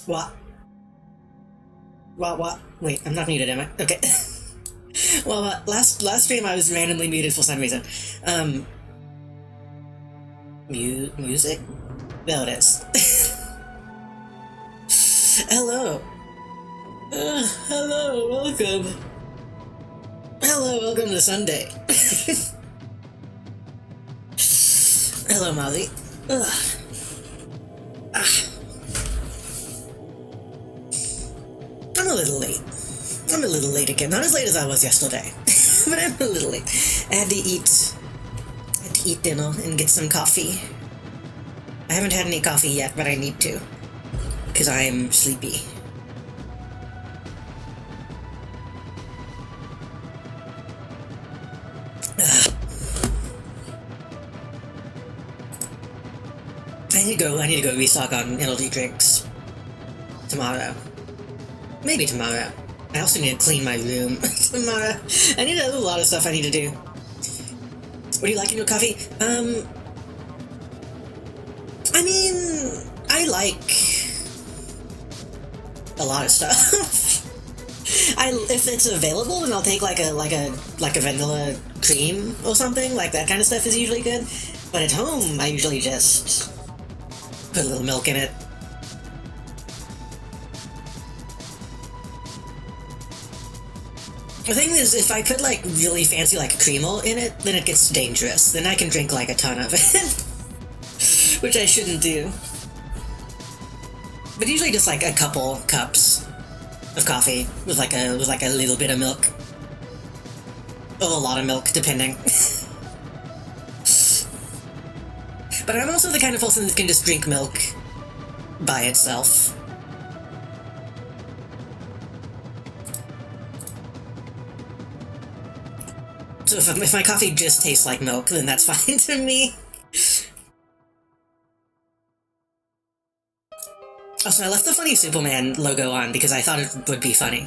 What? What? Wait, I'm not muted, am I? Okay. Well, last stream I was randomly muted for some reason. Music? There it is. Hello. Hello, welcome. Hello, welcome to Sunday. Hello, Molly. I'm a little late. I'm a little late again. Not as late as I was yesterday, but I'm a little late. I had to eat dinner and get some coffee. I haven't had any coffee yet, but I need to, because I'm sleepy. I need to go restock on energy drinks tomorrow. Maybe tomorrow. I also need to clean my room tomorrow. I need a lot of stuff I need to do. What do you like in your coffee? I mean, I like a lot of stuff. If it's available, then I'll take like a vanilla cream or something. Like that kind of stuff is usually good. But at home, I usually just put a little milk in it. The thing is, if I put like really fancy like creamer in it, then it gets dangerous. Then I can drink like a ton of it. which I shouldn't do. But usually just like a couple cups of coffee with like a little bit of milk. Or a lot of milk, depending. But I'm also the kind of person that can just drink milk by itself. So if my coffee just tastes like milk, then that's fine to me. Also, I left the funny Superman logo on because I thought it would be funny.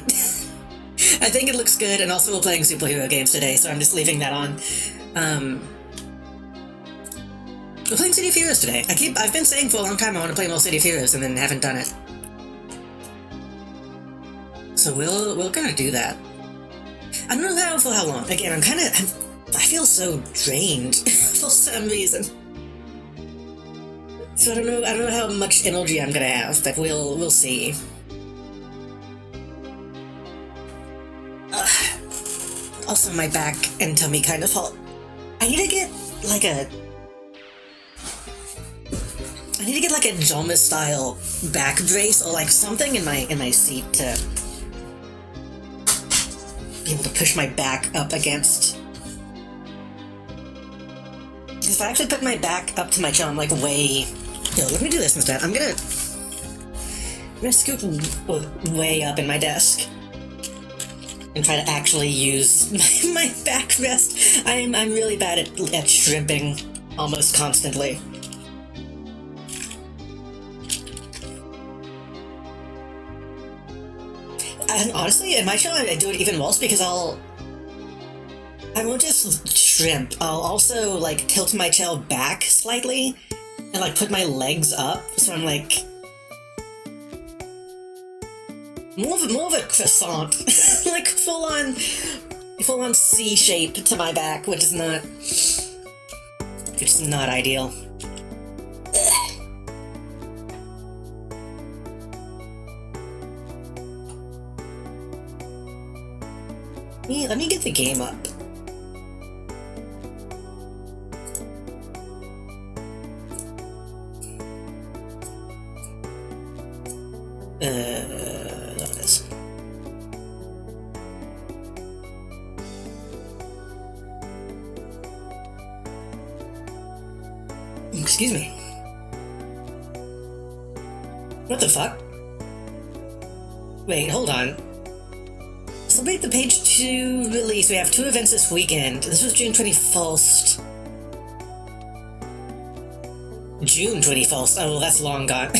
I think it looks good, and also we're playing superhero games today, so I'm just leaving that on. We're playing City of Heroes today. I've been saying for a long time I want to play more City of Heroes, and then haven't done it. So we're gonna do that. I don't know for how long. Again, I feel so drained for some reason. So I don't know how much energy I'm gonna have, but we'll see. Also, my back and tummy kind of hurt. I need to get like a Joma style back brace or like something in my seat to be able to push my back up against. If I actually put my back up to my chin, like way. Yo, let me do this instead. I'm gonna scoop way up in my desk and try to actually use my backrest. I'm really bad at shrimping almost constantly. And honestly, in my show, I do it even worse because I won't just shrimp. I'll also like tilt my tail back slightly and like put my legs up, so I'm like more of a croissant, like full on C shape to my back, which is not ideal. Let me get the game up. There it is. Excuse me. What the fuck? Wait, hold on. Celebrate the Page 2 release. We have 2 events this weekend. This was June 21st. June 21st. Oh, well, that's long gone.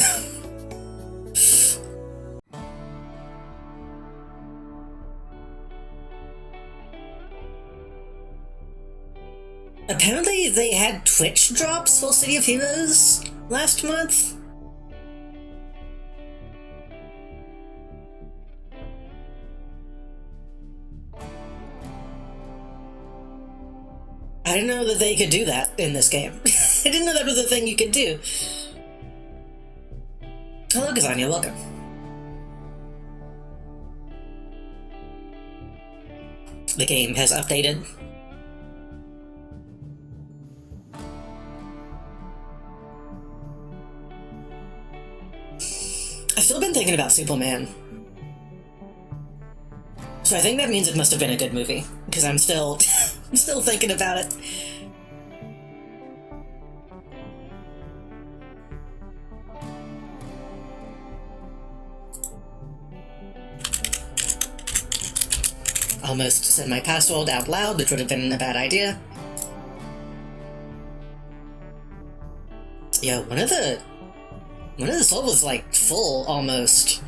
Apparently they had Twitch drops for City of Heroes last month. I didn't know that they could do that in this game. I didn't know that was a thing you could do. Hello, Gazania, welcome. The game has updated. I've still been thinking about Superman. So I think that means it must have been a good movie, because I'm still thinking about it. Almost said my password out loud, which would have been a bad idea. Yo, one of the souls was like full almost.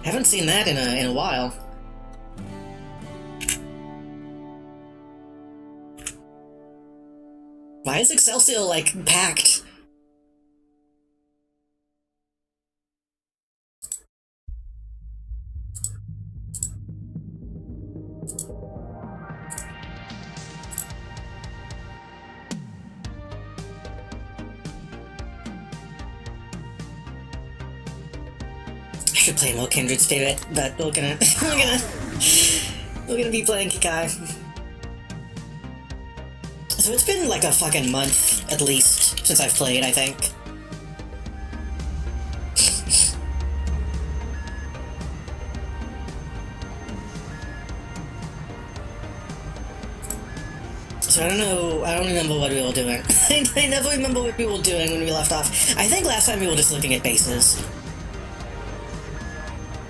Haven't seen that in a while. Why is Excelsior like packed? I should play more Kindred Spirit, but we're gonna be playing Kikai. So it's been like a fucking month, at least, since I've played, I think. So I don't know, I don't remember what we were doing. I never remember what we were doing when we left off. I think last time we were just looking at bases.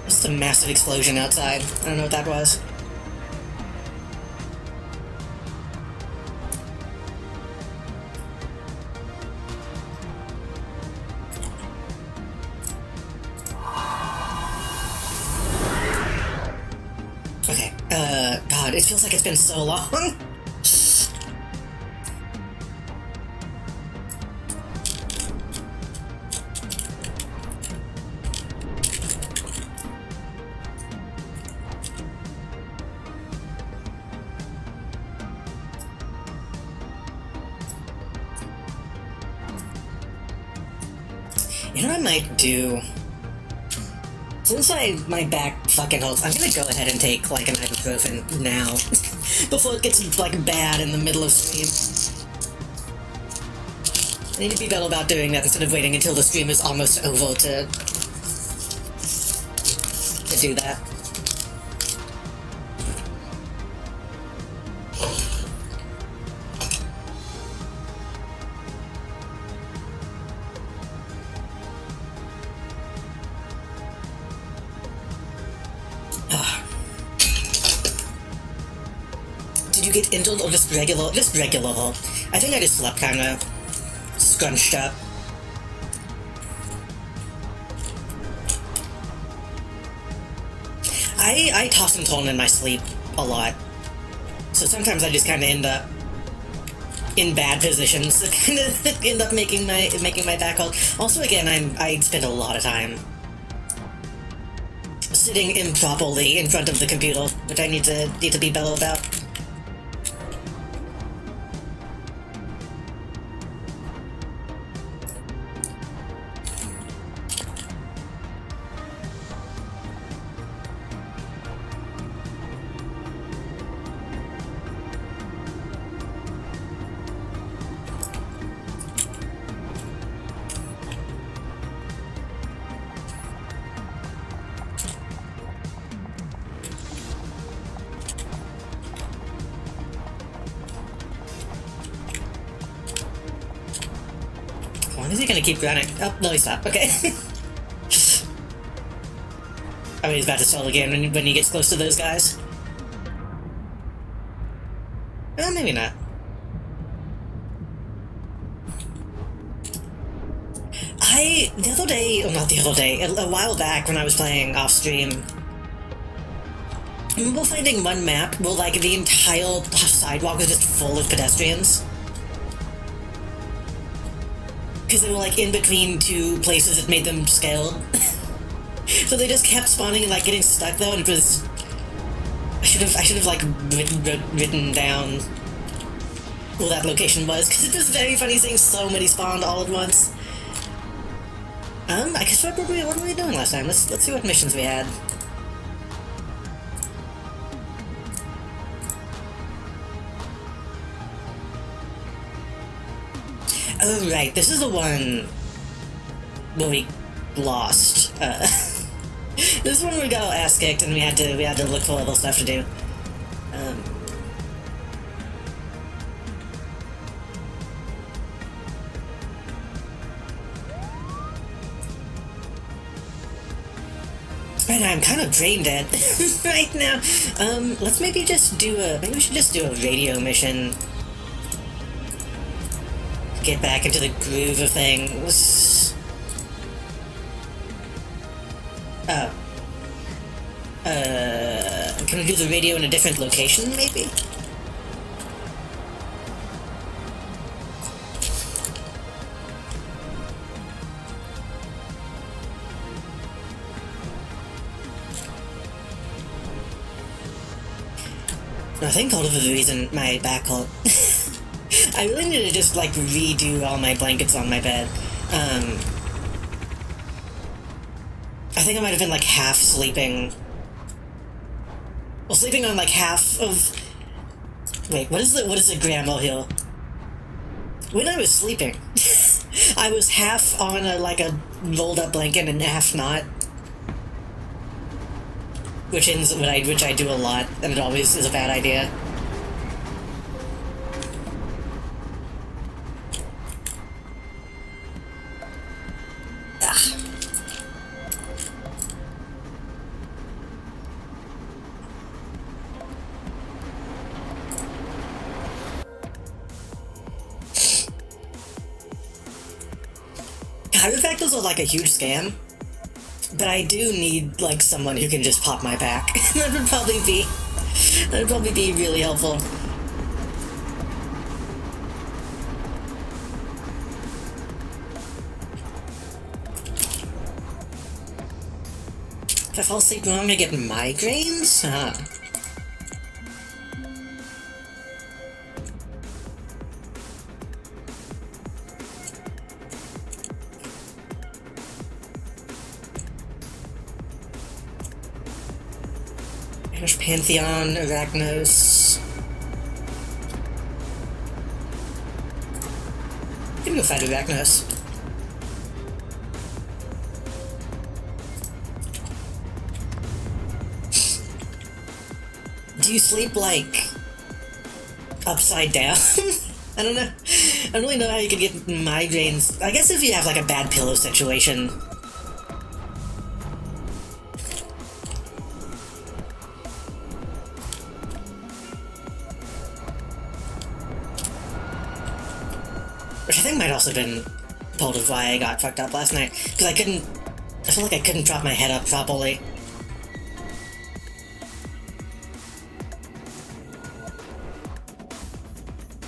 Just a massive explosion outside. I don't know what that was. Okay, God, it feels like it's been so long. You know what I might do? Since my back fucking hurts, I'm gonna go ahead and take, like, an ibuprofen now. Before it gets, like, bad in the middle of stream. I need to be better about doing that instead of waiting until the stream is almost over to do that. Did you get injured or just regular? Just regular. I think I just slept kind of scrunched up. I toss and turn in my sleep a lot, so sometimes I just kind of end up in bad positions that kind of end up making my back hurt. Also, again, I spend a lot of time sitting improperly in front of the computer, which I need to be better about. When is he gonna keep running? Oh, no, he stopped. Okay. I mean, he's about to stall again when he gets close to those guys. Maybe not. The other day, or not the other day, a while back when I was playing off stream, I remember finding one map where, like, the entire sidewalk was just full of pedestrians. Because they were, like, in between two places that made them scared. So they just kept spawning and, like, getting stuck, though, and it was... I should have like, written down where that location was, because it was very funny seeing so many spawned all at once. I guess what were we doing last time? Let's see what missions we had. Oh, right, this is the one where we lost. This is when we got our ass kicked and we had to look for other stuff to do. Right now, I'm kind of brain dead right now. Let's maybe just do maybe we should just do a radio mission. Get back into the groove of things. Oh. Can we do the radio in a different location, maybe? I think part of the reason my back hurt... I really need to just, like, redo all my blankets on my bed. I think I might have been, like, half sleeping... Well, sleeping on, like, half of... Wait, what is the grammar here? When I was sleeping, I was half on a rolled up blanket and half not, which I do a lot, and it always is a bad idea. Chiropractors are like a huge scam, but I do need like someone who can just pop my back. That would probably be really helpful. If I fall asleep wrong, I get migraines? Huh. There's Pantheon, Arachnos. I'm gonna go fight Arachnos. Do you sleep, like, upside down? I don't know. I don't really know how you could get migraines. I guess if you have, like, a bad pillow situation. Which I think might also have been part of why I got fucked up last night. Because I feel like I couldn't prop my head up properly.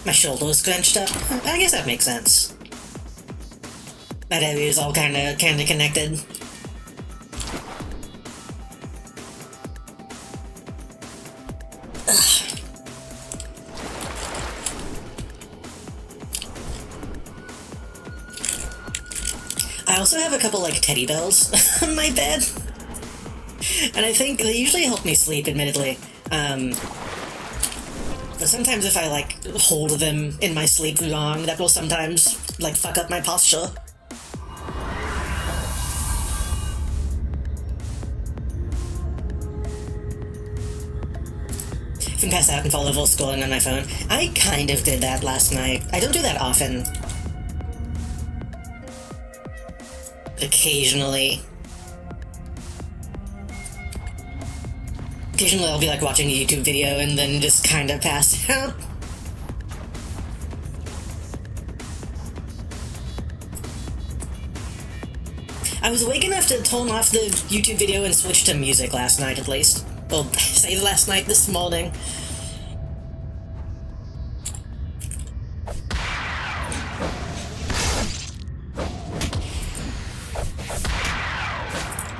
My shoulder was scrunched up. I guess that makes sense. That area is all kinda connected. I also have a couple, like, teddy bells on my bed. And I think they usually help me sleep, admittedly. But sometimes if I, like, hold them in my sleep wrong, that will sometimes, like, fuck up my posture. I can pass out and fall over scrolling on my phone. I kind of did that last night. I don't do that often. Occasionally. Occasionally I'll be like watching a YouTube video and then just kind of pass out. I was awake enough to turn off the YouTube video and switch to music last night at least. Well, say last night, this morning.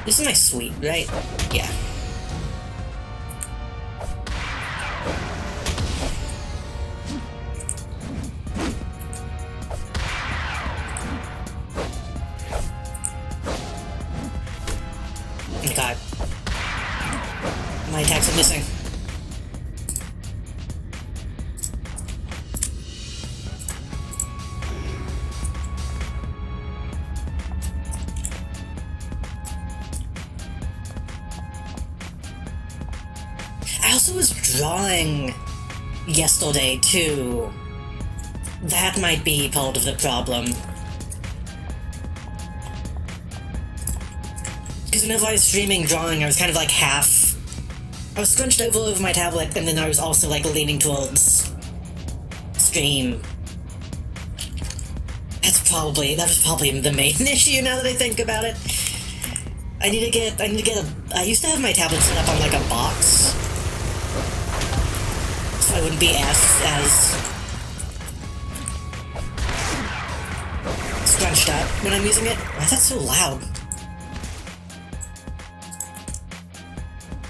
This is my suite, right? Yeah. Oh my god. My attacks are missing. I also was drawing yesterday, too. That might be part of the problem. Because whenever I was streaming drawing, I was kind of like half... I was scrunched over my tablet, and then I was also like leaning towards stream. That was probably the main issue now that I think about it. I used to have my tablet set up on like a box. So I wouldn't be as scrunched up when I'm using it. Why is that so loud?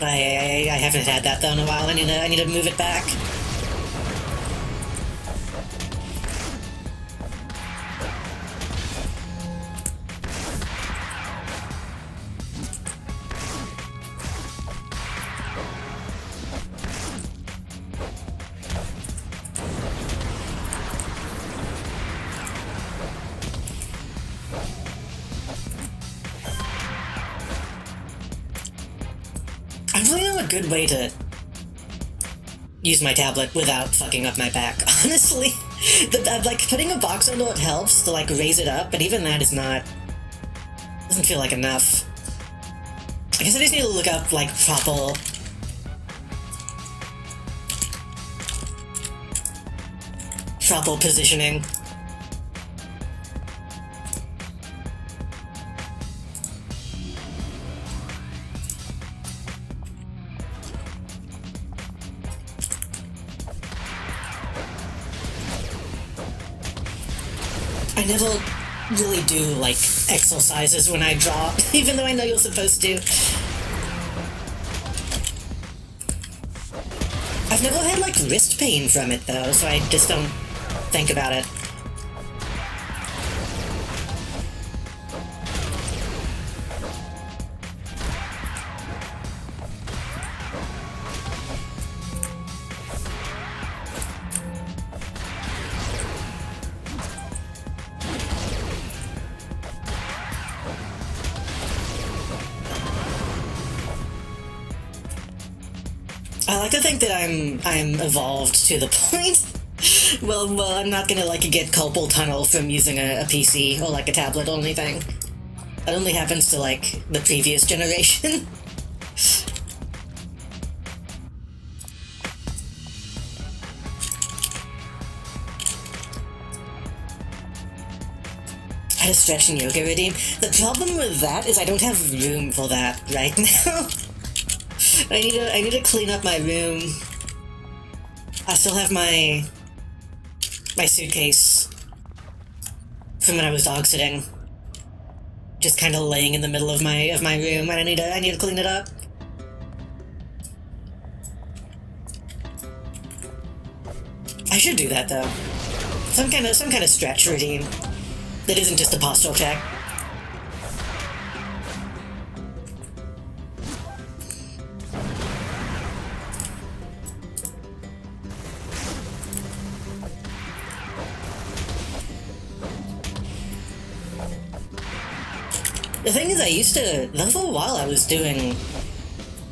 I haven't had that though in a while. I need to move it back. know a good way to use my tablet without fucking up my back, honestly. Like, putting a box under it helps to, like, raise it up, but even that is not... doesn't feel like enough. I guess I just need to look up, like, proper positioning. I never really do, like, exercises when I draw, even though I know you're supposed to. I've never had, like, wrist pain from it, though, so I just don't think about it. I like to think that I'm evolved to the point. well, I'm not gonna, like, get carpal tunnel from using a PC or, like, a tablet or anything. That only happens to, like, the previous generation. I had a stretch and yoga routine. The problem with that is I don't have room for that right now. I need to clean up my room. I still have my suitcase from when I was dog sitting, just kind of laying in the middle of my room, and I need to clean it up. I should do that though. Some kind of stretch routine that isn't just a posture check. The thing is, then for a while I was doing,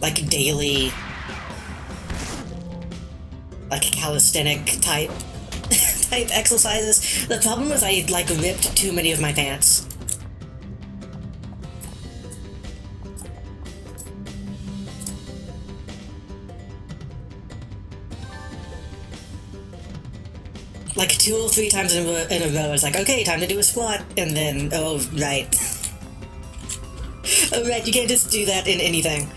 like, daily, like, calisthenic type exercises. The problem was I, like, ripped too many of my pants. Like, 2 or 3 times in a row, I was like, okay, time to do a squat, and then, oh, right. Oh, right, you can't just do that in anything.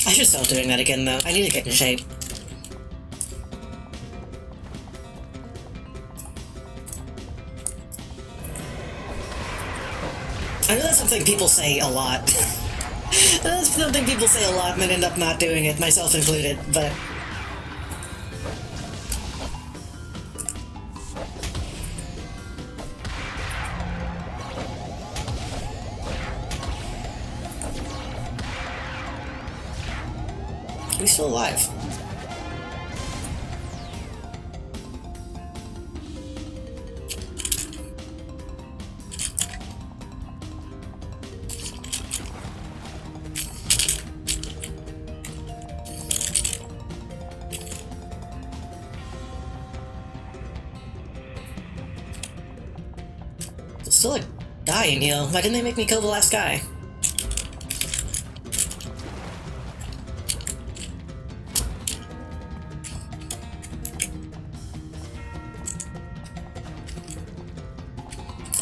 I should start doing that again, though. I need to get in shape. I know that's something people say a lot. That's something people say a lot and then end up not doing it, myself included, but... We're still alive. There's still a guy in here. Why didn't they make me kill the last guy?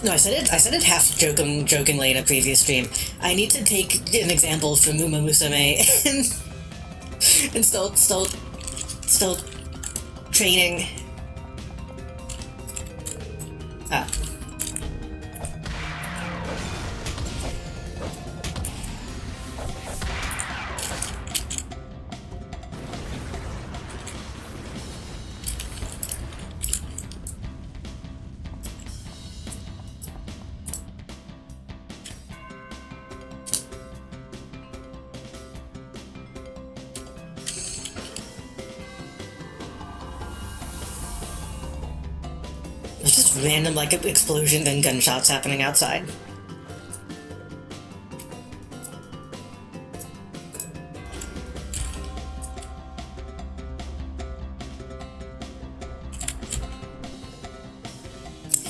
No, I said it half jokingly in a previous stream. I need to take an example from Uma Musume and start training. Ah. just random, like, explosions and gunshots happening outside.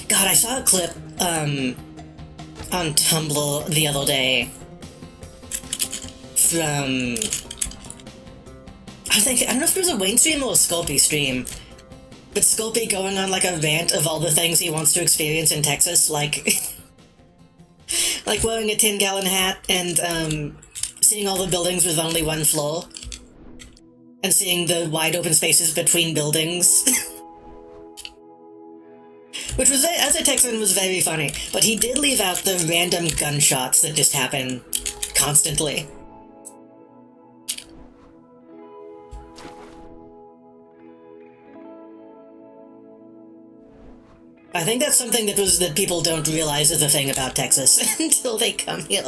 God, I saw a clip, on Tumblr the other day from... I don't know if it was a Wayne stream or a Sculpey stream, but Sculpey going on, like, a rant of all the things he wants to experience in Texas, like... like wearing a 10-gallon hat and, seeing all the buildings with only one floor. And seeing the wide open spaces between buildings. Which was, as a Texan, was very funny. But he did leave out the random gunshots that just happen constantly. I think that's something that people don't realize is a thing about Texas until they come here.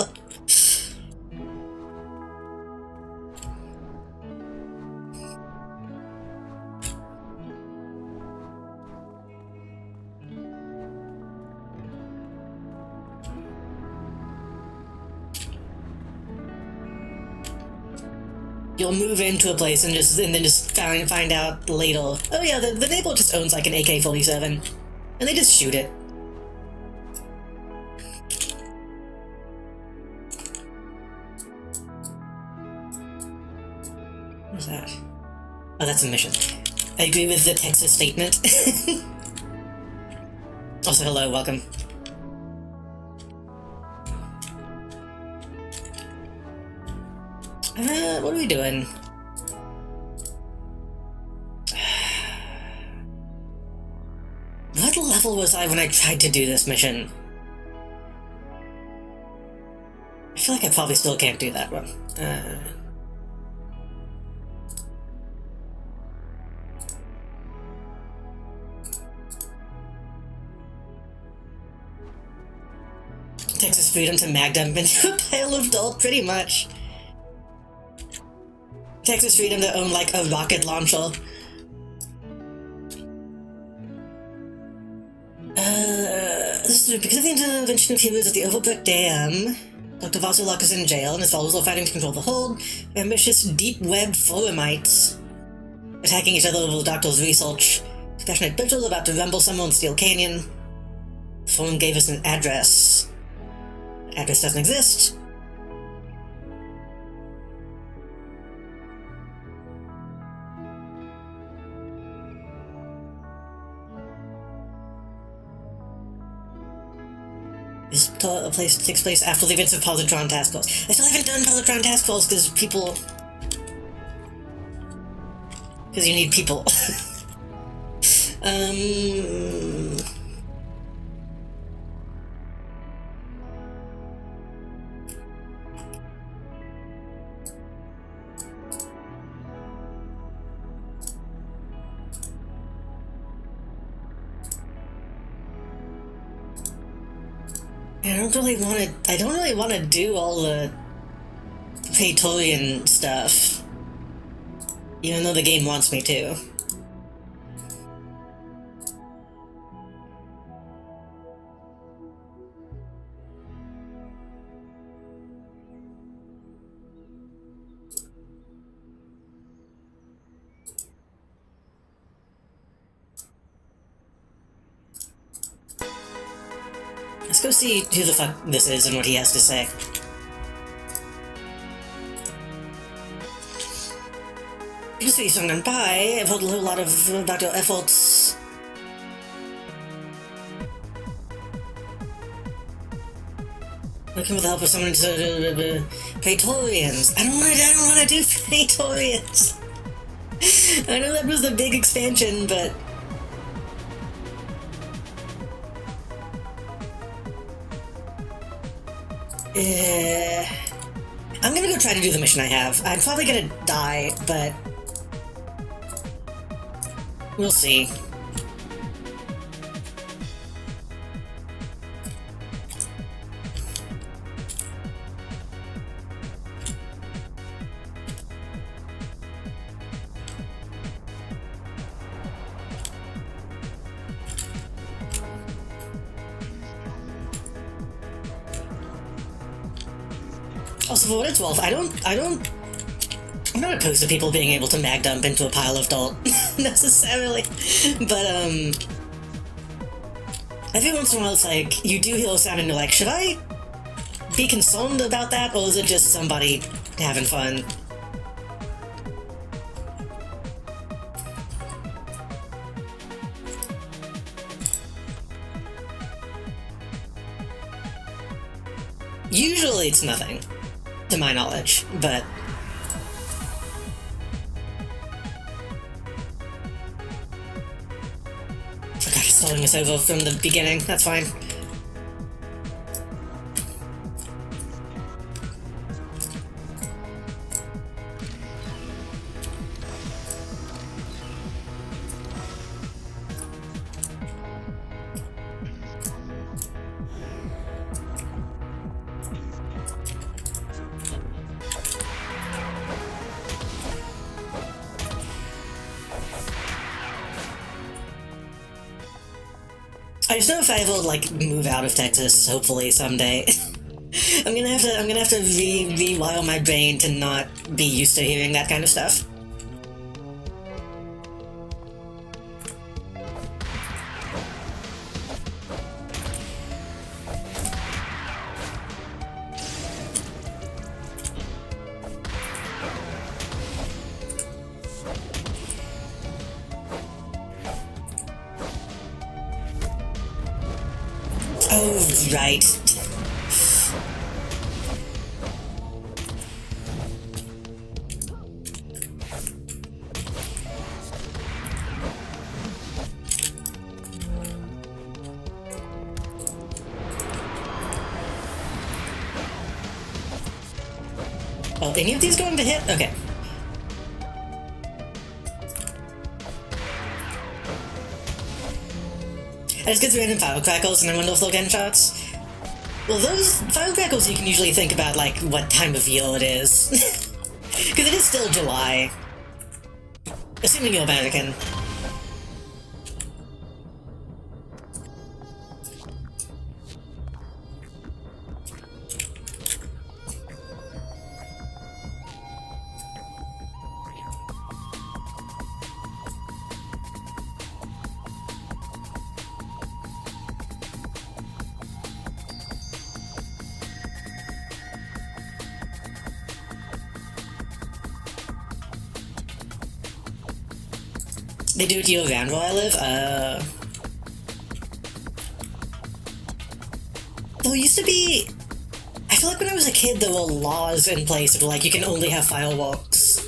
You'll move into a place and then just find out later. Oh yeah, the neighbor just owns like an AK-47. And they just shoot it. What's that? Oh, that's a mission. I agree with the Texas statement. Also, hello, welcome. What are we doing? What level was I when I tried to do this mission? I feel like I probably still can't do that one. Texas freedom to mag dump into a pile of dirt, pretty much. Texas freedom to own, like, a rocket launcher. This is because of the intervention of humans at the Overbrook Dam. Dr. Vasilok is in jail, and his followers are fighting to control the hold. Ambitious, deep-web forumites attacking each other over the doctor's research. Passionate bitches about to rumble someone in Steel Canyon. The forum gave us an address. The address doesn't exist. This place takes place after the events of Positron Task Force. I still haven't done Positron Task Force because people... because you need people. I don't really want to do all the Praetorian stuff, even though the game wants me to. Let's go see who the fuck this is and what he has to say. You see something by. I've heard a whole lot about your efforts. Looking for the help of someone to Praetorians. I don't want to do Praetorians. I know that was the big expansion, but I'm gonna go try to do the mission I have. I'm probably gonna die, but we'll see. Also, for what it's worth, I'm not opposed to people being able to mag dump into a pile of dirt, necessarily, but, every once in a while it's like, you do hear a sound and you're like, should I be concerned about that, or is it just somebody having fun? Usually it's nothing, to my knowledge, but... I got starting us over from the beginning, that's fine. I just know if I ever, like, move out of Texas, hopefully, someday, I'm gonna have to rewire my brain to not be used to hearing that kind of stuff. Oh, right. Oh, any of these going to hit? Okay. I just get the random firecrackles and I wonder if they'll get shots. Well, those firecrackles you can usually think about, like, what time of year it is. Because it is still July. Assuming you're American. They do it year-round where I live? There used to be... I feel like when I was a kid there were laws in place that were like, you can only have fireworks.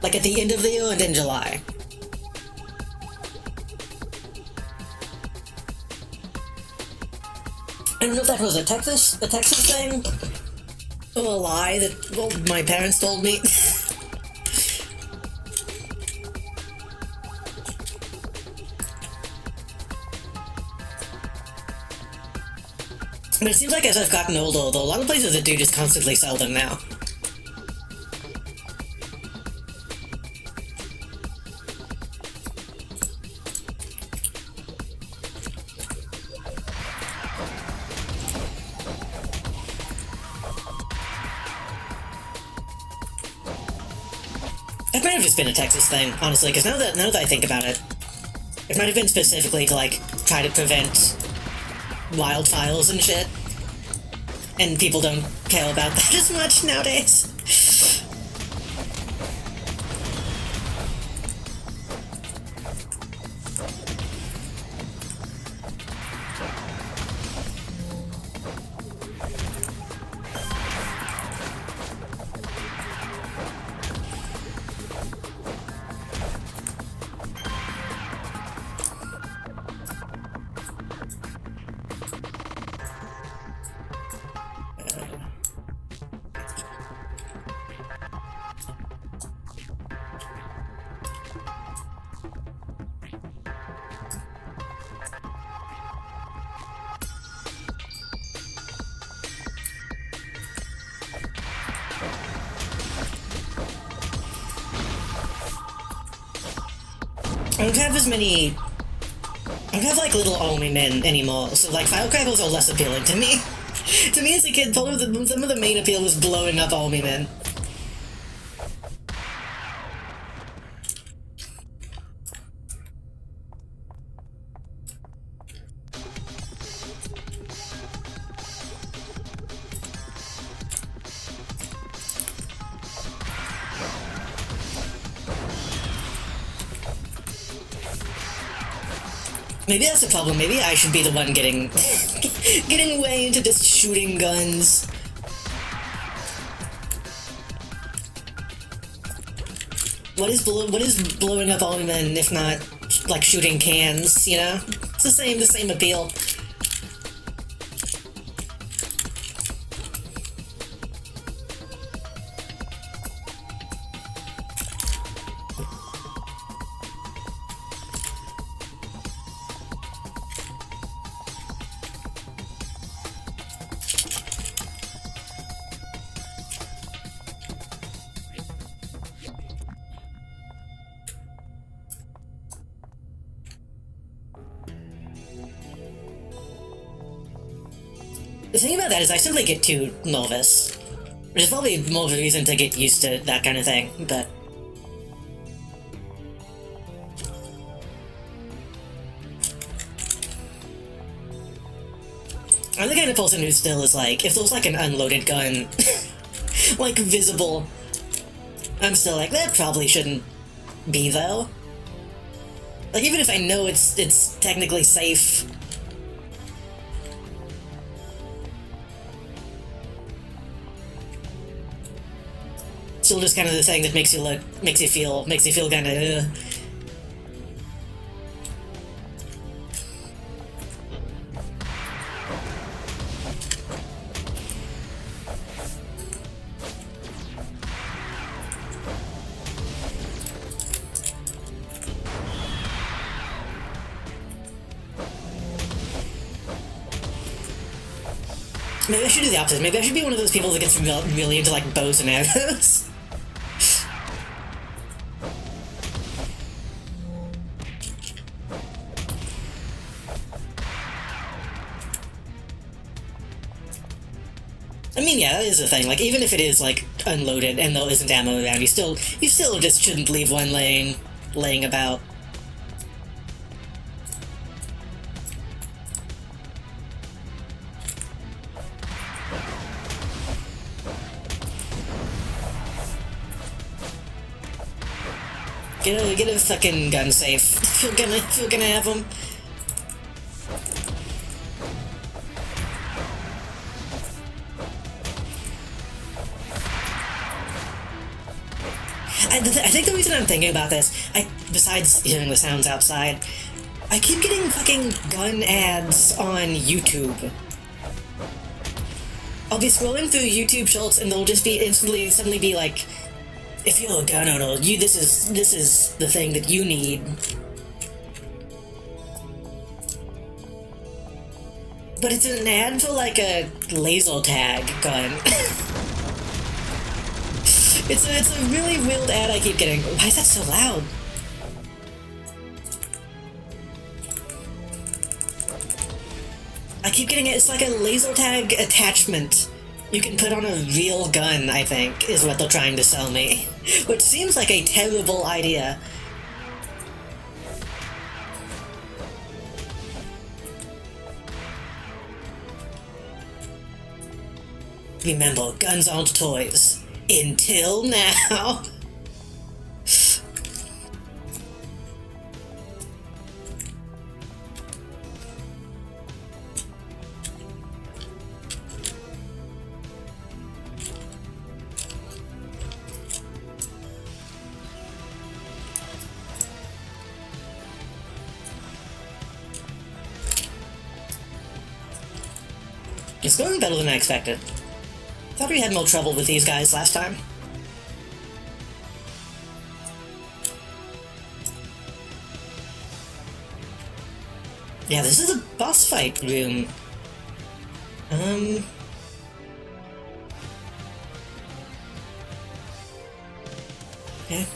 Like at the end of the year and in July. I don't know if that was a Texas thing? Or a lie that, well, my parents told me. But it seems like as I've gotten older, though, a lot of places that do just constantly sell them now. It might have just been a Texas thing, honestly, because now that I think about it, it might have been specifically to, like, try to prevent wildfires and shit. And people don't care about that as much nowadays. I don't have as many... I don't have, like, little army men anymore, so, like, firecrackers are less appealing to me. To me as a kid, some of the main appeal was blowing up Army Men. Maybe that's the problem. Maybe I should be the one getting getting way into just shooting guns. What is blowing up all men if not like shooting cans? You know, it's the same appeal. The thing about that is I simply get too novice. Which is probably more of a reason to get used to that kind of thing, but... I'm the kind of person who still is like, if there's like an unloaded gun, like visible, I'm still like, that probably shouldn't be though. Like even if I know it's technically safe, still just kind of the thing that makes you feel kind of. Maybe I should do the opposite. Maybe I should be one of those people that gets really into like bows and arrows. I mean, yeah, that is the thing. Like, even if it is like unloaded and there isn't ammo around, you still just shouldn't leave one laying about. Get a fucking gun safe. If you're gonna have them. I think the reason I'm thinking about this, besides hearing the sounds outside, I keep getting fucking gun ads on YouTube. I'll be scrolling through YouTube shorts and they'll just be suddenly be like, if you're a gun owner, this is the thing that you need. But it's an ad for like a laser tag gun. It's a really weird ad I keep getting. Why is that so loud? I keep getting it. It's like a laser tag attachment you can put on a real gun, I think, is what they're trying to sell me. Which seems like a terrible idea. Remember, guns aren't toys. Until now. It's going better than I expected. Thought we had more trouble with these guys last time. Yeah, this is a boss fight room. Okay.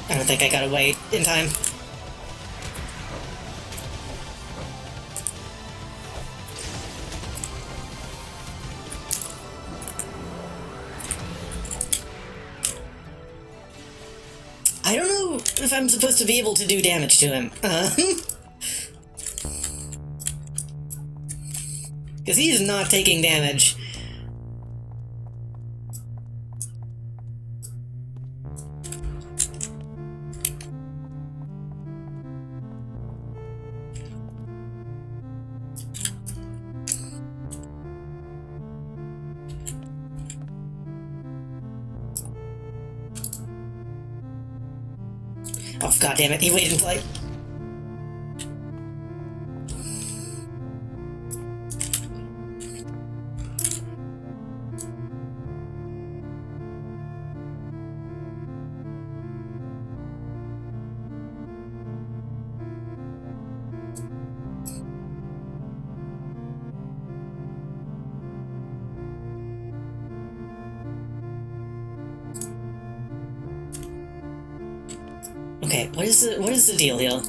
I don't think I got away in time. I don't know if I'm supposed to be able to do damage to him. Because he's not taking damage. Oh, god damn it, he waited until I... Okay, what is the deal here?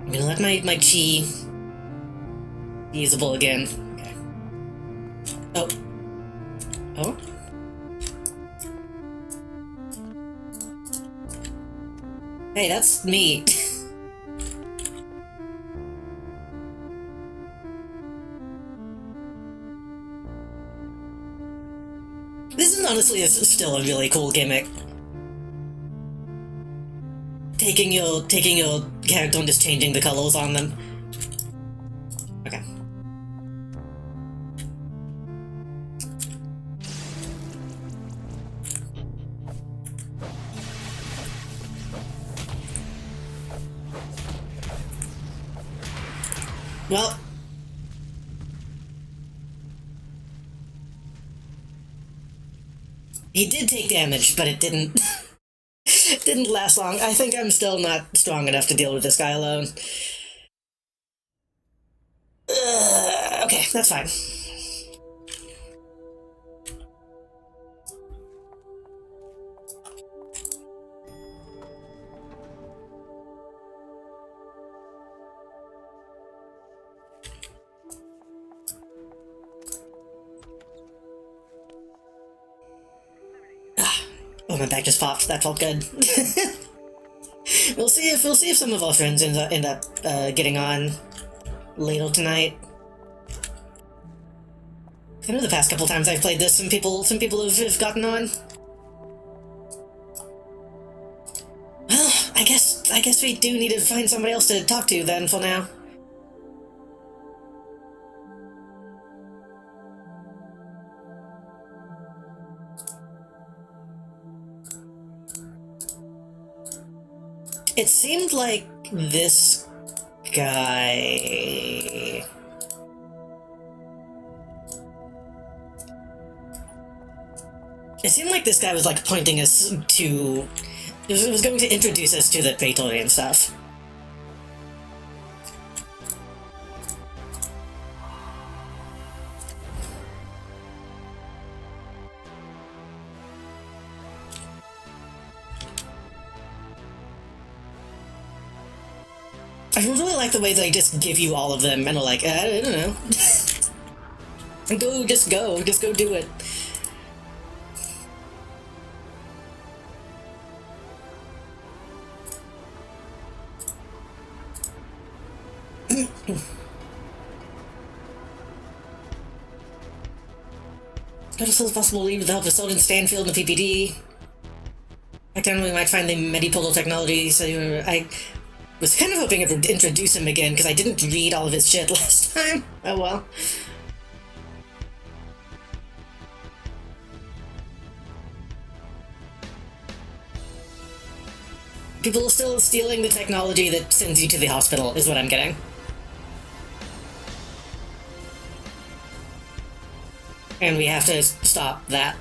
I'm gonna let my chi be usable again. Okay. Oh. Oh? Hey, that's me. This is honestly still a really cool gimmick. Taking your character and just changing the colors on them. Okay. Well, he did take damage, but it didn't didn't last long. I think I'm still not strong enough to deal with this guy alone. Okay, that's fine. Oh, my back just popped. That felt good. We'll see if some of our friends end up getting on later tonight. I know the past couple times I've played this, some people have gotten on. Well, I guess we do need to find somebody else to talk to then for now. It seemed like this guy... It seemed like this guy was, like, pointing us to... It was going to introduce us to the Praetorian stuff. I really like the way they just give you all of them and are like, I don't know. Just go do it. Got as soon as possible leave with the help of Selden Stanfield and the PPD. I don't know, we might find the Medipolar technology, so I was kind of hoping it would introduce him again, because I didn't read all of his shit last time. Oh well. People are still stealing the technology that sends you to the hospital, is what I'm getting. And we have to stop that.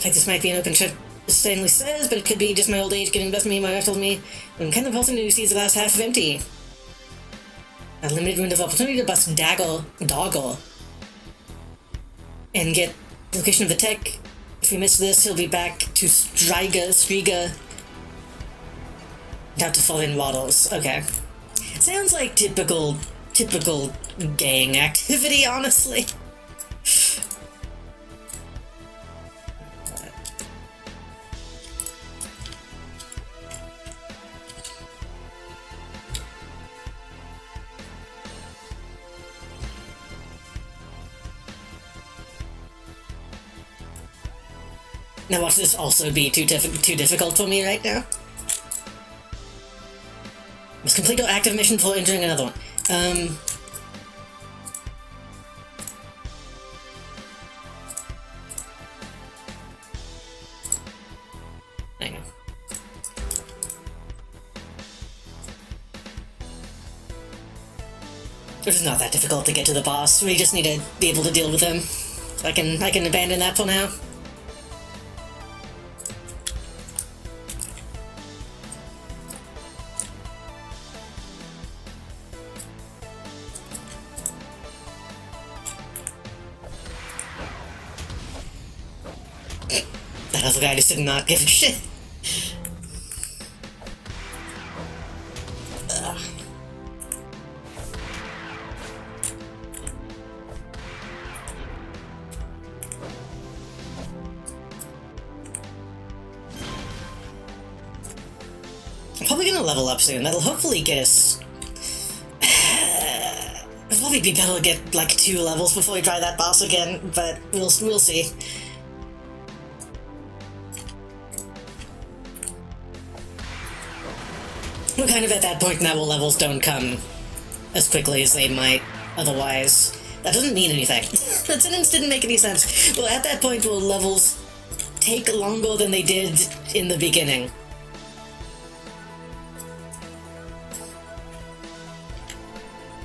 like this might be an open shut, Stanley says, but it could be just my old age getting the best of me. My wife told me I'm kind of the person who sees the glass half empty. A limited window of opportunity to bust Doggle, and get the location of the tech. If we miss this, he'll be back to Striga. About to fall in waddles. Okay. Sounds like typical gang activity, honestly. Now watch this also be too difficult for me right now. Must complete your active mission before entering another one. Hang on. It's not that difficult to get to the boss. We just need to be able to deal with him. So I can abandon that for now. That other guy just did not give a shit. Ugh. I'm probably gonna level up soon. That'll hopefully get us... It'll probably be better to get like 2 levels before we try that boss again, but we'll see. We're kind of at that point now where levels don't come as quickly as they might otherwise. That doesn't mean anything. That sentence didn't make any sense. We're at that point where levels take longer than they did in the beginning.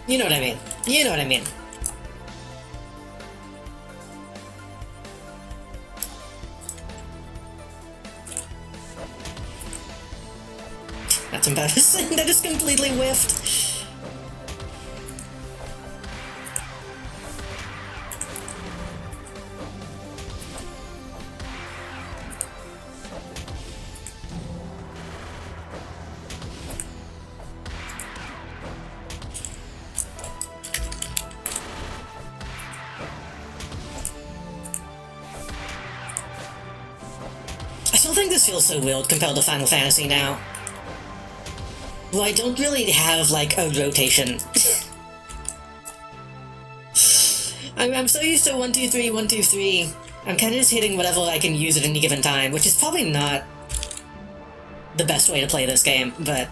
You know what I mean. You know what I mean. That's embarrassing. That just completely whiffed. I still think this feels so weird compared to Final Fantasy now. Well, I don't really have, like, a rotation. I'm so used to 1, 2, 3, 1, 2, 3. I'm kind of just hitting whatever I can use at any given time, which is probably not the best way to play this game, but...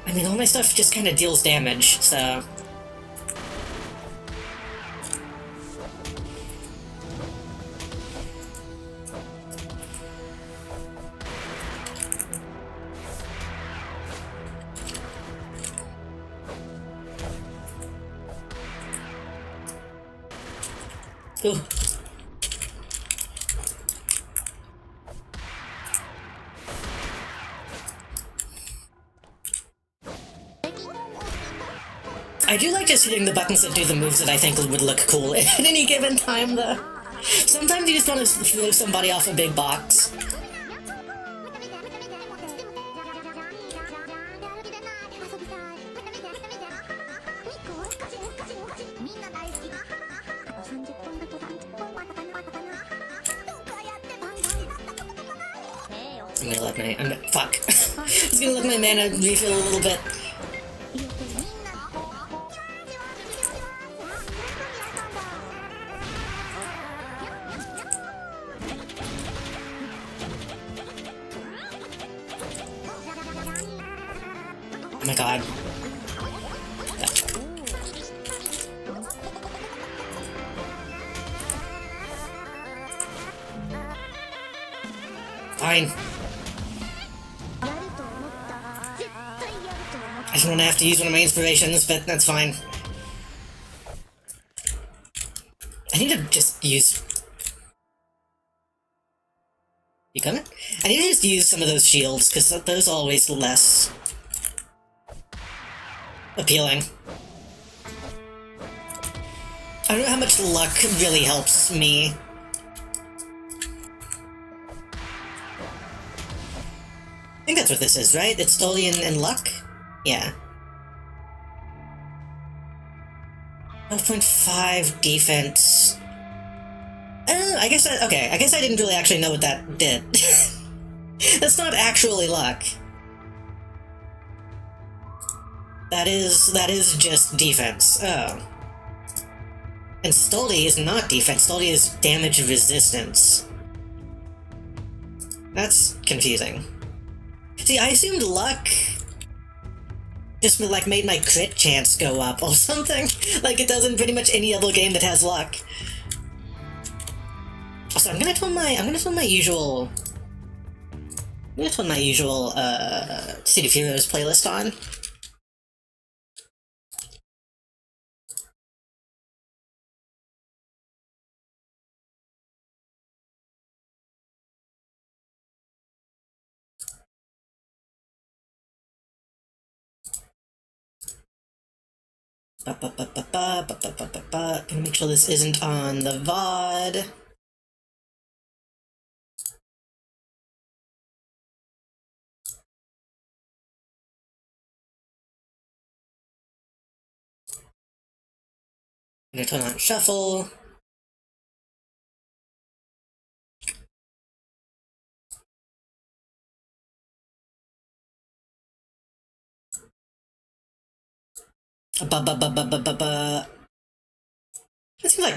I mean, all my stuff just kind of deals damage, so... Ooh. I do like just hitting the buttons that do the moves that I think would look cool at any given time, though. Sometimes you just want to throw somebody off a big box. I'm gonna let my... fuck. I was gonna let my mana refill a little bit. Oh my god. Fine. I don't want to have to use one of my inspirations, but that's fine. I need to just use... You coming? I need to just use some of those shields, because those are always less appealing. I don't know how much luck really helps me. I think that's what this is, right? It's Stoli and luck? Yeah. 12.5 defense. I guess I didn't really actually know what that did. That's not actually luck. That is just defense. Oh. And Stoli is not defense, Stoli is damage resistance. That's confusing. See, I assumed luck just like made my crit chance go up or something, like it does in pretty much any other game that has luck. So I'm gonna turn my usual City of Heroes playlist on. Gonna make sure this isn't on the VOD. I'm gonna turn on shuffle.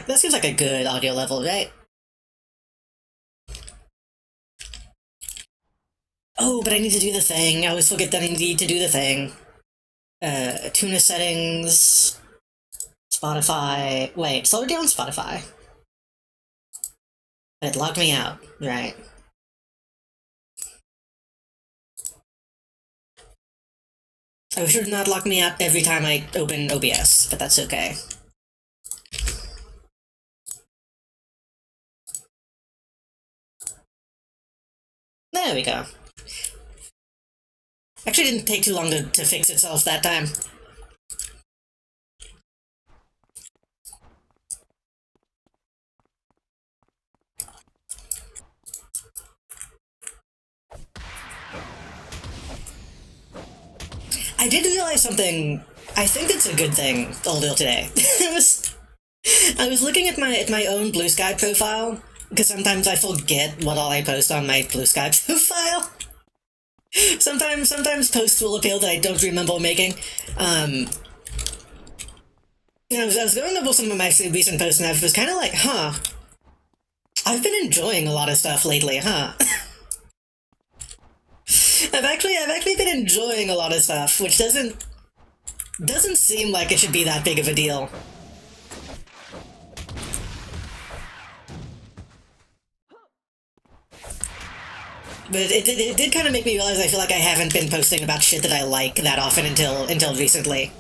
That seems like a good audio level, right? Oh, but I need to do the thing. I always forget that I need to do the thing. Tuna settings. Spotify. Wait, slow down Spotify. It locked me out. Right. I wish it would not lock me out every time I open OBS, but that's okay. There we go. Actually didn't take too long to fix itself that time. I did realize something. I think it's a good thing earlier today. I was looking at my own Blue Sky profile, because sometimes I forget what all I post on my Blue Sky profile. Sometimes posts will appear that I don't remember making. I was going over some of my recent posts and I was kind of like, huh, I've been enjoying a lot of stuff lately, huh? I've actually been enjoying a lot of stuff, which doesn't seem like it should be that big of a deal. But it did kind of make me realize I feel like I haven't been posting about shit that I like that often until recently.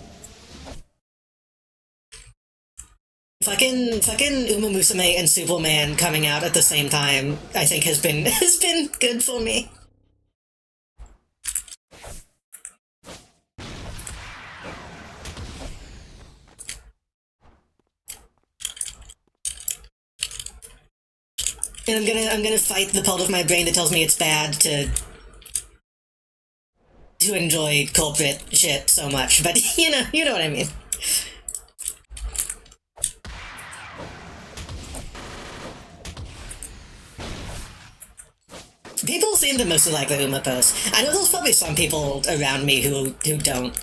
Fucking Uma Musume and Superman coming out at the same time, I think has been good for me. And I'm gonna fight the part of my brain that tells me it's bad to enjoy corporate shit so much, but you know what I mean. People seem to mostly like the Uma post. I know there's probably some people around me who don't.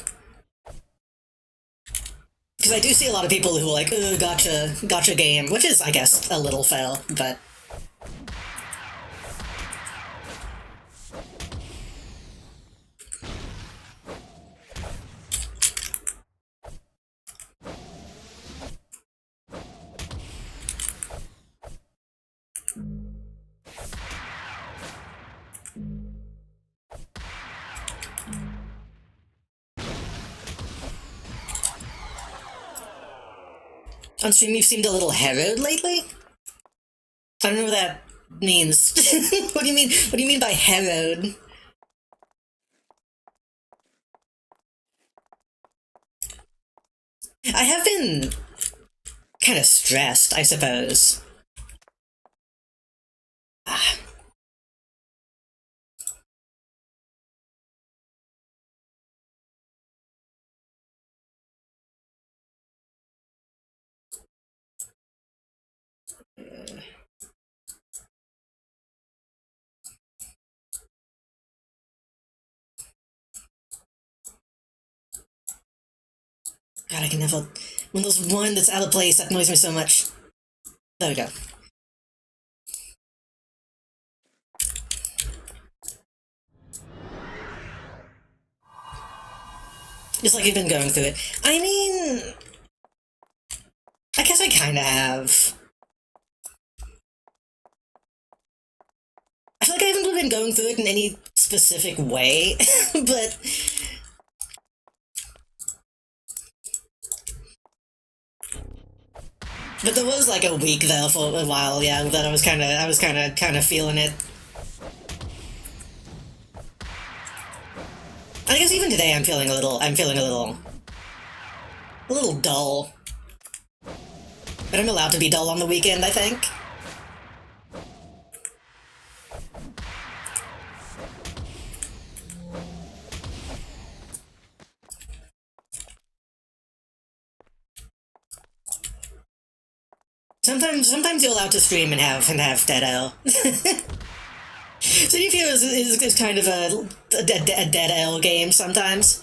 Because I do see a lot of people who are like, ooh, gotcha game, which is, I guess, a little fail, but... On stream, you've seemed a little harrowed lately? I don't know what that means. What do you mean? What do you mean by harrowed? I have been kind of stressed, I suppose. Ah, God, I can never. When there's one that's out of place, that annoys me so much. There we go. Just like you've been going through it. I mean, I guess I kind of have. I feel like I haven't really been going through it in any specific way, but there was like a week there for a while, yeah, that I was kind of feeling it. I guess even today I'm feeling a little dull. But I'm allowed to be dull on the weekend, I think. Sometimes you're allowed to stream and have dead L. So do you feel is kind of a dead L game sometimes?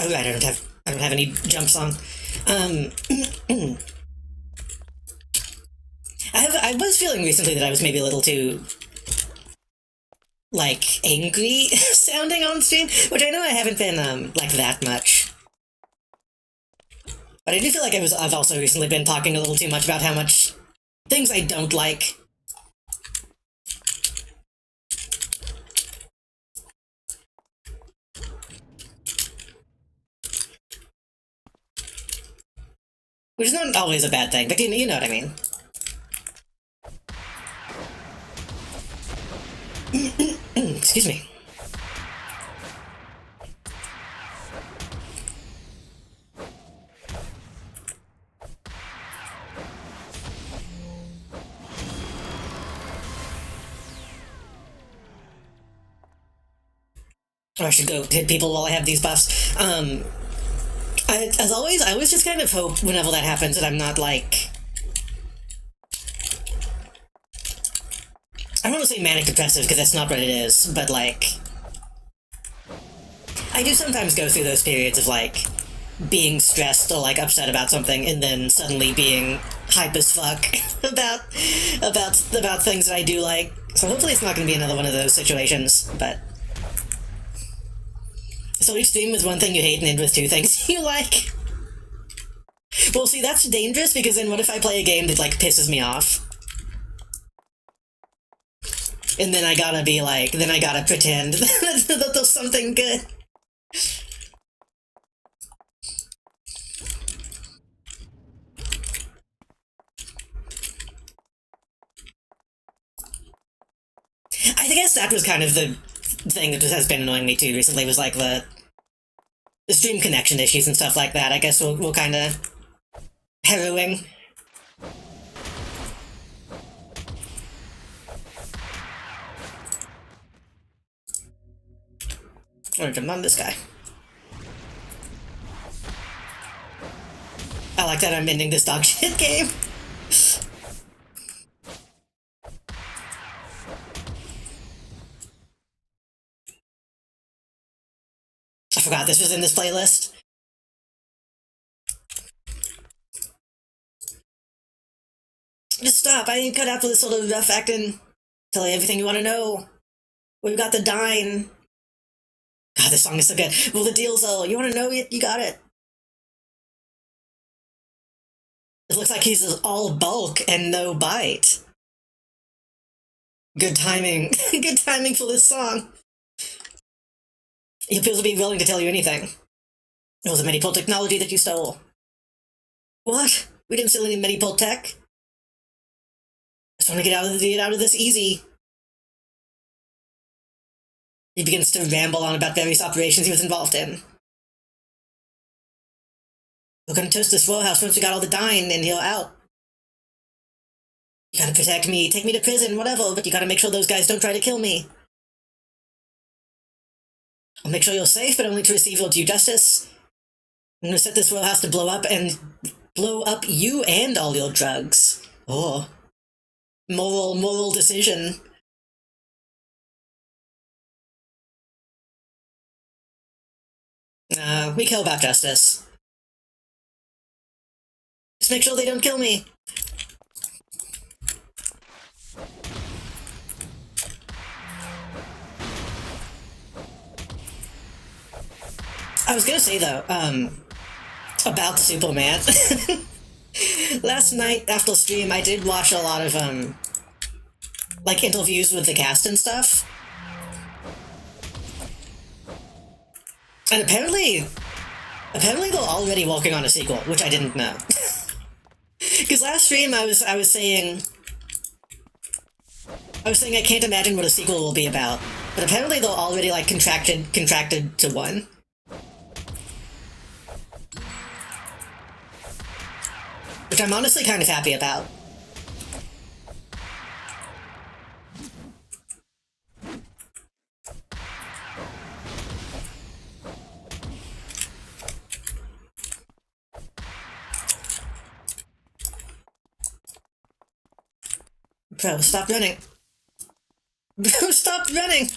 Oh, I don't have any jumps on. Um, I was feeling recently that I was maybe a little too like angry sounding on stream, which I know I haven't been like that much. But I do feel like I've also recently been talking a little too much about how much things I don't like. Which is not always a bad thing, but you know what I mean. Excuse me. Or I should go hit people while I have these buffs. As always, I always just kind of hope whenever that happens that I'm not like. I don't want to say manic depressive because that's not what it is, but like. I do sometimes go through those periods of like being stressed or like upset about something and then suddenly being hype as fuck about things that I do like. So hopefully it's not going to be another one of those situations, but. So each theme is one thing you hate and end with two things you like. Well, see, that's dangerous because then what if I play a game that like pisses me off? And then I gotta be like, then I gotta pretend that there's something good. I guess that was kind of the thing that has been annoying me too recently was like the stream connection issues and stuff like that. I guess we'll kind of harrowing. I'm gonna jump on this guy. I like that I'm ending this dog shit game. forgot this was in this playlist. Just stop. I ain't cut out for this sort of rough acting. Tell you everything you want to know. We've got the dine. God, this song is so good. Well, the deal's all. You want to know it? You got it. It looks like he's all bulk and no bite. Good timing. Good timing for this song. He appears to be willing to tell you anything. It was a Medipol technology that you stole. What? We didn't steal any Medipol tech. Just want to get out of this easy. He begins to ramble on about various operations he was involved in. We're gonna toast this row house once we got all the dine and he'll out. You gotta protect me, take me to prison, whatever, but you gotta make sure those guys don't try to kill me. I'll make sure you're safe, but only to receive your due justice. I'm gonna set this row house to blow up you and all your drugs. Oh. Moral decision. We care about justice. Just make sure they don't kill me. I was gonna say, though, about the Superman. Last night, after stream, I did watch a lot of, like, interviews with the cast and stuff. And apparently they're already working on a sequel, which I didn't know. Because last stream I was saying I can't imagine what a sequel will be about, but apparently they're already like contracted to one. Which I'm honestly kind of happy about. Bro, stop running. Bro, stop running!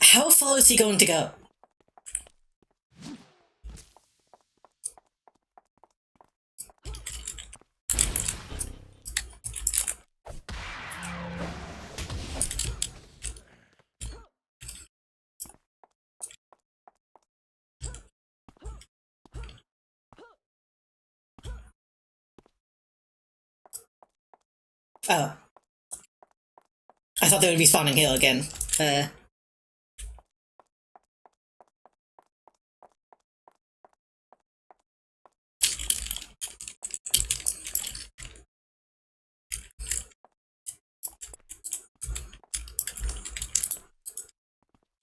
How far is he going to go? Oh. I thought they would be spawning here again. Are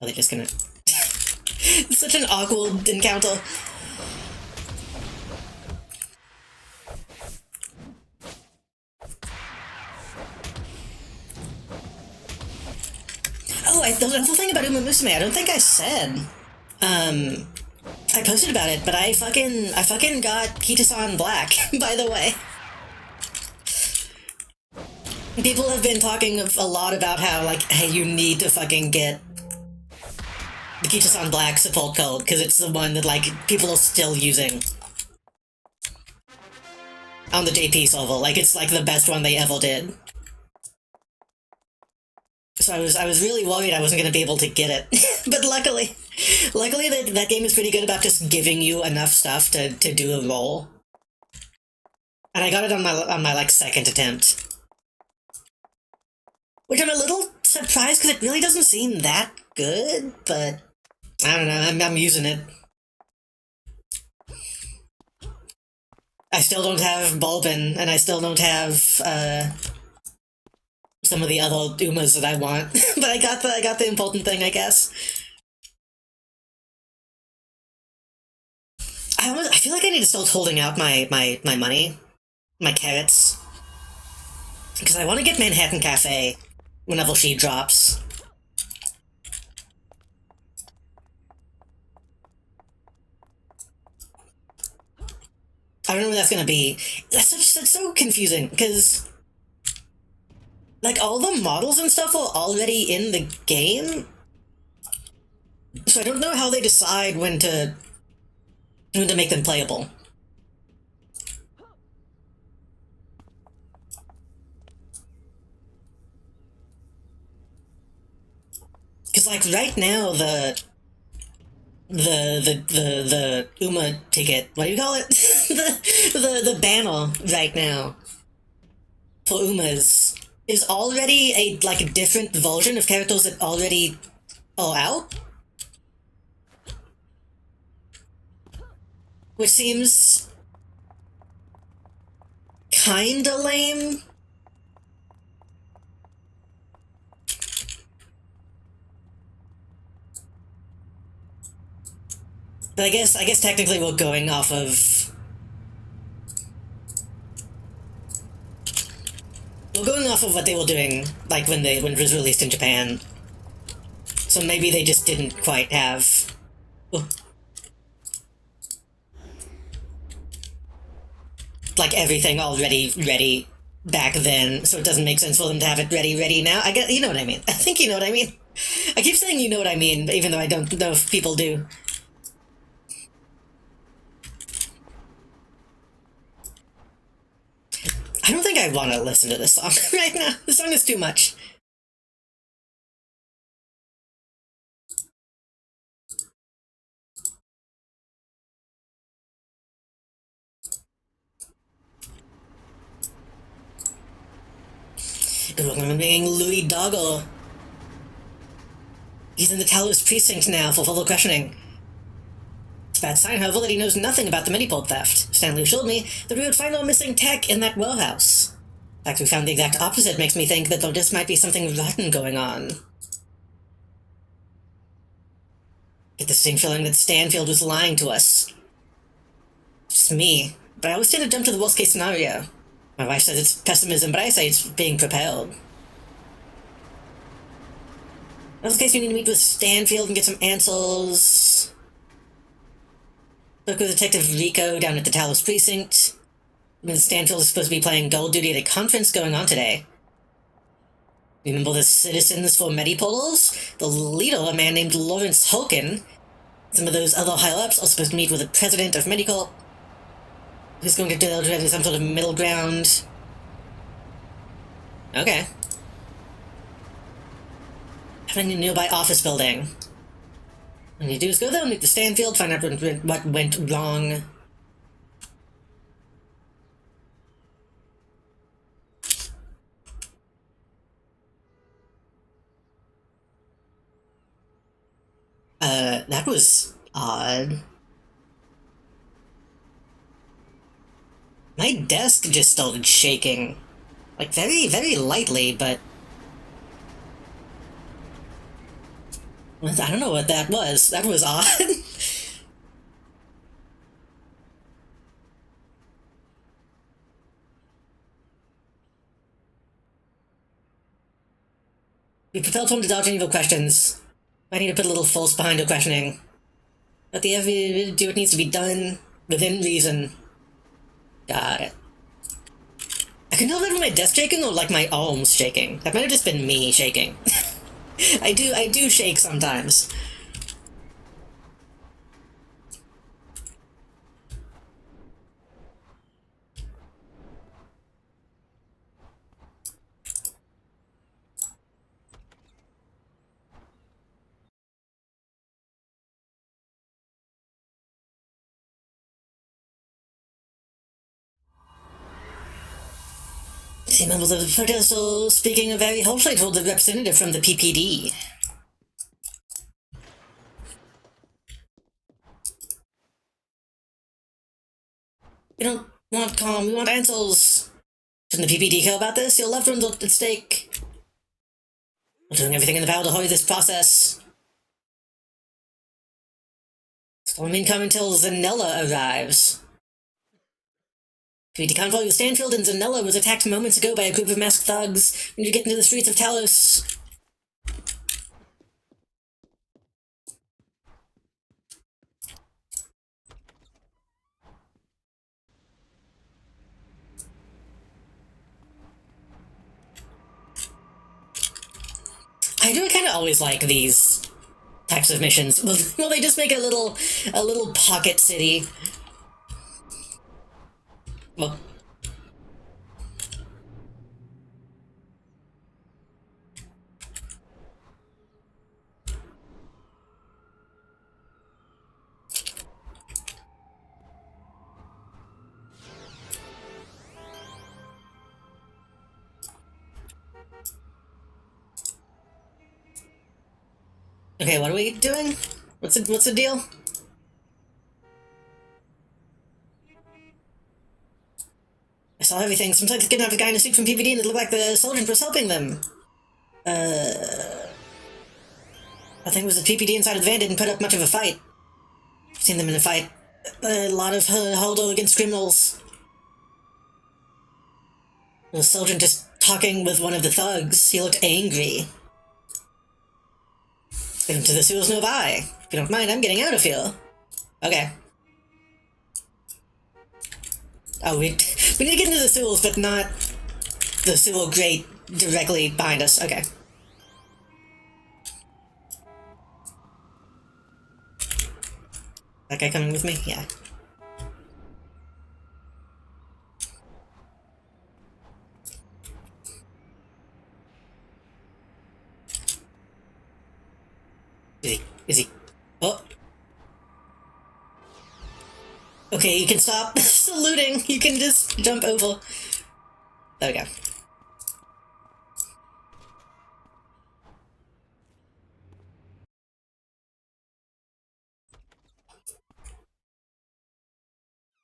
they just gonna... It's such an awkward encounter. Oh, the thing about Uma Musume, I don't think I said. I posted about it, but I fucking got Kita-san Black, by the way. People have been talking a lot about how, like, hey, you need to fucking get the Kita-san Black support code, because it's the one that, like, people are still using on the JP server. Like, it's, like, the best one they ever did. So I was really worried I wasn't going to be able to get it. But luckily that game is pretty good about just giving you enough stuff to do a roll. And I got it on my like second attempt. Which I'm a little surprised because it really doesn't seem that good, but I don't know, I'm using it. I still don't have Bulbin, and I still don't have some of the other Umas that I want. But I got the important thing, I guess. I feel like I need to start holding out my money, my carrots, because I want to get Manhattan Cafe whenever she drops. don't know when that's gonna be. That's so confusing, because, like, all the models and stuff are already in the game, so I don't know how they decide when to make them playable. Because, like, right now, the UMA ticket, what do you call it? the banner right now for UMAs is already a different version of characters that already are out, which seems kinda lame. But I guess technically we're going off of what they were doing, like when it was released in Japan. So maybe they just didn't quite have like everything already ready back then, so it doesn't make sense for them to have it ready now. I guess you know what I mean. I think you know what I mean. I keep saying you know what I mean, even though I don't know if people do. I don't think I want to listen to this song right now. This song is too much. Good luck being Louis Doggo. He's in the Talos precinct now for further questioning. It's a bad sign, however, that he knows nothing about the Minipulp theft. Stanley assured me that we would find our missing tech in that warehouse. The fact we found the exact opposite makes me think that there just might be something rotten going on. Get the distinct feeling that Stanfield was lying to us. Just me, but I always tend to jump to the worst case scenario. My wife says it's pessimism, but I say it's being prepared. In this case, you need to meet with Stanfield and get some answers. Spoke with Detective Rico down at the Talos precinct. Ms. Stanfield is supposed to be playing gold duty at a conference going on today. Remember the Citizens for Medipolars? The leader, a man named Lawrence Hulkin. Some of those other higher-ups are supposed to meet with the president of Medicorp, who's going to do some sort of middle ground. Okay. Having a nearby office building. All you do is go there, meet the Stanfield, find out what went wrong. That was odd. My desk just started shaking. Like, very, very lightly, but... I don't know what that was. That was odd. We propelled home to dodge any of the questions. I need to put a little force behind her questioning. But the FBI do what needs to be done, within reason. Got it. I can tell that with my desk shaking or like my arms shaking. That might have just been me shaking. I do shake sometimes. See members of the protest are speaking very harshly toward the representative from the PPD. We don't want calm, we want answers. Shouldn't the PPD care about this? Your loved ones are at stake. We're doing everything in the power to hurry this process. Storm income until Zanella arrives. PPD convoy with Stanfield and Zanella was attacked moments ago by a group of masked thugs. We need to get into the streets of Talos. I do kind of always like these types of missions. Well, they just make a little pocket city. Well, okay, what are we doing? What's the deal? I saw everything. Sometimes they kidnapped a guy in a suit from PVD and it looked like the soldier was helping them. I think it was the PPD inside of the van didn't put up much of a fight. I've seen them in a fight. A lot of Holdo against criminals. The soldier just talking with one of the thugs. He looked angry. Into the sewers nearby. If you don't mind, I'm getting out of here. Okay. Oh, we need to get into the sewers, but not the sewer grate directly behind us. Okay. That guy coming with me? Yeah. Is he? Oh. Okay, you can stop saluting. You can just jump over. There we go.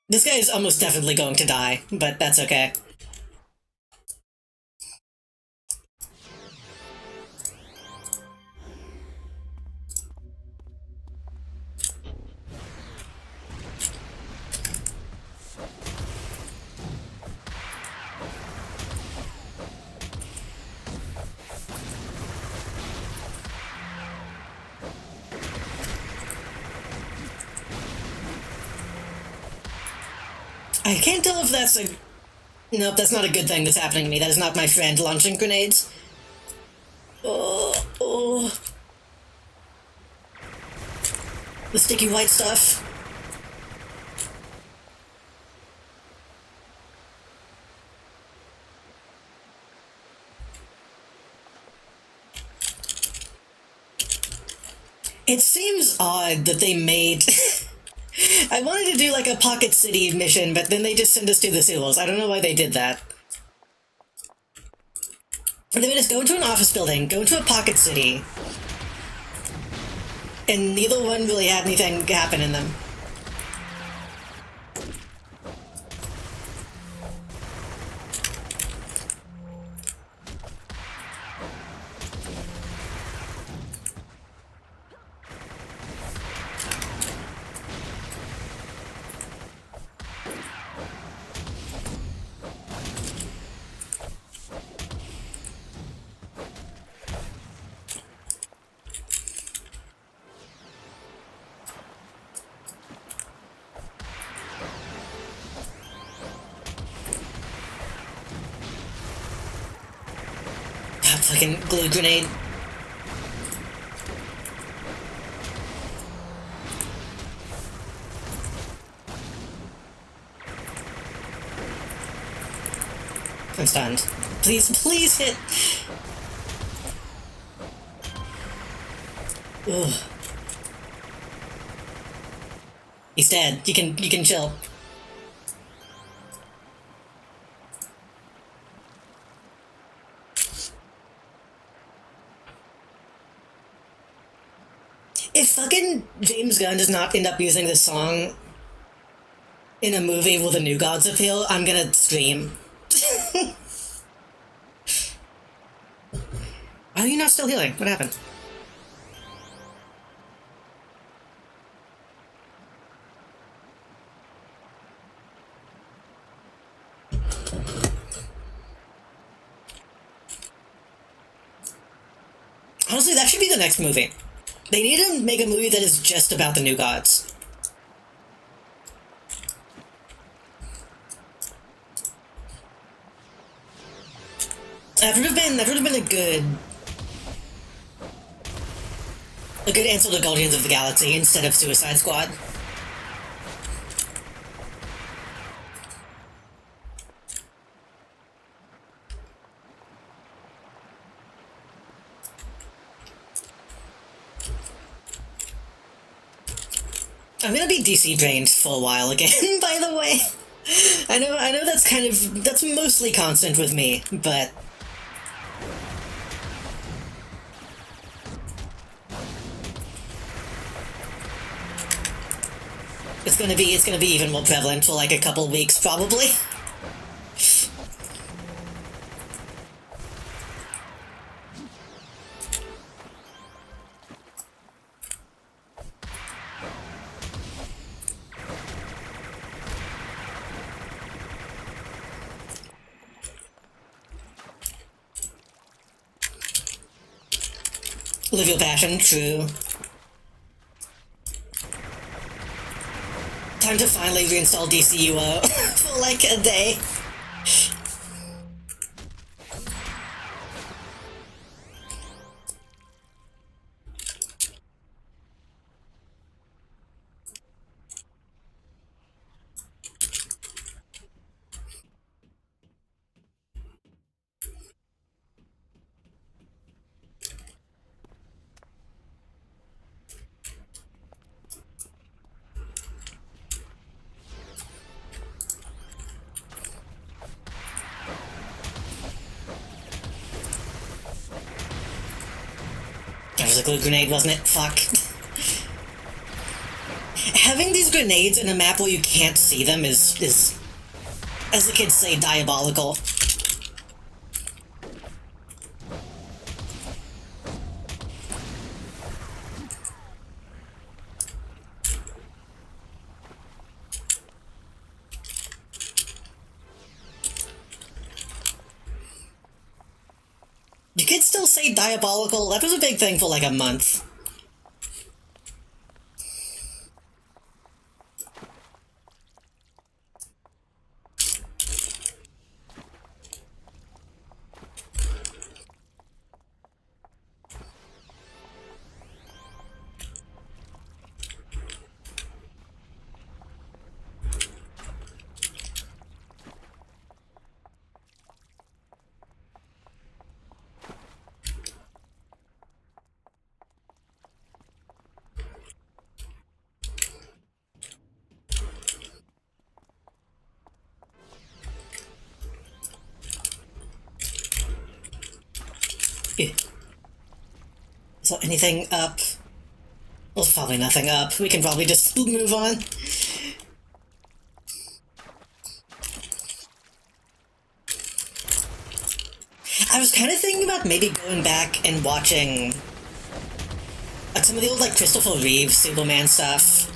This guy is almost definitely going to die, but that's okay. I can't tell if that's a... Nope, that's not a good thing that's happening to me. That is not my friend launching grenades. Oh. The sticky white stuff. It seems odd that they made... I wanted to do like a Pocket City mission, but then they just sent us to the sewers. I don't know why they did that. They made us go into an office building, go into a Pocket City, and neither one really had anything happen in them. Fucking glue grenade. I'm stunned. Please hit. Ugh. He's dead. You can chill. If fucking James Gunn does not end up using this song in a movie with a New Gods appeal, I'm gonna scream. Why are you not still healing? What happened? Honestly, that should be the next movie. They need to make a movie that is just about the New Gods. That would have been a good A good answer to Guardians of the Galaxy instead of Suicide Squad. I'm gonna be DC drained for a while again, by the way. I know that's mostly constant with me, but it's gonna be even more prevalent for like a couple weeks probably. Live your passion, true. Time to finally reinstall DCUO for like a day. That was a good grenade, wasn't it? Fuck. Having these grenades in a map where you can't see them is, as the kids say, diabolical. You could still say diabolical. That was a big thing for like a month. So anything up? There's probably nothing up. We can probably just move on. I was kind of thinking about maybe going back and watching like some of the old like Christopher Reeve Superman stuff.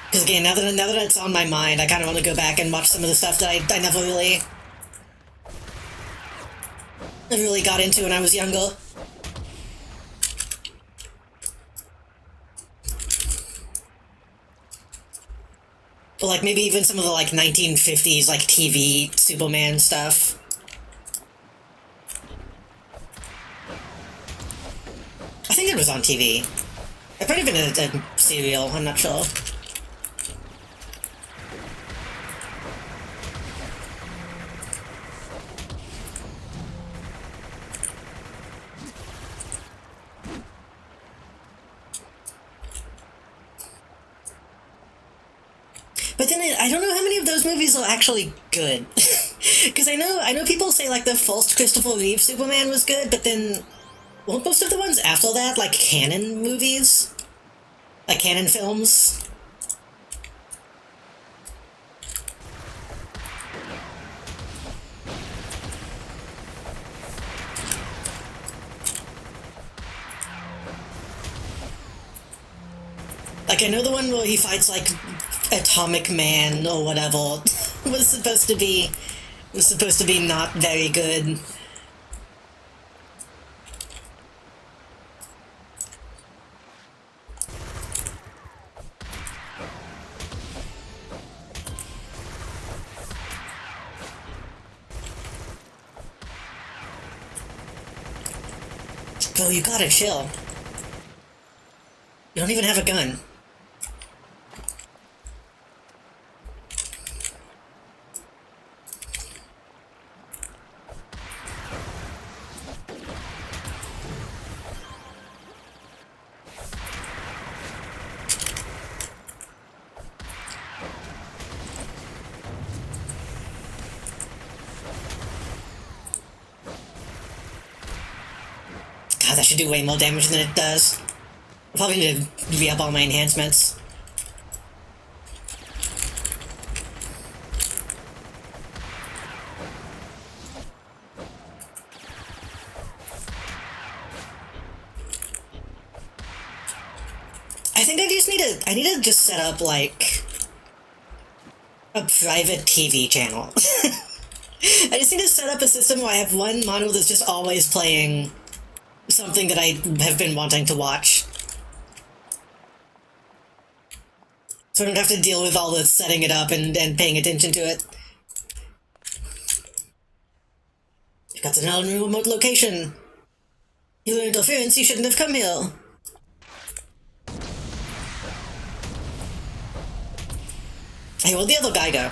Because again, now that it's on my mind, I kind of want to go back and watch some of the stuff that I never really got into when I was younger. But like maybe even some of the like 1950s like TV Superman stuff. I think it was on TV. It might have been a serial, I'm not sure. But then I don't know how many of those movies are actually good. Because I know people say like the first Christopher Reeve Superman was good, but then most of the ones after that, like canon movies, like canon films. Like I know the one where he fights like Atomic Man or whatever was supposed to be not very good. Bro, you gotta chill. You don't even have a gun. God, that should do way more damage than it does. I probably need to re-up all my enhancements. I think I need to just set up, like, a private TV channel. I just need to set up a system where I have one monitor that's just always playing something that I have been wanting to watch. So I don't have to deal with all the setting it up and paying attention to it. You've got an unknown remote location. You were interference, you shouldn't have come here. Hey, where'd the other guy go?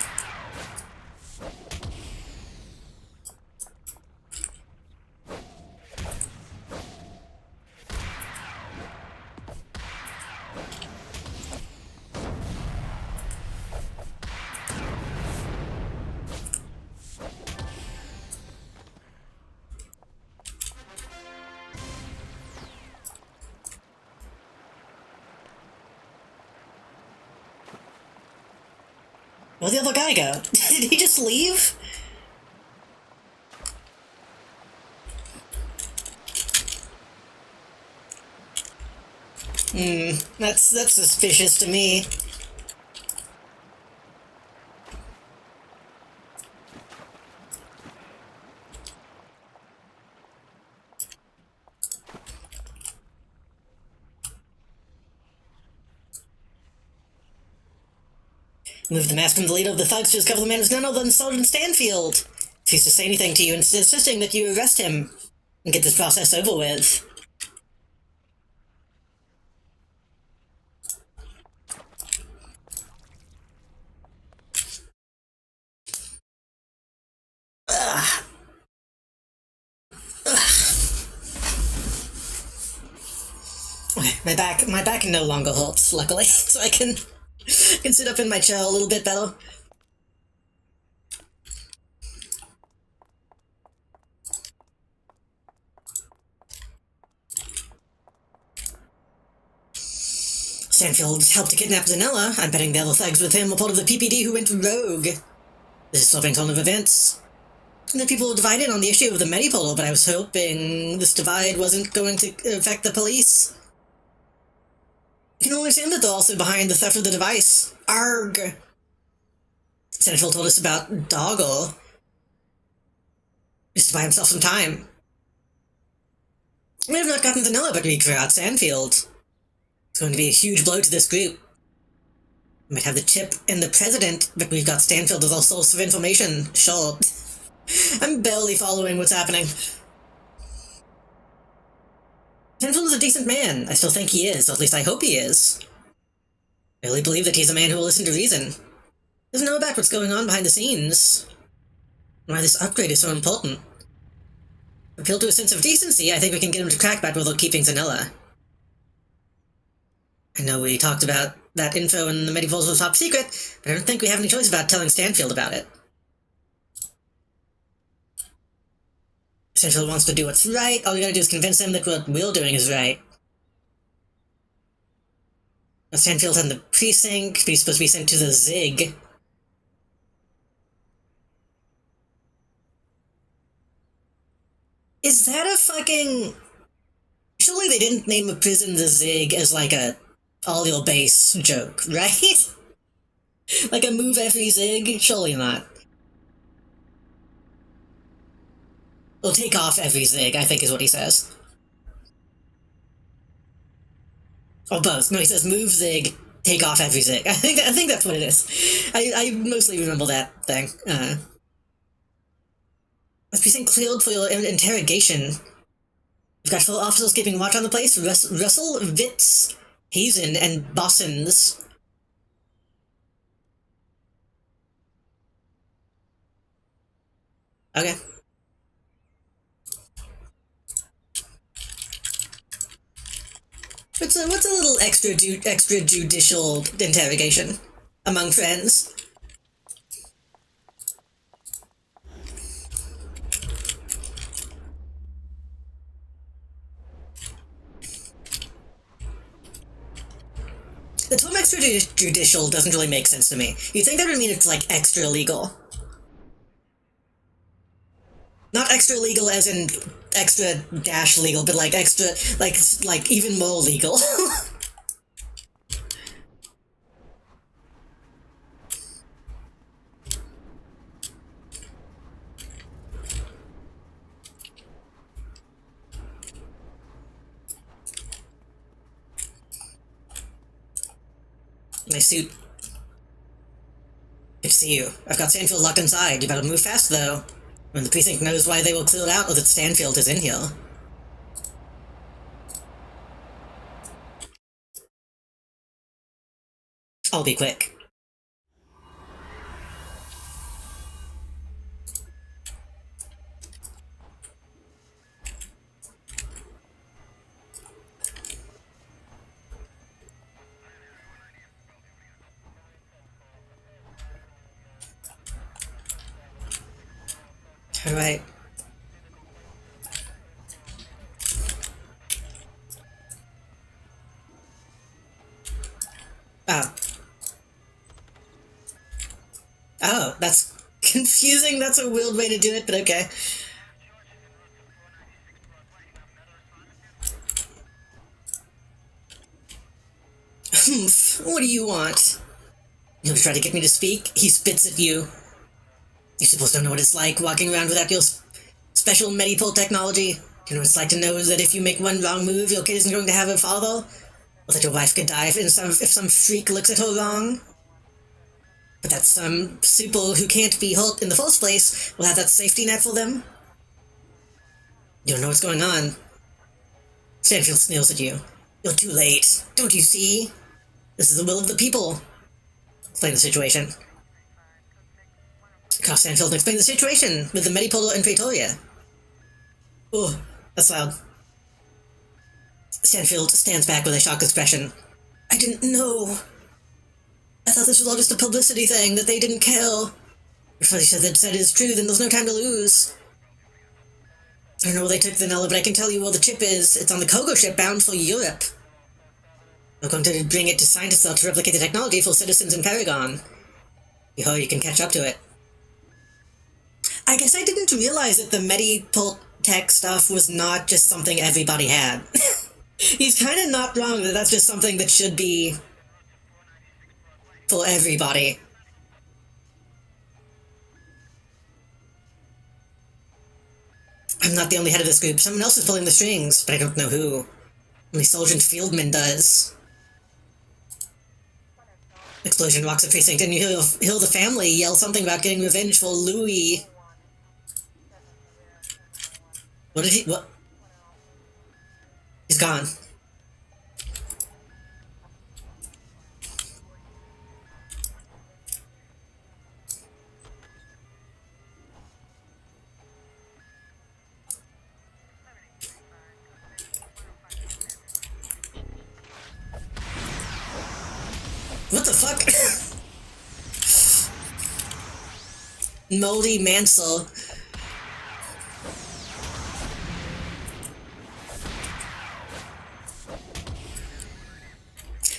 Where'd the other guy go? Did he just leave? That's suspicious to me. Move the mask from the leader of the thugs to discover the man who's none other than Sergeant Stanfield. Refuse to say anything to you, insisting that you arrest him and get this process over with. Okay, my back no longer hurts, luckily, so I can sit up in my chair a little bit better. Stanfield helped to kidnap Zanella. I'm betting the other thugs with him were part of the PPD who went rogue. This is something turn of events. The people were divided on the issue of the Mediportal, but I was hoping this divide wasn't going to affect the police. You can only assume that they're also behind the theft of the device. Arg! Stanfield told us about Doggle. Just to buy himself some time. We have not gotten Zanella, but we clear out Stanfield. It's going to be a huge blow to this group. We might have the chip and the president, but we've got Stanfield as our source of information. Sure. I'm barely following what's happening. Stanfield is a decent man. I still think he is, or at least I hope he is. I really believe that he's a man who will listen to reason. Doesn't know about what's going on behind the scenes. Why this upgrade is so important. Appeal to a sense of decency, I think we can get him to crack back without keeping Zanella. I know we talked about that info in the Mediportal was top secret, but I don't think we have any choice about telling Stanfield about it. Stanfield wants to do what's right, all we gotta do is convince him that what we're doing is right. Stanfield and the precinct, he's supposed to be sent to the Zig. Is that a fucking... Surely they didn't name a prison the Zig as like a all-your-base joke, right? Like a move every Zig? Surely not. Or take off every Zig, I think is what he says. Or both. No, he says move Zig, take off every Zig. I think that's what it is. I mostly remember that thing. Must be cleared for your interrogation. We've got full officers keeping watch on the place. Russell, Vitz, Hazen, and Bossons. Okay. What's a little extrajudicial interrogation among friends? The term extrajudicial doesn't really make sense to me. You'd think that would mean it's like extra legal. Not extra legal as in extra dash legal, but like extra, like even more legal. My suit. Good to see you. I've got Stanfield locked inside. You better move fast, though. When the precinct knows why they will clear it out or that Stanfield is in here. I'll be quick. Alright. Oh. Oh, that's confusing. That's a weird way to do it, but okay. Humph, what do you want? You'll try to get me to speak? He spits at you. You're supposed to know what it's like walking around without your special medipole technology. You know what it's like to know that if you make one wrong move, your kid isn't going to have a father? Or that your wife could die if some freak looks at her wrong? But that some people who can't be hurt in the first place will have that safety net for them? You don't know what's going on. Stanfield sneers at you. You're too late. Don't you see? This is the will of the people. Explain the situation. Carl Stanfield explain the situation with the Medipolo and Praetoria. Oh, that's loud. Stanfield stands back with a shocked expression. I didn't know. I thought this was all just a publicity thing, that they didn't care. If what he said is true, then there's no time to lose. I don't know where they took Vanilla, but I can tell you where the chip is. It's on the cargo ship bound for Europe. We're going to bring it to scientists to replicate the technology for citizens in Paragon. You hope you can catch up to it. I guess I didn't realize that the Medipole tech stuff was not just something everybody had. He's kind of not wrong that that's just something that should be for everybody. I'm not the only head of this group. Someone else is pulling the strings, but I don't know who. Only Sergeant Fieldman does. Explosion rocks the precinct, and you hear the family yell something about getting revenge for Louis. What did he... what? He's gone. What the fuck? Moldy Mansell.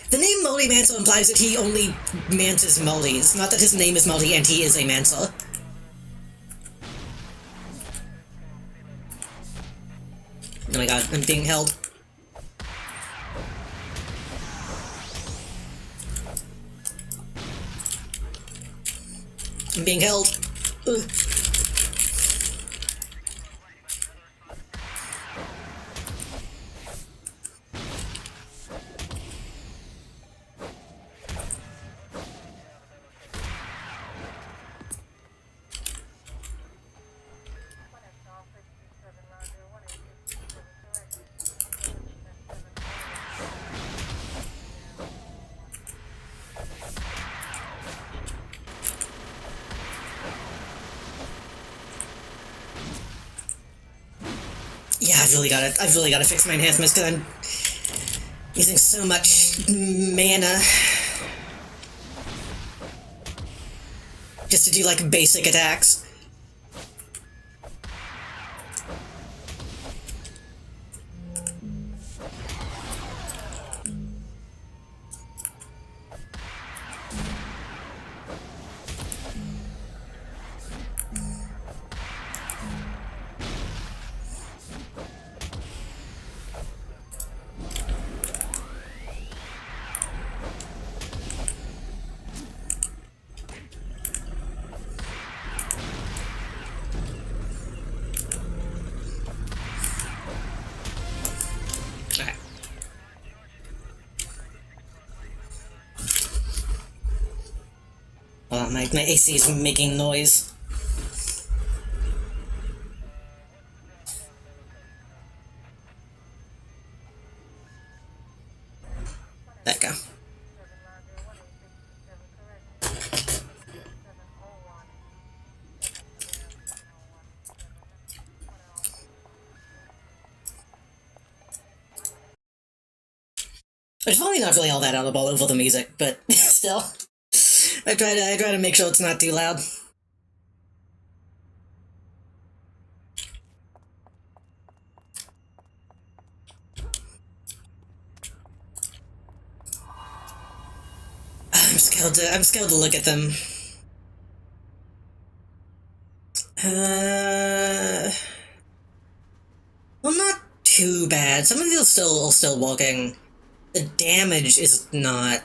The name Moldy Mansell implies that he only manses Moldys, not that his name is Moldy and he is a Mansell. Oh my god, I'm being held. I'm being held. Ugh. I've really gotta fix my enhancements because I'm using so much mana just to do like basic attacks. My AC is making noise. There we go. It's probably not really all that audible over the music, but still. I try to make sure it's not too loud. I'm scared to look at them. Well, not too bad. Some of these are still walking. The damage is not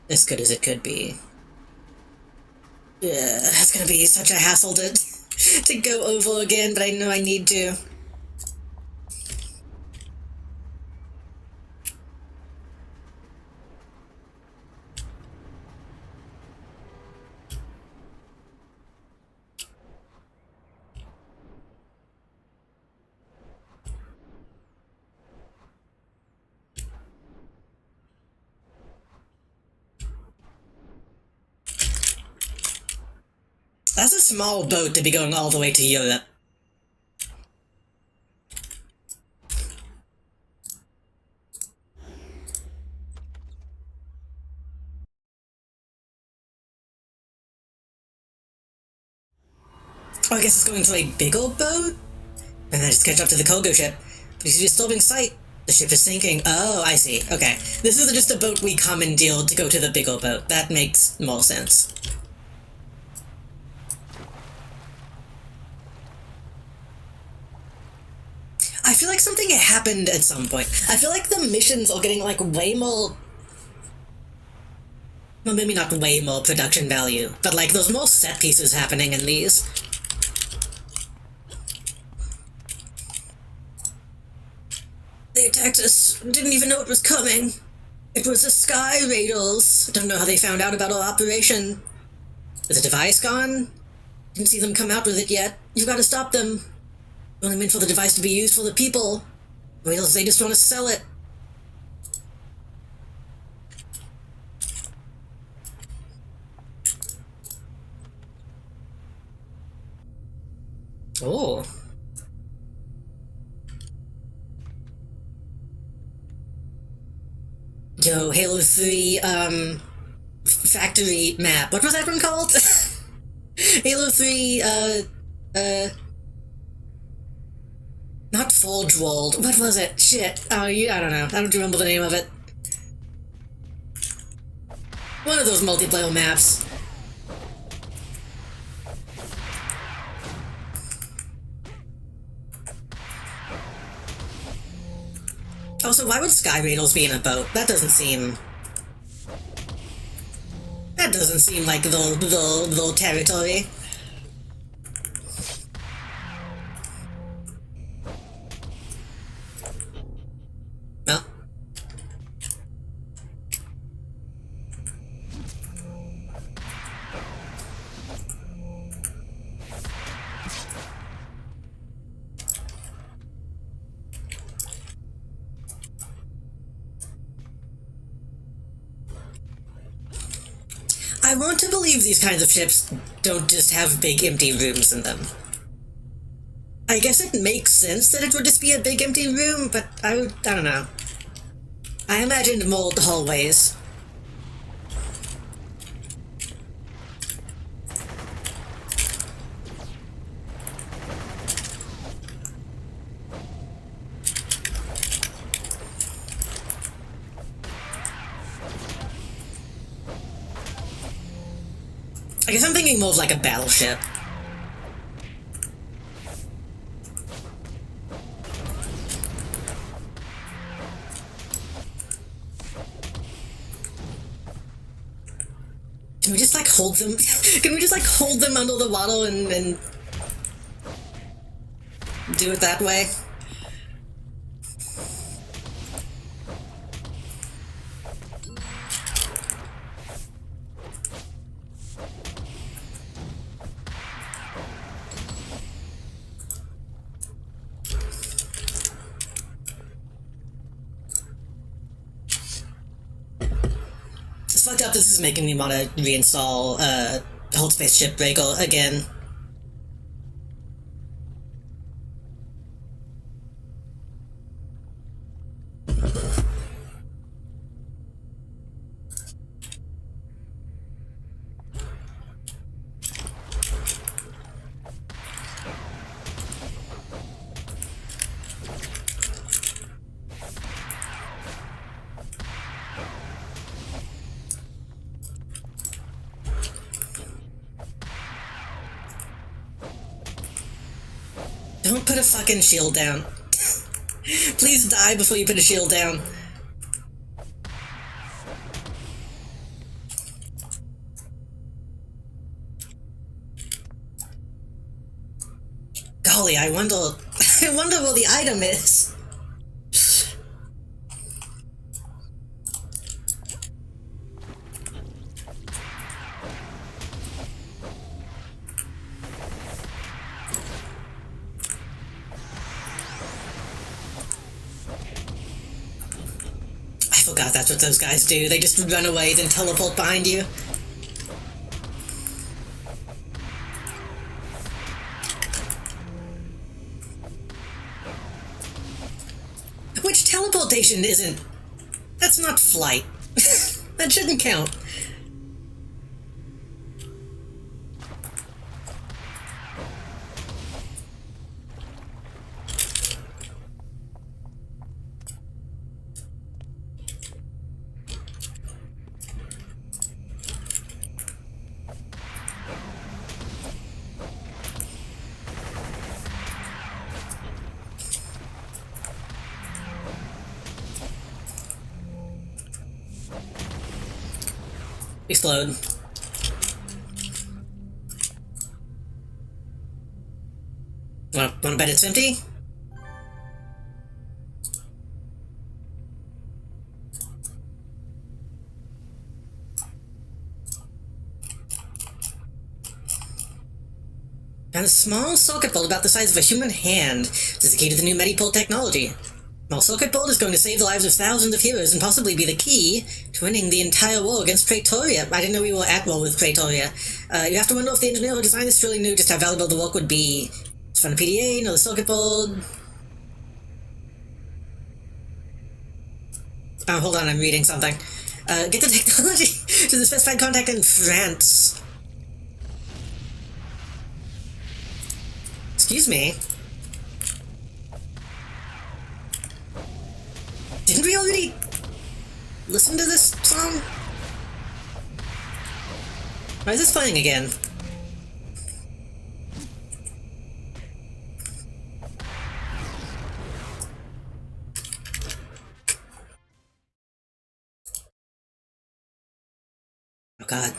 as good as it could be. Yeah, that's gonna be such a hassle to go over again, but I know I need to. That's a small boat to be going all the way to Europe. Oh, I guess it's going to a bigger boat? And then just catch up to the cargo ship. But he's disturbing sight. The ship is sinking. Oh, I see. Okay. This is just a boat we commandeered to go to the bigger boat. That makes more sense. I feel like something happened at some point. I feel like the missions are getting like way more... Well, maybe not way more production value, but like there's more set pieces happening in these. They attacked us. Didn't even know it was coming. It was the Sky Raiders. Don't know how they found out about our operation. Is the device gone? Didn't see them come out with it yet. You've got to stop them. Only meant for the device to be used for the people. Or else they just want to sell it. Oh. Yo, Halo 3, factory map. What was that one called? Halo 3, not Forge World. What was it? Shit. Oh, I don't know. I don't remember the name of it. One of those multiplayer maps. Also, why would Sky Raiders be in a boat? That doesn't seem... That doesn't seem like the territory. Well. I want to believe these kinds of ships don't just have big empty rooms in them. I guess it makes sense that it would just be a big empty room, but I don't know. I imagined mold hallways. I guess I'm thinking more of like a battleship. Can we just like hold them? Can we just like hold them under the water and do it that way? It's fucked up. This is making me want to reinstall Hold Space Shipbreaker again. Don't put a fucking shield down. Please die before you put a shield down. Golly, I wonder where the item is. I forgot that's what those guys do. They just run away, then teleport behind you. Which teleportation isn't... That's not flight. That shouldn't count. Explode. Wanna bet it's empty? Found a small circuit board about the size of a human hand. This is the key to the new Medipol technology. Small circuit board is going to save the lives of thousands of heroes and possibly be the key to winning the entire war against Praetoria. I didn't know we were at war with Praetoria. You have to wonder if the engineer who designed this truly knew just how valuable the work would be. It's from the PDA, another circuit board. Oh, hold on, I'm reading something. Get the technology to the specified contact in France. Excuse me. Didn't we already listen to this song? Why is this playing again? Oh god.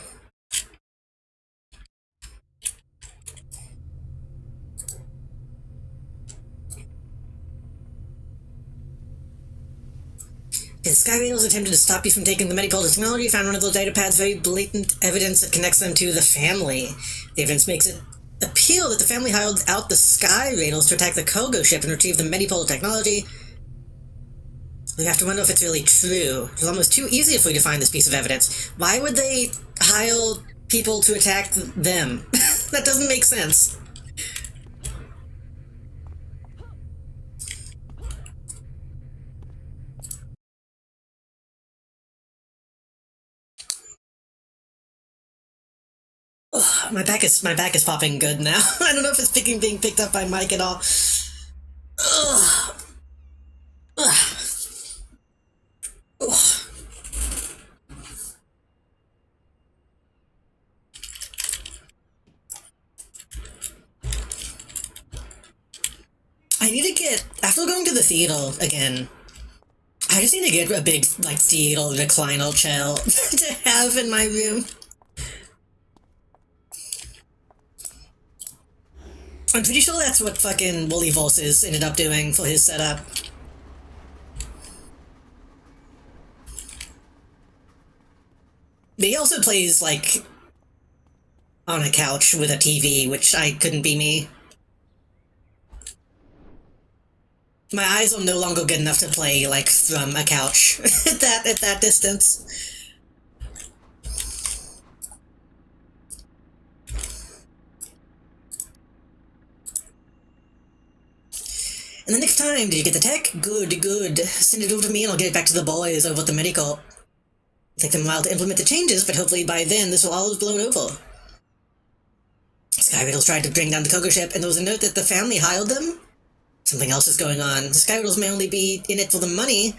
The Sky Raiders attempted to stop you from taking the medical technology, found one of those data pads, very blatant evidence that connects them to the family. The evidence makes it appear that the family hired out the Sky Raiders to attack the cargo ship and retrieve the Medipol technology. We have to wonder if it's really true. It was almost too easy for you to find this piece of evidence. Why would they hire people to attack them? That doesn't make sense. My back is popping good now. I don't know if it's being picked up by Mike at all. Ugh. Ugh. Ugh. I need to get, after going to the theater again, I just need to get a big, like, theater recliner chair to have in my room. I'm pretty sure that's what fucking Wooly Voices ended up doing for his setup. But he also plays, like, on a couch with a TV, which I couldn't be me. My eyes are no longer good enough to play, like, from a couch at that distance. And the next time, did you get the tech? Good, good. Send it over to me and I'll get it back to the boys over at the medical. Take them a while to implement the changes, but hopefully by then this will all have blown over. Skyriddles tried to bring down the Koga ship, and there was a note that the family hired them? Something else is going on. The Skyriddles may only be in it for the money,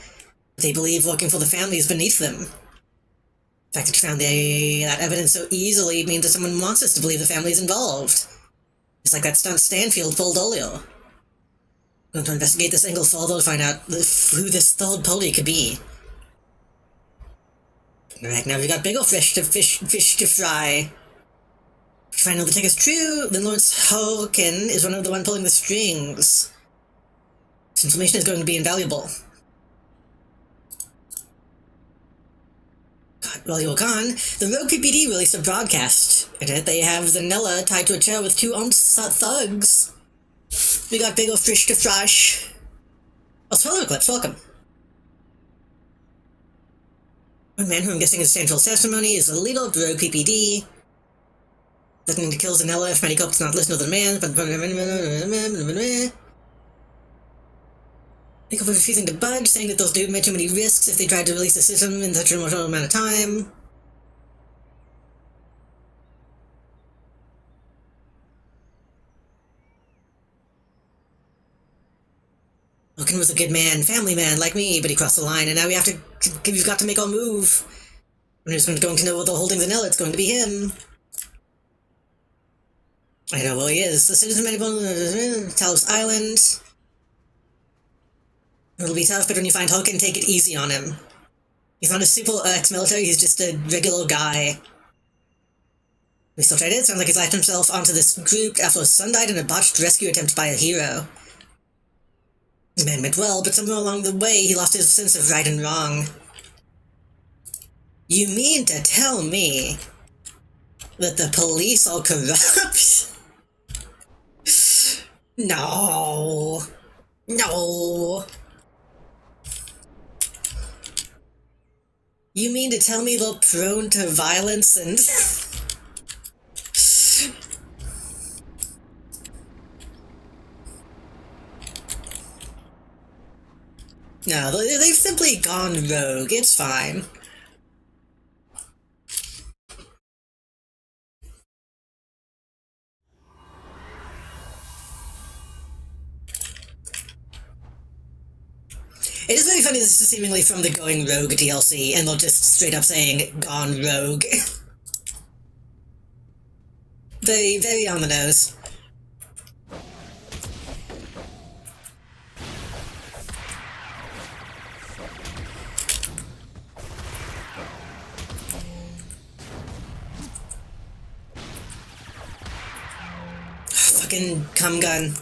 but they believe working for the family is beneath them. The fact that you found that evidence so easily means that someone wants us to believe the family is involved. It's like that stunt Stanfield pulled earlier. I'm going to investigate this angle further to find out who this third party could be. Alright, now we've got bigger fish to fry. If I know the tech is true, then Lawrence Harkin is one of the one pulling the strings. This information is going to be invaluable. God, while you were gone, the Rogue PPD released a broadcast. In it, they have Zanella tied to a chair with two armed thugs. We got bigger fish to fry. Oh, Swallow Eclipse, welcome. One man who I'm guessing is Stanfield's testimony is the leader of the Rogue PPD. Threatening to kill Zanella if Medicorp does not listen to the man. Medicorp is refusing to budge, saying that those dudes made too many risks if they tried to release the system in such a short amount of time. Logan was a good man, family man like me, but he crossed the line, and now we've got to make our move. When who's going to know what they're holding Zanella, it's going to be him. I know where he is. The citizen Talos Island. It'll be tough, but when you find Harkin, take it easy on him. He's not a super ex-military, he's just a regular guy. We still tried it. Sounds like he's latched himself onto this group after his son died in a botched rescue attempt by a hero. The man meant well, but somewhere along the way he lost his sense of right and wrong. You mean to tell me that the police are corrupt? No. No. You mean to tell me they're prone to violence and... No, they've simply gone rogue. It's fine. It is very funny this is seemingly from the Going Rogue DLC, and they're just straight up saying, gone rogue. Very, very on the nose. Fucking cum gun.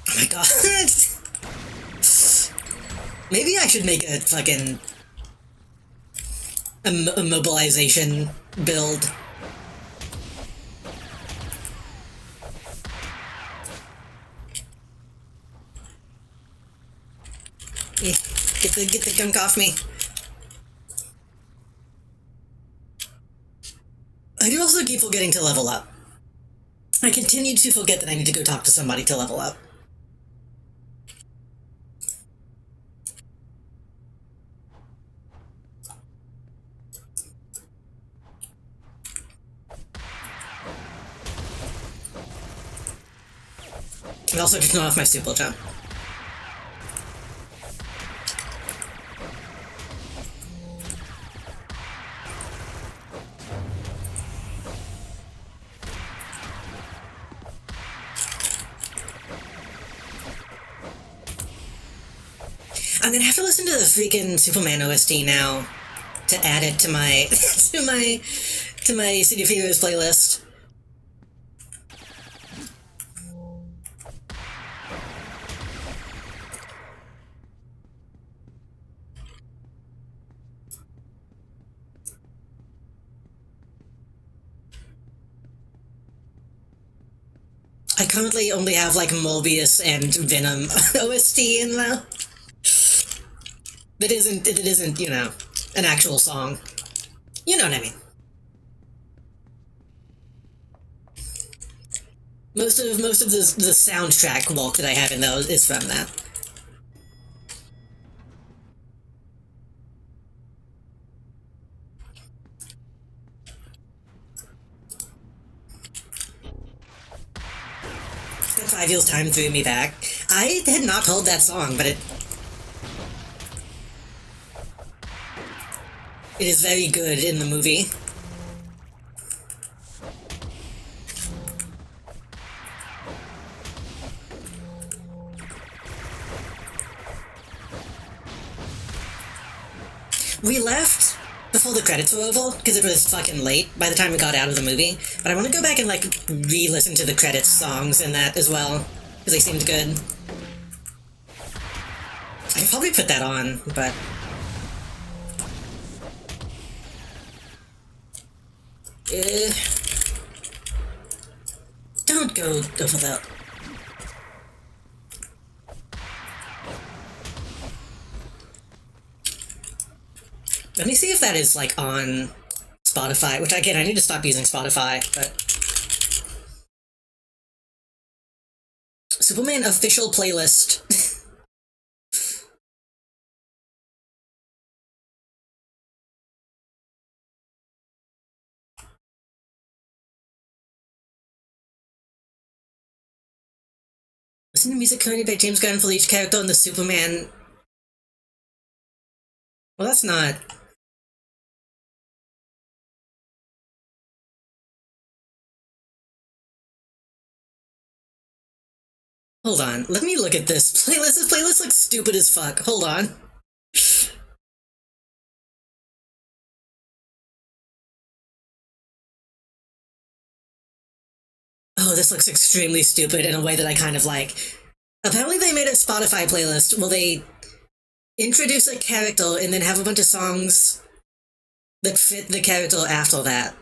Oh my god. Maybe I should make a fucking... a mobilization build. Get the gunk off me. I do also keep forgetting to level up. I continue to forget that I need to go talk to somebody to level up. And also to turn off my super jump. I'm gonna have to listen to the freaking Superman OST now to add it to my to my City of Heroes playlist. I currently only have like Mobius and Venom OST in though. It isn't, an actual song. You know what I mean. Most of the soundtrack walk that I have in those is from that. The 5 Years Time threw me back. I had not heard that song, but it is very good in the movie. We left before the credits were over because it was fucking late by the time we got out of the movie. But I want to go back and like re-listen to the credits songs in that as well because they seemed good. I could probably put that on, but uh, don't go over that. Let me see if that is like on Spotify, which again I need to stop using Spotify, but Superman official playlist. Listen to music created by James Gunn for each character in the Superman. Well, that's not. Hold on, let me look at this playlist. This playlist looks stupid as fuck. Hold on. Oh, this looks extremely stupid in a way that I kind of like. Apparently, they made a Spotify playlist where they introduce a character and then have a bunch of songs that fit the character after that.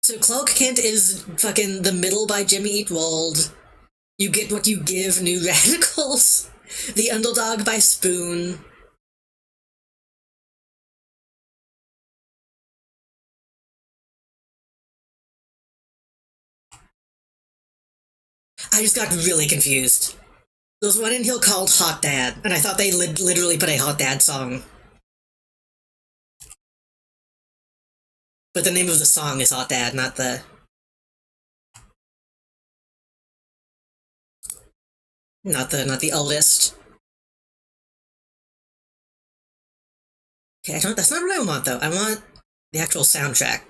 So Clark Kent is fucking The Middle by Jimmy Eat World. You Get What You Give, New Radicals. The Underdog by Spoon. I just got really confused. There was one in here called Hot Dad, and I thought they literally put a Hot Dad song. But the name of the song is Hot Dad, not the oldest. Okay, that's not what I want though. I want the actual soundtrack.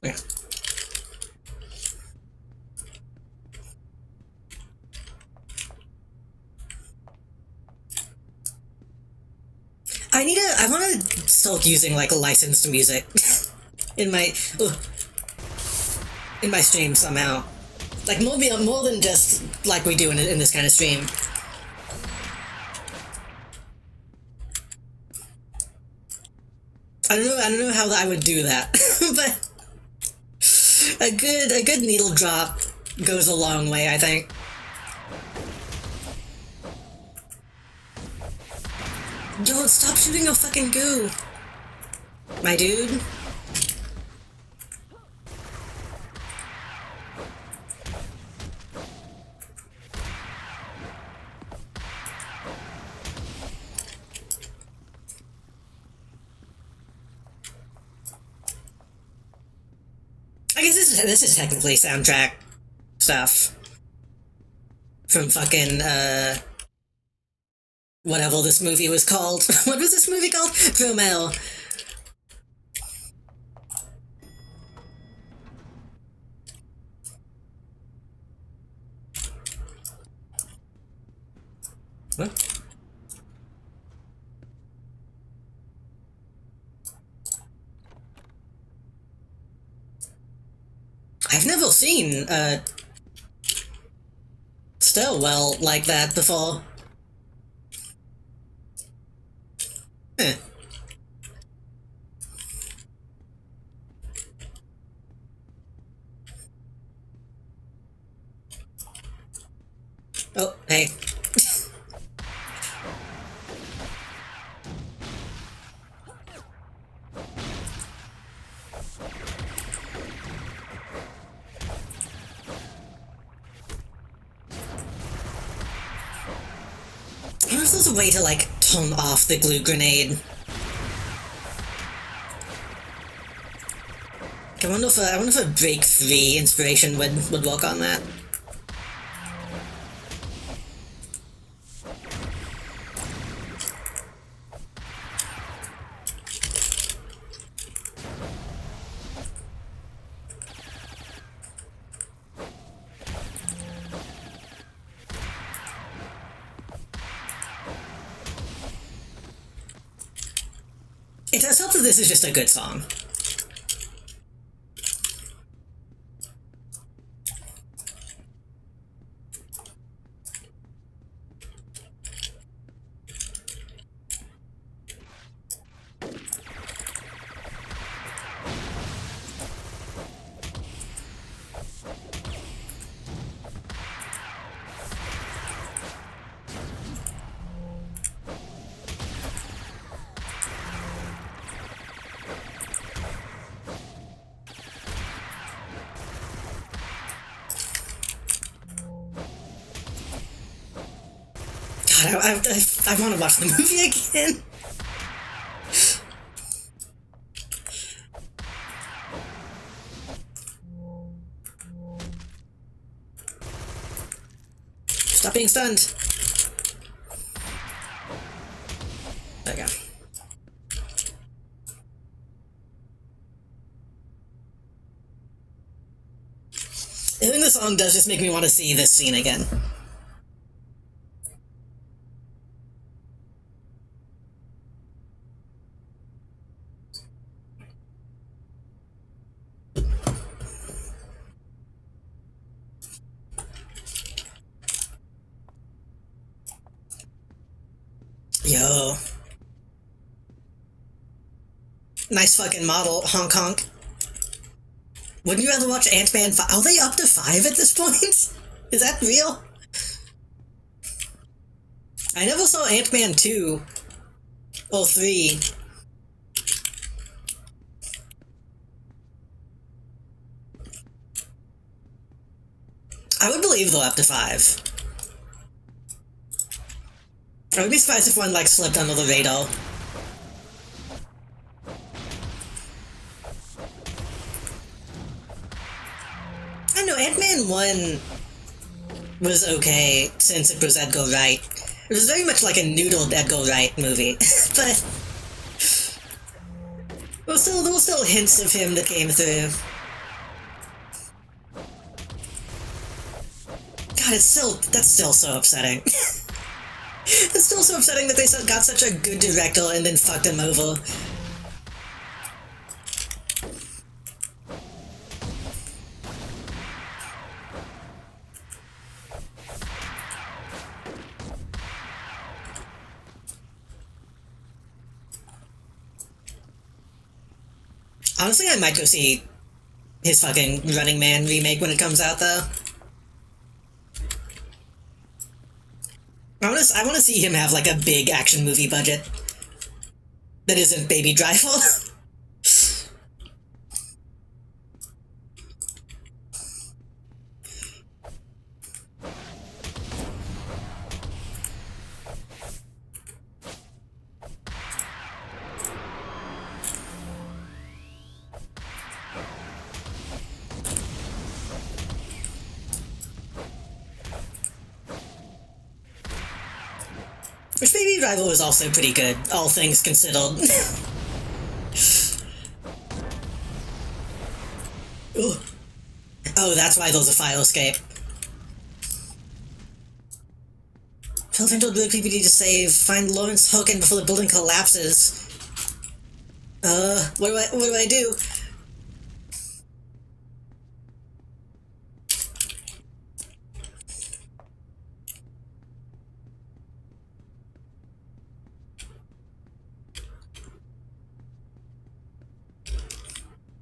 Yeah. I want to start using like licensed music in my ugh, in my stream somehow. Like more than just like we do in this kind of stream. I don't know how I would do that, but a good needle drop goes a long way, I think. Yo, stop shooting your fucking goo, my dude. I guess this is technically soundtrack stuff from fucking whatever this movie was called. What was this movie called? Promel. What? I've never seen Stillwell like that before. Huh. Oh, hey. I wonder if there's a way to, like, turn off the glue grenade. I wonder if a break free inspiration would work on that. It does help that this is just a good song. God, I want to watch the movie again. Stop being stunned. There we go. Hearing the song does just make me want to see this scene again. Yo. Nice fucking model, honk honk. Wouldn't you rather watch Ant-Man 5? Are they up to 5 at this point? Is that real? I never saw Ant-Man 2. Or 3. I would believe they're up to 5. I would be surprised if one, like, slipped under the radar. I don't know, Ant-Man 1 was okay, since it was Edgar Wright. It was very much like a noodled Edgar Wright movie, but... there were still hints of him that came through. God, that's still so upsetting. It's still so upsetting that they got such a good director and then fucked him over. Honestly, I might go see his fucking Running Man remake when it comes out, though. I want to see him have like a big action movie budget that isn't Baby Driver. Which Baby Driver was also pretty good, all things considered. Oh, that's why there's a fire escape. 12 handled blue PPD to save. Find Lawrence Hogan before the building collapses. What do I do?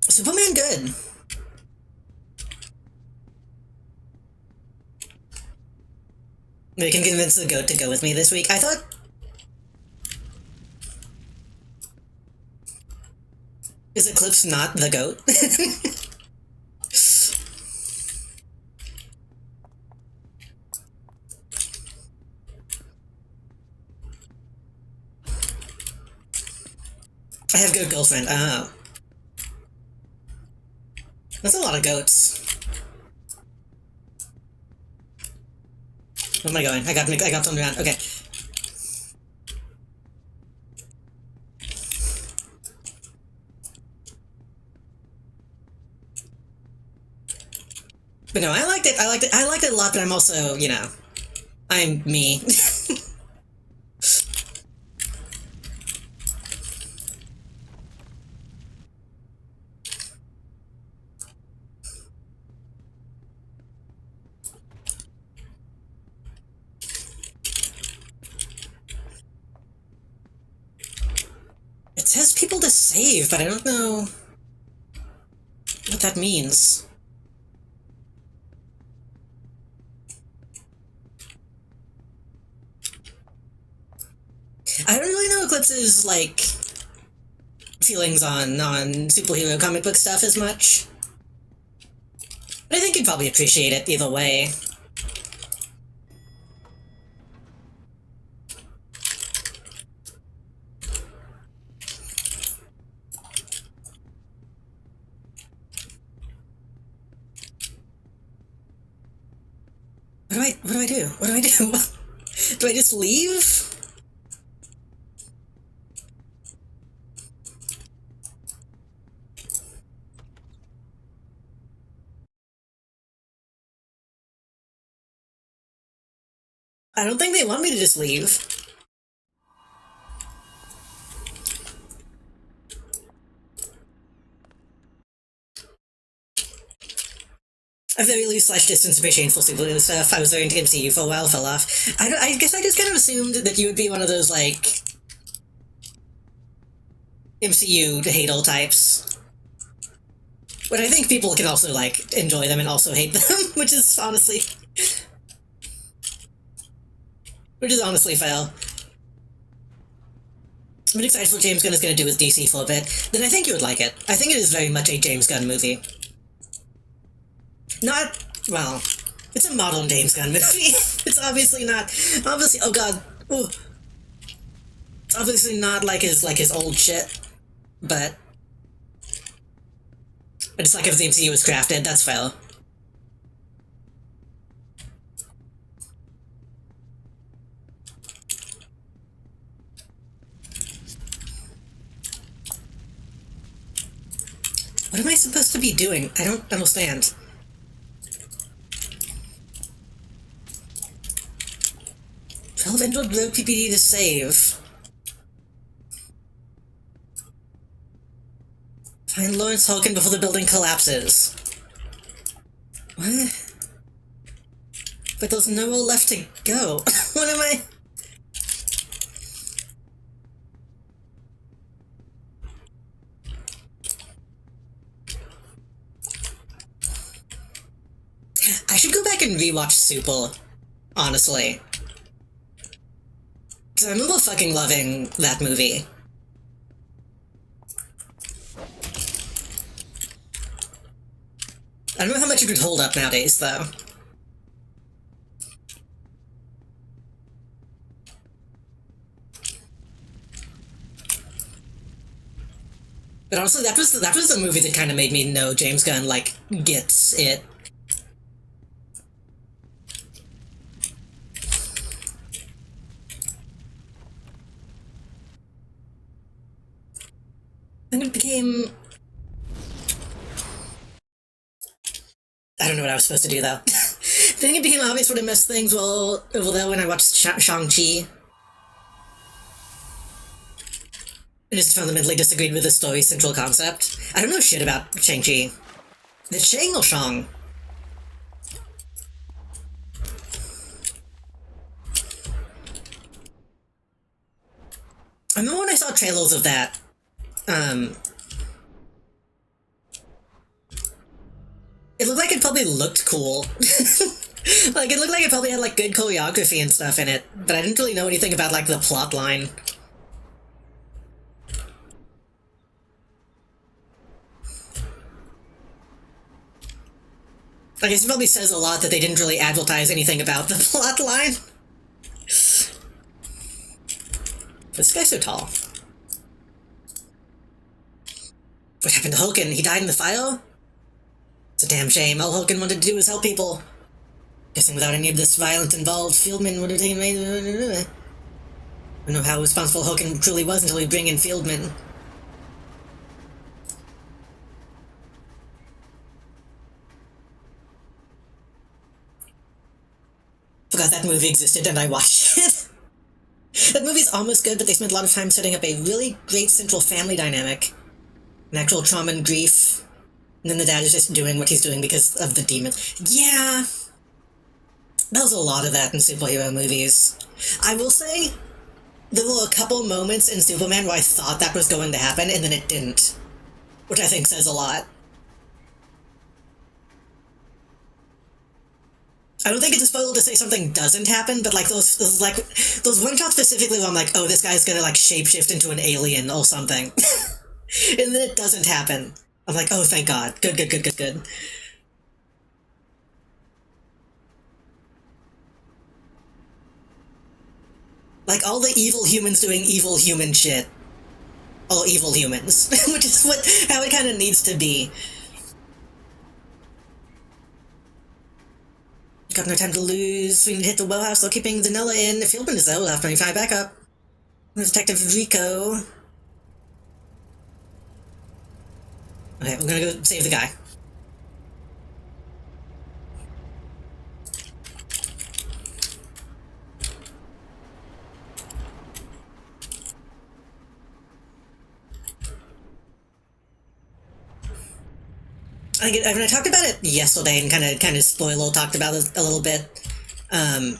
Superman good. We can convince the goat to go with me this week. I thought... Is Eclipse not the goat? I have good girlfriend. Oh. That's a lot of goats. Where am I going? I got turned around. Okay. But no, I liked it. I liked it a lot, but I'm also, you know, I'm me. It says people to save, but I don't know what that means. I don't really know Eclipse's, like, feelings on superhero comic book stuff as much. But I think you'd probably appreciate it either way. What do I do? What do I do? Do I just leave? I don't think they want me to just leave. A very loose / distance appreciation for superhero stuff. I was very into MCU for a while, fell off. I guess I just kind of assumed that you would be one of those, like, MCU to hate all types. But I think people can also, like, enjoy them and also hate them, which is honestly fair. I'm excited for what James Gunn is going to do with DC for a bit. Then I think you would like it. I think it is very much a James Gunn movie. Not, well, it's a modern James Gunn movie. It's obviously not, oh god, ooh. It's obviously not like his old shit, but it's like if the MCU was crafted, that's fair. What am I supposed to be doing? I don't understand. I've entered low PPD to save. Find Lawrence Hogan before the building collapses. What? But there's nowhere left to go. What am I... I should go back and rewatch Supple, honestly. Because I remember fucking loving that movie. I don't know how much it could hold up nowadays, though. But honestly, that was the movie that kind of made me know James Gunn, like, gets it. And it became... I don't know what I was supposed to do, though. I think it became obvious what I missed things well when I watched Shang-Chi. I just fundamentally disagreed with the story's central concept. I don't know shit about Shang-Chi. Is it Shang or Shang? I remember when I saw trailers of that, it looked like it probably looked cool. Like, it looked like it probably had, like, good choreography and stuff in it, but I didn't really know anything about, like, the plot line. I guess it probably says a lot that they didn't really advertise anything about the plot line. This guy's so tall. What happened to Hulken? He died in the fire? It's a damn shame. All Hulken wanted to do was help people. Guessing without any of this violence involved, Fieldman would have taken away... I don't know how responsible Hulken truly was until we bring in Fieldman. Forgot that movie existed and I watched it. That movie's almost good, but they spent a lot of time setting up a really great central family dynamic. An actual trauma and grief. And then the dad is just doing what he's doing because of the demon. Yeah. There was a lot of that in superhero movies. I will say, there were a couple moments in Superman where I thought that was going to happen, and then it didn't. Which I think says a lot. I don't think it's a spoiler to say something doesn't happen, but like those one shots specifically where I'm like, oh, this guy's gonna like shapeshift into an alien or something. And then it doesn't happen. I'm like, oh, thank God. Good, good, good, good, good. Like all the evil humans doing evil human shit. All evil humans. Which is how it kind of needs to be. Got no time to lose. We need to hit the well house while keeping Vanilla in. If Fieldman is there, we'll have plenty of time back up. Detective Rico. Okay, we're gonna go save the guy. I mean, I talked about it yesterday and kind of spoiler talked about it a little bit. I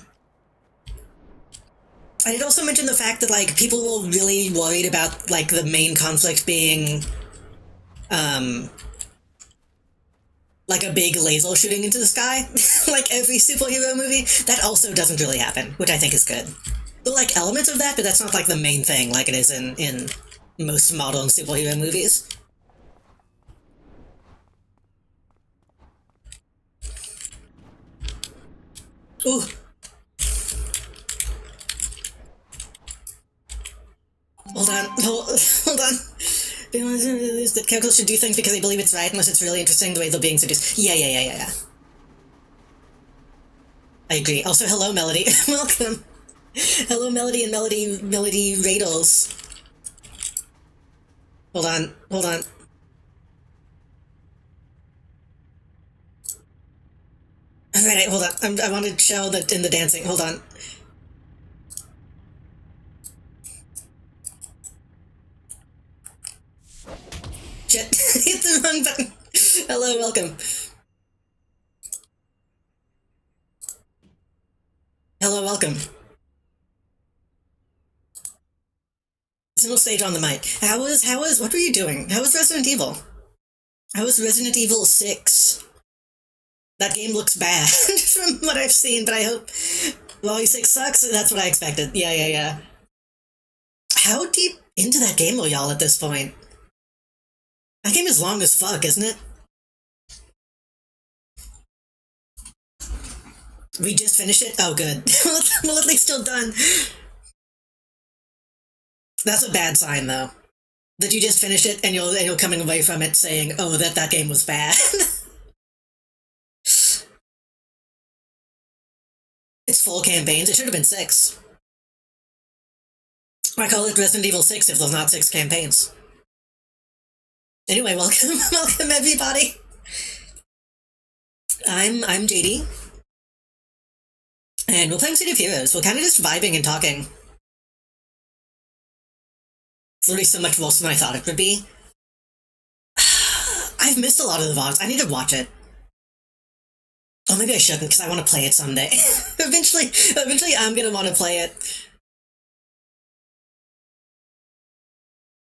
did also mention the fact that like people were really worried about like the main conflict being, like a big laser shooting into the sky, like every superhero movie. That also doesn't really happen, which I think is good. There are like elements of that, but that's not like the main thing, like it is in most modern superhero movies. Ooh. Hold on. Hold on. That characters should do things because they believe it's right unless it's really interesting the way they're being seduced. Yeah. I agree. Also, hello, Melody. Welcome. Hello, Melody and Melody Radles. Hold on. Alright, hold on. I want to show that in the dancing. Hold on. shit. Hit the wrong button. Hello, welcome. Hello, welcome. Single stage on the mic. What were you doing? How was Resident Evil? How was Resident Evil 6? That game looks bad from what I've seen, but I hope Wally 6 sucks. That's what I expected. Yeah. How deep into that game are y'all at this point? That game is long as fuck, isn't it? We just finished it? Oh, good. Well, at least still done. That's a bad sign, though. That you just finish it and you're coming away from it saying, "Oh, that game was bad." It's full campaigns. It should have been 6. I call it Resident Evil 6 if there's not 6 campaigns. Anyway, welcome, welcome everybody. I'm JD, and we're playing City of Heroes. We're kind of just vibing and talking. It's literally so much worse than I thought it would be. I've missed a lot of the VODs. I need to watch it. Oh, maybe I shouldn't, because I want to play it someday. Eventually I'm gonna want to play it.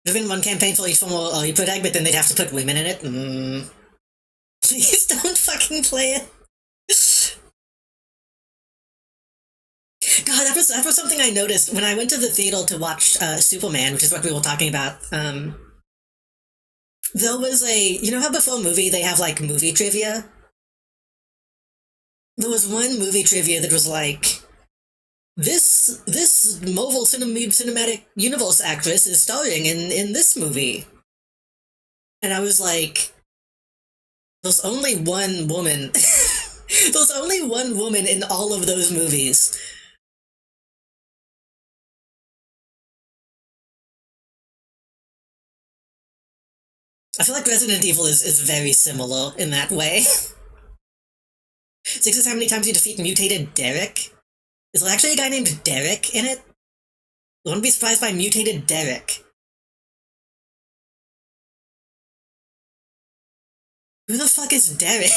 There's been one campaign for each form of you put egg, but then they'd have to put women in it. Please don't fucking play it. God, that was something I noticed when I went to the theater to watch Superman, which is what we were talking about. There was you know how before a movie they have like movie trivia? There was one movie trivia that was like, this Marvel Cinematic Universe actress is starring in this movie. And I was like, there's only one woman. There's only one woman in all of those movies. I feel like Resident Evil is very similar in that way. 6 is how many times you defeat mutated Derek? Is there actually a guy named Derek in it? I wouldn't be surprised by mutated Derek. Who the fuck is Derek?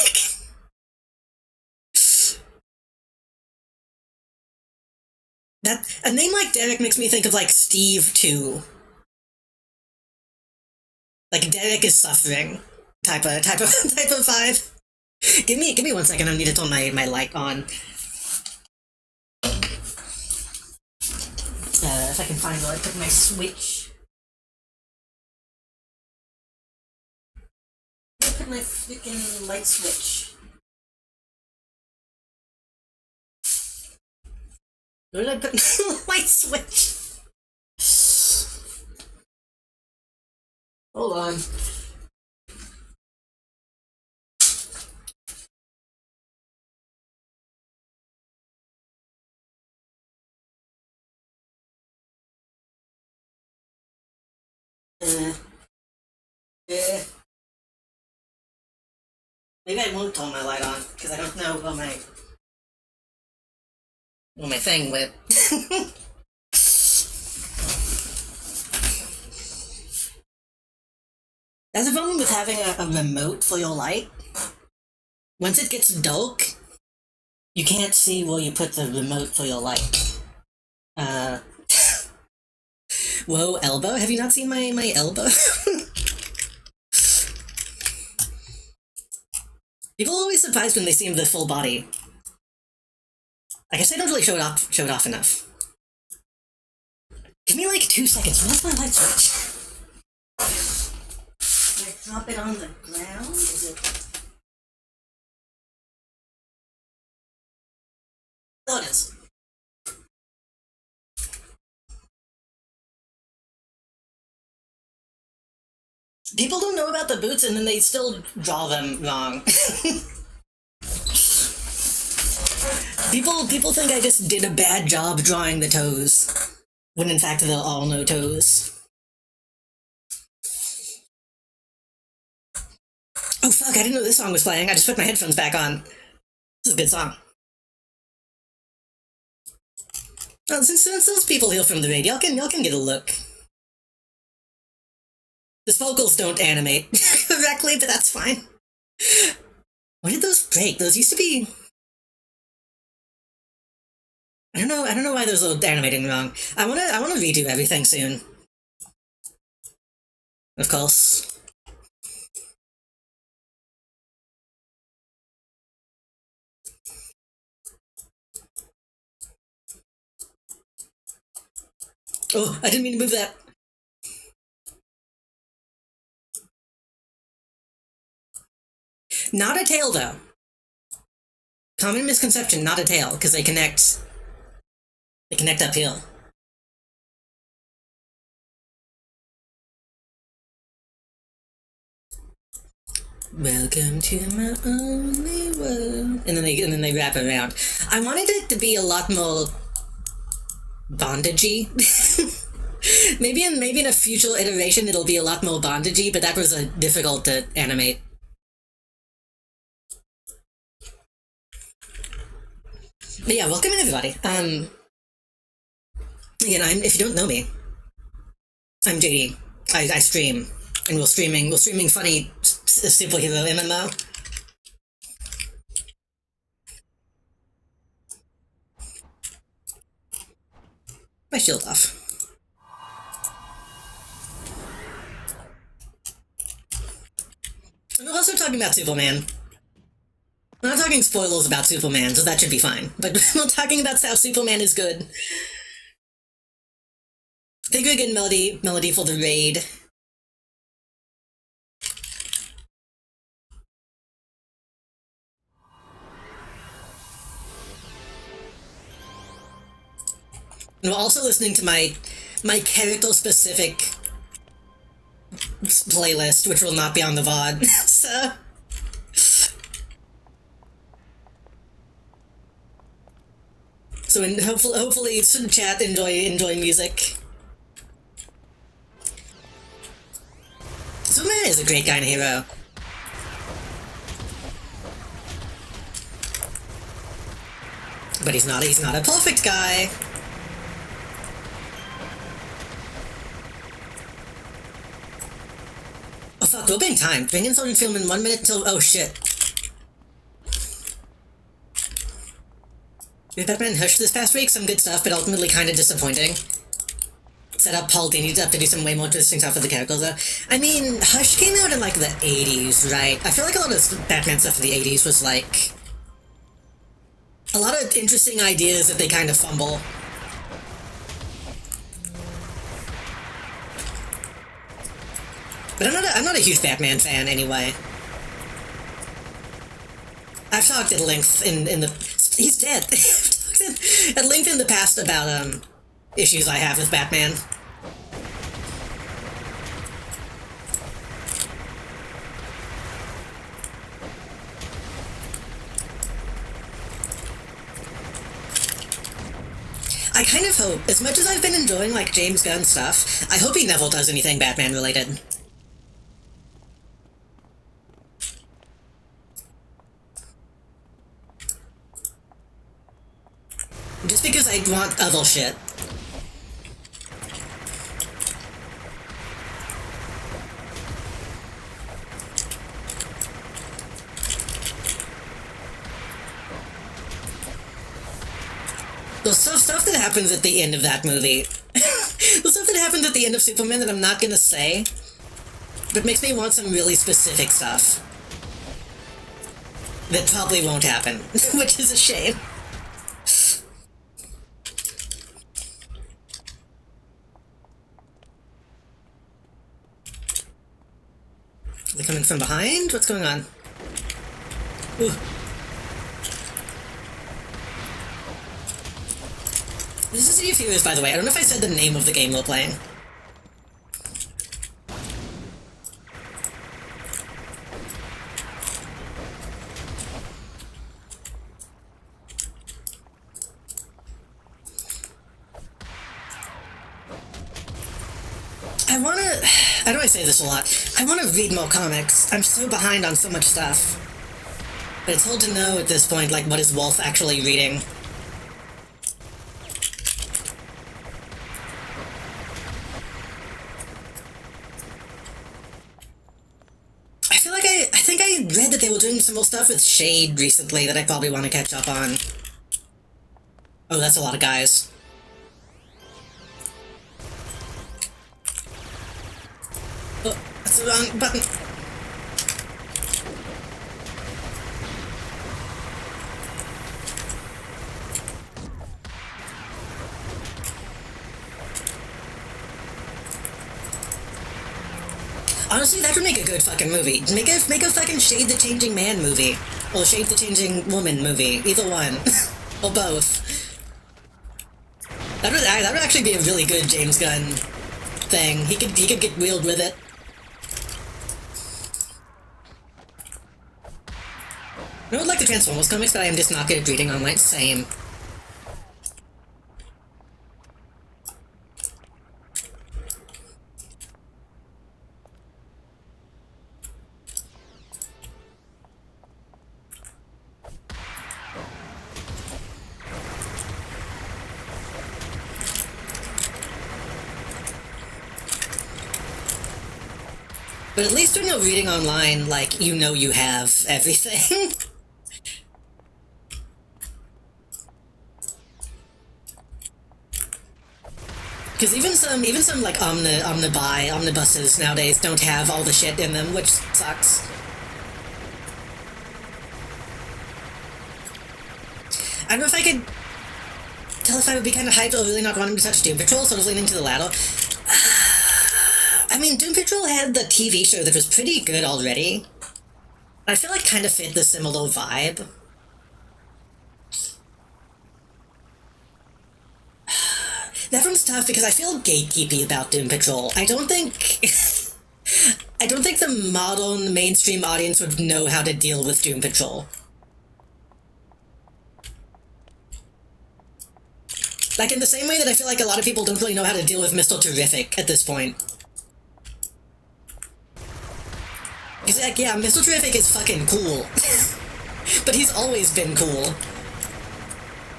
A name like Derek makes me think of like Steve 2. Like Derek is suffering type of vibe. Give me 1 second. I need to turn my light on. If I can find where I put my switch. I put my freaking light switch. Where did I put my light switch? Hold on. Maybe I won't turn my light on, because I don't know where my thing went. That's the problem with having a remote for your light. Once it gets dark, you can't see where you put the remote for your light. Whoa, elbow? Have you not seen my elbow? People are always surprised when they see the full body. I guess I don't really show it off enough. Give me like 2 seconds. Where's my light switch? Can I drop it on the ground? Is it... There it is. People don't know about the boots and then they still draw them wrong. People think I just did a bad job drawing the toes, when in fact they're all no toes. Oh fuck, I didn't know this song was playing. I just put my headphones back on. This is a good song. Well, since those people here from the raid, y'all can get a look. The vocals don't animate correctly, but that's fine. When did those break? Those used to be. I don't know why those are animating wrong. I wanna redo everything soon. Of course. Oh, I didn't mean to move that. Not a tail, though. Common misconception, not a tail, because they connect. They connect uphill. Welcome to my only world. And then they wrap around. I wanted it to be a lot more bondagey. maybe in a future iteration it'll be a lot more bondagey, but that was difficult to animate. But yeah, welcome in everybody. Again, if you don't know me, I'm JD. I stream, and we're streaming funny superhero MMO. My shield off. And we're also talking about Superman. We're not talking spoilers about Superman, so that should be fine. But we're talking about how Superman is good. Think a good melody for the raid. And we're also listening to my character specific playlist, which will not be on the VOD. So hopefully chat enjoy music. Superman is a great kind of hero. But he's not a perfect guy. Oh fuck, we're being timed. Bring in something film in 1 minute till. Oh shit. With Batman and Hush this past week, some good stuff, but ultimately kind of disappointing. Set up Paul Dini up to do some way more interesting stuff with the characters, though. I mean, Hush came out in, like, the 80s, right? I feel like a lot of Batman stuff in the 80s was, like, a lot of interesting ideas that they kind of fumble. But I'm not a huge Batman fan, anyway. I've talked at length in the... He's dead. I've talked at length in the past about, issues I have with Batman. I kind of hope, as much as I've been enjoying, like, James Gunn stuff, I hope he never does anything Batman-related. Just because I want other shit. The stuff that happens at the end of that movie. The stuff that happens at the end of Superman that I'm not gonna say, but makes me want some really specific stuff. That probably won't happen, which is a shame. Are they coming from behind? What's going on? Ooh. This is City of Heroes, by the way. I don't know if I said the name of the game we're playing. I know I say this a lot. I want to read more comics. I'm so behind on so much stuff. But it's hard to know at this point, like, what is Wolf actually reading. people doing some more stuff with Shade recently that I probably want to catch up on. Oh, that's a lot of guys. Oh, that's the wrong button. Honestly, that would make a good fucking movie. Make a fucking Shade the Changing Man movie. Or Shade the Changing Woman movie. Either one. Or both. That would actually be a really good James Gunn thing. He could get wheeled with it. I would like the Transformers comics, but I am just not good at reading online. Same. But at least when you're reading online, like, you know you have everything. Because even some like omnibuses nowadays don't have all the shit in them, which sucks. I don't know if I could tell if I would be kind of hyped or really not wanting to touch Doom Patrol, sort of leaning to the latter. I mean, Doom Patrol had the TV show that was pretty good already. I feel like kind of fit the similar vibe. That one's tough because I feel gatekeepy about Doom Patrol. I don't think the modern mainstream audience would know how to deal with Doom Patrol. Like, in the same way that I feel like a lot of people don't really know how to deal with Mr. Terrific at this point. Because, like, yeah, Mr. Terrific is fucking cool. But he's always been cool.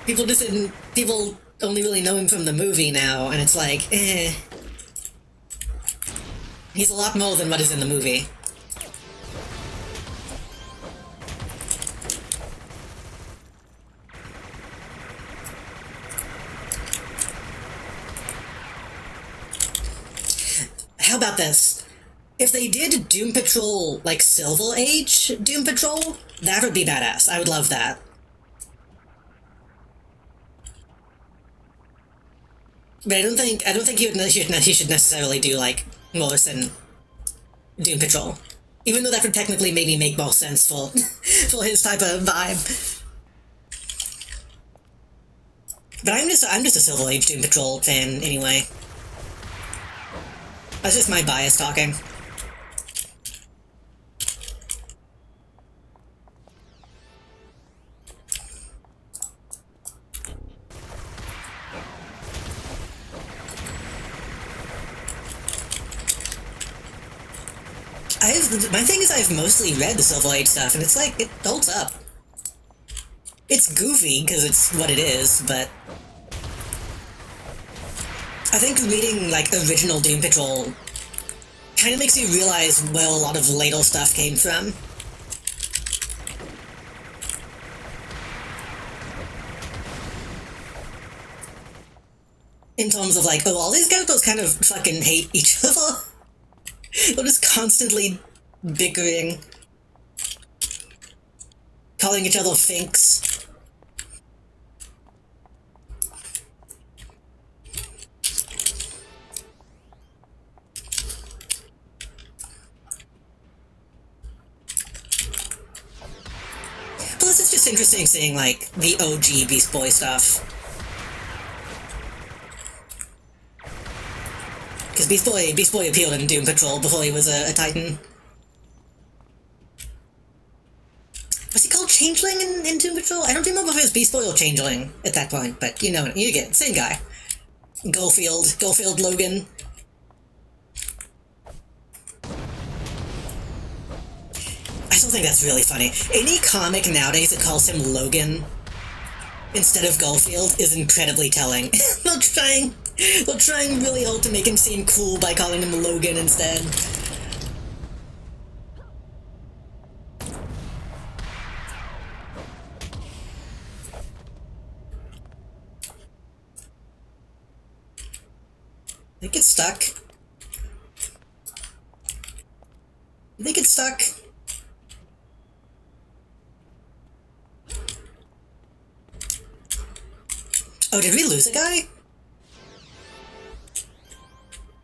People only really know him from the movie now, and it's like, eh. He's a lot more than what is in the movie. How about this? If they did Doom Patrol, like, Silver Age Doom Patrol, that would be badass. I would love that. But I don't think he should necessarily do, like, Morrison Doom Patrol. Even though that would technically maybe make more sense for for his type of vibe. But I'm just a Silver Age Doom Patrol fan anyway. That's just my bias talking. My thing is I've mostly read the Silver Age stuff, and it's like, it holds up. It's goofy, because it's what it is, but I think reading, like, original Doom Patrol kind of makes you realize where a lot of later stuff came from. In terms of, like, oh, all these characters kind of fucking hate each other. They're just constantly bickering, calling each other finks. Plus, it's just interesting seeing, like, the OG Beast Boy stuff. Because Beast Boy appeared in Doom Patrol before he was a Titan. Was he called Changeling in Doom Patrol? I don't remember if it was Beast Boy or Changeling at that point, but you know, you get it. Same guy. Garfield Logan. I still think that's really funny. Any comic nowadays that calls him Logan instead of Garfield is incredibly telling. They're trying really hard to make him seem cool by calling him Logan instead. They get stuck. Oh, did we lose a guy?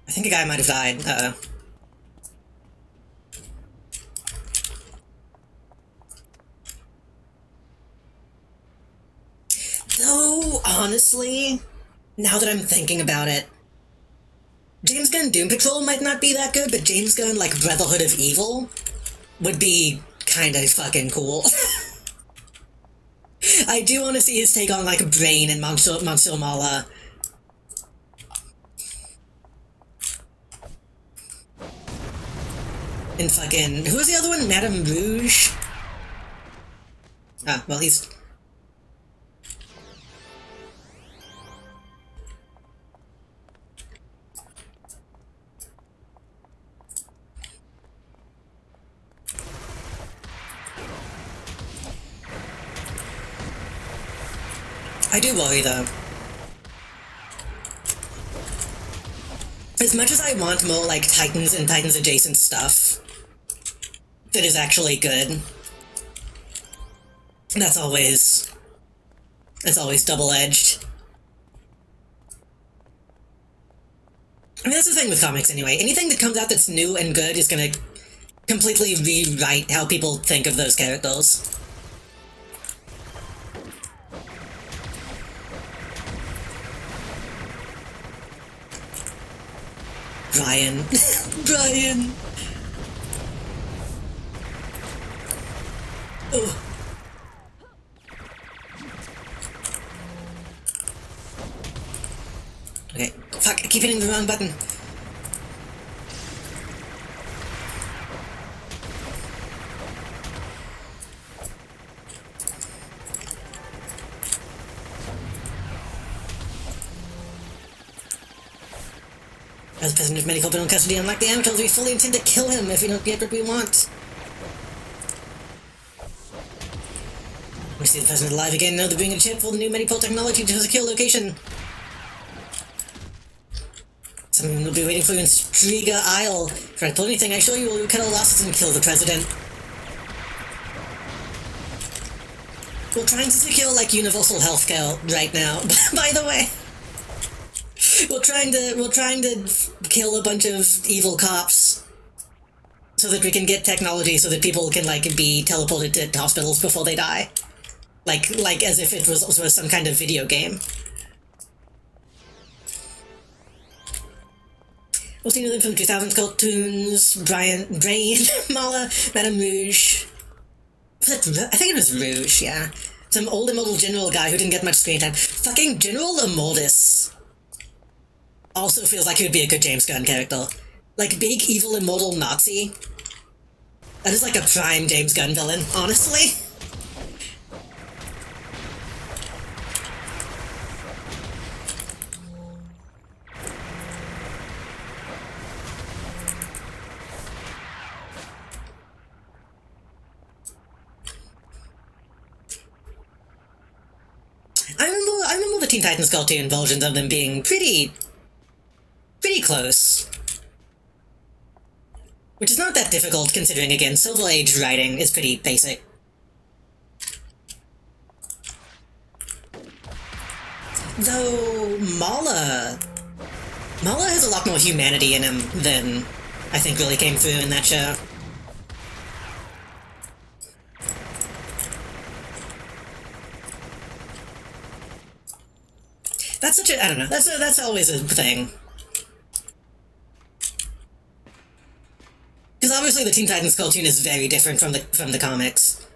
I think a guy might have died. Uh-oh. Though, honestly, now that I'm thinking about it, James Gunn Doom Patrol might not be that good, but James Gunn, like, Brotherhood of Evil would be kind of fucking cool. I do want to see his take on, like, Brain and Monsieur Mala. And fucking... Who's the other one? Madame Rouge? Ah, well, he's... I do worry, though. As much as I want more, like, Titans and Titans-adjacent stuff that is actually good, that's always double-edged. I mean, that's the thing with comics, anyway. Anything that comes out that's new and good is gonna completely rewrite how people think of those characters. Brian. Brian! Oh. Okay. Fuck, I keep hitting the wrong button. As president of Medical Bill in custody, unlike the amateurs, we fully intend to kill him if we don't get what we want. We see the president alive again, know they're bringing a chip for the new Medipol technology to a secure location. Someone will be waiting for you in Striga Isle. If I pull anything, I assure you will cut our losses and kill the president. We're trying to secure, like, universal healthcare right now, by the way. We're trying to kill a bunch of evil cops so that we can get technology so that people can, like, be teleported to hospitals before they die. Like as if it was some kind of video game. We'll see them from 2000s cartoons, Brain, Mala, Madame Rouge. I think it was Rouge, yeah. Some old immortal general guy who didn't get much screen time. Fucking General Immortus also feels like he would be a good James Gunn character. Like, big, evil, immortal Nazi. That is like a prime James Gunn villain, honestly. I remember the Teen Titans cartoon versions of them being pretty close. Which is not that difficult, considering, again, Silver Age writing is pretty basic. Though, Mala has a lot more humanity in him than I think really came through in that show. That's such a, I don't know, that's always a thing. Because obviously the Teen Titans cartoon is very different from the comics.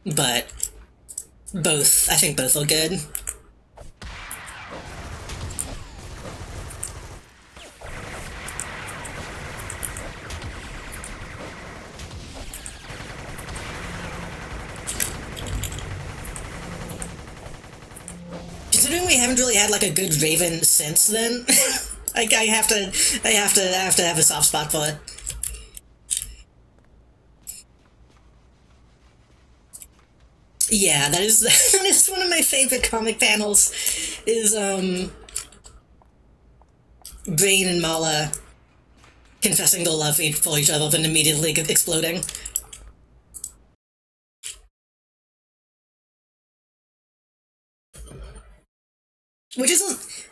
But I think both are good. Considering we haven't really had like a good Raven since then, like I have to have a soft spot for it. Yeah, that is one of my favorite comic panels. Is Brain and Mala confessing their love for each other, then immediately exploding. Which is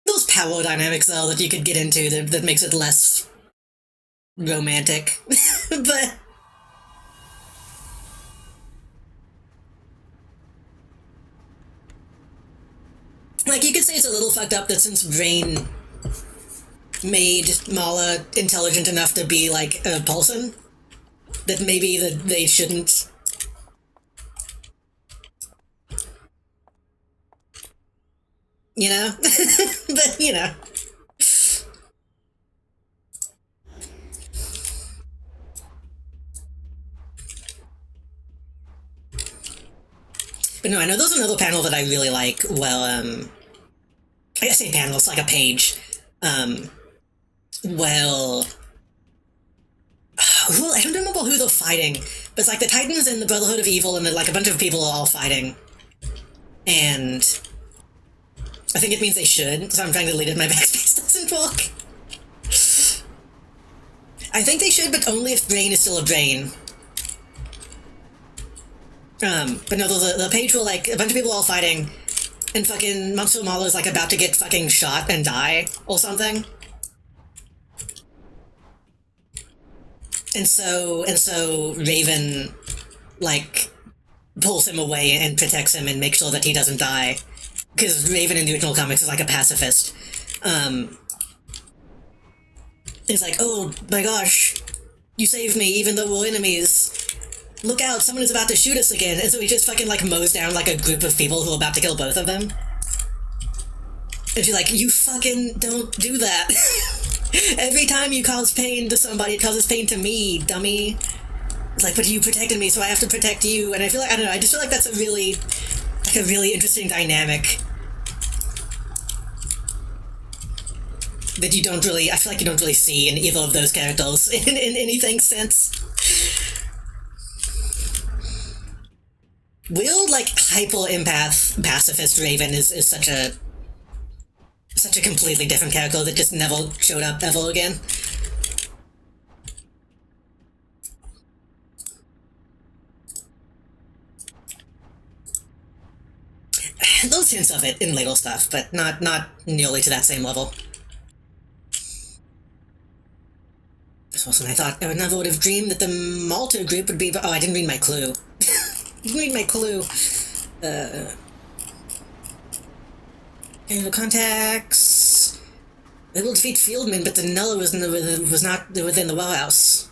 those power dynamics, though, that you could get into that makes it less romantic. But like, you could say it's a little fucked up that since Rain made Mala intelligent enough to be like a Paulson, that maybe that they shouldn't. You know? But, you know. But no, I know there's another panel that I really like. Well, I say panel, it's like a page. Well, I don't remember who they're fighting, but it's like the Titans and the Brotherhood of Evil, and like a bunch of people are all fighting. And I think it means they should, so I'm trying to delete it. My backspace doesn't work. I think they should, but only if Brain is still a Brain. But no, the page where like a bunch of people all fighting, and fucking Monster Mala is like about to get fucking shot and die or something. And so Raven like pulls him away and protects him and makes sure that he doesn't die. Because Raven in the original comics is like a pacifist. It's like, oh my gosh, you saved me even though we're enemies. Look out, someone is about to shoot us again. And so he just fucking like mows down like a group of people who are about to kill both of them. And she's like, you fucking don't do that. Every time you cause pain to somebody, it causes pain to me, dummy. It's like, but you protected me, so I have to protect you. And I feel like, I don't know, I just feel like that's a really interesting dynamic that you don't really, I feel like you don't really see in either of those characters in anything since. Weird, like, hyper-empath pacifist Raven is such a completely different character that just never showed up ever again. Those hints of it in Lego stuff, but not nearly to that same level. This wasn't. I thought I never would have dreamed that the Malta group would be. Oh, I didn't read my clue. Read my clue. The contacts. They will defeat Fieldman, but Danella was not within the warehouse.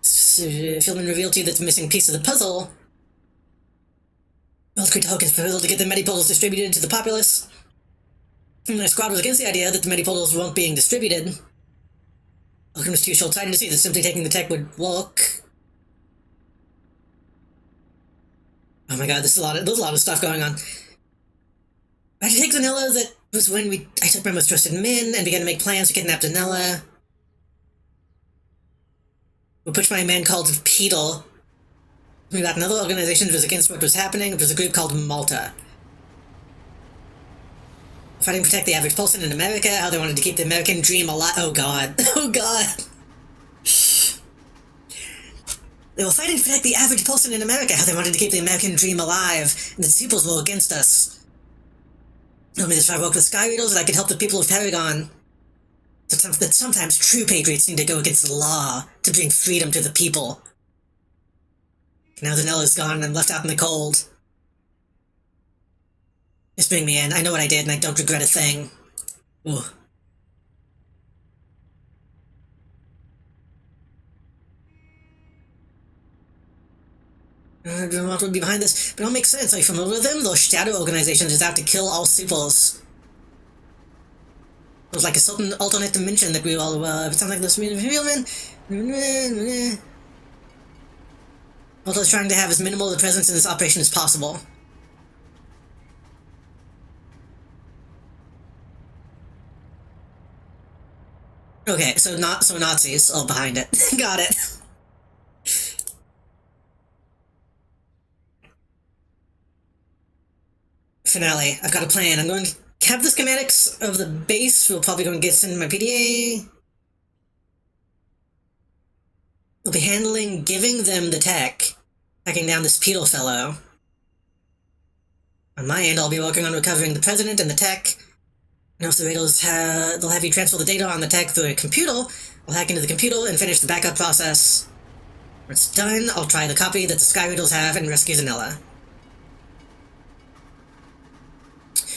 Fieldman revealed to you that the missing piece of the puzzle. Wellscreek Hulk is proposal to get the Mediportals distributed to the populace. And their squad was against the idea that the Mediportals weren't being distributed. Hulk was too short-sighted to see that simply taking the tech would work. Oh my god, there's a lot of stuff going on. I had to take Danella. That was when I took my most trusted men and began to make plans to kidnap Danella. We pushed by a man called Peter. We got another organization that was against what was happening. It was a group called Malta. Fighting to protect the average person in America, how they wanted to keep the American dream alive. Oh god. Oh god. They were fighting to protect the average person in America, how they wanted to keep the American dream alive, and the peoples were against us. Told me this if I worked with Sky Readers that I could help the people of Paragon. That sometimes true patriots need to go against the law to bring freedom to the people. Now Danella's gone and I'm left out in the cold. Just bring me in. I know what I did and I don't regret a thing. Ooh. I don't know what would be behind this, but it all makes sense. Are you familiar with them? Those shadow organizations is out to kill all supers. It was like a certain alternate dimension that we all it sounds like this human. Although it's trying to have as minimal of a presence in this operation as possible. Okay, so Nazis are behind it. Got it. Finale. I've got a plan. I'm going to have the schematics of the base. We'll probably go and get into my PDA. We'll be handling giving them the tech, tracking down this Petal fellow. On my end, I'll be working on recovering the president and the tech. And if the Raiders they'll have you transfer the data on the tech through a computer. I'll hack into the computer and finish the backup process. When it's done, I'll try the copy that the Sky Raiders have and rescue Zanella.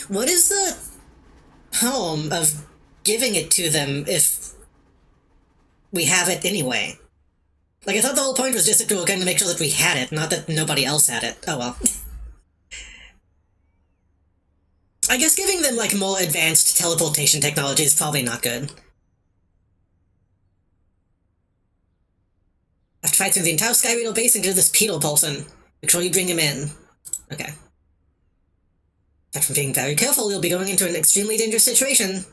What is the harm of giving it to them if we have it anyway? Like, I thought the whole point was just that we were going to make sure that we had it, not that nobody else had it. Oh well. I guess giving them, like, more advanced teleportation technology is probably not good. I have to fight through the entire Sky Raider base and get to this Petal person. Make sure you bring him in. Okay. Apart from being very careful, you'll be going into an extremely dangerous situation.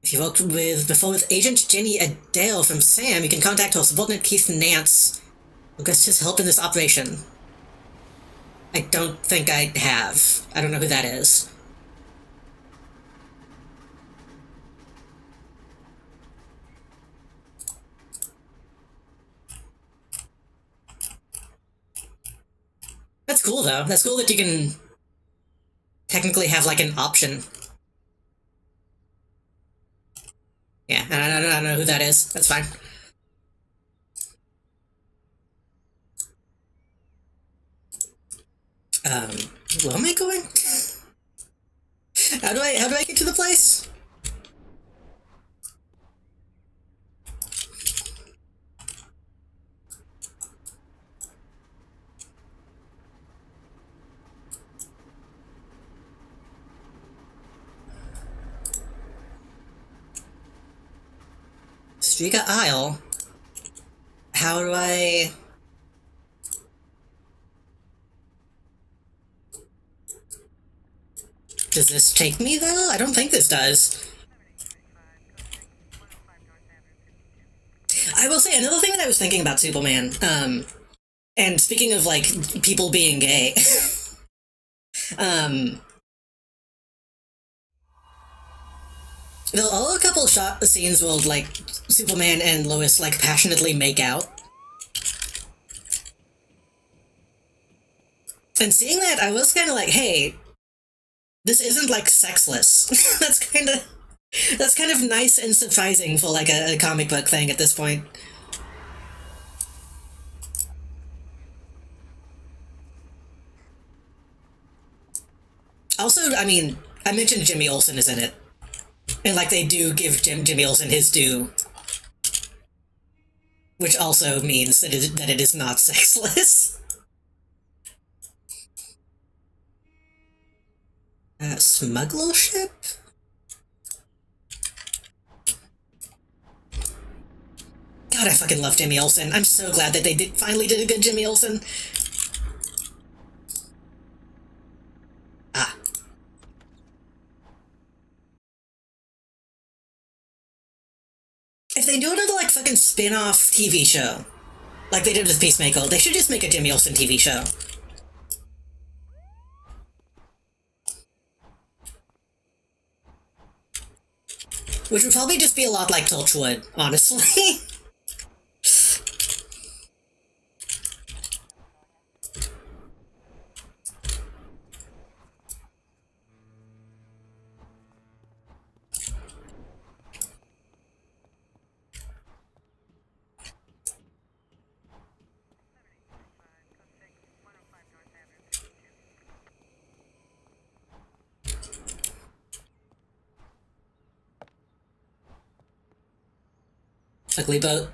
If you worked before with Agent Jenny Adair from SAM, you can contact her subordinate Keith Nance. Request his help in this operation. I don't think I have. I don't know who that is. That's cool, though. That's cool that you can technically have, like, an option. Yeah, I don't know who that is. That's fine. Where am I going? How do I get to the place? Striga Isle? How do I... Does this take me there? I don't think this does. I will say, another thing that I was thinking about Superman, and speaking of, like, people being gay, there are a couple scenes where, like, Superman and Lois, like, passionately make out. And seeing that, I was kind of like, hey, this isn't, like, sexless. That's kind of nice and surprising for, like, a comic book thing at this point. Also, I mean, I mentioned Jimmy Olsen is in it. And, like, they do give Jimmy Olsen his due. Which also means that it is not sexless. Smuggler ship? God, I fucking love Jimmy Olsen. I'm so glad that they finally did a good Jimmy Olsen. Ah. If they do another, like, fucking spin-off TV show, like they did with Peacemaker, they should just make a Jimmy Olsen TV show. Which would probably just be a lot like Torchwood, honestly. Ugly boat.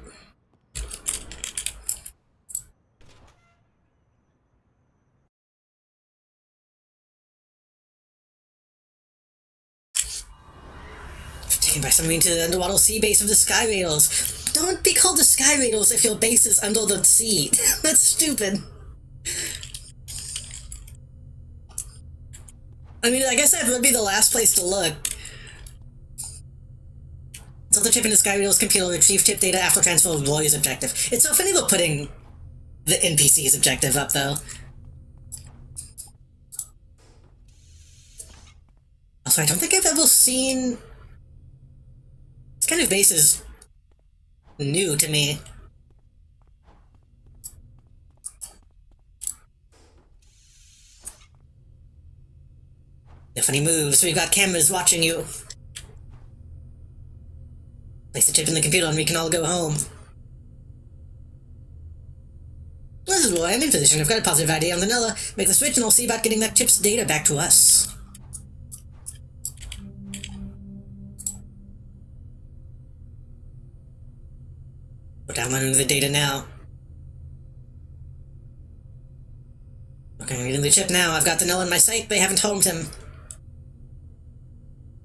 Taken by something to the underwater sea base of the Sky Raiders. Don't be called the Sky Raiders if your base is under the sea. That's stupid. I mean, I guess that would be the last place to look. Insert the chip into Sky Raiders' computer, retrieve chip data after transfer of Warrior's objective. It's so funny they're putting the NPC's objective up, though. Also, I don't think I've ever seen... This kind of base is new to me. If any moves, we've got cameras watching you. Place the chip in the computer and we can all go home. This is Roy, I'm in position. I've got a positive idea on vanilla. Make the switch and I'll see about getting that chip's data back to us. We're downloading the data now. Okay, I'm reading the chip now. I've got Vanilla in my sight. They haven't homed him.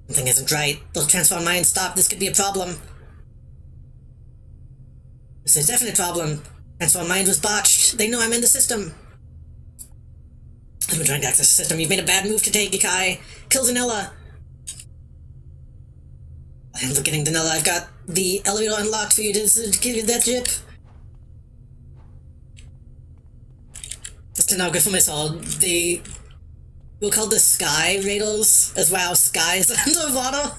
Something isn't right. Those transform mines stop. This could be a problem. This is a definite problem. Transform mind was botched. They know I'm in the system. I've been trying to access the system. You've made a bad move today, Gikai. Kill Vanilla. I'm getting Vanilla. I've got the elevator unlocked for you to give you that chip. Just to now good for my soul. We'll call the Sky Raiders as well. Skies underwater.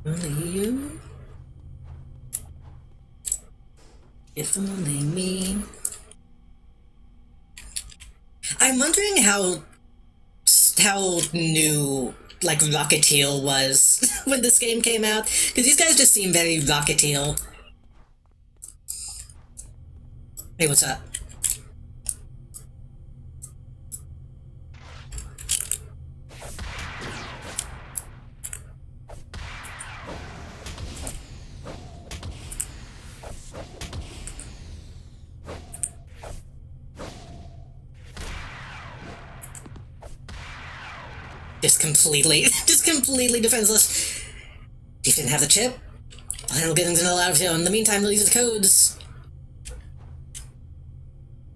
Only you. If only me. I'm wondering how new like Rocketeer was when this game came out, because these guys just seem very Rocketeer. Hey, what's up? Just completely defenseless. He didn't have the chip. I'll handle getting Vanilla out of here. In the meantime, we'll use the codes.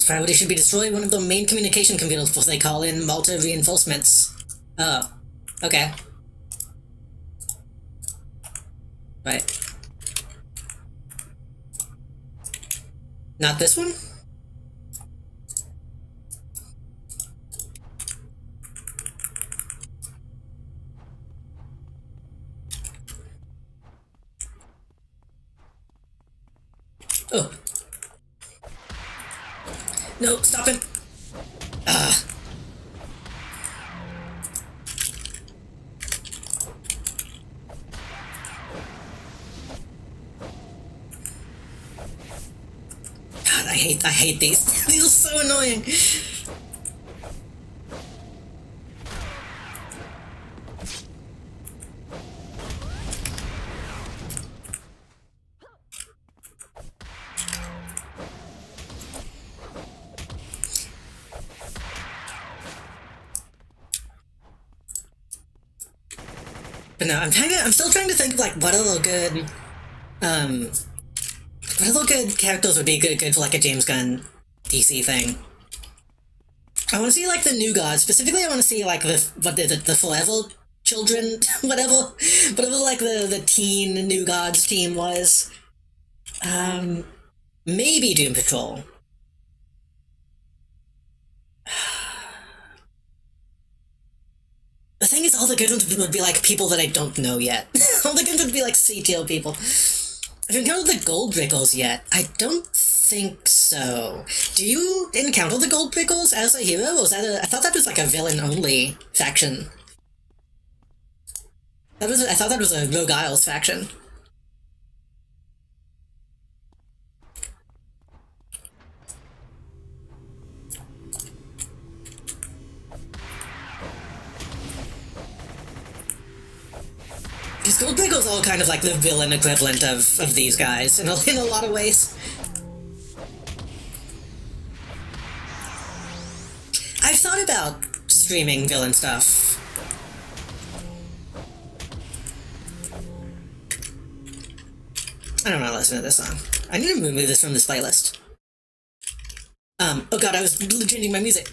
Priority should be destroy one of the main communication computers before they call in Malta reinforcements. Oh. Okay. Right. Not this one? Oh. No, stop him! Ah. God, I hate these. These are so annoying. But no, I'm still trying to think of like what other good characters would be good for like a James Gunn DC thing. I want to see like the New Gods. Specifically, I want to see like the Forever Children, whatever like the teen New Gods team was. Maybe Doom Patrol. The thing is, all the good ones would be like people that I don't know yet. All the good ones would be like C-tier people. Have you encountered the Goldbrickers yet? I don't think so. Do you encounter the Goldbrickers as a hero? Or was that I thought that was like a villain-only faction. I thought that was a Rogue Isles faction. Because Goldbrickers are kind of like the villain equivalent of these guys in a lot of ways. I've thought about streaming villain stuff. I don't want to listen to this song. I need to remove this from this playlist. Oh god, I was changing my music.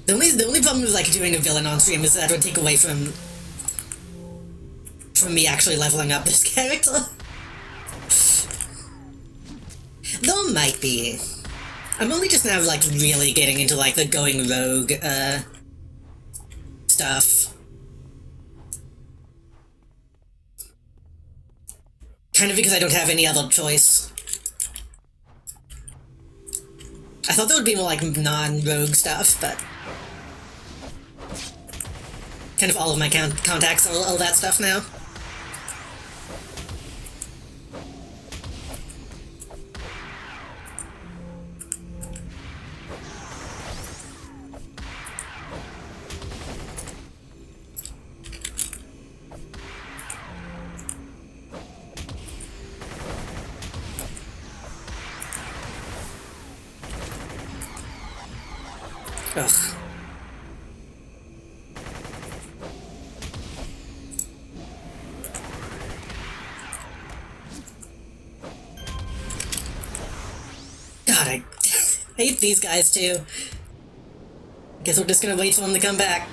The only problem with like doing a villain on stream is that it would take away from me actually leveling up this character. There might be. I'm only just now, like, really getting into, like, the going rogue, stuff. Kind of because I don't have any other choice. I thought there would be more, like, non-rogue stuff, but... kind of all of my contacts, all that stuff now. Ugh. God, I hate these guys too. Guess we're just gonna wait for them to come back.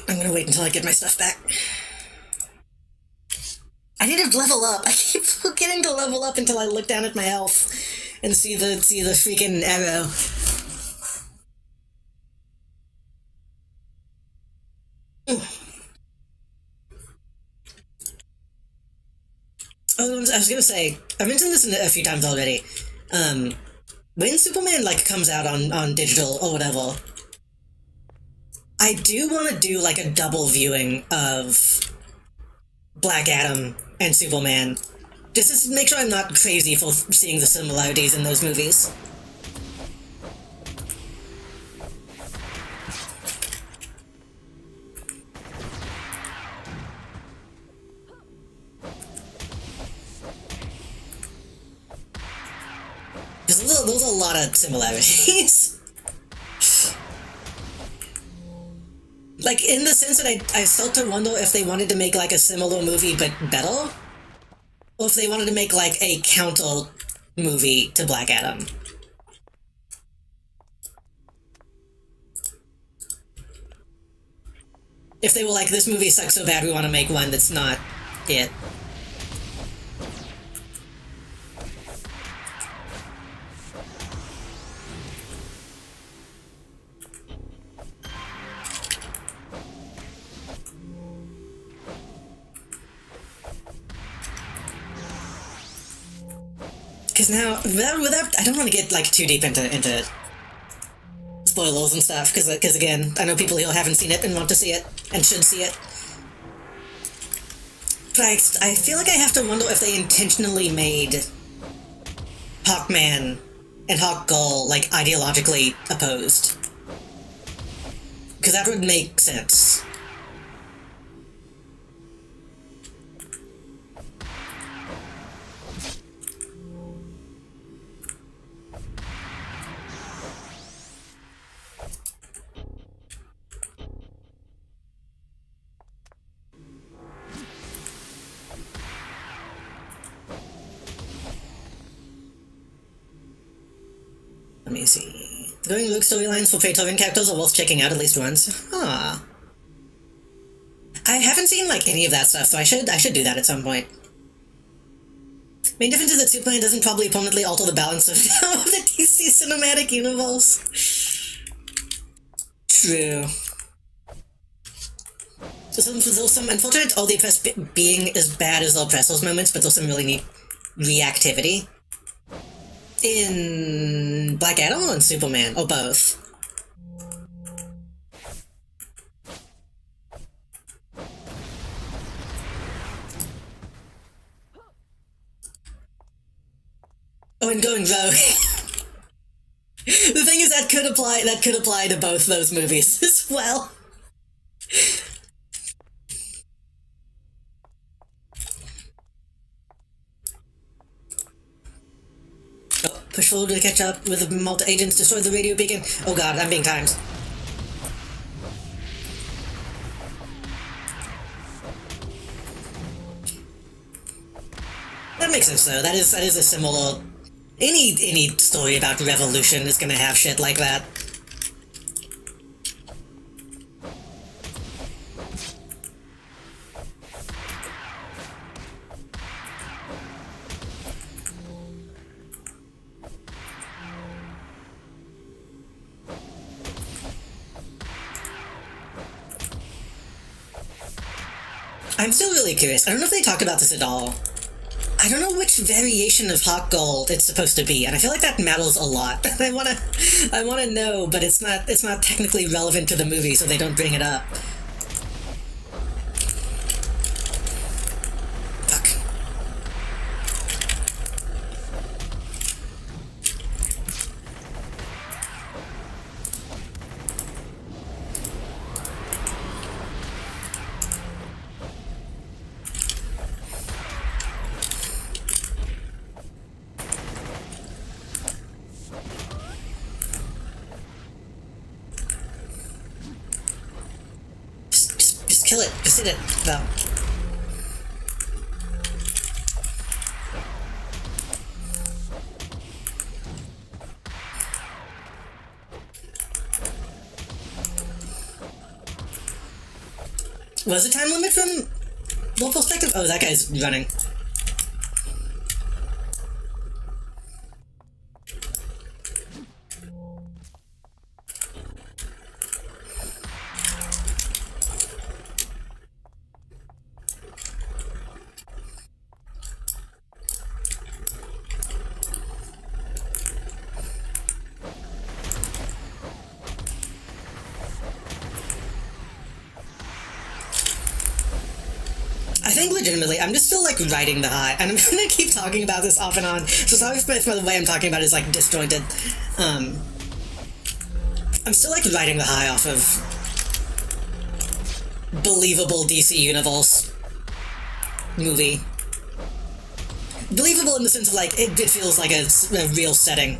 I'm gonna wait until I get my stuff back. I need to level up. I keep forgetting to level up until I look down at my health and see the freaking arrow. Oh, I was gonna say, I mentioned this a few times already. When Superman, like, comes out on digital or whatever, I do want to do, like, a double viewing of Black Adam and Superman. Just to make sure I'm not crazy for seeing the similarities in those movies. Because those are a lot of similarities. Like, in the sense that I start to wonder if they wanted to make, like, a similar movie but better, or if they wanted to make, like, a counter movie to Black Adam. If they were like, this movie sucks so bad we want to make one that's not it. Because now, without, I don't want to get, like, too deep into spoilers and stuff, because again, I know people who haven't seen it and want to see it, and should see it. But I feel like I have to wonder if they intentionally made Hawkman and Hawkgirl, like, ideologically opposed. Because that would make sense. Let me see. The going Luke storylines for Praetorian characters are worth checking out at least once. Huh. I haven't seen, like, any of that stuff, so I should do that at some point. Main difference is that Superman doesn't probably permanently alter the balance of the DC cinematic universe. True. So there's some unfortunate all the oppressed being as bad as the oppressor's moments, but there's some really neat reactivity. In Black Adam or in Superman? Or both? Oh, and going rogue. The thing is, that could apply to both those movies as well. push forward to catch up with the Malta agents, destroy the radio beacon. Oh god, I'm being timed. That makes sense though. That is a similar. Any story about revolution is gonna have shit like that. I'm still really curious. I don't know if they talk about this at all. I don't know which variation of Hawk Gold it's supposed to be, and I feel like that matters a lot. I wanna know, but it's not technically relevant to the movie, so they don't bring it up. Fuck. Just kill it. Just hit it. No. Was the time limit from what perspective? Oh, that guy's running. I think legitimately, I'm just still like riding the high, and I'm gonna keep talking about this off and on. So sorry if the way I'm talking about it is like disjointed. I'm still like riding the high off of believable DC Universe movie. Believable in the sense of like it feels like a real setting.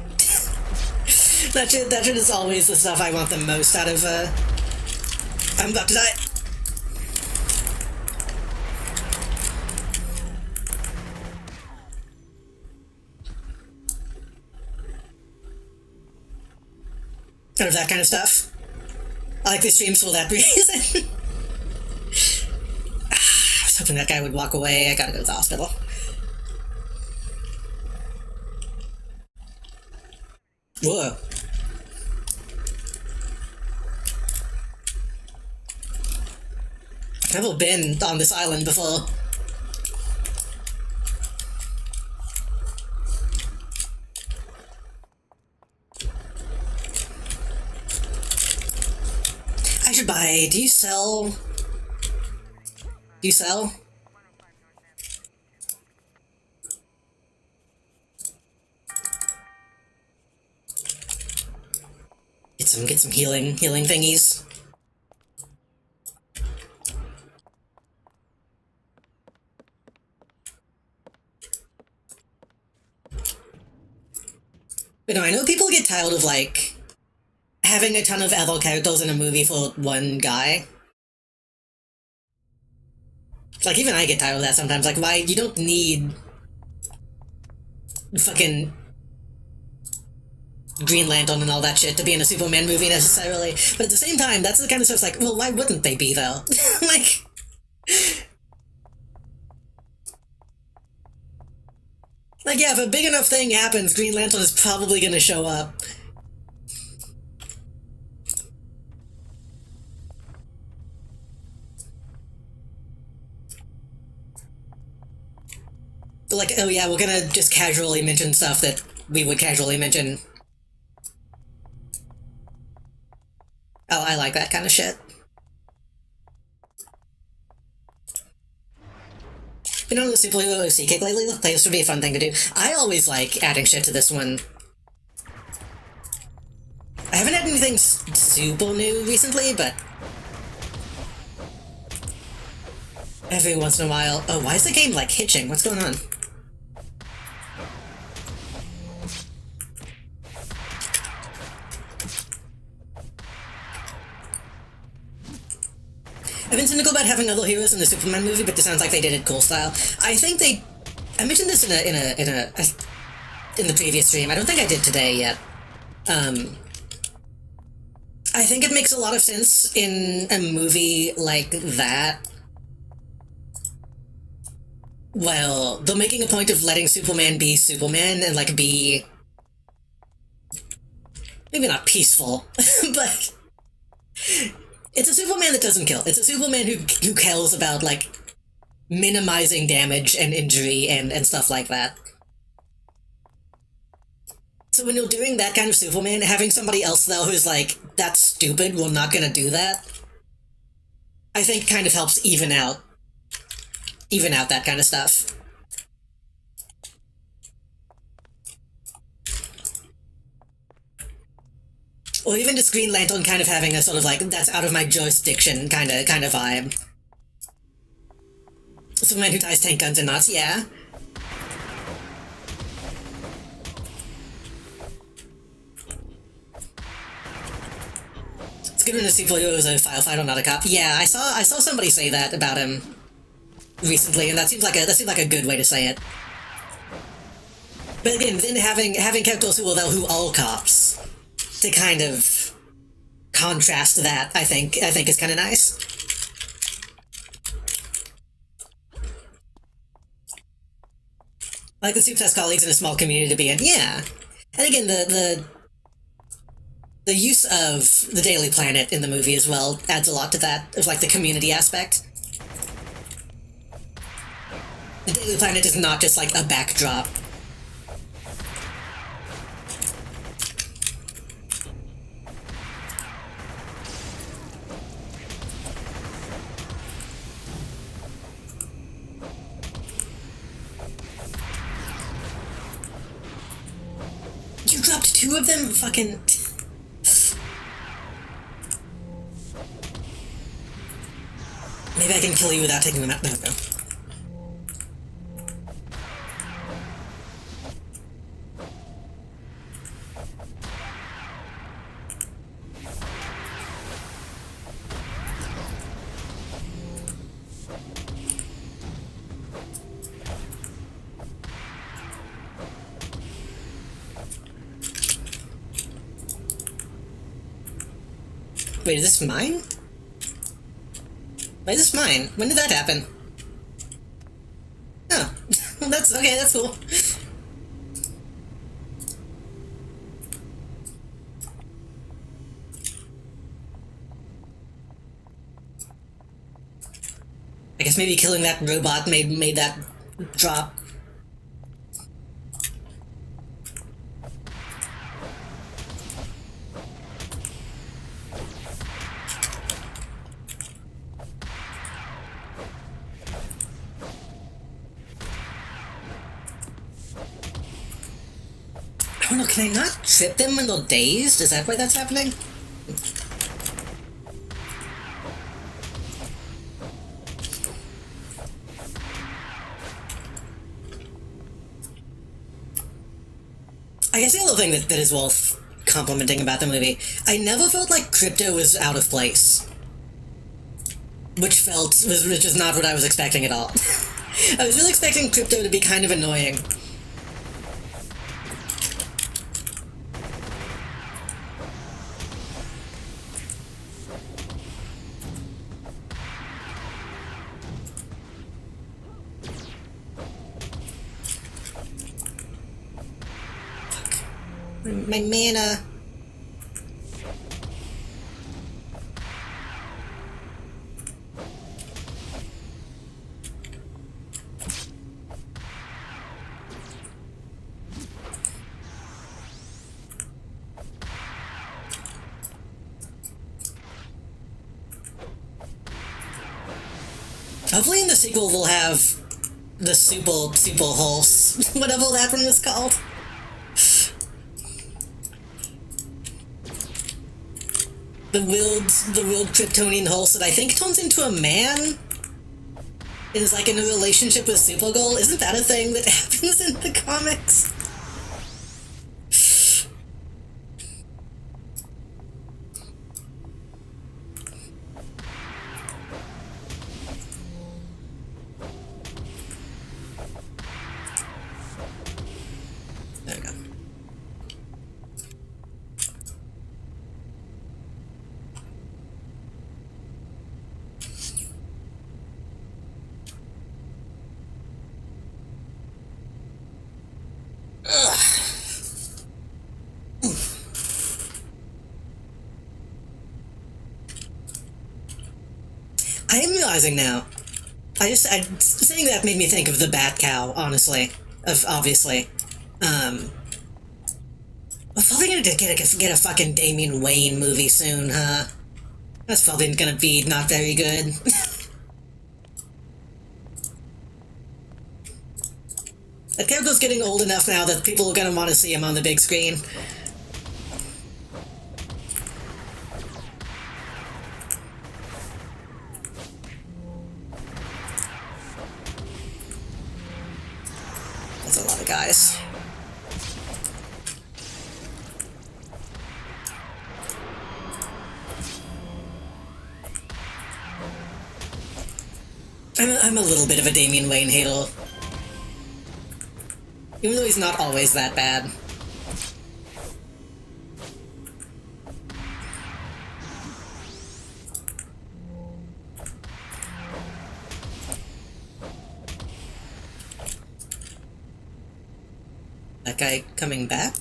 that shit is always the stuff I want the most out of. I'm about to die. Kind of that kind of stuff. I like these streams for that reason. I was hoping that guy would walk away. I gotta go to the hospital. Whoa. I've never been on this island before. I should buy. Do you sell? Do you sell? Get some healing thingies. But no, I know people get tired of like having a ton of other characters in a movie for one guy. Like, even I get tired of that sometimes. Like, why? You don't need fucking Green Lantern and all that shit to be in a Superman movie necessarily. But at the same time, that's the kind of stuff like, well, why wouldn't they be, though? Like... Like, yeah, if a big enough thing happens, Green Lantern is probably gonna show up. Like, oh yeah, we're gonna just casually mention stuff that we would casually mention. Oh, I like that kind of shit. Been on the Super Hero OC kick lately? Like, this would be a fun thing to do. I always like adding shit to this one. I haven't had anything super new recently, but... every once in a while... Oh, why is the game, like, hitching? What's going on? I've been cynical about having other heroes in the Superman movie, but this sounds like they did it cool style. I think they. I mentioned this in the previous stream. I don't think I did today yet. I think it makes a lot of sense in a movie like that. Well, they're making a point of letting Superman be Superman and like be maybe not peaceful, but it's a Superman that doesn't kill. It's a Superman who cares about like minimizing damage and injury and stuff like that. So when you're doing that kind of Superman, having somebody else though who's like, that's stupid, we're not gonna do that, I think kind of helps even out that kind of stuff. Or even just Green Lantern kind of having a sort of like, that's out of my jurisdiction kind of vibe. Superman who ties tank guns and knots, yeah. It's good when a superhero is a firefighter, not a cop. Yeah, I saw somebody say that about him recently, and that seems like a good way to say it. But again, then having characters who are cops to kind of contrast that, I think is kind of nice. Like the Soups has colleagues in a small community to be in, yeah. And again, the use of the Daily Planet in the movie as well adds a lot to that, of like the community aspect. The Daily Planet is not just like a backdrop. You dropped two of them? Fucking... Maybe I can kill you without taking them out. No. Wait, is this mine? Wait, is this mine? When did that happen? Oh, that's okay, that's cool. I guess maybe killing that robot made that drop. I don't know, can I not trip them when they're dazed? Is that why that's happening? I guess the other thing that is worth complimenting about the movie, I never felt like Crypto was out of place. Which was not what I was expecting at all. I was really expecting Crypto to be kind of annoying. My mana. Hopefully in the sequel we'll have the super horse, whatever that one was called. The willed Kryptonian horse that I think turns into a man and is like in a relationship with Supergirl. Isn't that a thing that happens in the comics? I am realizing now. Saying that made me think of the Bat Cow, honestly. Obviously. We're probably gonna get a fucking Damian Wayne movie soon, huh? That's probably gonna be not very good. That character's getting old enough now that people are gonna want to see him on the big screen. That's a lot of guys. I'm a little bit of a Damian Wayne hater. Even though he's not always that bad. That guy coming back?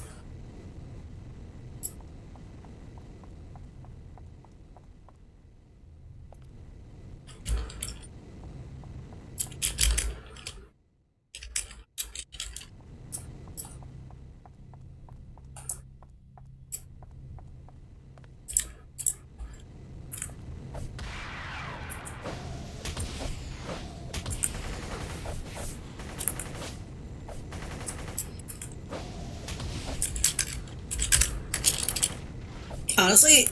Honestly,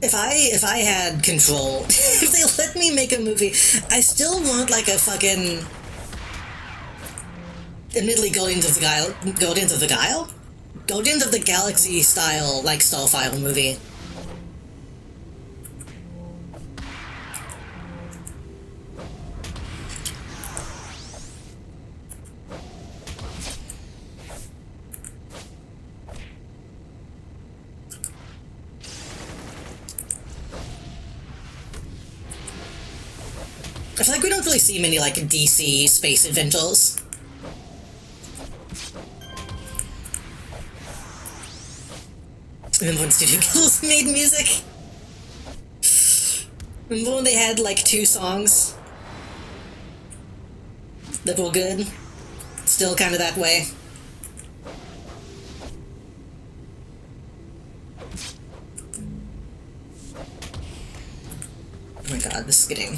if I had control, if they let me make a movie, I still want like a fucking, admittedly, Guardians of the Galaxy style, like, Starfile movie. I feel like we don't really see many, like, DC space adventures. Remember when Studio Girls made music? Remember when they had, like, 2 songs that were good? Still kind of that way. Oh my god, this is getting...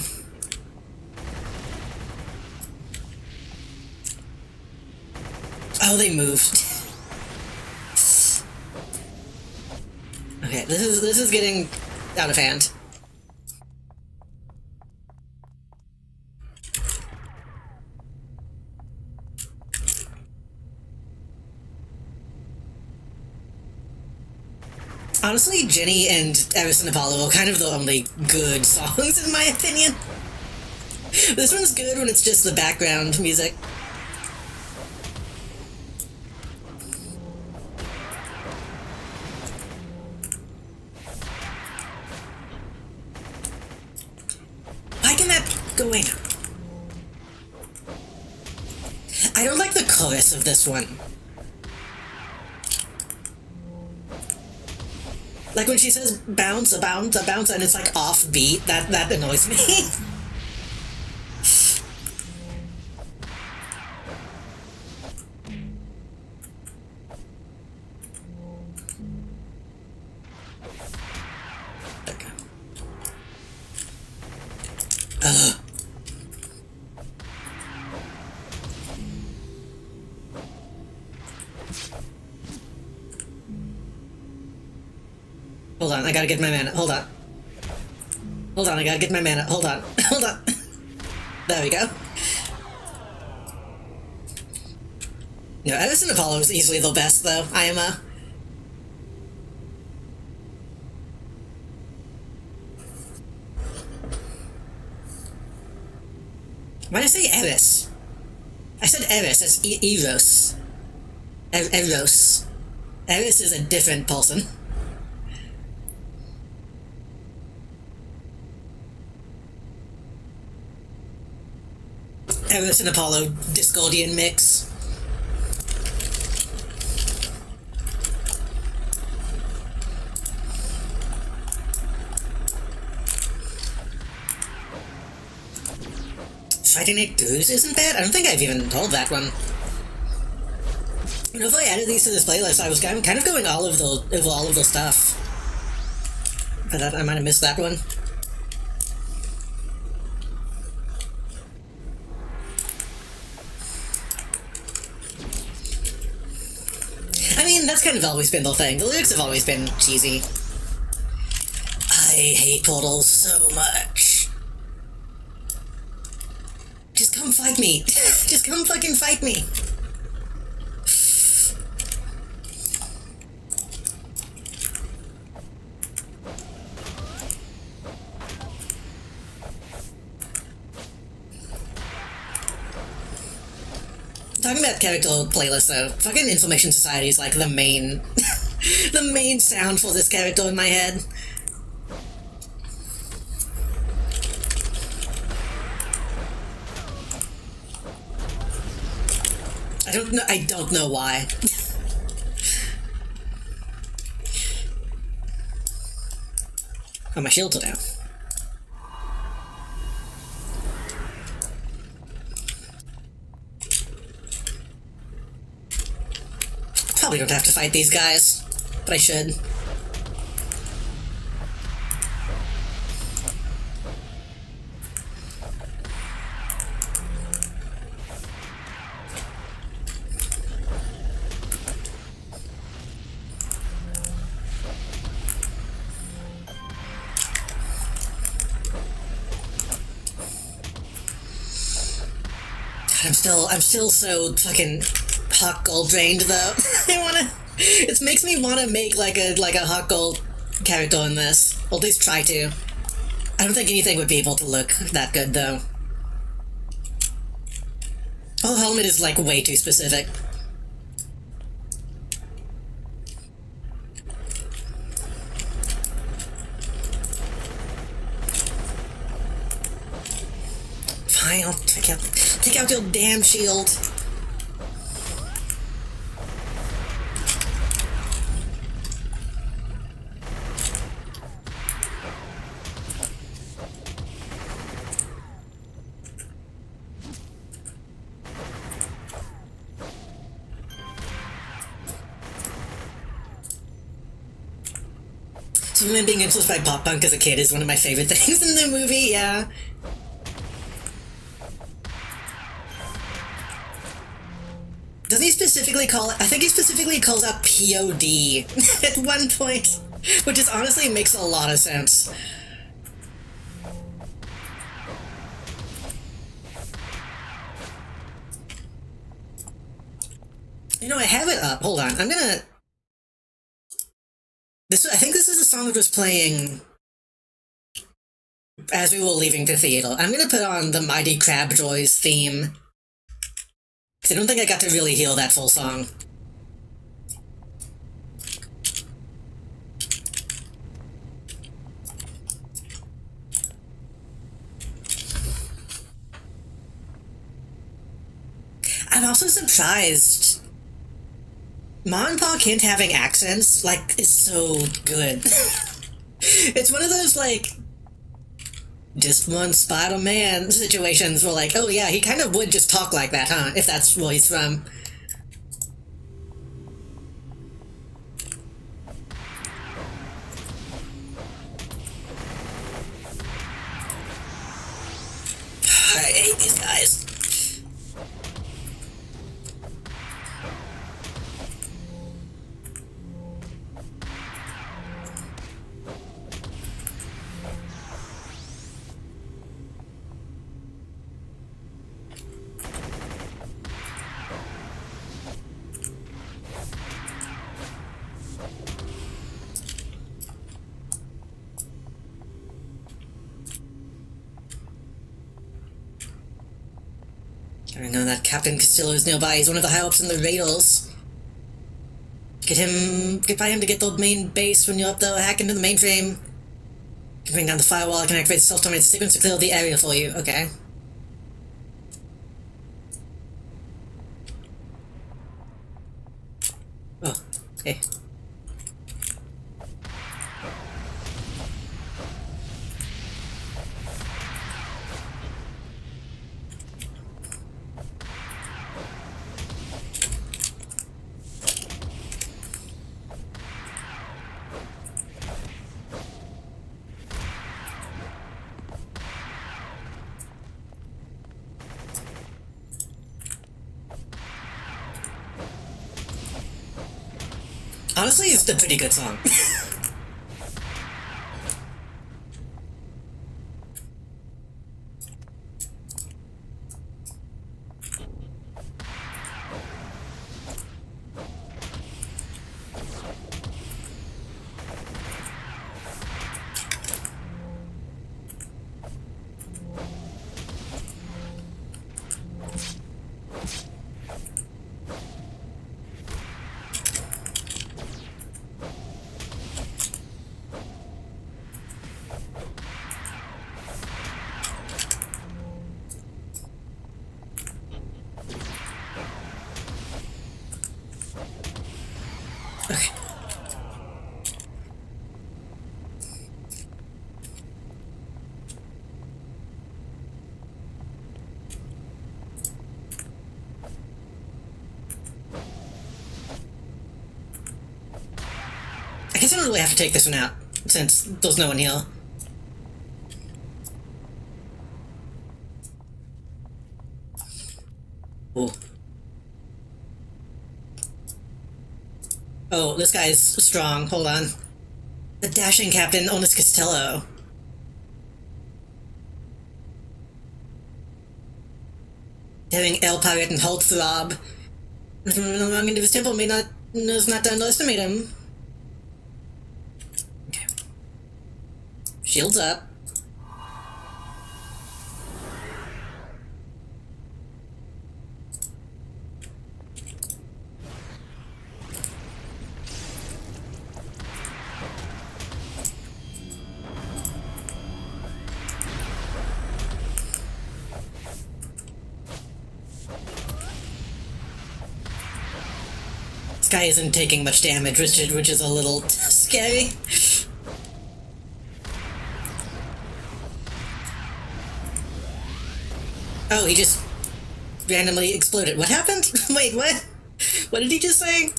Oh, they moved. Okay, this is getting out of hand. Honestly, Jenny and Eris and Apollo are kind of the only good songs, in my opinion. This one's good when it's just the background music. Why can that go in? I don't like the chorus of this one. Like when she says bounce, a bounce, a bounce, and it's like off beat, that annoys me. Okay. Ugh. Hold on, I gotta get my mana. Hold on. Hold on, I gotta get my mana. Hold on. Hold on. There we go. No, Edison Apollo is easily the best, though. I am a... Why did I say Eris? I said Eris as Eros. Eros. Eris is a different person. Eris and Apollo Discordian mix. Friday Night Goose isn't bad? I don't think I've even told that one. You know, if I added these to this playlist, I was kind of going over all of the stuff. But I might have missed that one. I mean, that's kind of always been the thing. The lyrics have always been cheesy. I hate Portal so much. Just come fight me. Just come fucking fight me. Talking about character playlists though, fucking Information Society is like the main the main sound for this character in my head. I don't know why. Oh, my shields are down. Probably don't have to fight these guys, but I should. I'm still so fucking hot gold drained though. It makes me wanna make like a hot gold character in this. Or at least try to. I don't think anything would be able to look that good though. Oh, helmet is like way too specific. Fine, I'll take out your damn shield. So being influenced by pop punk as a kid is one of my favorite things in the movie, yeah. Doesn't he specifically call it? I think he specifically calls out POD at one point, which is honestly makes a lot of sense. You know, I have it up. Hold on. I'm gonna... I think this is a song that was playing as we were leaving the theater. I'm gonna put on the Mighty Crabjoys theme. I don't think I got to really hear that full song. I'm also surprised. Ma and Pa Kent having accents, like, is so good. It's one of those, like, just one Spider-Man situations where, like, oh yeah, he kind of would just talk like that, huh? If that's where he's from. I hate these guys. I know that Captain Castillo is nearby. He's one of the higher-ups in the Raiders. Get by him to get the main base when you're up there, hack into the mainframe. Can bring down the firewall, I can activate the self-dominated sequence to clear the area for you. Okay. Oh, okay. Honestly, it's a pretty good song. Okay. I guess I don't really have to take this one out, since there's no one here. Ooh. Oh, this guy's strong. Hold on. The dashing Captain Onus Costello. Having El Pirate and Hulk throb. Belonging into his temple may not knows not to underestimate him. Okay. Shields up. This guy isn't taking much damage, which is a little scary. Oh, he just randomly exploded. What happened? Wait, what? What did he just say?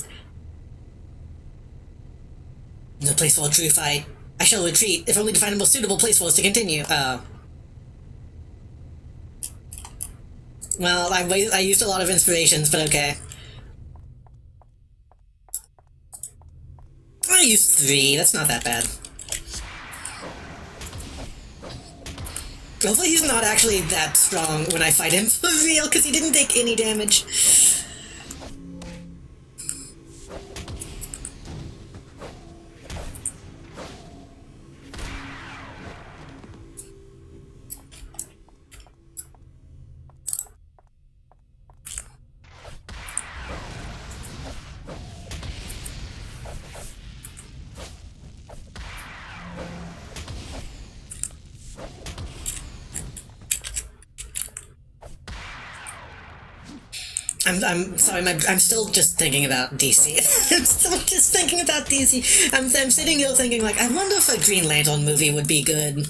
No place for a true fight. I shall retreat, if only to find a more suitable place for us to continue. Well, I used a lot of inspirations, but okay. I used 3, that's not that bad. Hopefully he's not actually that strong when I fight him for real, because he didn't take any damage. I'm sorry, I'm still just thinking about DC. I'm still just thinking about DC. I'm sitting here thinking, like, I wonder if a Green Lantern movie would be good.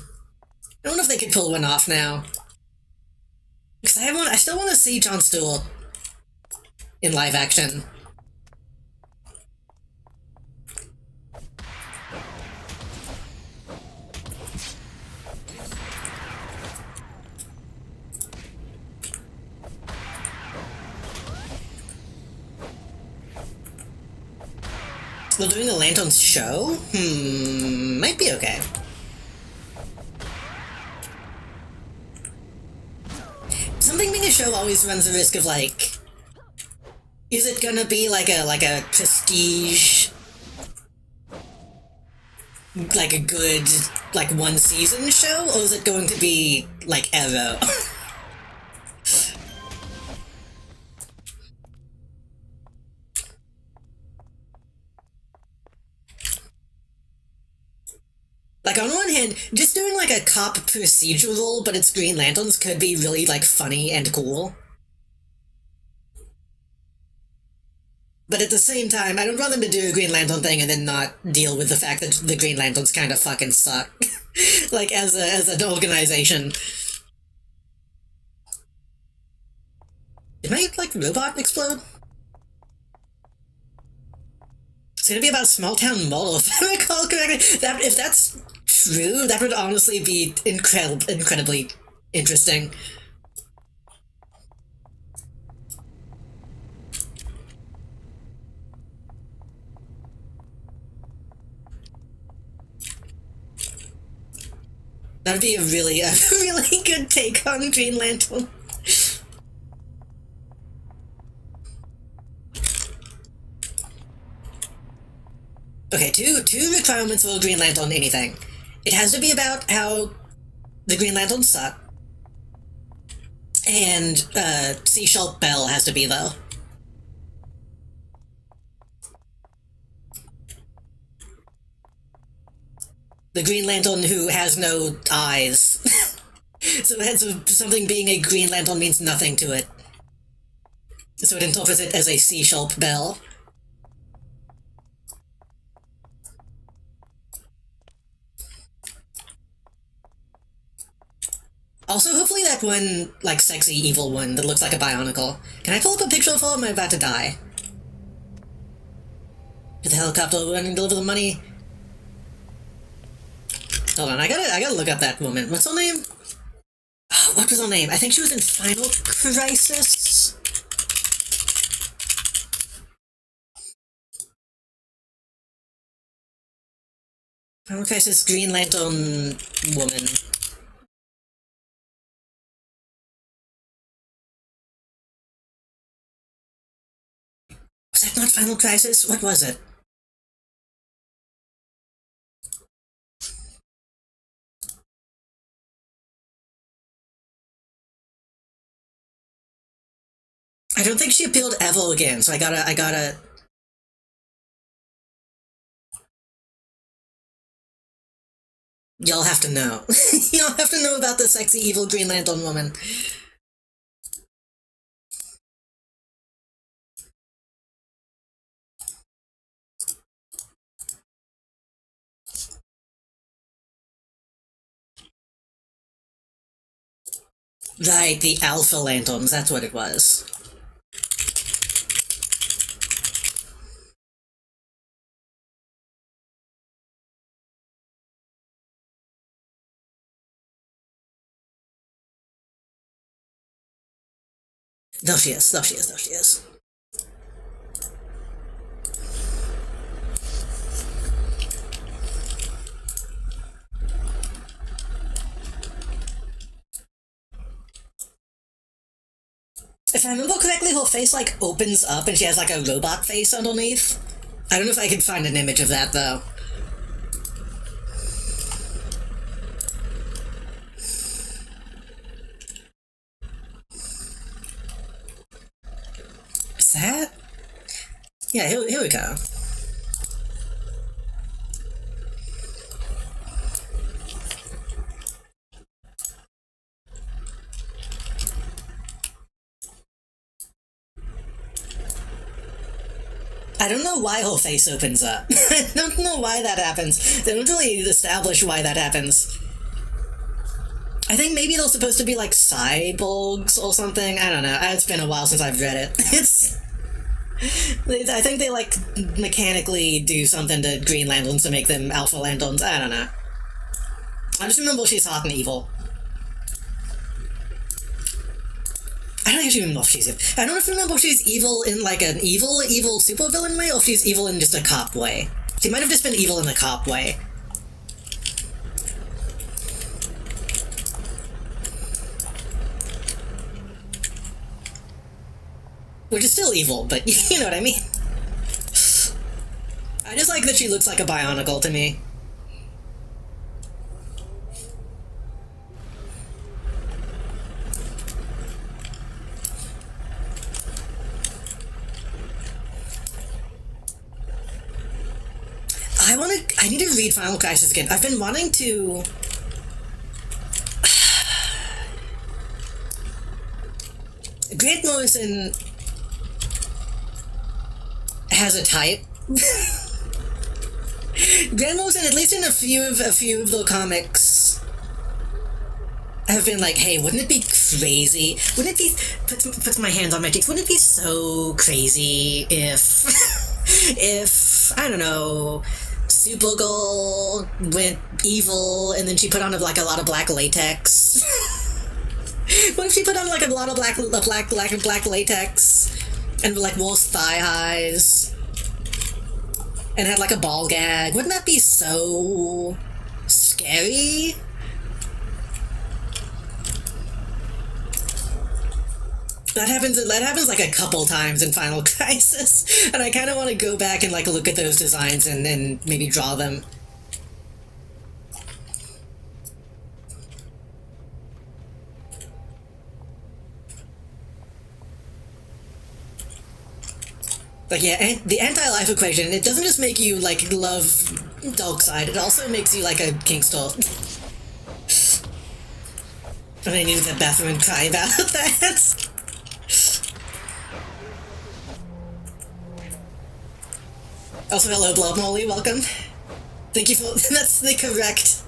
I wonder if they could pull one off now. Because I still want to see Jon Stewart in live action. Well, doing a Lanterns show? Might be okay. Something being a show always runs the risk of, like, is it gonna be like a prestige, like a good, like, one season show, or is it going to be like Arrow? Like, on one hand, just doing like a cop procedural, but it's Green Lanterns could be really, like, funny and cool. But at the same time, I don't want them to do a Green Lantern thing and then not deal with the fact that the Green Lanterns kind of fucking suck. Like, as an organization. Did my, like, robot explode? It's gonna be about small town mall, if I recall correctly. If that's true, that would honestly be incredibly interesting. That'd be a really good take on Green Lantern. Okay, two requirements for Green Lantern anything. It has to be about how the Green Lantern suck, and Seashell Bell has to be though. The Green Lantern who has no eyes. So something being a Green Lantern means nothing to it. So it interprets it as a Seashell Bell. Also, hopefully that one, like, sexy evil one that looks like a Bionicle. Can I pull up a picture of her? Am I about to die? Did the helicopter run and deliver the money? Hold on, I gotta look up that woman. What's her name? Oh, what was her name? I think she was in Final Crisis? Final Crisis Green Lantern woman. Was that not Final Crisis? What was it? I don't think she appealed ever again, so I gotta... Y'all have to know. Y'all have to know about the sexy evil Green Lantern woman. Right, the Alpha Lanterns, that's what it was. There she is, there she is, there she is. If I remember correctly, her face, like, opens up and she has, like, a robot face underneath. I don't know if I can find an image of that, though. Is that? Yeah, here we go. I don't know why her face opens up. I don't know why that happens. They don't really establish why that happens. I think maybe they're supposed to be like cyborgs or something. I don't know. It's been a while since I've read it. I think they like mechanically do something to Green Lanterns to make them Alpha Lanterns. I don't know. I just remember she's hot and evil. I don't actually remember if she's... I don't remember if she's evil in, like, an evil supervillain way, or if she's evil in just a cop way. She might have just been evil in the cop way. Which is still evil, but you know what I mean. I just like that she looks like a Bionicle to me. I need to read Final Crisis again. I've been wanting to... Grant Morrison has a type. Grant Morrison, at least in a few of the comics, have been like, hey, wouldn't it be crazy? Wouldn't it be... Puts my hands on my cheeks. Wouldn't it be so crazy if... if, I don't know... Supergirl went evil, and then she put on like a lot of black latex. What if she put on like a lot of black latex, and like wore thigh highs, and had like a ball gag? Wouldn't that be so scary? That happens like a couple times in Final Crisis, and I kind of want to go back and like look at those designs and then maybe draw them. Like yeah, the anti-life equation. It doesn't just make you like love Darkseid. It also makes you like a Kingstor. And I needed the bathroom and cry about that. Also, hello, Blob Molly. Welcome. Thank you for. That's the correct.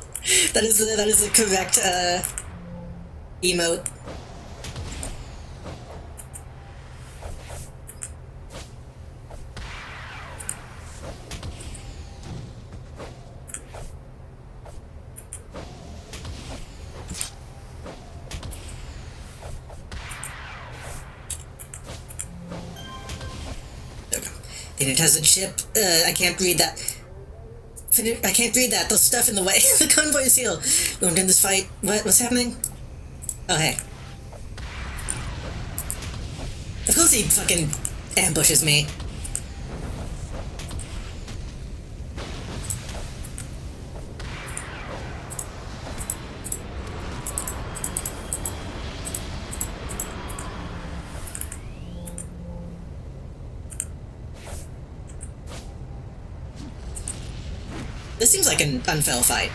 That is the correct emote. Then it has a chip. I can't read that. I can't read that. The stuff in the way. The convoy is healed. We won't end this fight. What's happening? Oh, hey. Of course he fucking ambushes me. This seems like an unfair fight.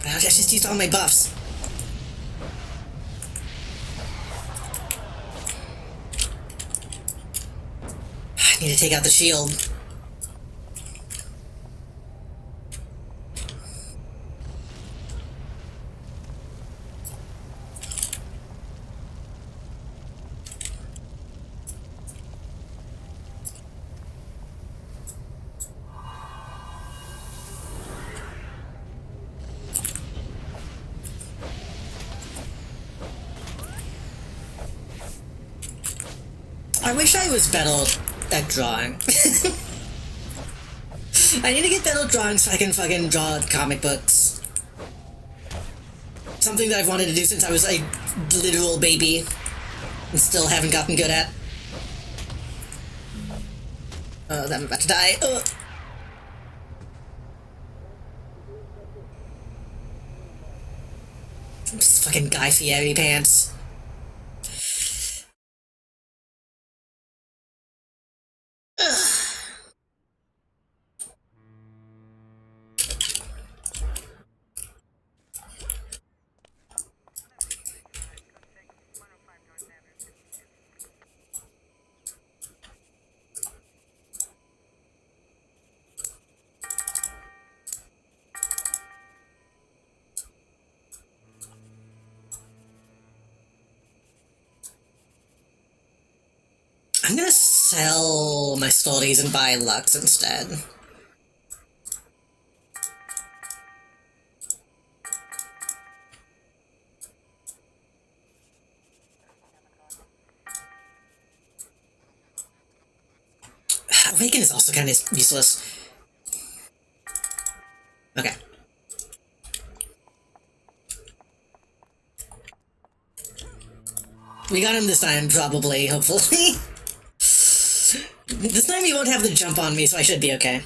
I just used all my buffs. I need to take out the shield. I wish I was better at drawing. I need to get better at drawing so I can fucking draw comic books. Something that I've wanted to do since I was a literal baby and still haven't gotten good at. Oh, I'm about to die. Just fucking Guy Fieri pants. I'm gonna sell my stories and buy Lux instead. Awaken is also kind of useless. Okay. We got him this time, probably, hopefully. This time he won't have the jump on me, so I should be okay.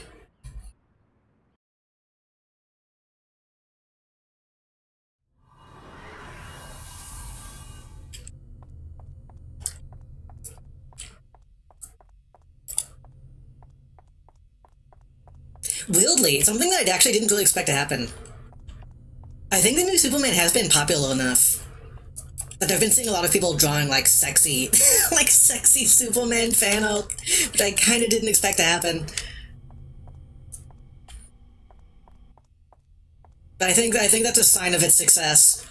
Weirdly, something that I actually didn't really expect to happen. I think the new Superman has been popular enough that I've been seeing a lot of people drawing like sexy, like sexy Superman fan art, which I kind of didn't expect to happen. But I think that's a sign of its success.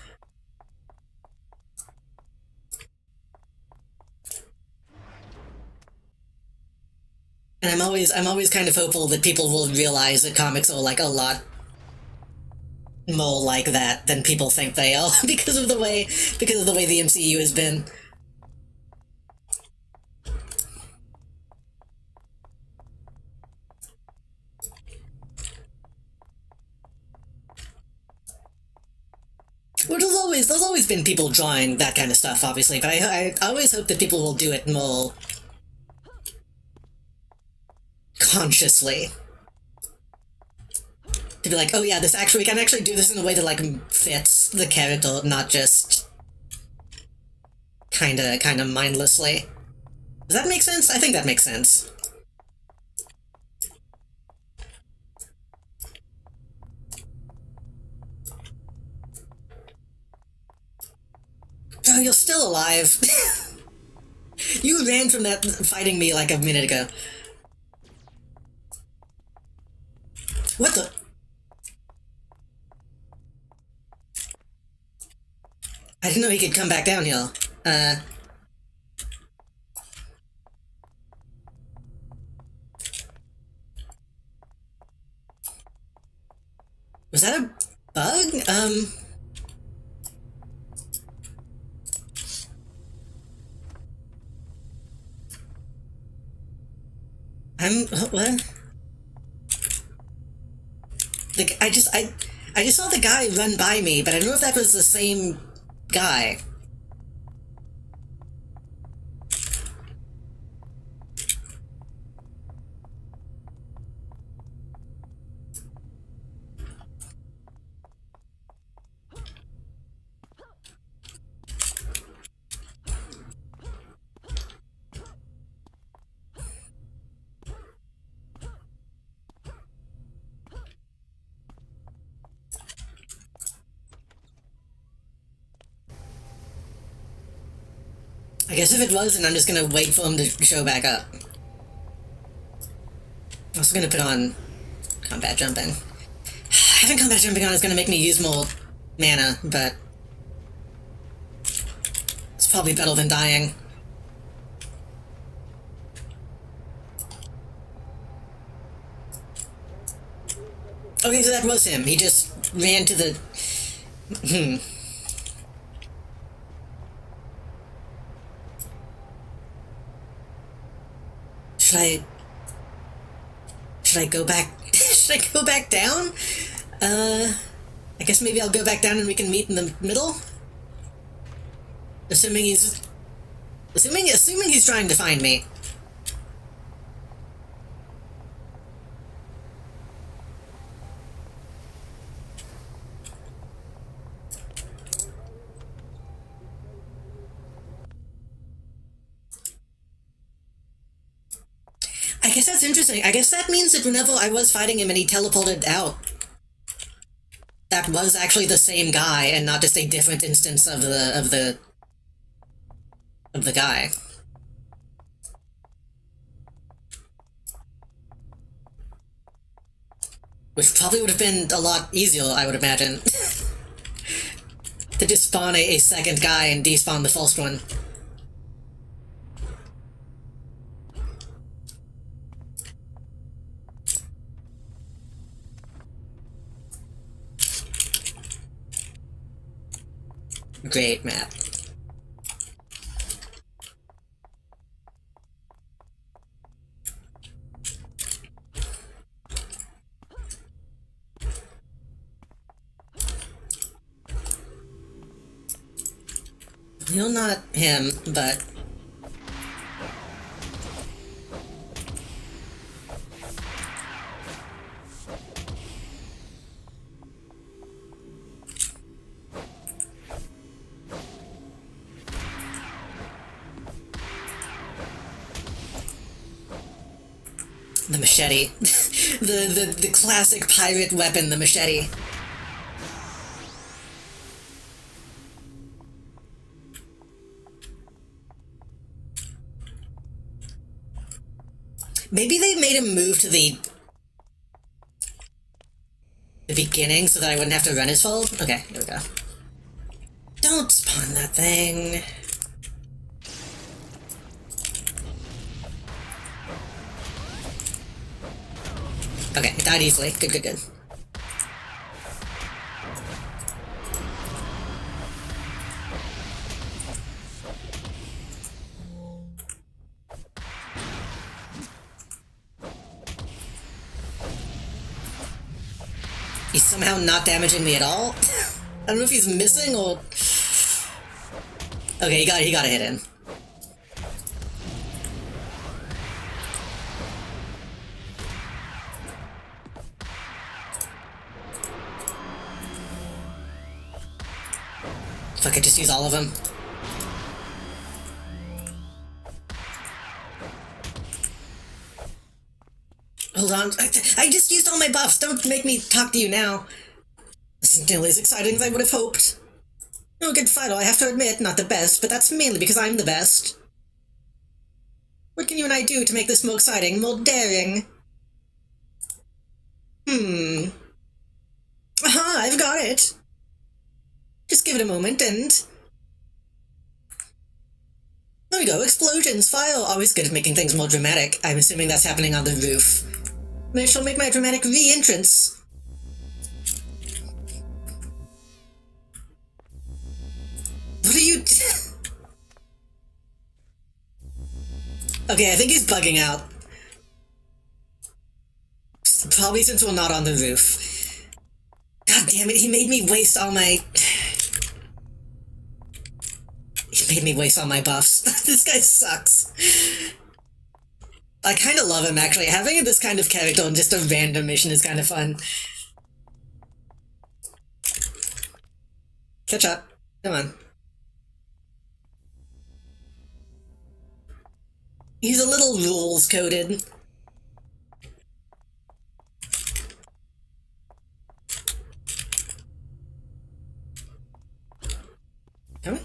And I'm always kind of hopeful that people will realize that comics are like a lot more like that than people think they are because of the way the MCU has been. there's always been people drawing that kind of stuff, obviously, but I always hope that people will do it more consciously. To be like, oh yeah, we can actually do this in a way that, like, fits the character, not just kinda mindlessly. Does that make sense? I think that makes sense. Oh, you're still alive. You ran from that fighting me like a minute ago. What the? I didn't know he could come back down here. Was that a bug? What? I just saw the guy run by me, but I don't know if that was the same guy. I guess if it was, then I'm just gonna wait for him to show back up. I was gonna put on combat jumping. Having combat jumping on is gonna make me use more mana, but it's probably better than dying. Okay, so that was him. He just ran to the... Should I go back? Should I go back down? I guess maybe I'll go back down and we can meet in the middle? Assuming he's trying to find me. I guess that's interesting. I guess that means that whenever I was fighting him and he teleported out, that was actually the same guy and not just a different instance of the guy. Which probably would have been a lot easier, I would imagine. To just spawn a second guy and despawn the first one. Great map. You're not him, but... The machete. the classic pirate weapon, the machete. Maybe they made him move to the beginning so that I wouldn't have to run as full? Okay, here we go. Don't spawn that thing. Okay, it died easily. Good, good, good. He's somehow not damaging me at all? I don't know if he's missing or... Okay, he got a hit in. Fuck it, just use all of them. Hold on, I just used all my buffs. Don't make me talk to you now. This isn't nearly as exciting as I would have hoped. Oh, good fight, I have to admit, not the best, but that's mainly because I'm the best. What can you and I do to make this more exciting, more daring? Aha, I've got it. Just give it a moment and... There we go, explosions, fire, always good at making things more dramatic. I'm assuming that's happening on the roof. I shall make my dramatic re-entrance. What are you... Okay, I think he's bugging out. Probably since we're not on the roof. God damn it, he made me waste all my... He made me waste all my buffs. This guy sucks. I kind of love him, actually. Having this kind of character on just a random mission is kind of fun. Catch up. Come on. He's a little rules-coded. Come on.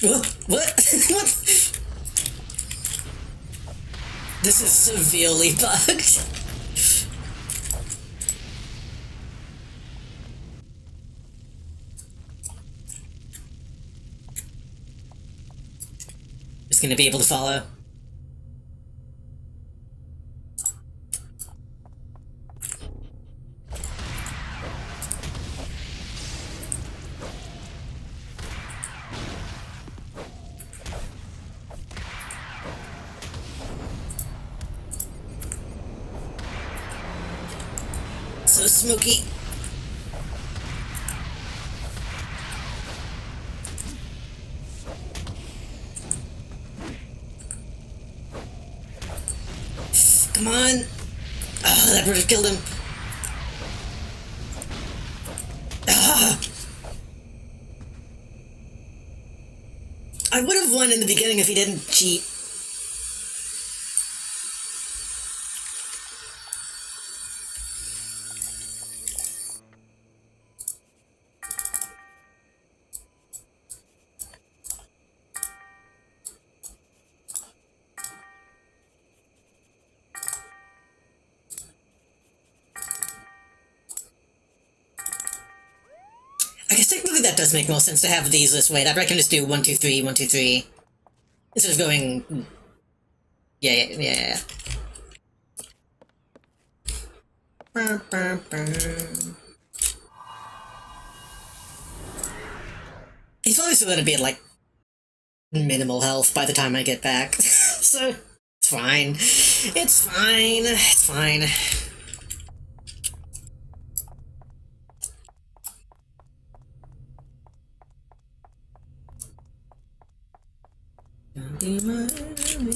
Oh. What? What? This is severely bugged. Just gonna be able to follow. So smoky. Come on. Oh, that would have killed him. Ah. I would have won in the beginning if he didn't cheat. I guess technically that does make more sense to have these this way. That way I can just do 1, 2, 3, 1, 2, 3. Instead of going... Yeah. He's probably still gonna be at, like, minimal health by the time I get back. So, it's fine. It's fine. It's fine.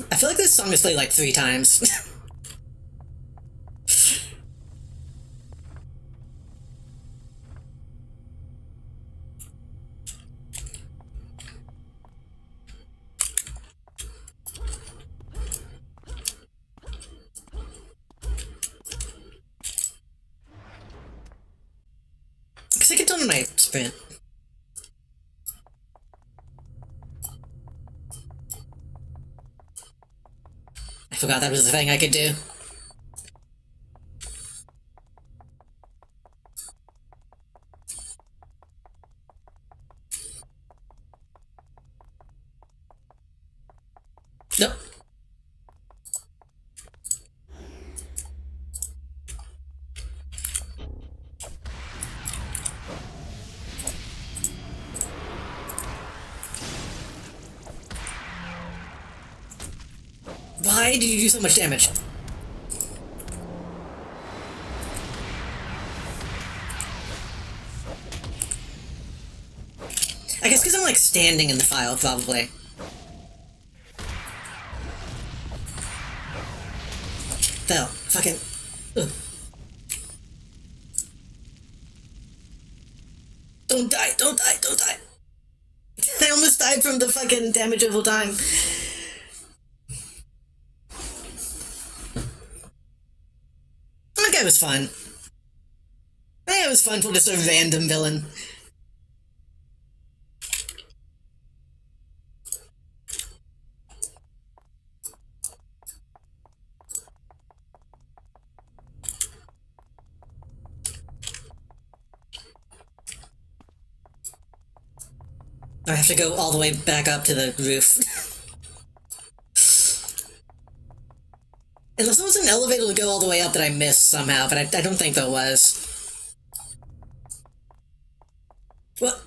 I feel like this song is played like 3 times. Because I get done in my sprint. I forgot that was the thing I could do. Nope. Why did you do so much damage? I guess because I'm like standing in the file, probably. Fell. Fucking. Ugh. Don't die, don't die, don't die. I almost died from the fucking damage of full time. That guy was fun. That guy was fun for just a random villain. I have to go all the way back up to the roof. Unless there was an elevator to go all the way up that I missed somehow, but I don't think there was. What?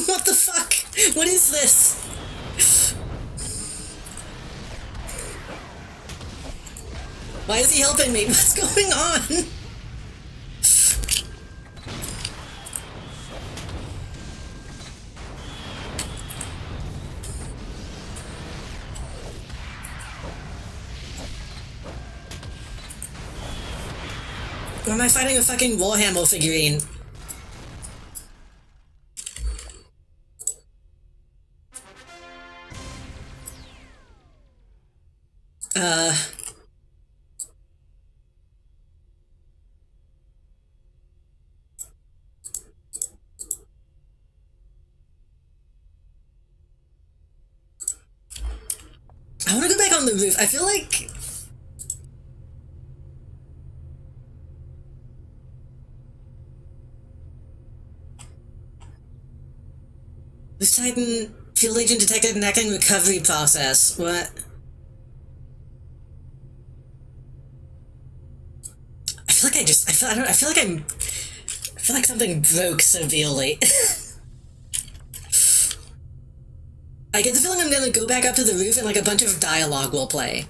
What the fuck? What is this? Why is he helping me? What's going on? Why am I fighting a fucking Warhammer figurine? I want to go back on the roof. I feel like... This Titan field agent detected an acting recovery process. What? I feel like I feel like something broke severely. I get the feeling I'm gonna go back up to the roof and like a bunch of dialogue will play.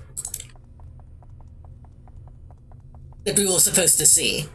That we were supposed to see.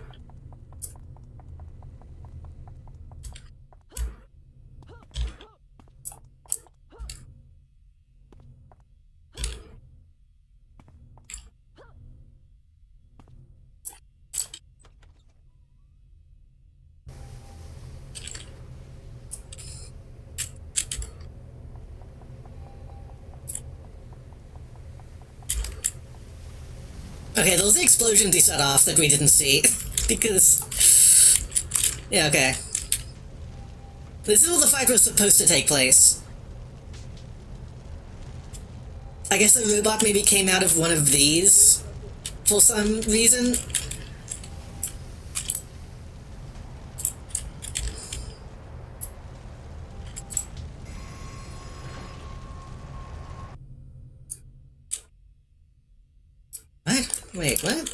Okay, those are the explosions he set off that we didn't see. Because... Yeah, okay. This is where the fight was supposed to take place. I guess the robot maybe came out of one of these for some reason. What? Wait, what?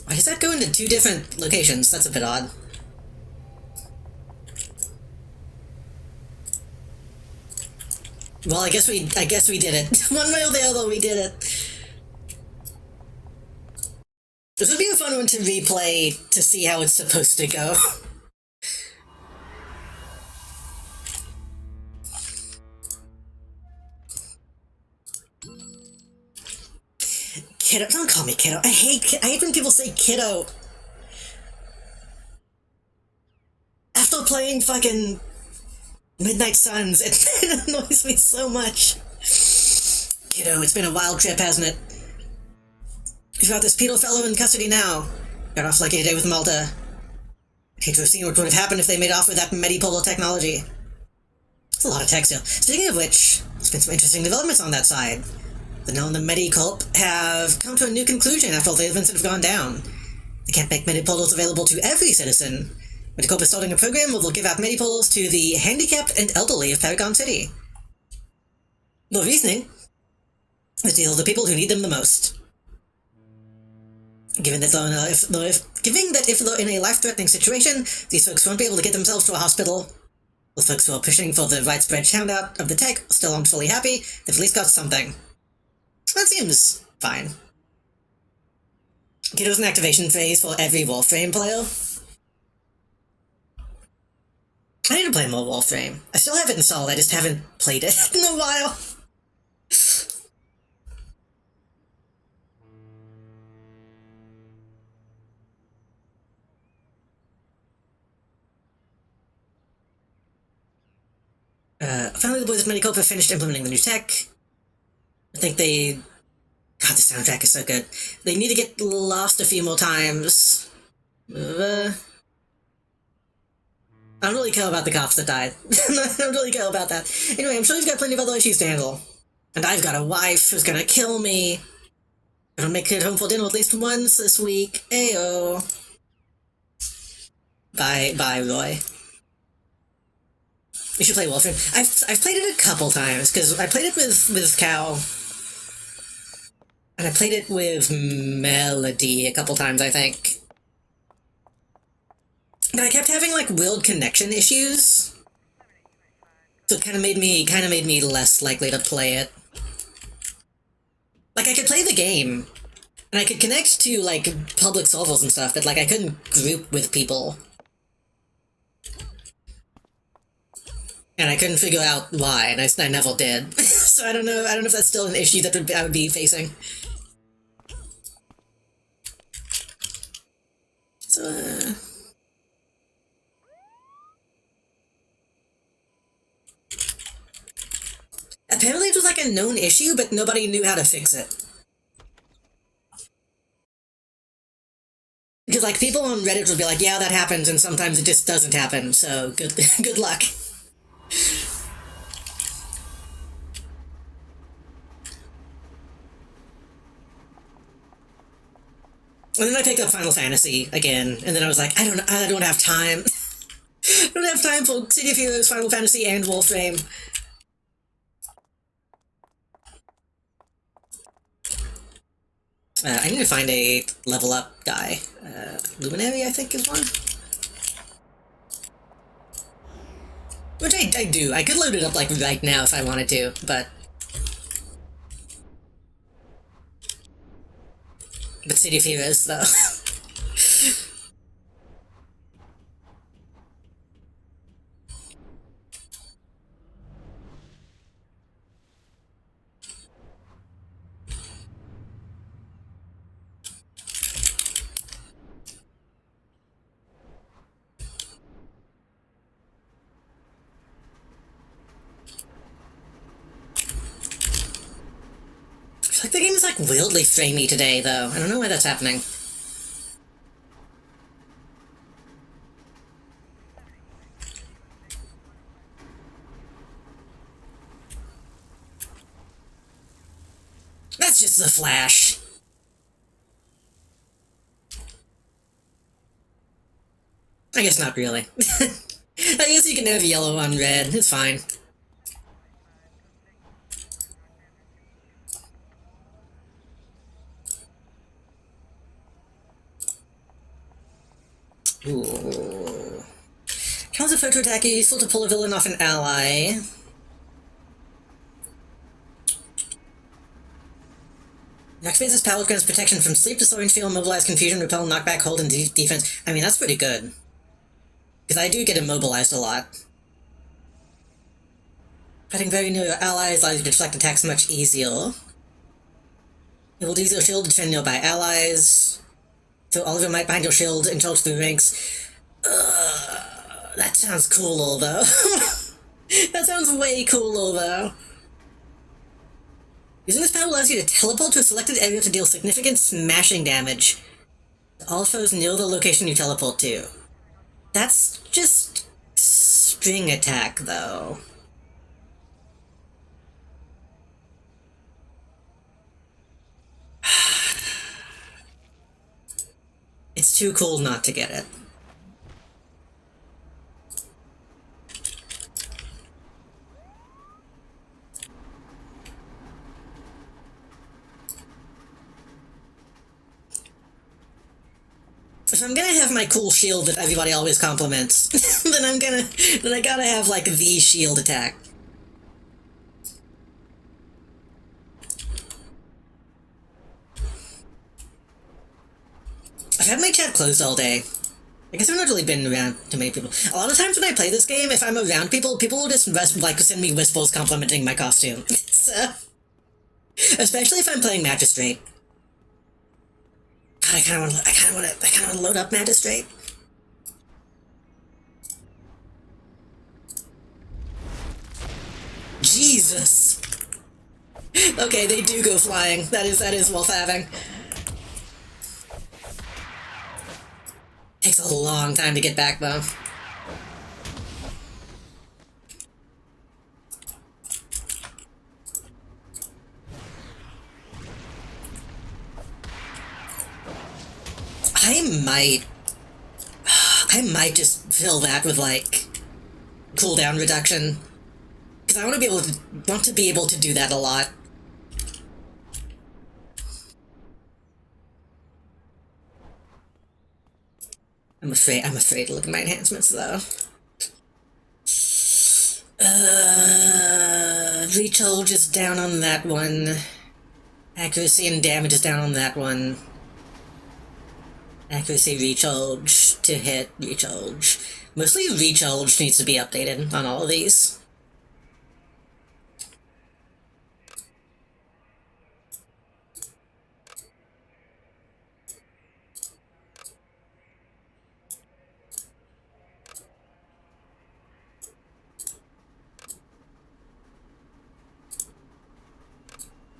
Why does that go into two different locations? That's a bit odd. Well, I guess we did it. One way or the other, we did it. This would be a fun one to replay to see how it's supposed to go. Kiddo, don't call me kiddo. I hate when people say kiddo. After playing fucking Midnight Suns, it annoys me so much. Kiddo, it's been a wild trip, hasn't it? We've got this pedo fellow in custody now. Got off like a day with Malta. I'd hate to have seen what would have happened if they made off with that Medipolo technology. It's a lot of tech still. Speaking of which, there's been some interesting developments on that side. The Null and the Mediculp have come to a new conclusion after all the events that have gone down. They can't make Medipolos available to every citizen, Medicopa is starting a program where they'll give out Medipoles to the handicapped and elderly of Paragon City. The reasoning is to heal the people who need them the most. Given that if they're in a life-threatening situation, these folks won't be able to get themselves to a hospital. The folks who are pushing for the widespread handout of the tech still aren't fully happy. They've at least got something. That seems fine. Okay, there's an activation phase for every Warframe player. I need to play more Warframe. I still have it installed, I just haven't played it in a while. Finally the boys at Medicopa finished implementing the new tech. I think they... God, the soundtrack is so good. They need to get lost a few more times. I don't really care about the cops that died. I don't really care about that. Anyway, I'm sure you've got plenty of other issues to handle. And I've got a wife who's gonna kill me. I don't make it home for dinner at least once this week. Ayo. Bye, Roy. We should play Warframe. I've played it a couple times, because I played it with Cal. And I played it with Melody a couple times, I think. But I kept having, like, weird connection issues. So it kinda made me less likely to play it. Like, I could play the game, and I could connect to, like, public servers and stuff, but, like, I couldn't group with people. And I couldn't figure out why, and I never did. So I don't know if that's still an issue that I would be facing. So, apparently it was like a known issue, but nobody knew how to fix it. Because, like, people on Reddit would be like, yeah, that happens, and sometimes it just doesn't happen, so good luck. And then I picked up Final Fantasy again, and then I was like, I don't have time. I don't have time for City of Heroes, Final Fantasy, and Warframe. I need to find a level up guy. Luminary, I think, is one. Which I do. I could load it up, like, right now if I wanted to, but... But City of Heroes, though. It's like the game is, like, weirdly framey today, though. I don't know why that's happening. That's just the Flash. I guess not really. I guess you can have yellow on red. It's fine. Ooh. Counts a photo attack, useful to pull a villain off an ally. Activates its power, grants protection from sleep, disorientation, feel, immobilize, confusion, repel, knockback, hold, and defense. I mean, that's pretty good. Because I do get immobilized a lot. Fighting very near your allies allows you to deflect attacks much easier. It will use your shield to defend nearby allies. Throw all of your might behind your shield and charge through ranks. That sounds cooler, though. That sounds way cooler, though. Using this power allows you to teleport to a selected area to deal significant smashing damage to all foes near the location you teleport to. That's just string attack, though. It's too cool not to get it. if I'm gonna have my cool shield that everybody always compliments, then I gotta have like the shield attack. I've had my chat closed all day. I guess I've not really been around too many people. A lot of times when I play this game, if I'm around people, people will just like send me whispers complimenting my costume. So, especially if I'm playing Magistrate. God, I kind of want to load up Magistrate. Jesus. Okay, they do go flying. That is worth having. Takes a long time to get back, though. I might just fill that with like cooldown reduction, because I want to be able to do that a lot. I'm afraid to look at my enhancements though. Recharge is down on that one. Accuracy and damage is down on that one. Accuracy, recharge, to hit, recharge. Mostly recharge needs to be updated on all of these.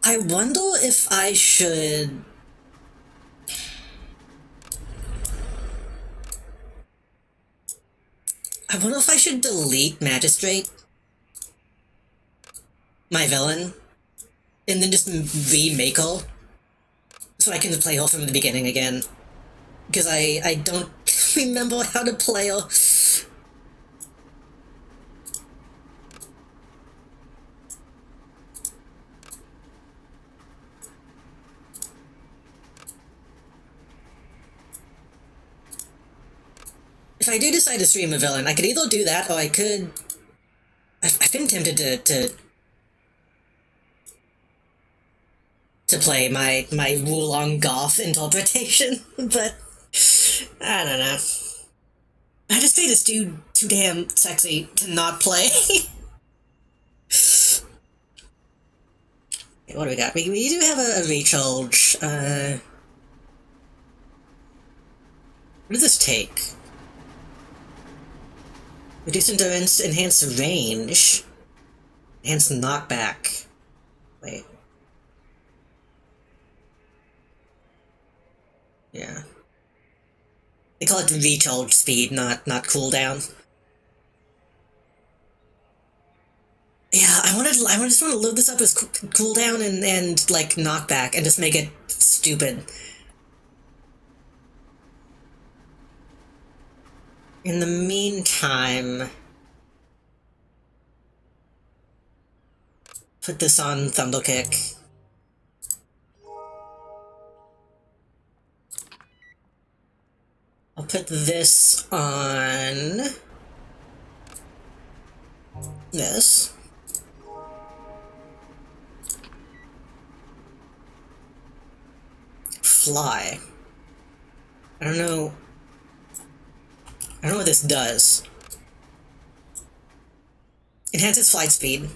I wonder if I should... I wonder if I should delete Magistrate, my villain, and then just remake her, so I can play her from the beginning again. Because I don't remember how to play her. If I do decide to stream a villain, I could either do that, or I could... I've been tempted to play my Wulong Goth interpretation, but I don't know. Magistrate is too damn sexy to not play. What do we got? We do have a recharge. What does this take? Reduce endurance, enhance range, enhance knockback. Wait. Yeah. They call it recharge speed, not cooldown. Yeah, I just want to load this up as cooldown and like knockback and just make it stupid. In the meantime, put this on Thunderkick. I'll put this on this. Fly. I don't know what this does. Enhances flight speed.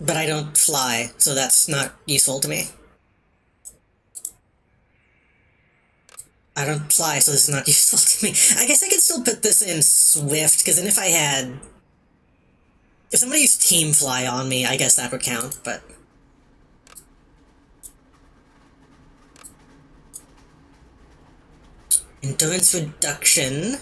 But I don't fly, so that's not useful to me. I don't fly, so this is not useful to me. I guess I could still put this in Swift, because then if somebody used Team Fly on me, I guess that would count, but... Endurance reduction.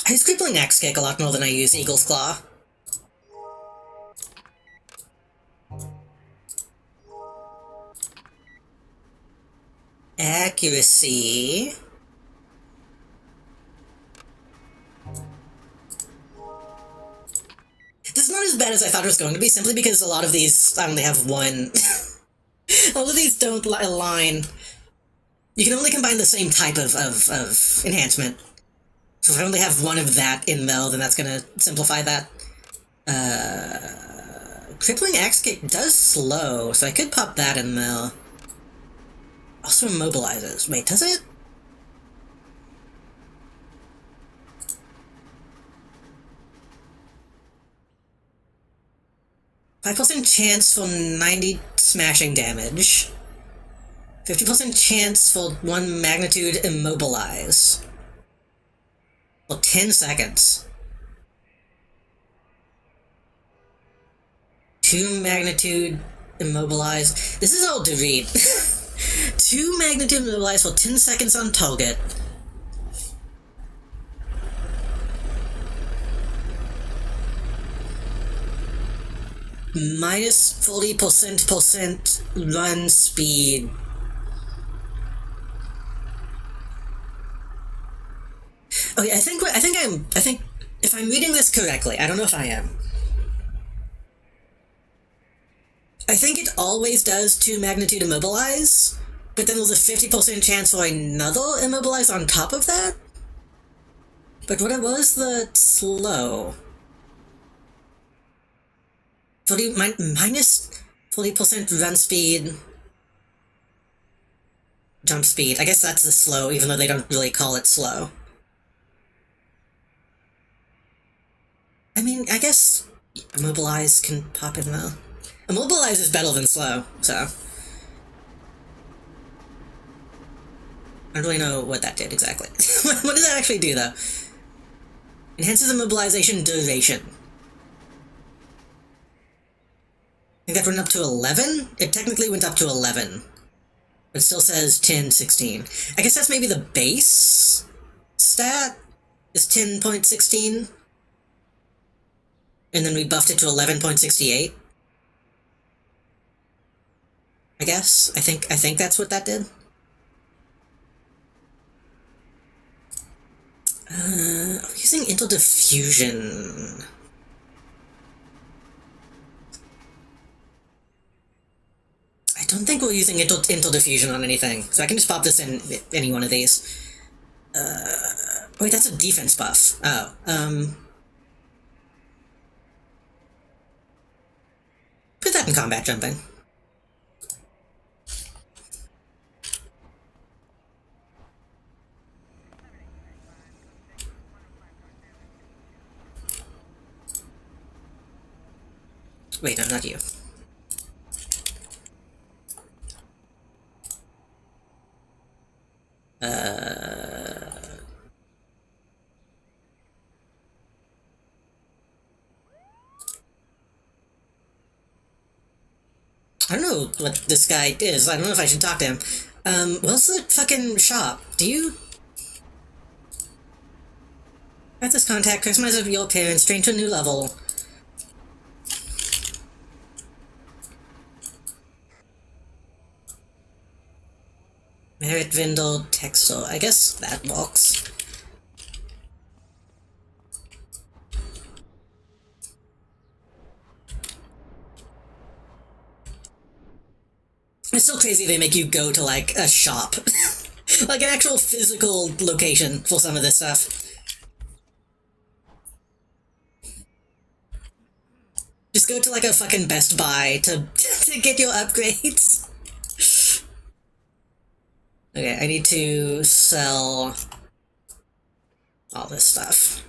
I use Crippling Axe Kick a lot more than I use Eagle's Claw. Accuracy. bad as I thought it was going to be, simply because a lot of these I only have one. All of these don't align. You can only combine the same type of enhancement. So if I only have one of that in Mel, then that's gonna simplify that. Crippling Axe Kick does slow, so I could pop that in Mel. Also immobilizes. Wait, does it? %5 chance for 90 smashing damage. 50% chance for 1 magnitude immobilize. For 10 seconds. 2 magnitude immobilize. This is all to read. 2 magnitude immobilize for 10 seconds on target. Minus 40% run speed. Okay, I think if I'm reading this correctly, I don't know if I am. I think it always does 2 magnitude immobilize, but then there's a 50% chance for another immobilize on top of that? But what was the slow? Minus 40% run speed, jump speed. I guess that's the slow, even though they don't really call it slow. I mean, I guess immobilize can pop in though. Immobilize is better than slow, so I don't really know what that did exactly. What did that actually do though? Enhances immobilization duration. I think that went up to 11? It technically went up to 11. But it still says 10, 16. I guess that's maybe the base stat is 10.16. And then we buffed it to 11.68. I guess. I think that's what that did. I'm using interdiffusion. I don't think we're using interdiffusion on anything, so I can just pop this in any one of these. Wait, that's a defense buff. Oh, put that in combat jumping. Wait, no, not you. I don't know what this guy is. I don't know if I should talk to him. What's the fucking shop? Do you... At this contact, customize of your appearance, train to a new level. Merit Vindle Textile. I guess that works. It's still crazy they make you go to, like, a shop. Like, an actual physical location for some of this stuff. Just go to, like, a fucking Best Buy to get your upgrades. Okay, I need to sell all this stuff.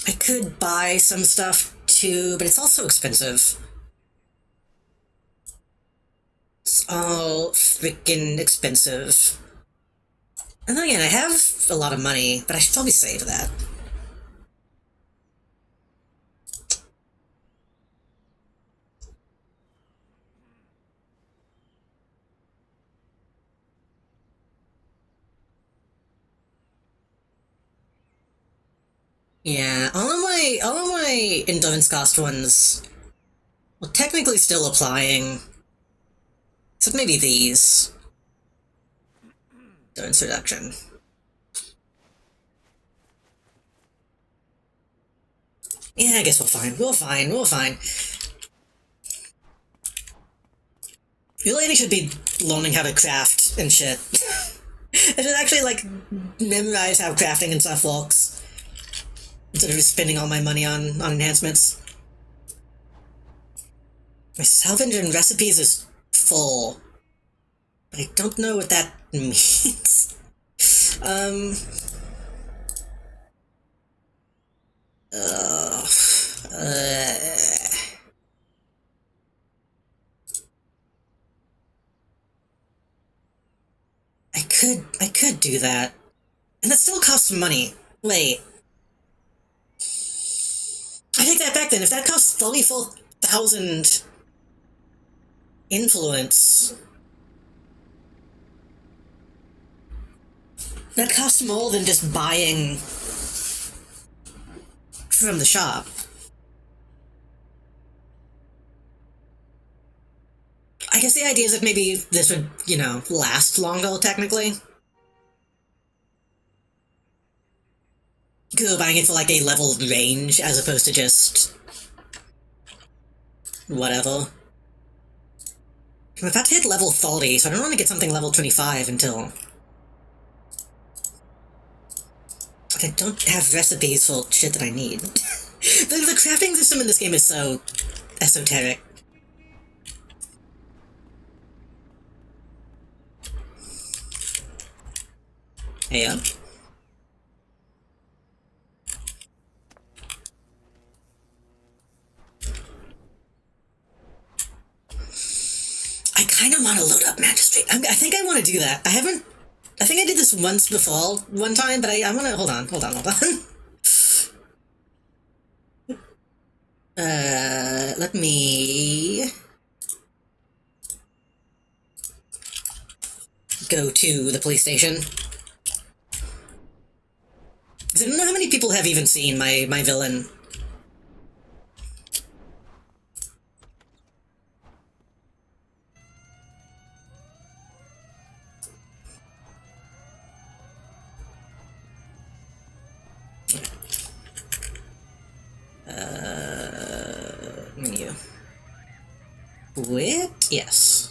I could buy some stuff too, but it's also expensive. It's all freaking expensive. And then again, I have a lot of money, but I should probably save that. Yeah, all of my endurance cost ones, well, technically still applying. So maybe these. Endurance reduction. Yeah, I guess we'll fine. We'll fine. We'll fine. You lady should be learning how to craft and shit. I should actually, like, memorize how crafting and stuff works. Instead of just spending all my money on enhancements. My salvage and recipes is full. But I don't know what that means. Um... Uh... I could do that. And that still costs money. Wait. I take that back then. If that costs 34,000 influence, that costs more than just buying from the shop. I guess the idea is that maybe this would, last longer, technically. Because we're buying it for, like, a level range, as opposed to just... whatever. I'm about to hit level 30, so I don't want to get something level 25 until... But I don't have recipes for shit that I need. The crafting system in this game is so... esoteric. Yeah. I kind of want to load up Magistrate. I think I want to do that. I think I did this once before, one time, but I want to... Hold on. Let me... go to the police station. I don't know how many people have even seen my villain. Menu. Quit? Yes.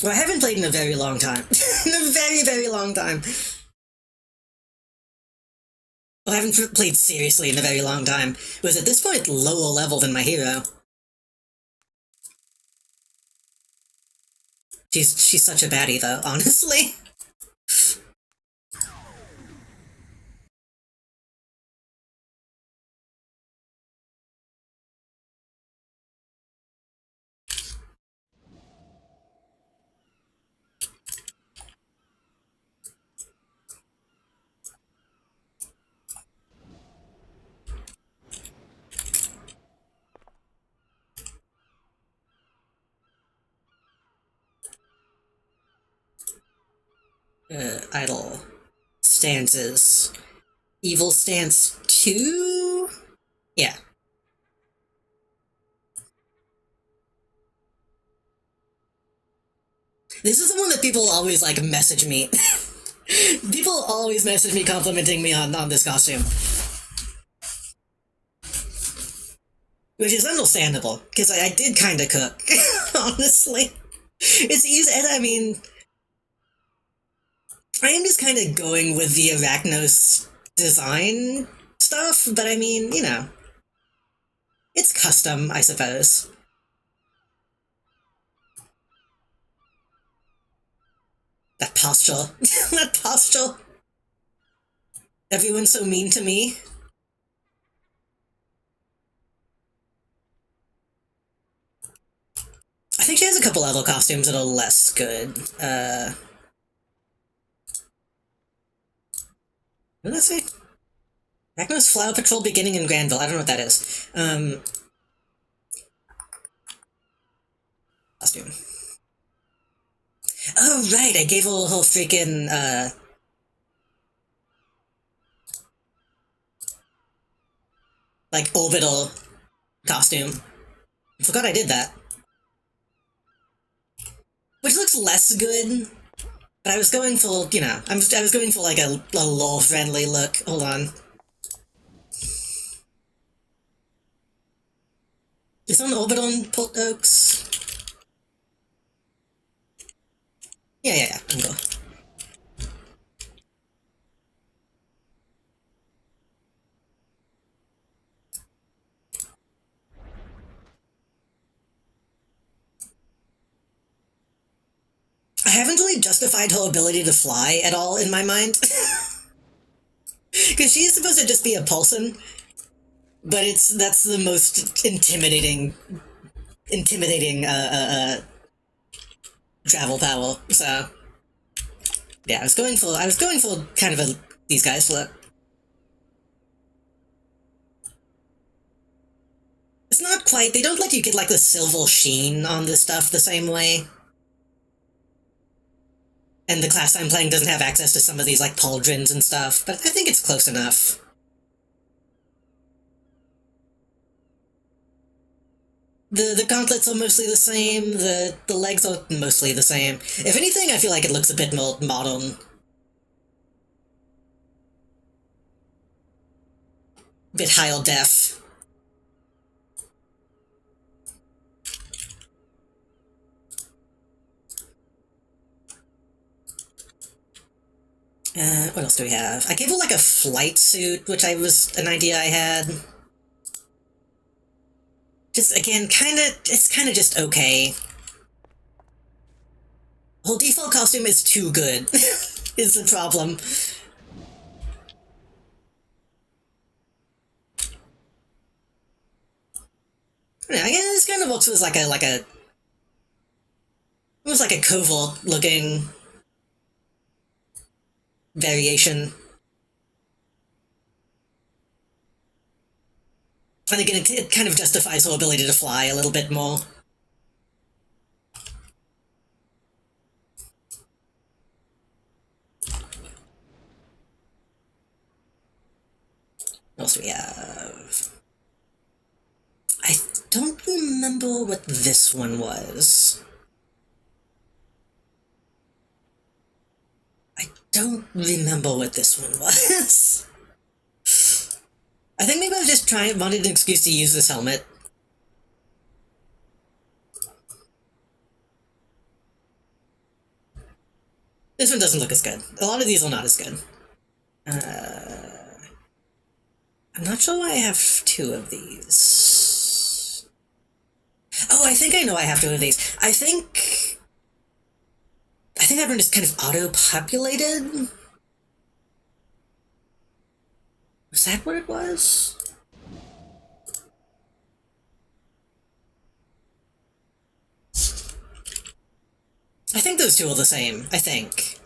Well, I haven't played in a very long time. In a very, very long time. Well, I haven't played seriously in a very long time. It was at this point lower level than my hero. She's such a baddie, though, honestly. Idle stances. Evil stance 2? Yeah. This is the one that people always, like, message me. People always message me complimenting me on this costume. Which is understandable, because I did kind of cook, honestly. It's easy, and I mean... I am just kind of going with the Arachnos design stuff, but I mean, it's custom, I suppose. That posture. That posture. Everyone's so mean to me. I think she has a couple other costumes that are less good. Let's see. Arachnos Flower Patrol beginning in Granville. I don't know what that is. Costume. Oh, right, I gave her a whole freaking, like, orbital costume. I forgot I did that. Which looks less good, but I was going for, I was going for like a lore-friendly look. Hold on. Is on Orbit on Port Oaks? Yeah, I'm cool. I haven't really justified her ability to fly at all in my mind. Because she's supposed to just be a Pulson, but that's the most intimidating travel power. So yeah, I was going for kind of a these guys look. It's not quite. They don't let you get like the silver sheen on this stuff the same way. And the class I'm playing doesn't have access to some of these like pauldrons and stuff, but I think it's close enough. The gauntlets are mostly the same, the legs are mostly the same. If anything, I feel like it looks a bit more modern. Bit higher def. What else do we have? I gave her like a flight suit, which was an idea I had. Just, again, it's kinda just okay. Her default costume is too good, is the problem. Yeah, I guess this kind of looks as like a it was like a covert looking variation. And again, it kind of justifies her ability to fly a little bit more. What else do we have? I don't remember what this one was. I don't remember what this one was. I think maybe I was just wanted an excuse to use this helmet. This one doesn't look as good. A lot of these are not as good. I'm not sure why I have two of these. Oh, I think I know I have two of these. I think that one is kind of auto-populated. Was that what it was? I think those two are the same. I think.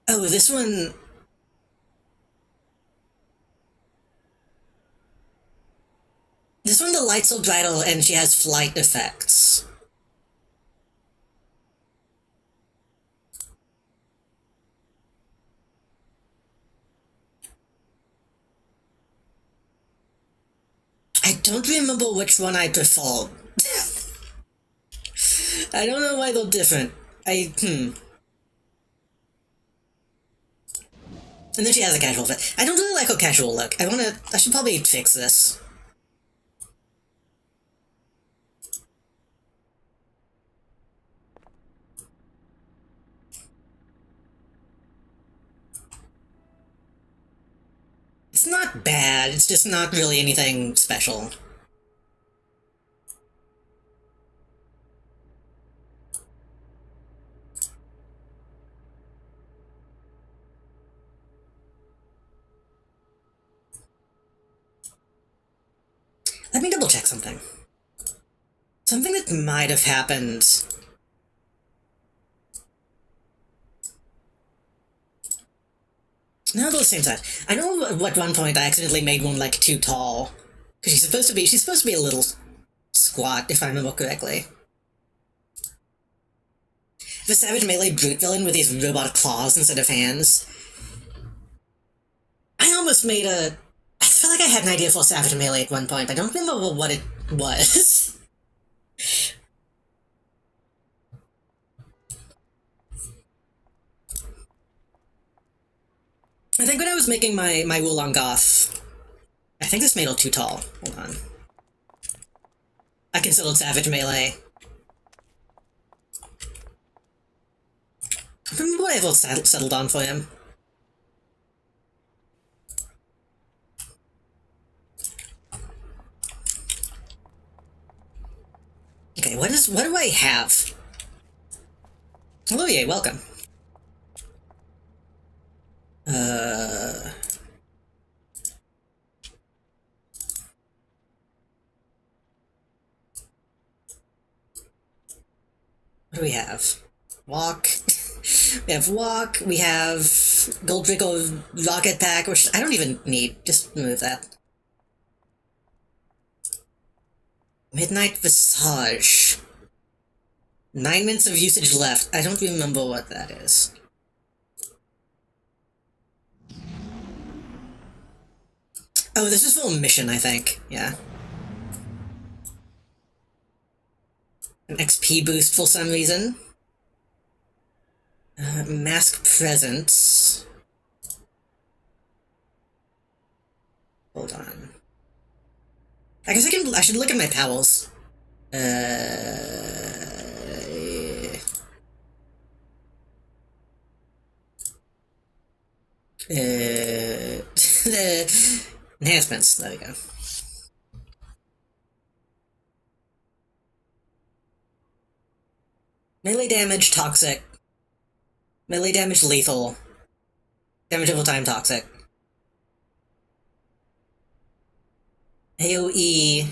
Oh, this one... This one, the lights are brighter and she has flight effects. I don't remember which one I preferred. I don't know why they're different. And then she has a casual fit. I don't really like her casual look. I should probably fix this. It's not bad, it's just not really anything special. Let me double check something. Something that might have happened. No, they're the same size. I know at one point I accidentally made one like too tall. Because she's supposed to be a little squat, if I remember correctly. The Savage Melee Brute villain with these robot claws instead of hands. I almost made a... I feel like I had an idea for Savage Melee at one point. I don't remember what it was. I think when I was making my Wulong Goth... I think this made it too tall. Hold on. I considered Savage Melee. I remember what I've settled on for him. Okay, what do I have? Hello, yay, welcome. What do we have? Walk. We have walk. We have Goldrico rocket pack, which I don't even need. Just remove that. Midnight Visage. 9 minutes of usage left. I don't remember what that is. Oh, this is for a mission, I think. Yeah. An XP boost for some reason. Mask presence. Hold on. I guess I should look at my powers. The enhancements. There we go. Melee damage, toxic. Melee damage, lethal. Damage over time, toxic. AoE.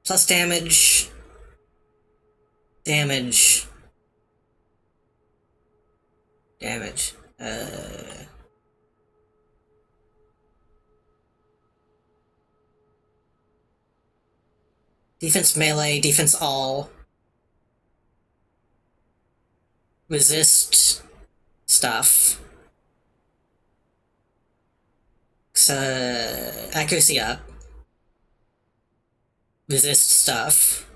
Plus damage. Damage. Damage. Defense melee, defense all. Resist stuff. Accuracy up. Resist stuff.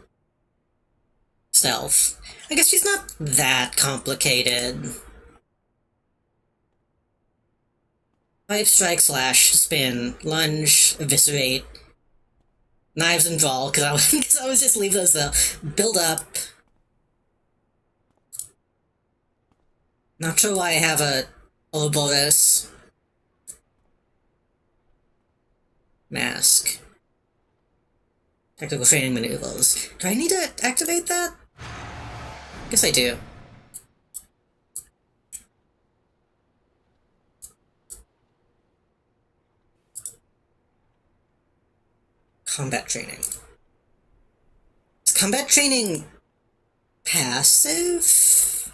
Stealth. I guess she's not that complicated. Pipe, strike, slash, spin, lunge, eviscerate. Knives and draw, because I would always just leave those though. Build up. Not sure why I have a Ouroboros. Mask. Tactical training maneuvers. Do I need to activate that? Guess I do. Combat training. Is combat training passive?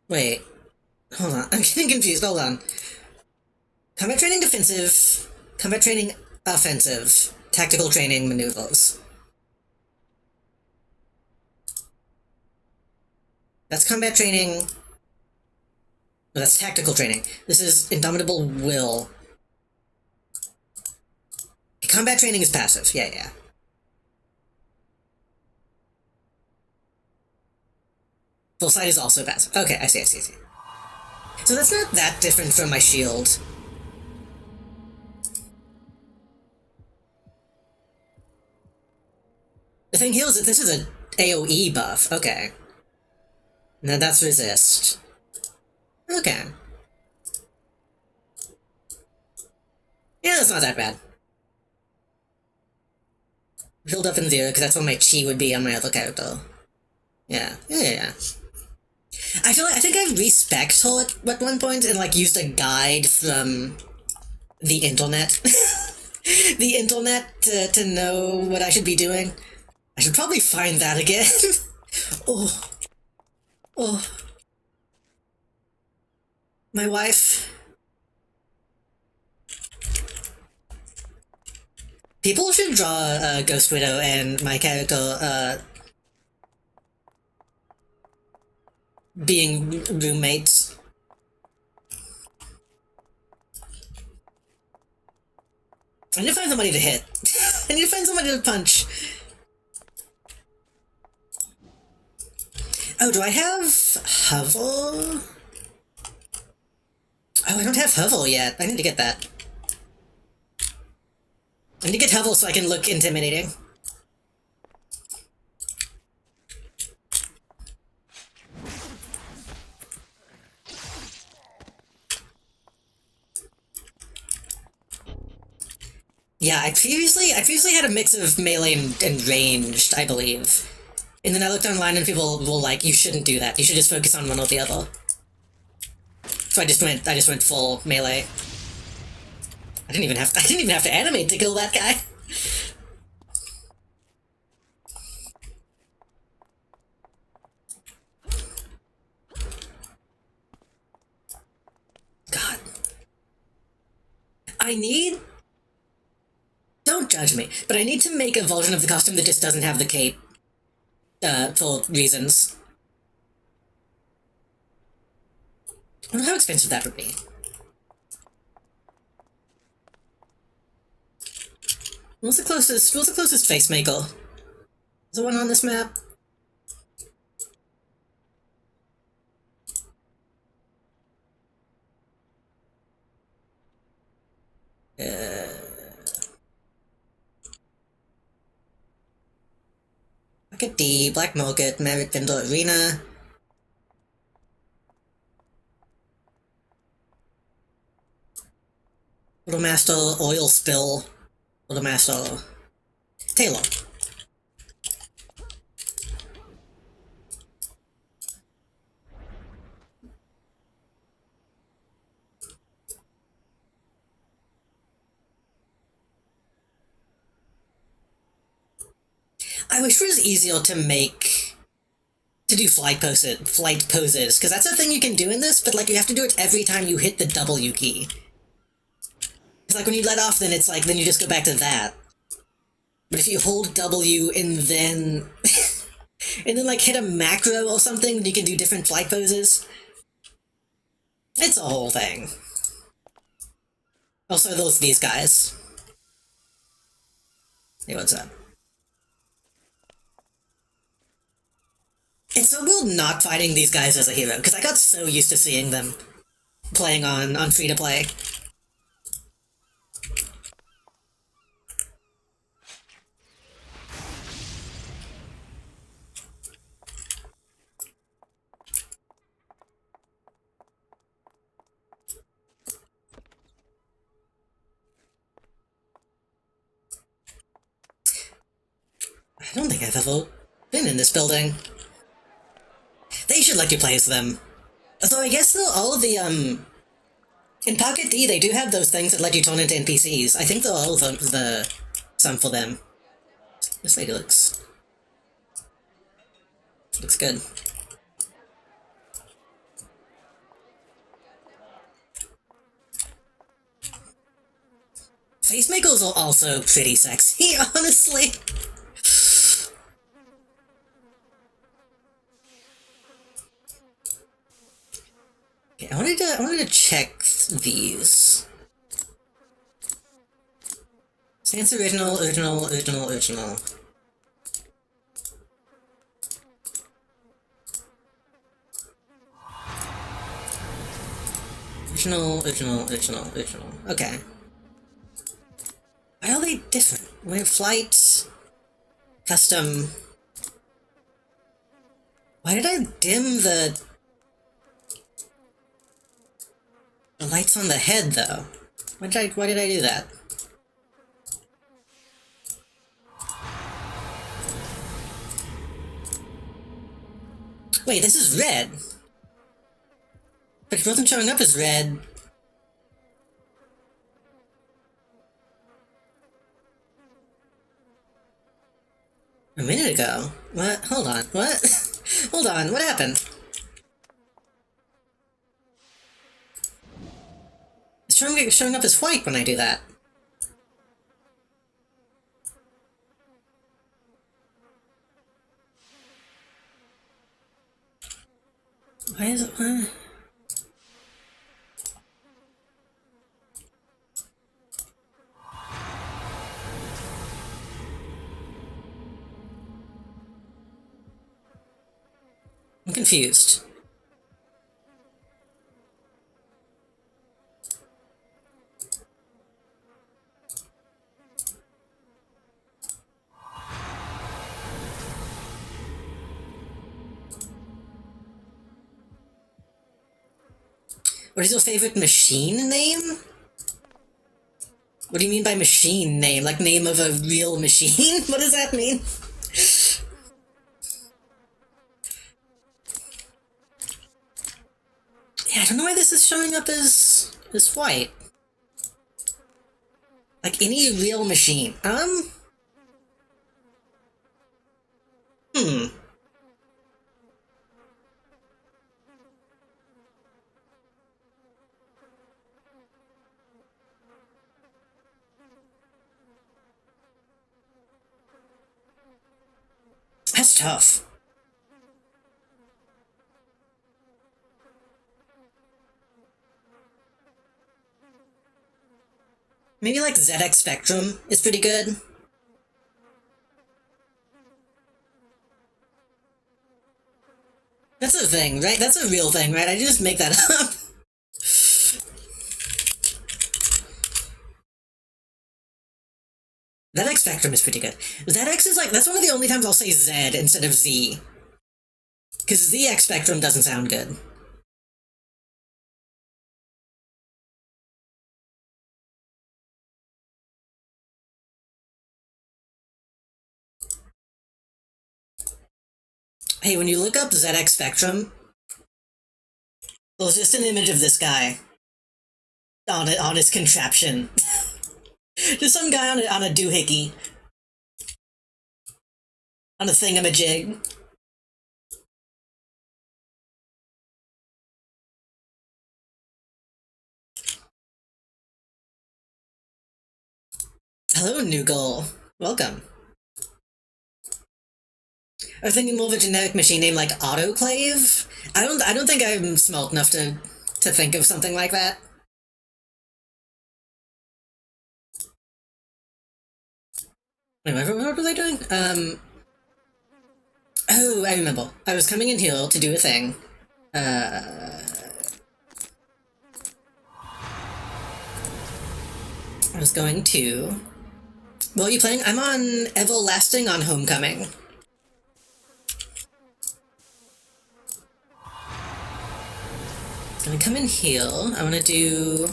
Wait. Hold on. I'm getting confused. Hold on. Combat training defensive. Combat training offensive. Tactical training maneuvers. That's combat training. No, that's tactical training. This is Indomitable Will. Combat training is passive. Yeah. Full sight is also passive. Okay, I see. So that's not that different from my shield. The thing heals it. This is an AoE buff. Okay. Now that's resist. Okay. Yeah, that's not that bad. Build up in 0, because that's what my chi would be on my other character. Yeah. I think I respect her at one point and like used a guide from the internet. The internet to know what I should be doing. I should probably find that again. Oh. My wife. People should draw Ghost Widow and my character being roommates. I need to find somebody to hit. I need to find somebody to punch. Oh, do I have Hovel? Oh, I don't have Hovel yet. I need to get that. I need to get Hovel so I can look intimidating. Yeah, I previously had a mix of melee and ranged, I believe. And then I looked online and people were like, you shouldn't do that. You should just focus on one or the other. So I just went full melee. I didn't even have to animate to kill that guy. God. Don't judge me, but I need to make a version of the costume that just doesn't have the cape. For reasons. I wonder how expensive that would be. What's the closest face maker? Is there one on this map? Bucket D, Black Market, Merrick Vendor Arena. Littlemaster, Oil Spill. Littlemaster. Taylor. I wish it was easier to do flight poses, because that's a thing you can do in this, but like you have to do it every time you hit the W key. It's like when you let off, then it's like, then you just go back to that. But if you hold W and then, and then like hit a macro or something, you can do different flight poses. It's a whole thing. Also, these guys. Hey, what's up? It's so weird not fighting these guys as a hero, because I got so used to seeing them playing on free-to-play. I don't think I've ever been in this building. They should let you play as them. Although I guess though all of the in Pocket D they do have those things that let you turn into NPCs. I think they're all some for them. This lady looks good. Face makers are also pretty sexy, honestly. Okay, I wanted to check these. Sans original. Original. Okay. Why are they different? We're flight, custom. Why did I dim the lights on the head though? Why did I do that? Wait, this is red. But it wasn't showing up as red. A minute ago? What? Hold on. What? Hold on. What happened? It's showing up as white when I do that. I'm confused. What is your favorite machine name? What do you mean by machine name? Like name of a real machine? What does that mean? Yeah, I don't know why this is showing up as white. Like any real machine. Hmm. That's tough. Maybe like ZX Spectrum is pretty good. That's a thing, right? That's a real thing, right? I didn't just make that up. ZX Spectrum is pretty good. ZX is like, that's one of the only times I'll say Z instead of Z. Because ZX Spectrum doesn't sound good. Hey, when you look up ZX Spectrum, there's just an image of this guy on his contraption. Just some guy on a doohickey. On a thingamajig. Hello, Noogle. Welcome. I was thinking more of a generic machine name like Autoclave. I don't think I'm smart enough to think of something like that. Wait, what were they doing? Oh, I remember. I was coming in here to do a thing. I was going to... What are you playing? I'm on Everlasting on Homecoming. I'm gonna come in here. I wanna do...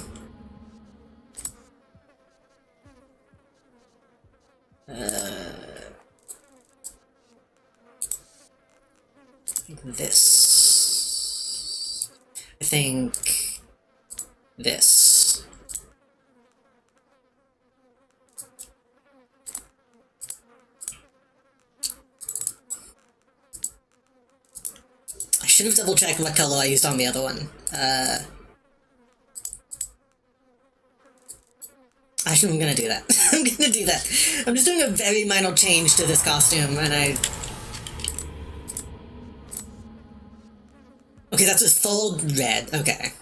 this. I think... this. I should have double checked what color I used on the other one. Actually, I'm gonna do that. I'm gonna do that. I'm just doing a very minor change to this costume, and I... Okay, that's a full red. Okay.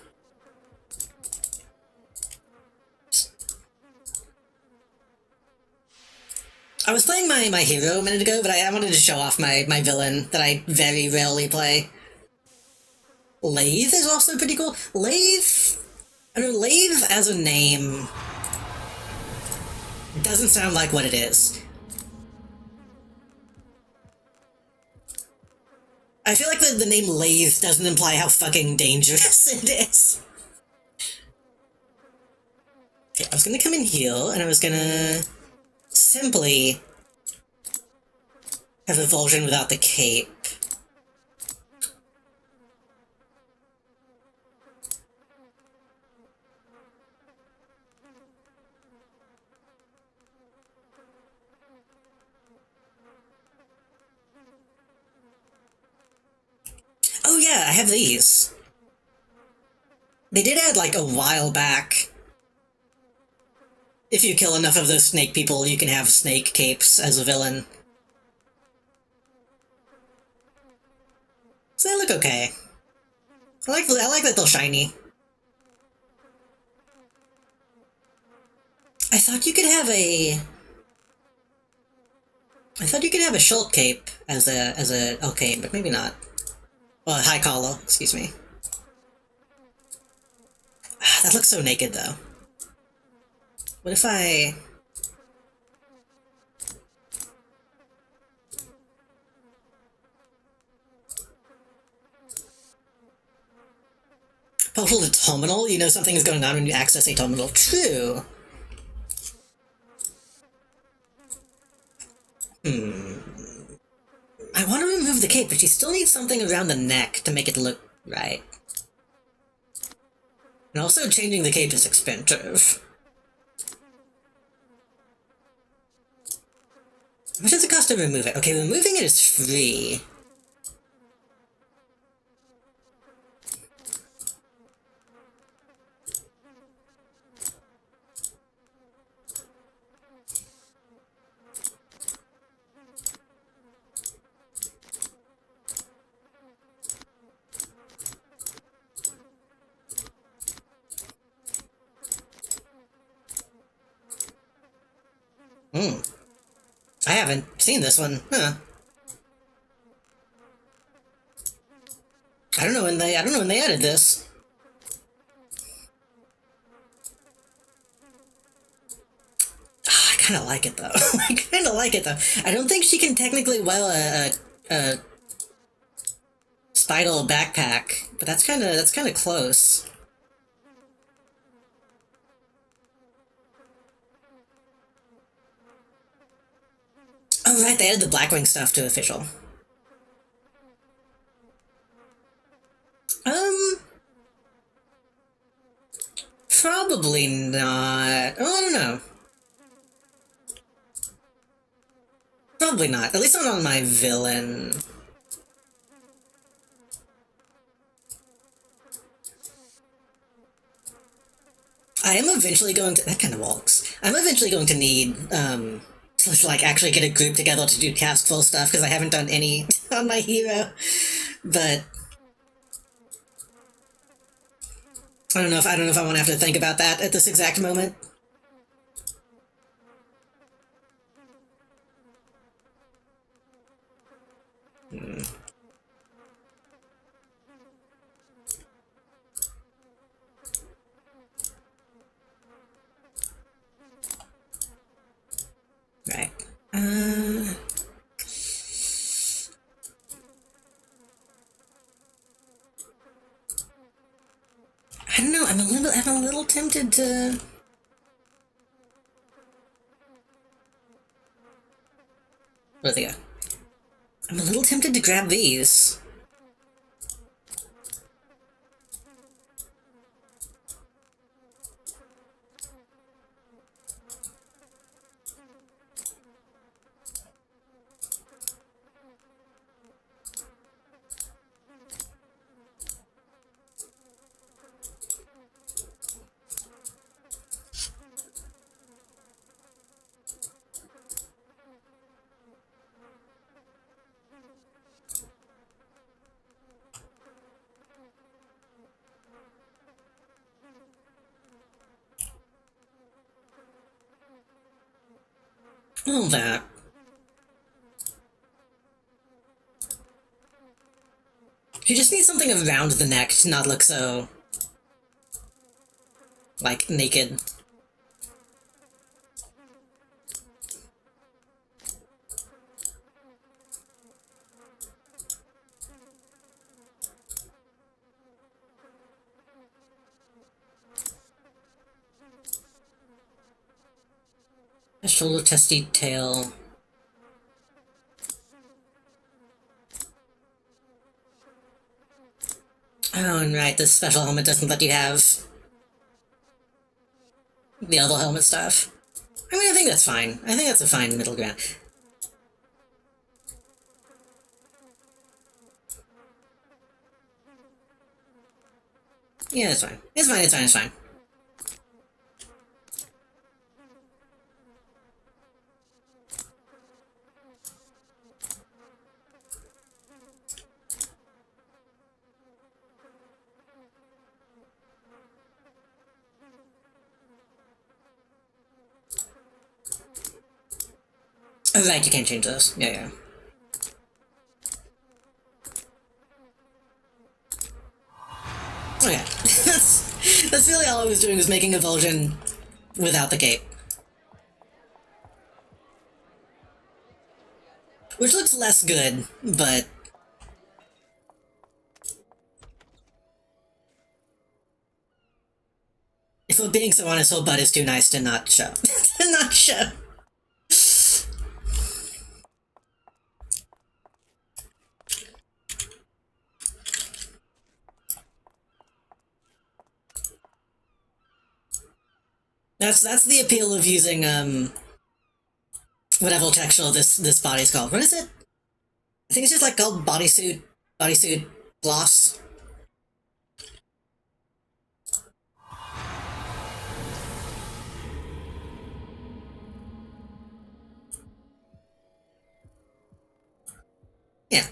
I was playing my hero a minute ago, but I wanted to show off my villain that I very rarely play. Lathe is also pretty cool. Lathe... I don't know, Lathe as a name... It doesn't sound like what it is. I feel like the name Lathe doesn't imply how fucking dangerous it is. Okay, I was gonna come in here, and I was gonna... simply... have a Vol'jin without the cape. Oh yeah, I have these. They did add, like, a while back. If you kill enough of those snake people, you can have snake capes as a villain. So they look okay. I like that they're shiny. I thought you could have a. I thought you could have a Shulk cape as a Arcane, but maybe not. Well, a high collar, excuse me. That looks so naked, though. What if I... Portal to terminal? You know something is going on when you access a terminal. True. I want to remove the cape, but you still need something around the neck to make it look right. And also, changing the cape is expensive. How much does it cost to remove it? Okay, removing it is free. I haven't seen this one. Huh. I don't know when they added this. I kind of like it though. I kind of like it though. I don't think she can technically wear a Spidal backpack, but that's kind of close. Oh right, they added the Blackwing stuff to official. Probably not. Oh, I don't know. Probably not. At least not on my villain. I am eventually going to... That kind of walks. I'm eventually going to need, to, like, actually get a group together to do cast full stuff, because I haven't done any on my hero. But... I don't know if I want to have to think about that at this exact moment. Right. I don't know. I'm a little tempted to. Where'd they go? I'm a little tempted to grab these. All that. You just need something around the neck to not look so... like, naked. A shoulder testy tail. Oh, and right, this special helmet doesn't let you have the other helmet stuff. I mean, I think that's fine. I think that's a fine middle ground. Yeah, it's fine. It's fine, it's fine, it's fine. Oh, right, you can't change those. Yeah, yeah. Okay. that's really all I was doing, was making a Vol'jin without the cape. Which looks less good, but... if we're being so honest, whole butt is too nice to not show. To not show. That's the appeal of using whatever textual this body's called. What is it? I think it's just like called bodysuit gloss. Yeah.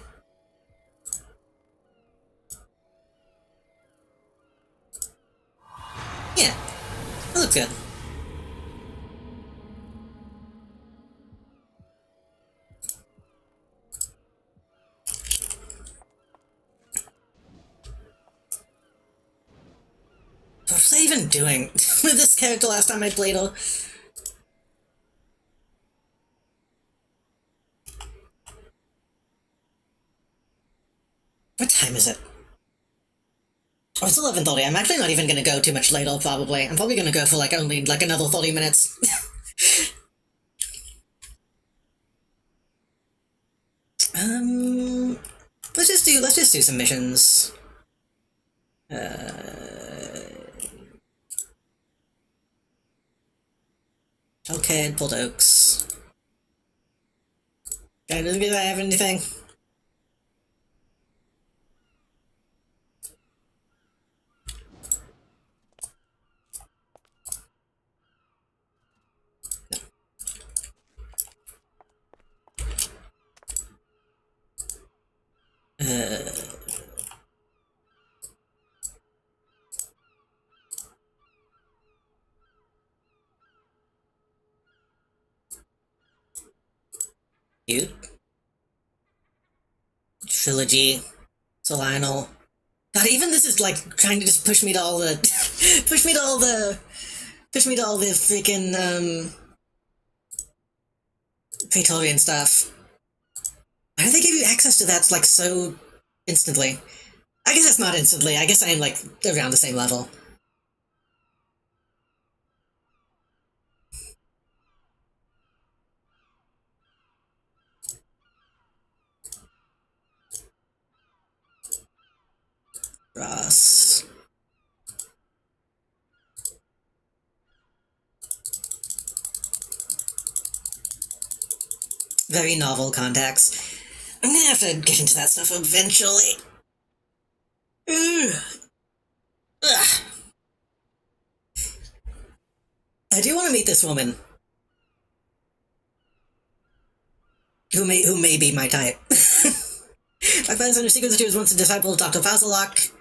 Yeah. That looks good. What was I even doing with this character last time I played her? What time is it? Oh, it's 11:30. I'm actually not even gonna go too much later, probably. I'm probably gonna go for like only like another 30 minutes. um let's just do some missions. Okay, pulled oaks. Do I have anything? Cute. Trilogy. Solinal. God, even this is like trying to just push me to all the push me to all the freaking Praetorian stuff. Why do they give you access to that like so instantly? I guess it's not instantly. I guess I am like around the same level. Ross. Very novel contacts. I'm gonna have to get into that stuff eventually. Ugh. Ugh. I do want to meet this woman. Who may be my type. My plans under secret that she was once a disciple of Dr. Fazalak,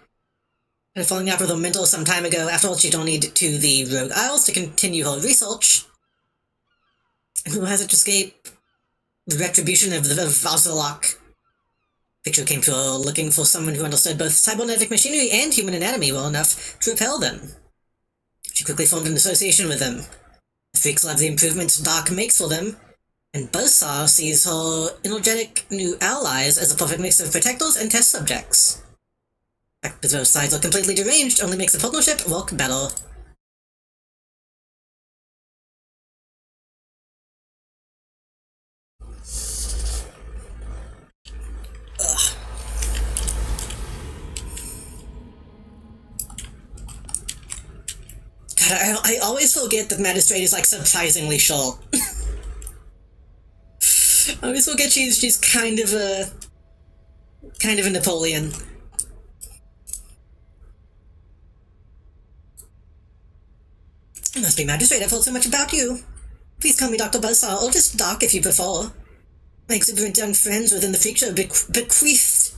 and falling out with her mentor some time ago. After all, she donated to the Rogue Isles to continue her research. And who has it to escape the retribution of Fazalak? Picture came to her looking for someone who understood both cybernetic machinery and human anatomy well enough to repel them. She quickly formed an association with them. The freaks love the improvements Doc makes for them, and Buzzsaw sees her energetic new allies as a perfect mix of protectors and test subjects. The fact that both sides are completely deranged only makes the partnership work better. Ugh. God, I always forget that Magistrate is like surprisingly short. I always forget she's kind of a Napoleon. It must be Magistrate. I've heard so much about you. Please call me Dr. Buzzsaw, or just Doc if you prefer. My exuberant young friends within the freak show bequeathed.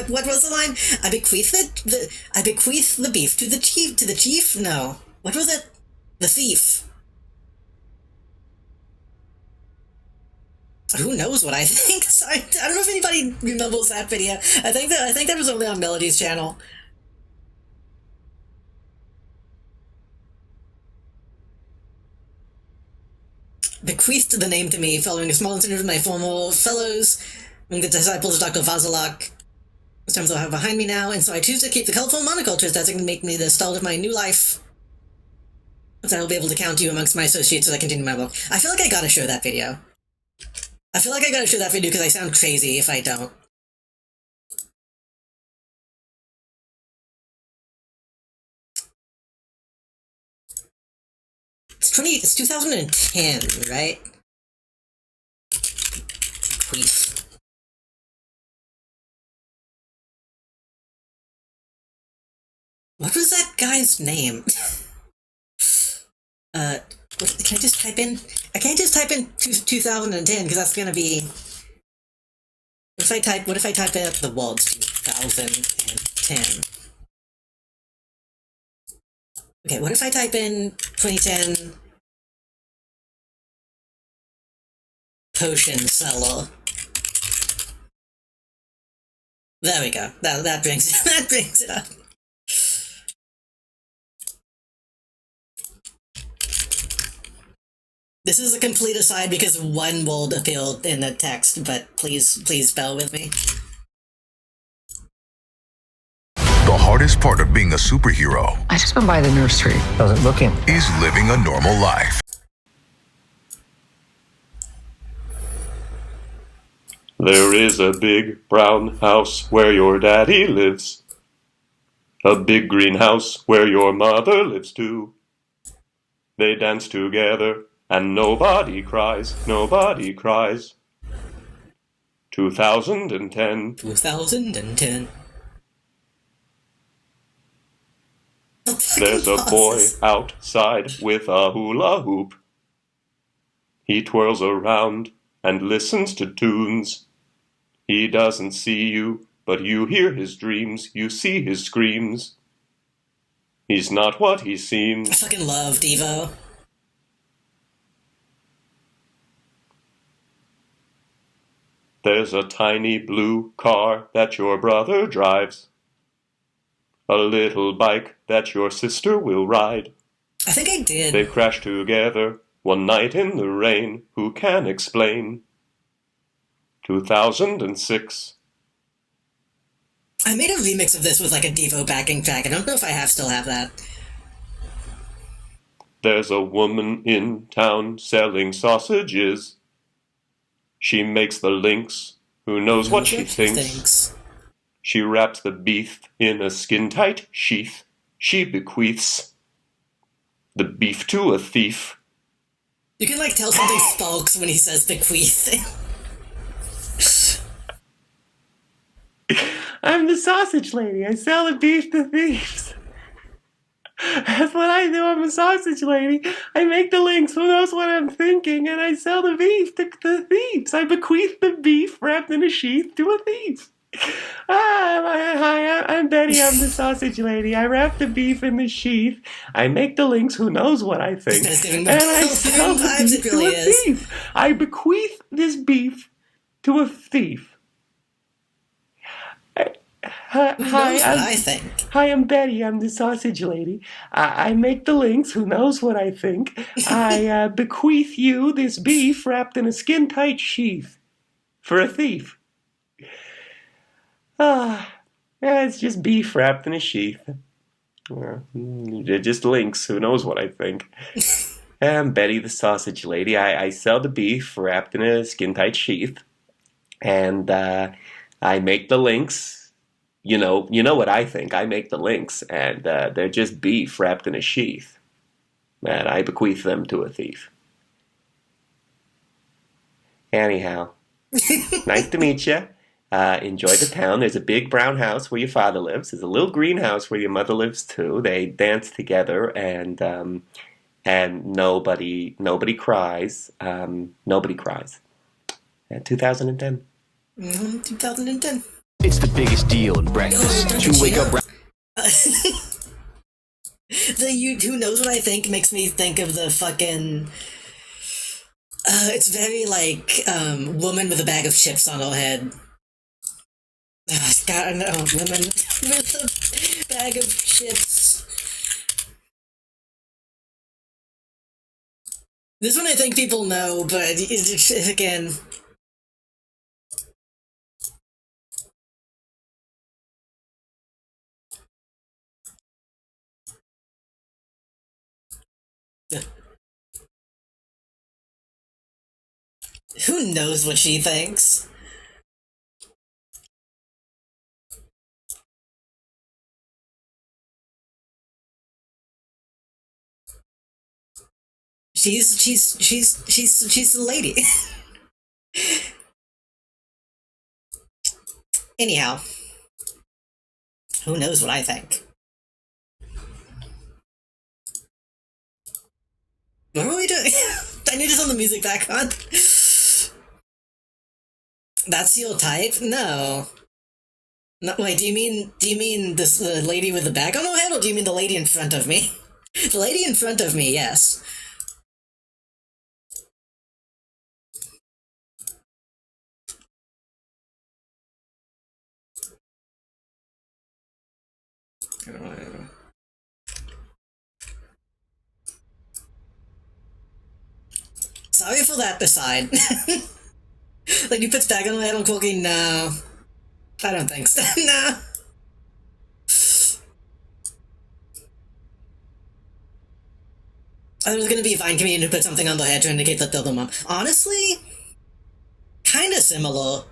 What was the line? I bequeath the beef to the chief. To the chief? No. What was it? The thief. Who knows what I think? So I don't know if anybody remembers that video. I think that was only on Melody's channel. Bequeathed the name to me following a small incident with my former fellows among the disciples of Dr. Vazalak. These terms I have behind me now, and so I choose to keep the colorful monocultures that can make me the start of my new life. So I will be able to count you amongst my associates as I continue my work. I feel like I gotta show that video. I feel like I gotta show that video because I sound crazy if I don't. It's 2010, right? Please. What was that guy's name? Can I just type in? I can't just type in 2010 because that's gonna be. What if I type in the words 2010? Okay, what if I type in 2010 potion seller? There we go. That brings that brings it up. This is a complete aside because one word appeared in the text, but please bear with me. The hardest part of being a superhero I just went by the nursery. Doesn't look in. is living a normal life. There is a big brown house where your daddy lives. A big green house where your mother lives too. They dance together and nobody cries, nobody cries. 2010. 2010. There's a boy outside with a hula hoop. He twirls around and listens to tunes. He doesn't see you, but you hear his dreams, you see his screams. He's not what he I seems. fucking love Devo. There's a tiny blue car that your brother drives. A little bike that your sister will ride. I think I did. They crash together one night in the rain. Who can explain? 2006. I made a remix of this with like a Devo backing track. I don't know if I still have that. There's a woman in town selling sausages. She makes the links. Who knows what she thinks? She wraps the beef in a skin-tight sheath. She bequeaths the beef to a thief. You can like tell something sparks when he says bequeath. I'm the sausage lady. I sell the beef to thieves. That's what I do. I'm a sausage lady. I make the links. Who knows what I'm thinking? And I sell the beef to the thieves. I bequeath the beef wrapped in a sheath to a thief. Hi, I'm Betty. I'm the sausage lady. I wrap the beef in the sheath. I make the links. Who knows what I think? And I sell the beef to a thief. I bequeath this beef to a thief. Hi, I'm Betty. I'm the sausage lady. I make the links. Who knows what I think? I bequeath you this beef wrapped in a skin-tight sheath for a thief. It's just beef wrapped in a sheath. Just links. Who knows what I think? I'm Betty, the sausage lady. I sell the beef wrapped in a skin-tight sheath, and I make the links. You know what I think. I make the links, and they're just beef wrapped in a sheath, and I bequeath them to a thief. Anyhow, nice to meet you. Enjoy the town. There's a big brown house where your father lives. There's a little green house where your mother lives too. They dance together, and nobody cries. Nobody cries. 2010. 2010. It's the biggest deal in breakfast. To wake up. Who knows what I think makes me think of the fucking It's very like woman with a bag of chips on her head. God, no, woman with a bag of chips. This one I think people know, but again. Who knows what she thinks? She's a lady. Anyhow, who knows what I think? What are we doing? I need to turn the music back on. That's your type? No. No, wait, do you mean this the lady with the bag on her head, or do you mean the lady in front of me? The lady in front of me, yes. Sorry for that aside. Like, you put bag on my head, I'm talking, no. I don't think so. No. I was gonna be a fine comedian who put something on their head to indicate that they're the mom. Honestly, kinda similar.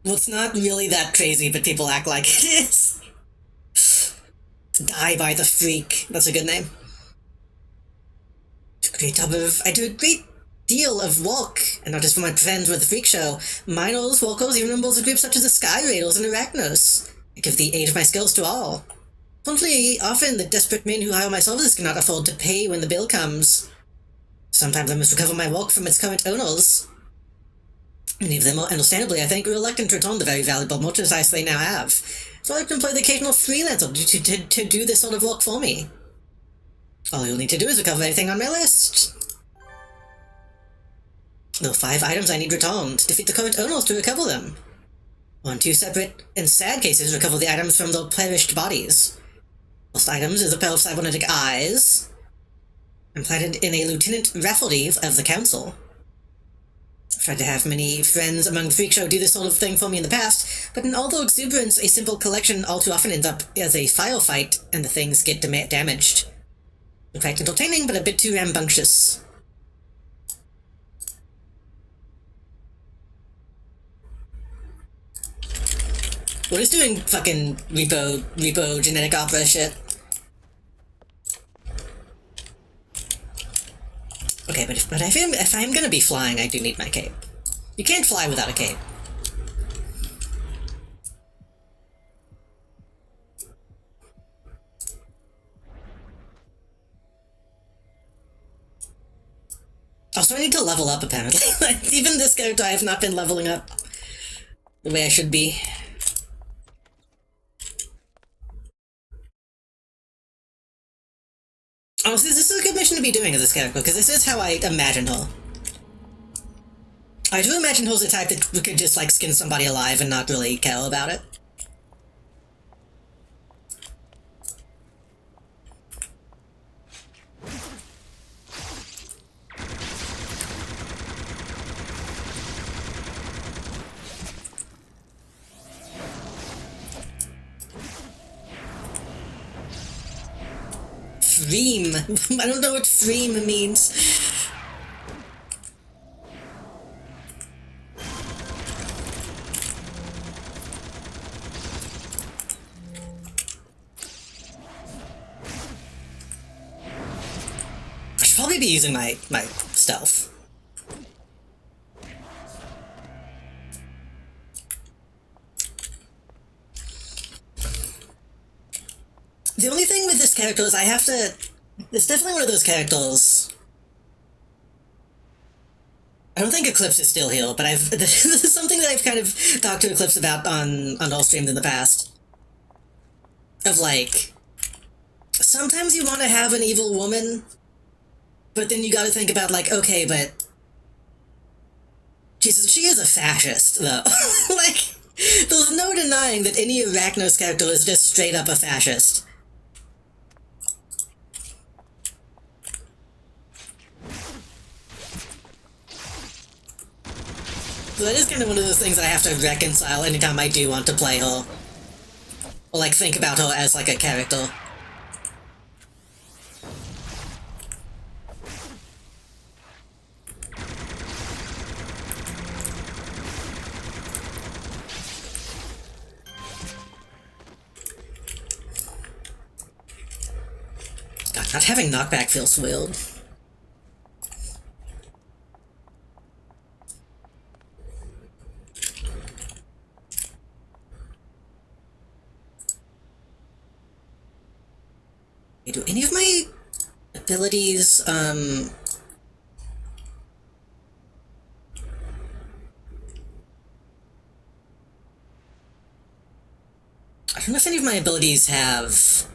Well, it's not really that crazy, but people act like it is. Die by the Freak. That's a good name. I do a great deal of work, and not just for my friends with the Freak Show. Minors, workers, even members of groups such as the Sky Raiders and Arachnos. I give the aid of my skills to all. Fortunately, often the desperate men who hire my services cannot afford to pay when the bill comes. Sometimes I must recover my work from its current owners. Many of them are, understandably, I think, reluctant to return the very valuable merchandise they now have. So I like to employ the occasional freelancer to do this sort of work for me. All you'll need to do is recover everything on my list. There are 5 items I need returned. Defeat the current owners to recover them. 1, 2 separate and sad cases recover the items from their perished bodies. First items is a pair of cybernetic eyes, implanted in a Lieutenant Rafferty of the Council. I've tried to have many friends among the Freak Show do this sort of thing for me in the past, but in all their exuberance, a simple collection all too often ends up as a firefight, and the things get damaged. They're quite entertaining, but a bit too rambunctious. We're just doing fucking repo genetic opera shit. Okay, but if I'm gonna be flying, I do need my cape. You can't fly without a cape. Also, I need to level up, apparently. Even this character, I have not been leveling up the way I should be. Honestly, this is a good mission to be doing as this character, because this is how I imagine her. I do imagine her's the type that could just, like, skin somebody alive and not really care about it. Freem. I don't know what freem means. I should probably be using my stealth. The only thing with this character is I have to... It's definitely one of those characters... I don't think Eclipse is still here, but this is something that I've kind of talked to Eclipse about on all streams in the past. Of like... Sometimes you want to have an evil woman But then you gotta think about, like, okay, but she is a fascist, though. Like, there's no denying that any Arachnos character is just straight up a fascist. So that is kind of one of those things I have to reconcile anytime I do want to play her. Or, like, think about her as, like, a character. God, not having knockback feels weird. Do any of my abilities, I don't know if any of my abilities have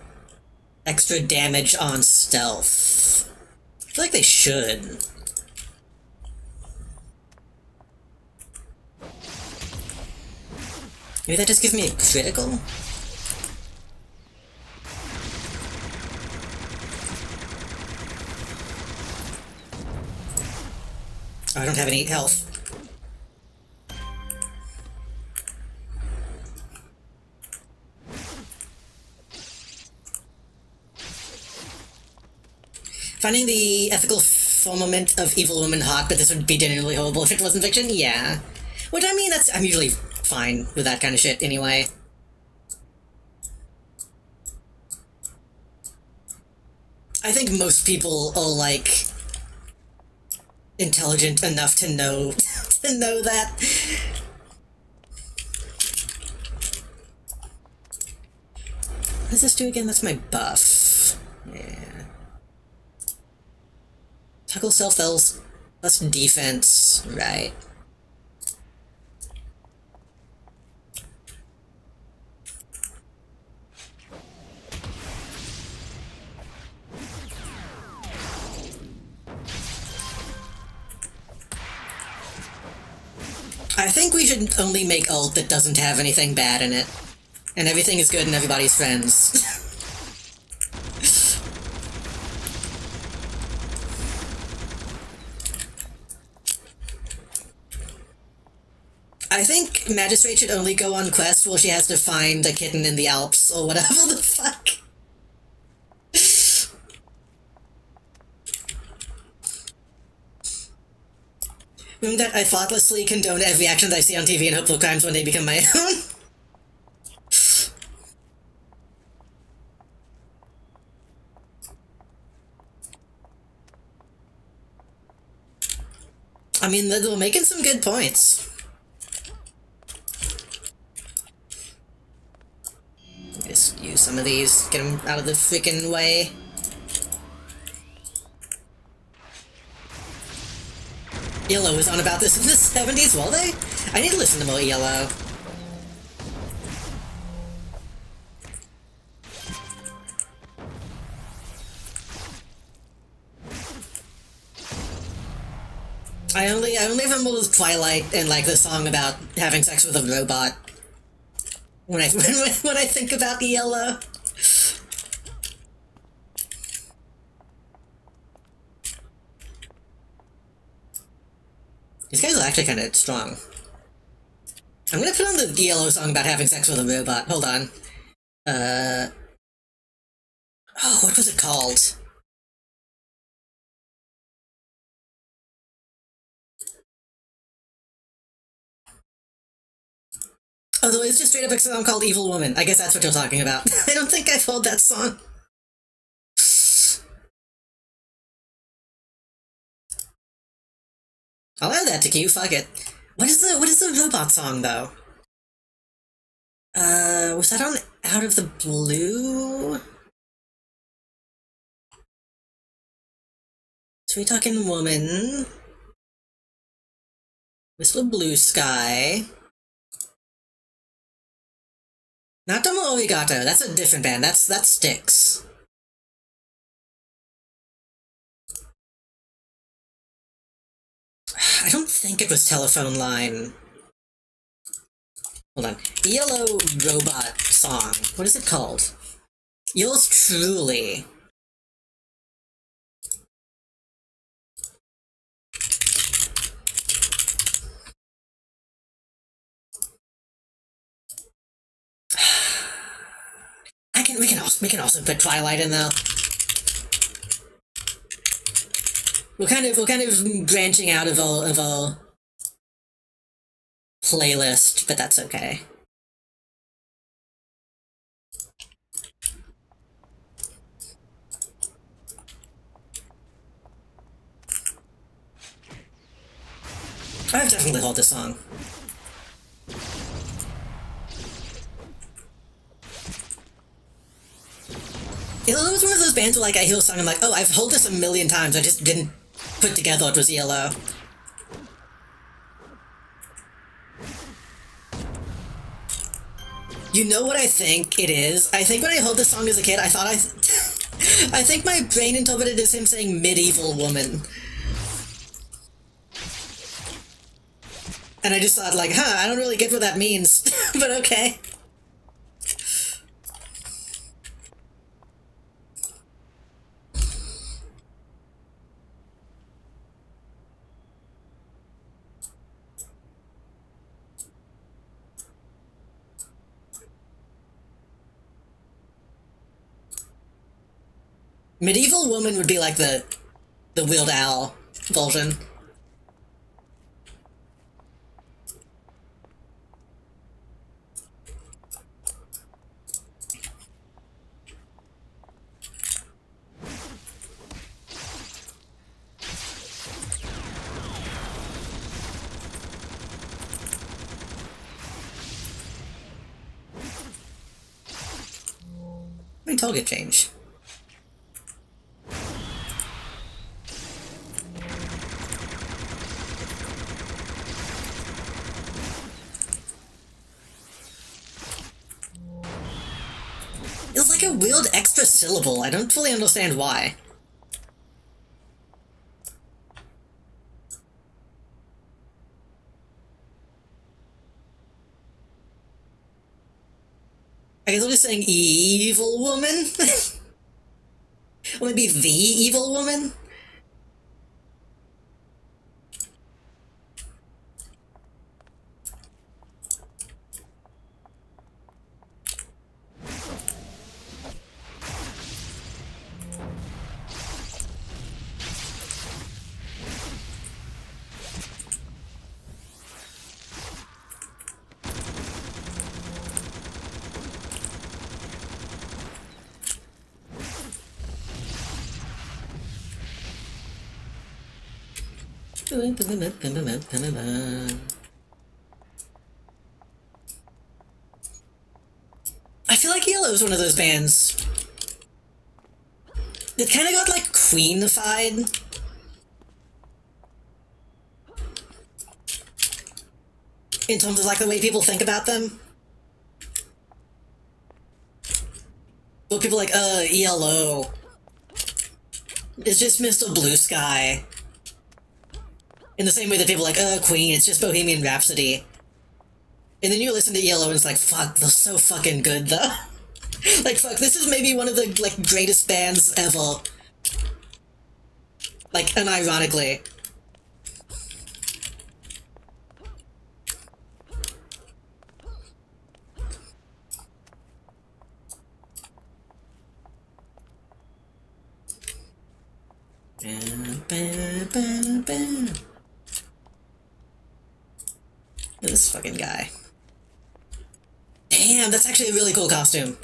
extra damage on stealth. I feel like they should. Maybe that just gives me a critical? Oh, I don't have any health. Finding the ethical firmament of evil woman hot, but this would be genuinely horrible if it wasn't fiction? Yeah. Which, I mean, I'm usually fine with that kind of shit anyway. I think most people are, like, intelligent enough to know that. What does this do again? That's my buff. Yeah. Toggle self spells plus defense, right. I think we should only make ult that doesn't have anything bad in it. And everything is good and everybody's friends. I think Magistrate should only go on quest while she has to find a kitten in the Alps or whatever the fuck. Remember that I thoughtlessly condone every action that I see on TV and hope for crimes when they become my own? I mean, they're making some good points. Just use some of these, get them out of the freaking way. ELO was on about this in the 70s, were they? I need to listen to more ELO. I only remember with Twilight and, like, the song about having sex with a robot when I when I think about ELO. These guys are actually kind of strong. I'm gonna put on the ELO song about having sex with a robot. Hold on. Oh, what was it called? Although it's just straight up a song called Evil Woman. I guess that's what you're talking about. I don't think I've heard that song. I'll add that to queue, fuck it. What is the robot song, though? Was that on Out of the Blue? So we're talking Woman. Whistle Blue Sky. Not Domo Arigato, that's a different band, that's Styx. I don't think it was Telephone Line. Hold on. ELO robot song. What is it called? Yours truly. We can also put Twilight in there. We're kind of branching out of a playlist, but that's okay. I've definitely heard this song. It was one of those bands where, like, I hear a song and I'm like, oh, I've heard this a million times, I just didn't put together it was ELO. You know what I think it is? I think when I heard this song as a kid, I thought I think my brain interpreted it as him saying medieval woman. And I just thought, like, I don't really get what that means, but okay. Medieval woman would be like the Weird Al version. My target change. It's like a weird extra syllable. I don't fully understand why. I guess I'm just saying evil woman? Or maybe the evil woman? I feel like ELO is one of those bands that kind of got, like, Queenified. In terms of, like, the way people think about them. But people are like, ELO. It's just Mr. Blue Sky. In the same way that people are like, Queen, it's just Bohemian Rhapsody. And then you listen to ELO and it's like, fuck, they're so fucking good, though. Like, fuck, this is maybe one of the, like, greatest bands ever. Like, unironically. This fucking guy. Damn, that's actually a really cool costume.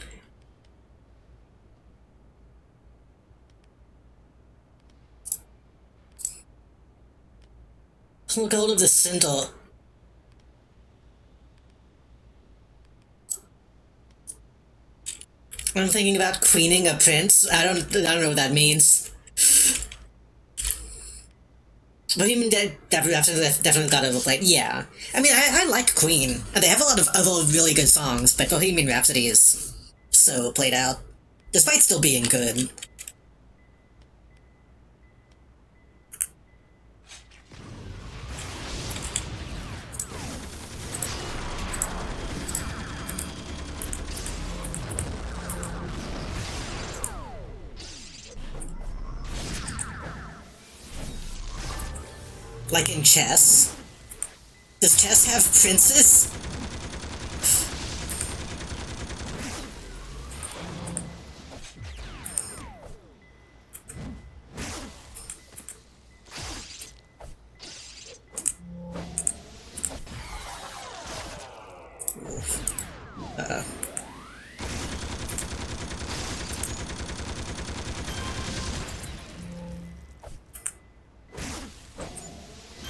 Look hold of the centaur. I'm thinking about queening a prince. I don't know what that means. Bohemian definitely got overplayed. Yeah. I mean, I like Queen. They have a lot of other really good songs, but Bohemian Rhapsody is so played out. Despite still being good. Like in chess? Does chess have princes?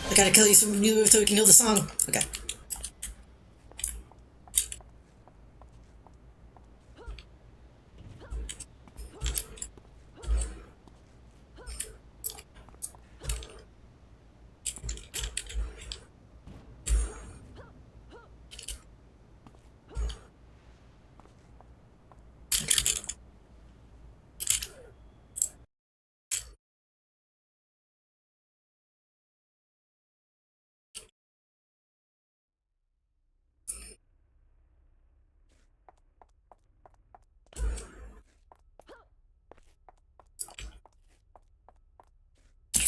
I gotta kill you so we can know the song. Okay.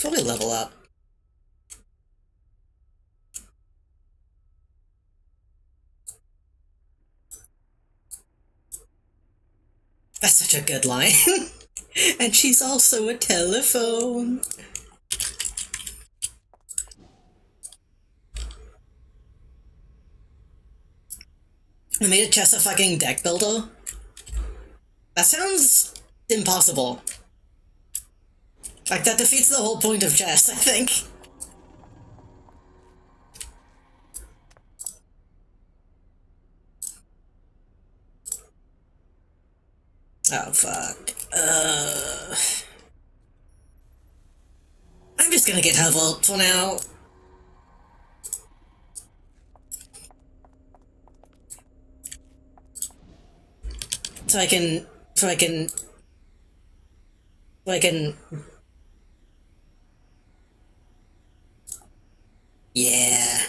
Probably level up. That's such a good line. And she's also a telephone. I made a chess a fucking deck builder? That sounds impossible. Like, that defeats the whole point of chess, I think. Oh, fuck. I'm just gonna get her vote for now. So I can... So I can... So I can... Yeah.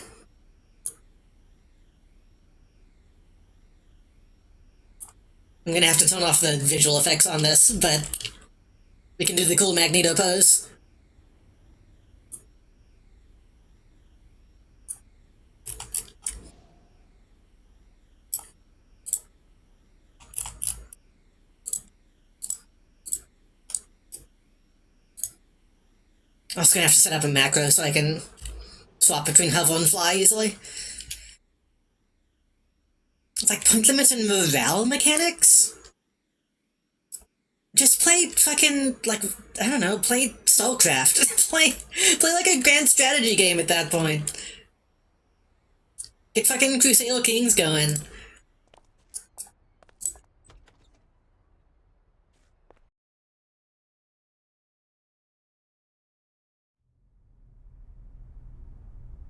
I'm gonna have to turn off the visual effects on this, but we can do the cool Magneto pose. I'm also gonna have to set up a macro so I can swap between hover and fly easily. It's like point limit and morale mechanics? Just play fucking, like, I don't know, play StarCraft. play like a grand strategy game at that point. Get fucking Crusader Kings going.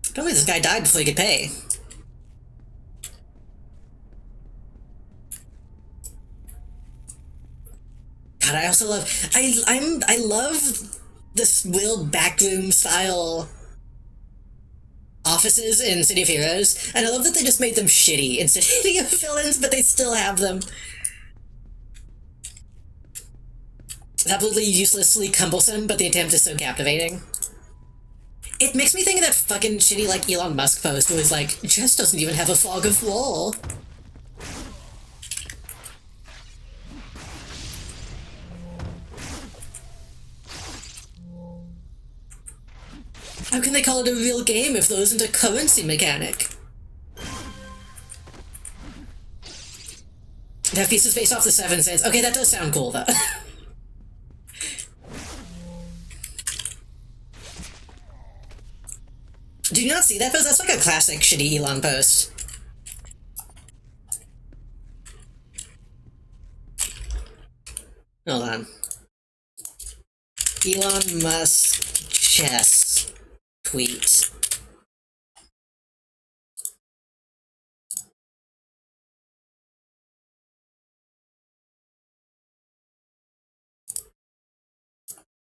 Apparently this guy died before he could pay. God, I also love... I love this real backroom style offices in City of Heroes, and I love that they just made them shitty in City of Villains, but they still have them. Absolutely uselessly cumbersome, but the attempt is so captivating. It makes me think of that fucking shitty, like, Elon Musk post where he's like, chess doesn't even have a fog of war. How can they call it a real game if there isn't a currency mechanic? They have pieces based off the 7 cents. Okay, that does sound cool, though. Do you not see that post? That's like a classic shitty Elon post. Hold on. Elon Musk chess tweet.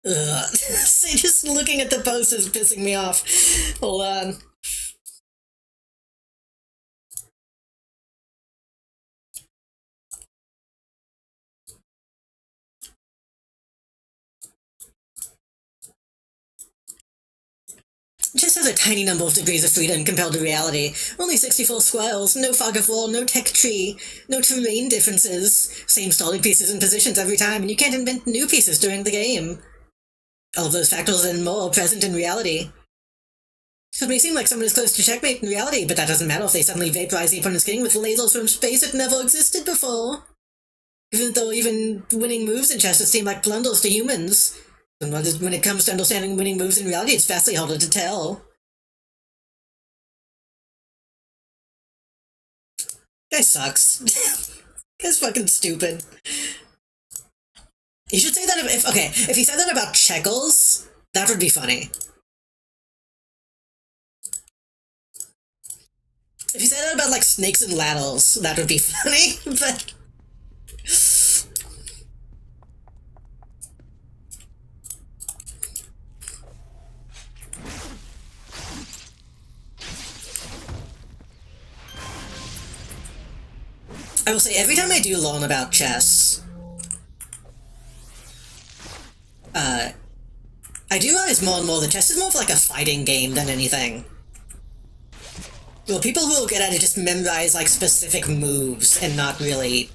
Ugh. See, just looking at the post is pissing me off. Hold on. Chess has a tiny number of degrees of freedom compared to reality. Only 64 squares, no fog of war, no tech tree, no terrain differences. Same starting pieces and positions every time, and you can't invent new pieces during the game. All of those factors and more are present in reality. So it may seem like someone is close to checkmate in reality, but that doesn't matter if they suddenly vaporize the opponent's king with lasers from space that never existed before. Even though even winning moves in chess would seem like blunders to humans. And when it comes to understanding winning moves in reality, it's vastly harder to tell. Guy sucks. Guy's fucking stupid. You should say that if he said that about checkers, that would be funny. If he said that about, like, snakes and ladders, that would be funny, but... I will say, every time I do learn about chess, I do realize more and more that chess is more of like a fighting game than anything. Well, people who will get at it just memorize, like, specific moves and not really,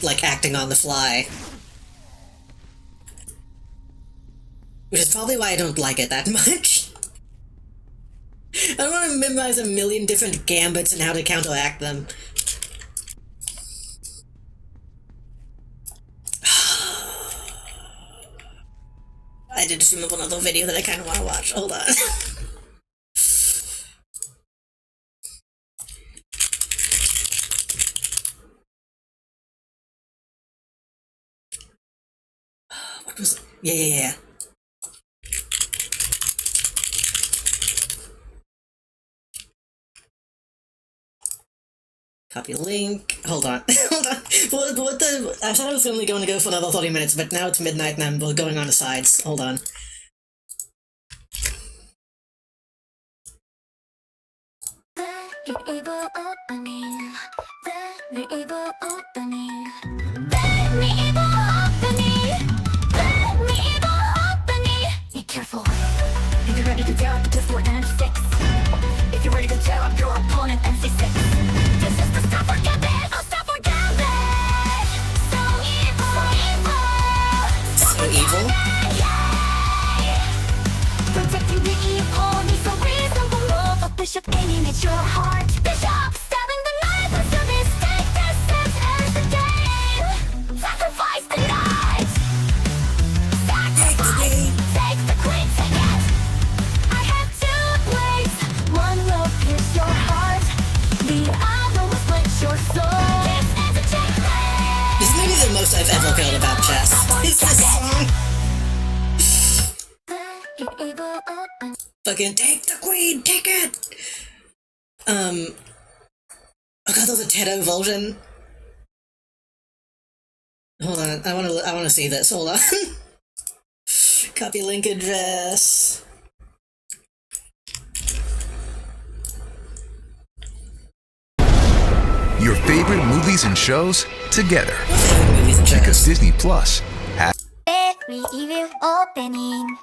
like, acting on the fly. Which is probably why I don't like it that much. I don't want to memorize a million different gambits and how to counteract them. I did just remember another video that I kind of want to watch. Hold on. What was it? Yeah. Copy link. Hold on. Hold on. I thought I was only going to go for another 30 minutes, but now it's midnight and we're going on to sides. Hold on. Be careful. If you're ready to tear up just for N6. If you're ready to tear up your opponent NC6. This is the stop for gambit. I'll stop for gambit. So evil. So evil? Protecting the evil needs a reasonable law. A bishop aiming at your heart. Bishop stabbing the knife with a mistake. This ends the game. Sacrifice the knight. Sacrifice. Take the queen, take it. I have two blades. One will pierce your heart. The other will split your soul. This is a checkmate. This may be the most I've ever heard about chess. Is this song? Fucking take the queen, take it! Oh god, there's a Teto version. Hold on, I wanna see this, hold on. Copy link address. Your favorite movies and shows together. Favorite movies and Because shows. Disney Plus has Review opening.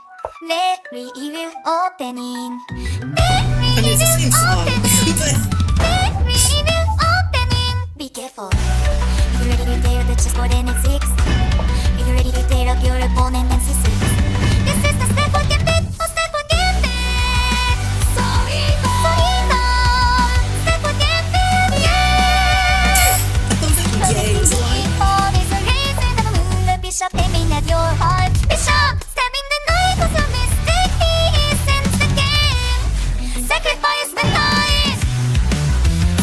Review opening. I mean, it's the same song, but... Review opening. Be careful. If you're ready to tear the chessboard and it's 6. If you're ready to tear up your opponent and C6. This is the step for gambit. Oh, step for gambit. So evil. So evil. Step for gambit. Yeah. Yay, it's like... Evil is a reason of a moon. The bishop aiming at your heart. Bishop stabbing the knight was a mistake. He ends the game. Sacrifice the knight.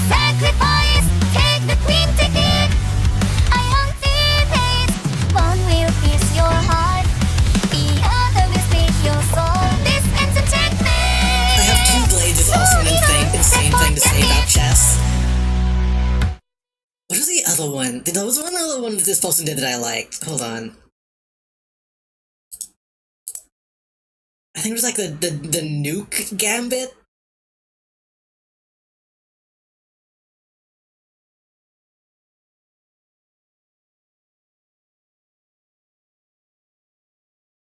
Sacrifice. Take the queen, take it. I anticipate. One will pierce your heart. The other will split your soul. This ends a checkmate. I have two blades is also an insane thing to say about chess. What was the other one? There was one other one that this person did that I liked. Hold on. I think it was like the nuke gambit.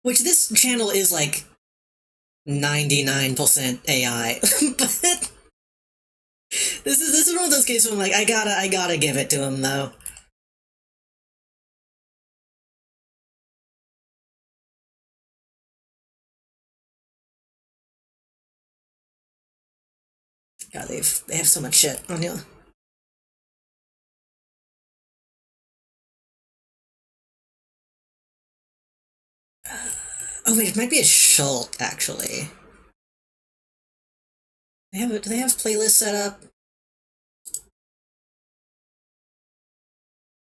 Which this channel is like 99% AI. But this is one of those cases where I'm like, I gotta give it to him though. God, they have so much shit on here. Oh wait, it might be a Schult actually. Do they have playlists set up?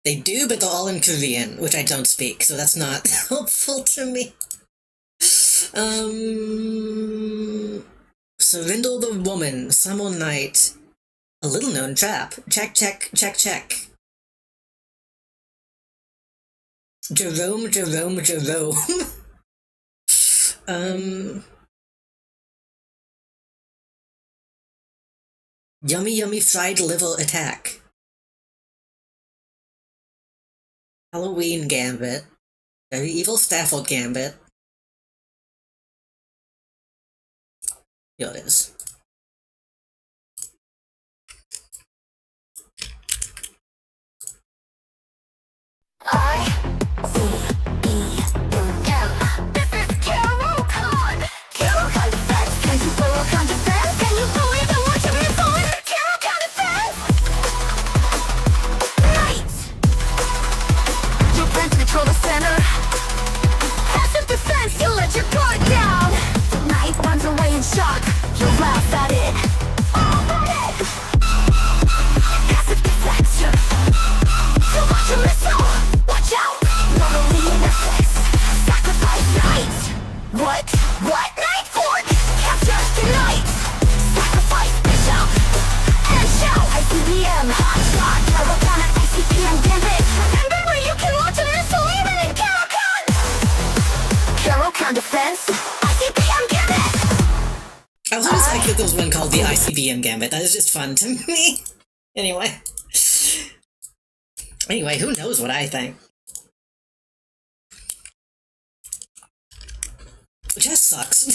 They do, but they're all in Korean, which I don't speak, so that's not helpful to me. Surrender the Woman, Summer Night, a little known trap. Check, check, check, check. Jerome, Jerome, Jerome. Yummy, yummy fried liver attack. Halloween Gambit. Very evil Stafford Gambit. Here it is. You let your guard down. The night runs away in shock. You laugh at it. Passive deflection. You watch your missile. Watch out. Normally in effects. Sacrifice night. What? What? Night Fort. Capture tonight. Sacrifice bishop. And shout. ICBM. Hot shot. Turbogun at ICBM gambit. Remember where you can launch a missile even in Caracan. Caracan defense. ICBM gambit. I was always like that there was one called the ICBM Gambit. That is just fun to me. Anyway. Anyway, who knows what I think? Chess sucks.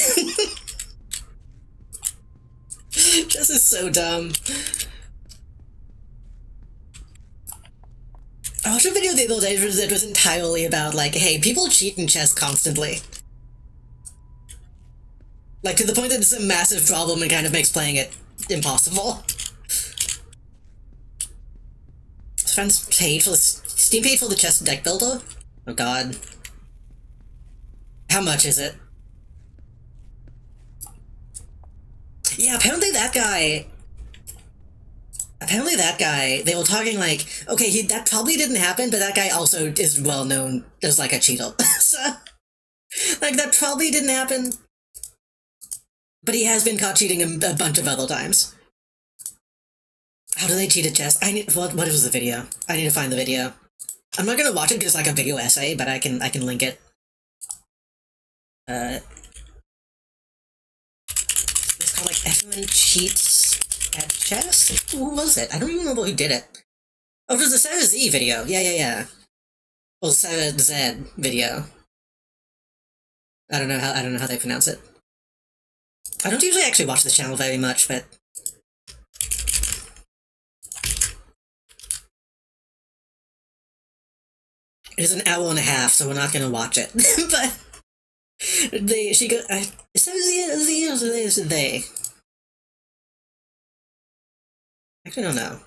Chess is so dumb. I watched a video the other day that was entirely about, like, hey, people cheat in chess constantly. Like, to the point that it's a massive problem and kind of makes playing it impossible. Friends paid for the Steam paid for the chess deck builder? Oh god. How much is it? Yeah, apparently that guy, they were talking like, okay, that probably didn't happen, but that guy also is well known as like a cheater. So, like, that probably didn't happen. But he has been caught cheating a bunch of other times. How do they cheat at chess? What was the video? I need to find the video. I'm not gonna watch it because it's like a video essay, but I can link it. It's called like Everyone Cheats at Chess? Who was it? I don't even remember who did it. Oh, it was the Sarah Z video. Yeah. Well, Sarah Z video. I don't know how they pronounce it. I don't usually actually watch this channel very much, but it is an hour and a half, so we're not gonna watch it. But she goes, is that they? Actually, I don't know.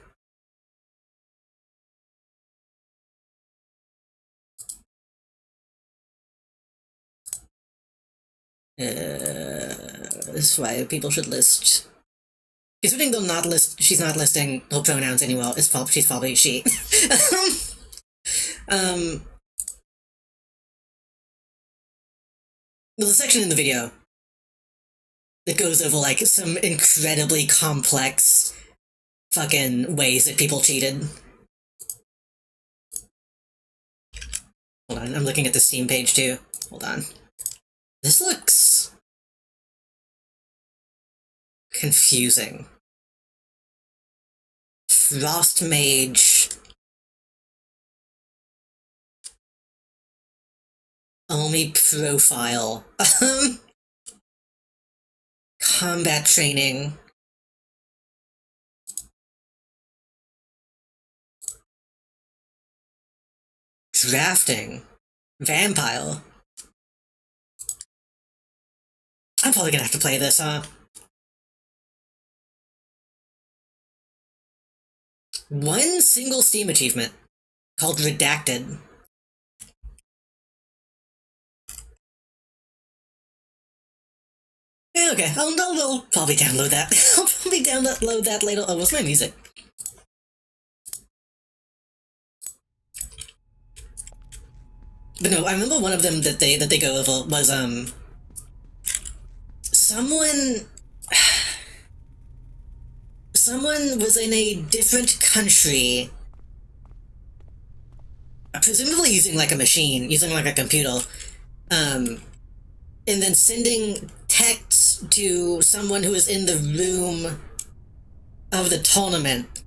This is why people should list. Considering she's not listing her pronouns anymore. She's probably she. There's a section in the video that goes over like some incredibly complex fucking ways that people cheated. Hold on, I'm looking at the Steam page too. Hold on. This looks confusing. Frost Mage. Only profile. combat training. Drafting. Vampire. I'm probably gonna have to play this, huh? One single Steam achievement called Redacted. Yeah, okay, I'll probably download that. I'll probably download that later. Oh, what's my music? But no, I remember one of them that they go over was someone was in a different country, presumably using like a machine, using like a computer, and then sending texts to someone who was in the room of the tournament,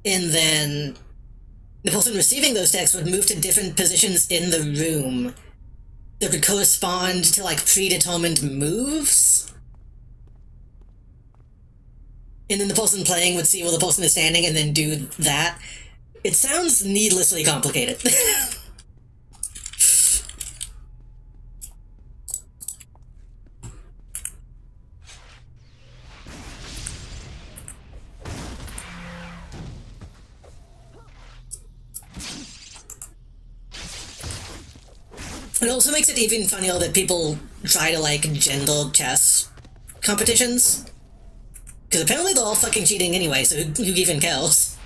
and then the person receiving those texts would move to different positions in the room that would correspond to like predetermined moves. And then the person playing would see where the person is standing and then do that. It sounds needlessly complicated. It also makes it even funnier that people try to like gender chess competitions. Because apparently they're all fucking cheating anyway, so who even cares?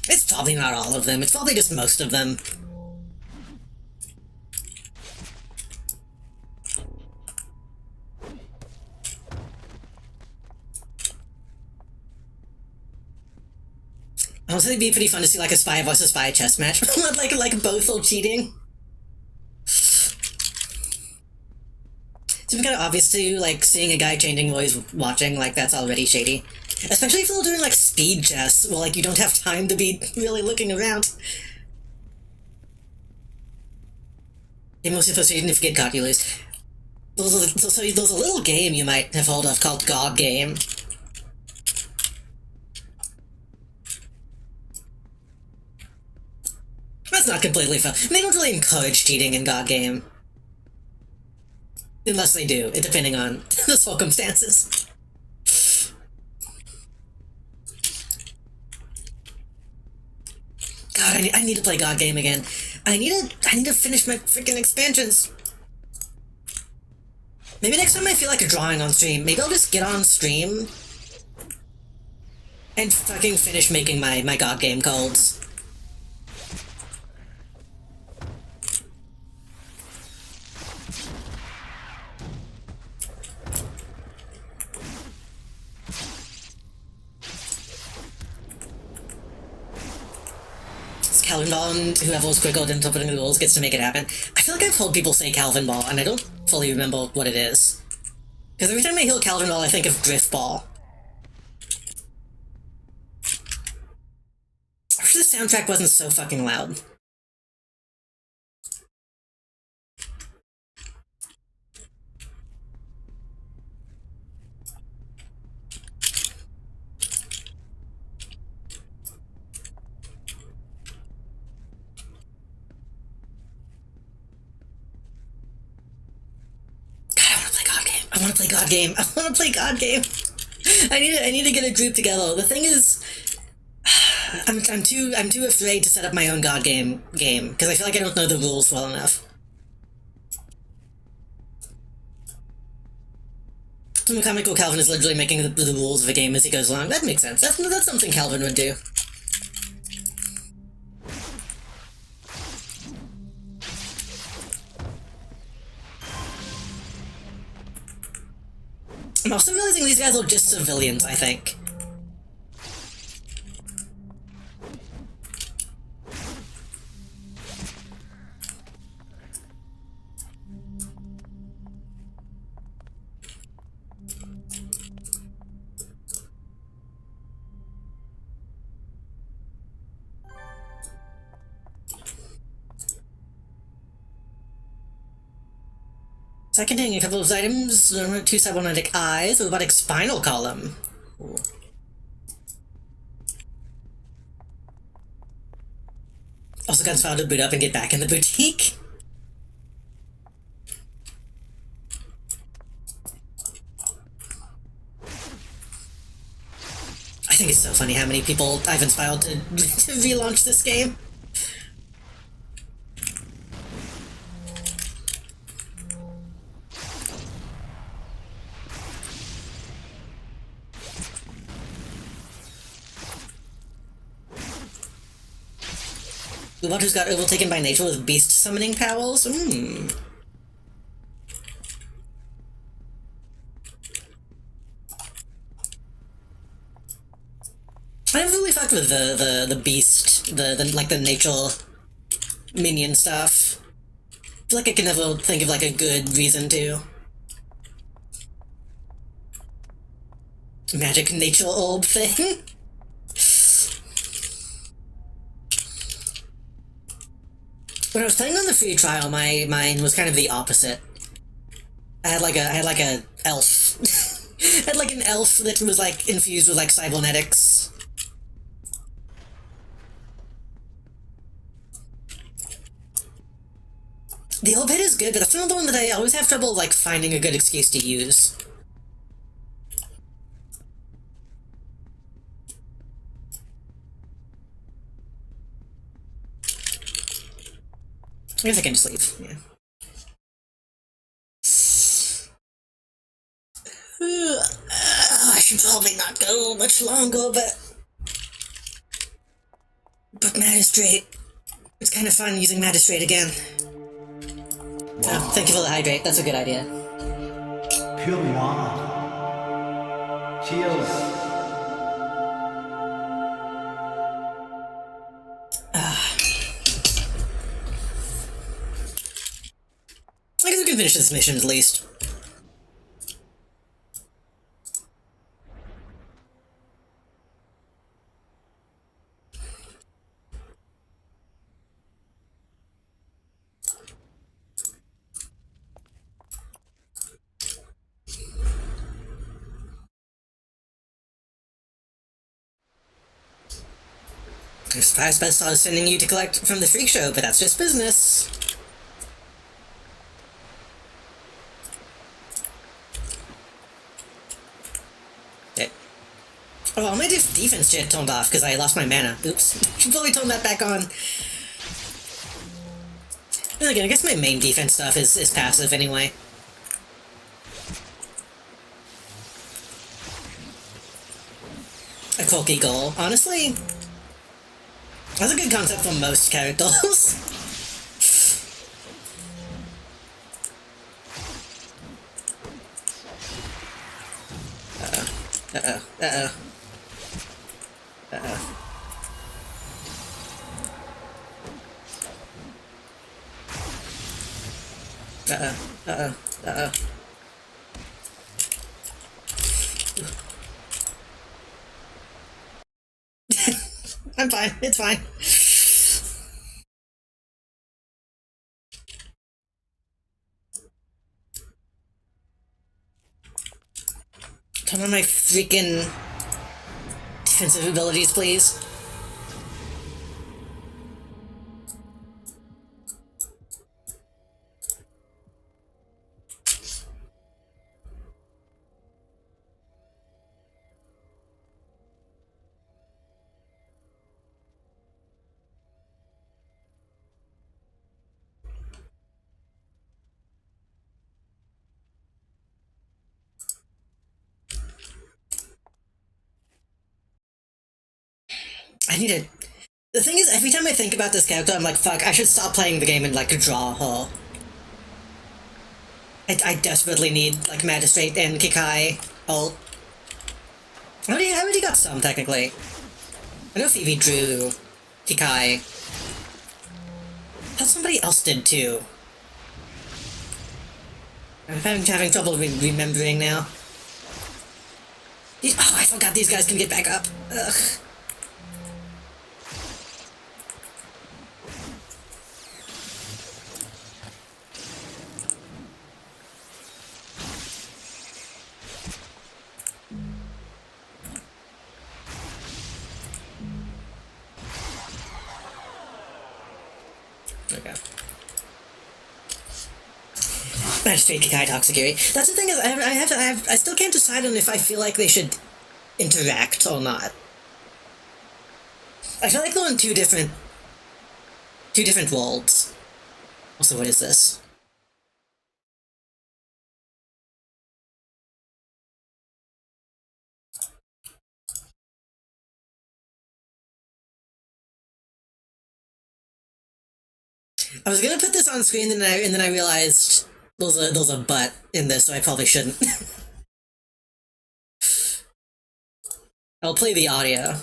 It's probably not all of them, it's probably just most of them. Honestly, it'd be pretty fun to see like a spy versus spy chess match. like both are cheating. It's kind of obvious too, like seeing a guy changing while he's watching, like that's already shady. Especially if they're doing like speed chess, where like you don't have time to be really looking around. You're mostly supposed to, even if you get caught, you lose. So there's a little game you might have heard of called God Game. That's not completely fair. They don't really encourage cheating in God Game. Unless they do, depending on the circumstances. God, I need to play God Game again. I need to finish my freaking expansions. Maybe next time I feel like a drawing on stream, maybe I'll just get on stream and fucking finish making my God Game codes. Calvin Ball and whoever was quicker at interpreting the rules gets to make it happen. I feel like I've heard people say Calvin Ball, and I don't fully remember what it is. Because every time I hear Calvin Ball, I think of Drift Ball. I wish the soundtrack wasn't so fucking loud. I want to play God Game. I want to play God Game. I need to get a group together. The thing is, I'm too afraid to set up my own God Game because I feel like I don't know the rules well enough. Some comical Calvin is literally making the rules of a game as he goes along. That makes sense. That's something Calvin would do. I'm also realizing these guys are just civilians, I think. It's containing a couple of items, two cybernetic eyes, a robotic spinal column. Ooh. Also guns found to boot up and get back in the boutique. I think it's so funny how many people I've inspired to relaunch this game. The one who's got overtaken by nature with beast summoning powers? I never really fucked with the beast, the nature minion stuff. I feel like I can never think of like a good reason to. Magic nature orb thing. When I was playing on the free trial, mine was kind of the opposite. I had like a elf. I had like an elf that was like infused with like cybernetics. The orb head is good, but that's another one that I always have trouble like finding a good excuse to use. I guess I can just leave, yeah. I should probably not go much longer, but Magistrate. It's kind of fun using Magistrate again. Oh, thank you for the hydrate, that's a good idea. Pure wand. Cheers. I guess we can finish this mission at least. I was supposed to start sending you to collect from the freak show, but that's just business. Oh, my defense jet turned off because I lost my mana. Oops. Should probably turn that back on. And again, I guess my main defense stuff is passive anyway. A Corky goal. Honestly, that's a good concept for most characters. Uh-oh. I'm fine, it's fine. Turn on my freaking defensive abilities, please. I need to... The thing is, every time I think about this character, I'm like, fuck, I should stop playing the game and, like, draw her. I desperately need, like, Magistrate and Kikai ult. I already got some, technically. I know Phoebe drew Kikai. I thought somebody else did, too. I'm having trouble remembering now. Oh, I forgot these guys can get back up. Ugh. Magistrate Kikai Toxicuri. That's the thing is, I still can't decide on if I feel like they should interact or not. I feel like they're in two different worlds. Also, what is this? I was gonna put this on screen, and then I realized there's a but in this, so I probably shouldn't. I'll play the audio.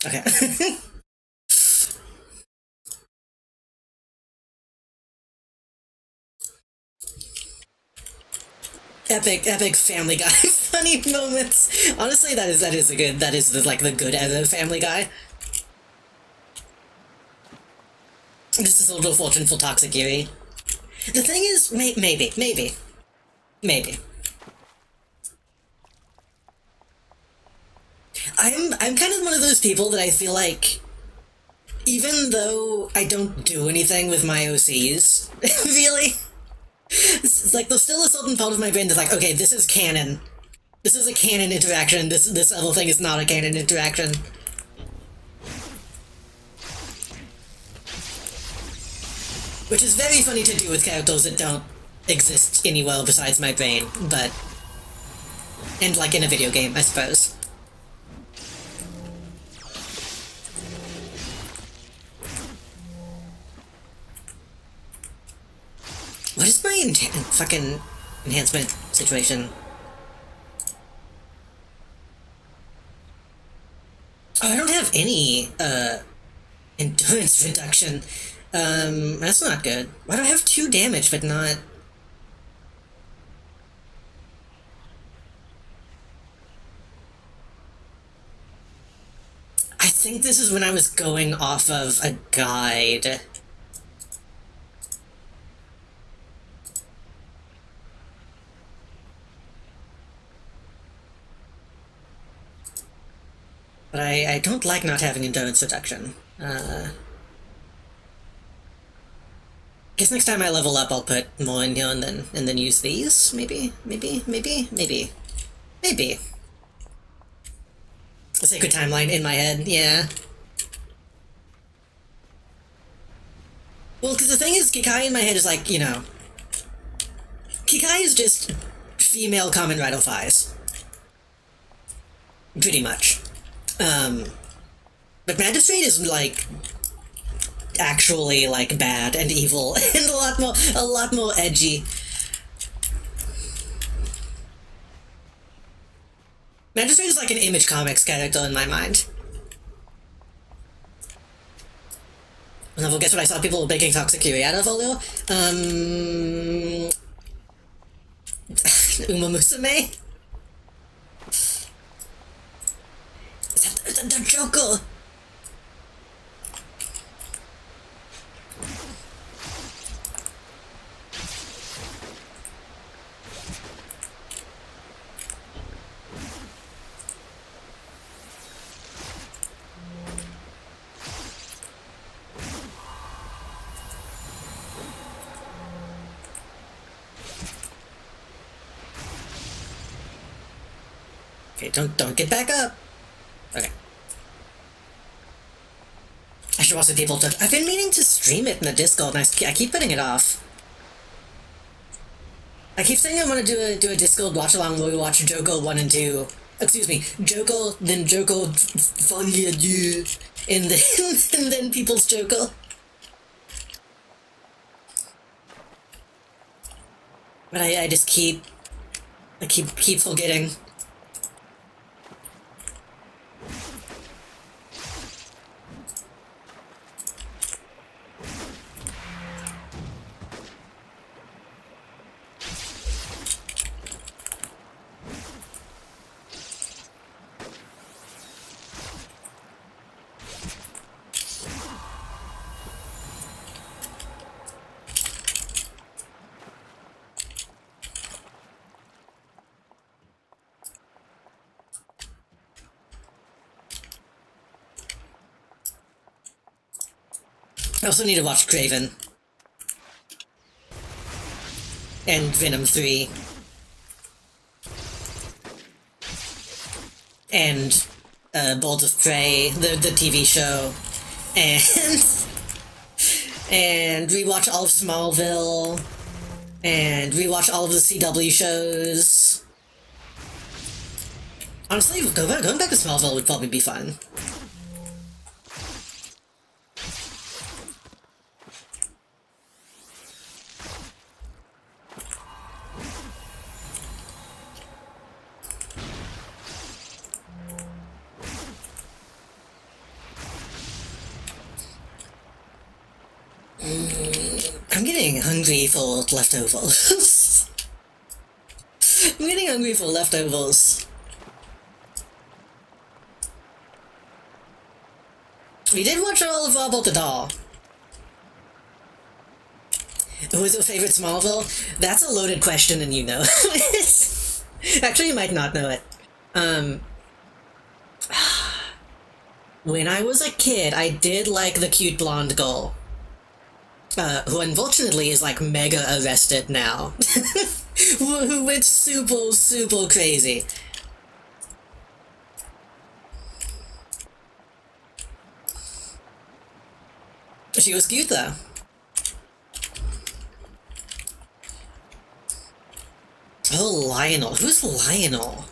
Okay. Epic Family Guy funny moments. Honestly, that is the good ever Family Guy. This is a little fortune for Toxicuri. The thing is, maybe. I'm kind of one of those people that I feel like, even though I don't do anything with my OCs, really, it's like there's still a certain part of my brain that's like, okay, this is canon. This is a canon interaction. This other thing is not a canon interaction. Which is very funny to do with characters that don't exist anywhere besides my brain, but... and like in a video game, I suppose. What is my fucking enhancement situation? Oh, I don't have any, endurance reduction. That's not good. Why do I have 2 damage, but not... I think this is when I was going off of a guide. But I don't like not having endurance reduction. Guess next time I level up, I'll put more in here and then use these. Maybe. A sacred timeline in my head, yeah. Well, because the thing is, Kikai in my head is like, you know... Kikai is just female Kamen Rider Thighs. Pretty much. But Magistrate is, like, actually, like, bad and evil, and a lot more edgy. Magistrate is like an Image Comics character in my mind. And well, guess what I saw people making Toxicuri out of earlier? Uma Musume? The Joker! Okay, don't get back up. Okay. I should watch the people to... I've been meaning to stream it in the Discord, and I keep putting it off. I keep saying I want to do a Discord watch-along where we watch Joker 1 and 2. Excuse me, Joker, then Joker Folie Dieu, and then People's Joker. But I just keep forgetting. I also need to watch Craven. And Venom 3. And Bolt of Prey, the TV show. And rewatch all of Smallville. And rewatch all of the CW shows. Honestly, going back to Smallville would probably be fun. I'm getting hungry for leftovers. I'm getting hungry for leftovers. We did watch all of About the Doll. Who is your favorite Smallville? That's a loaded question and you know it. Actually, you might not know it. When I was a kid, I did like the cute blonde girl. Who unfortunately is like mega arrested now. who went super, super crazy. She was cute though. Oh, Lionel. Who's Lionel?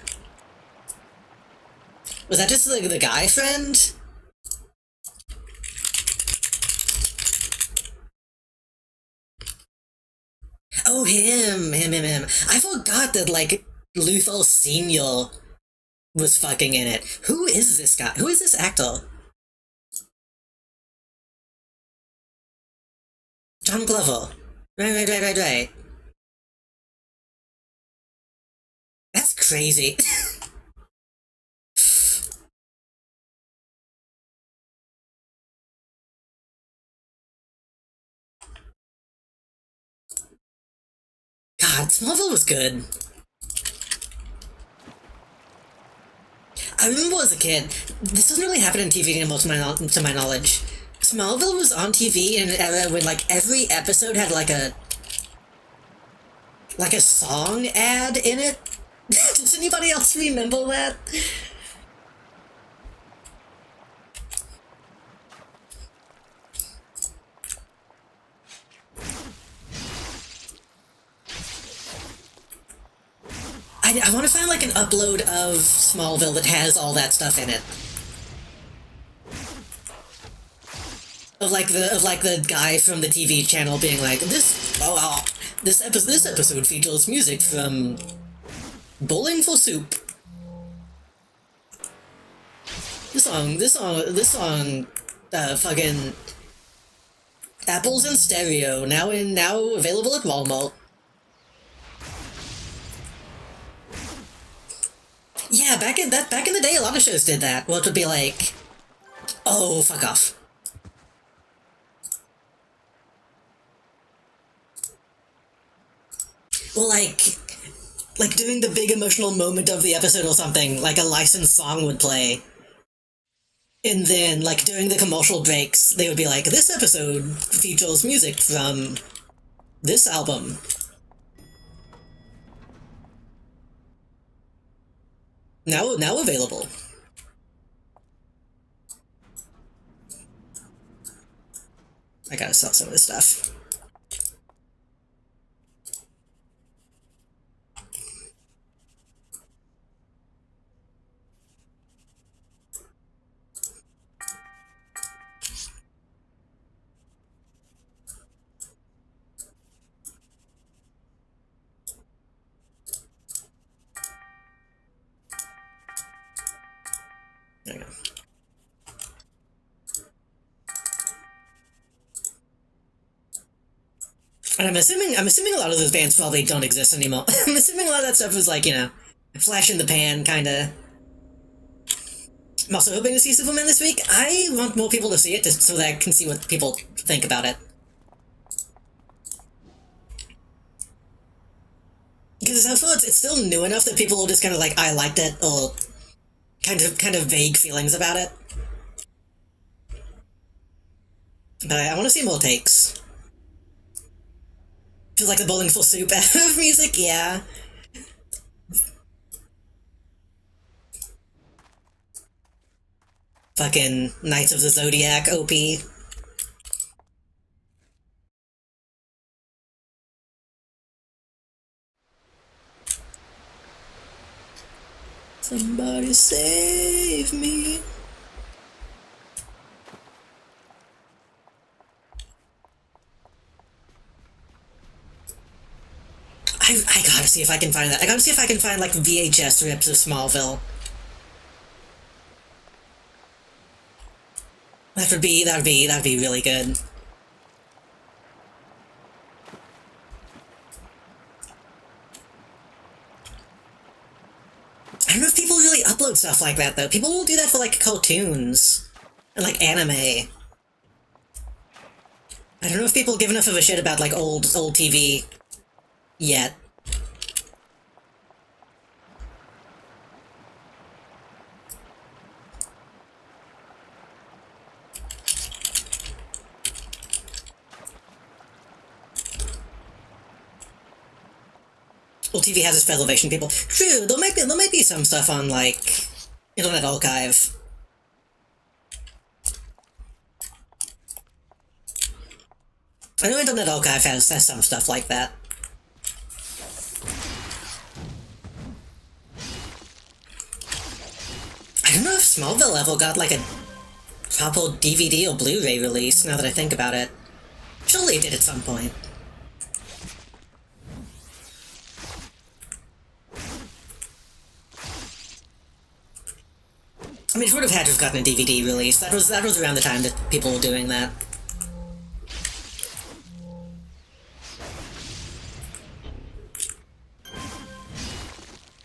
Was that just the guy friend? Oh, him. I forgot that, like, Luthor Sr. was fucking in it. Who is this guy? Who is this actor? John Glover. Right. That's crazy. God, Smallville was good. I remember as a kid, this doesn't really happen in TV anymore to my knowledge. Smallville was on TV in an era when, like, every episode had, like a song ad in it. Does anybody else remember that? I want to find, like, an upload of Smallville that has all that stuff in it. Of the guy from the TV channel being like, this episode features music from Bowling for Soup. This song, fucking Apples in Stereo, now available at Walmart. Yeah, back in the day, a lot of shows did that. Well, it would be like, oh, fuck off. Well, like during the big emotional moment of the episode or something, like a licensed song would play. And then, like, during the commercial breaks, they would be like, this episode features music from this album. Now available. I gotta sell some of this stuff. There you go. And I'm assuming a lot of those bands probably don't exist anymore. I'm assuming a lot of that stuff was like, you know, flash in the pan, kinda. I'm also hoping to see Superman this week. I want more people to see it just so that I can see what people think about it. Because I feel it's still new enough that people will just kind of like, I liked it, or kind of vague feelings about it. But I want to see more takes. Feels like the bowling for soup out of music, yeah. Fucking Knights of the Zodiac OP. Somebody save me. I gotta see if I can find that. I gotta see if I can find like VHS rips of Smallville. That'd be really good. I don't know if people really upload stuff like that though. People will do that for like cartoons and like anime. I don't know if people give enough of a shit about like old TV yet. Well, TV has its preservation people. True, there might be some stuff on like Internet Archive. I know Internet Archive has some stuff like that. I don't know if Smallville ever got like a proper DVD or Blu-ray release, now that I think about it. Surely it did at some point. I mean, it would have had to have gotten a DVD release. That was around the time that people were doing that.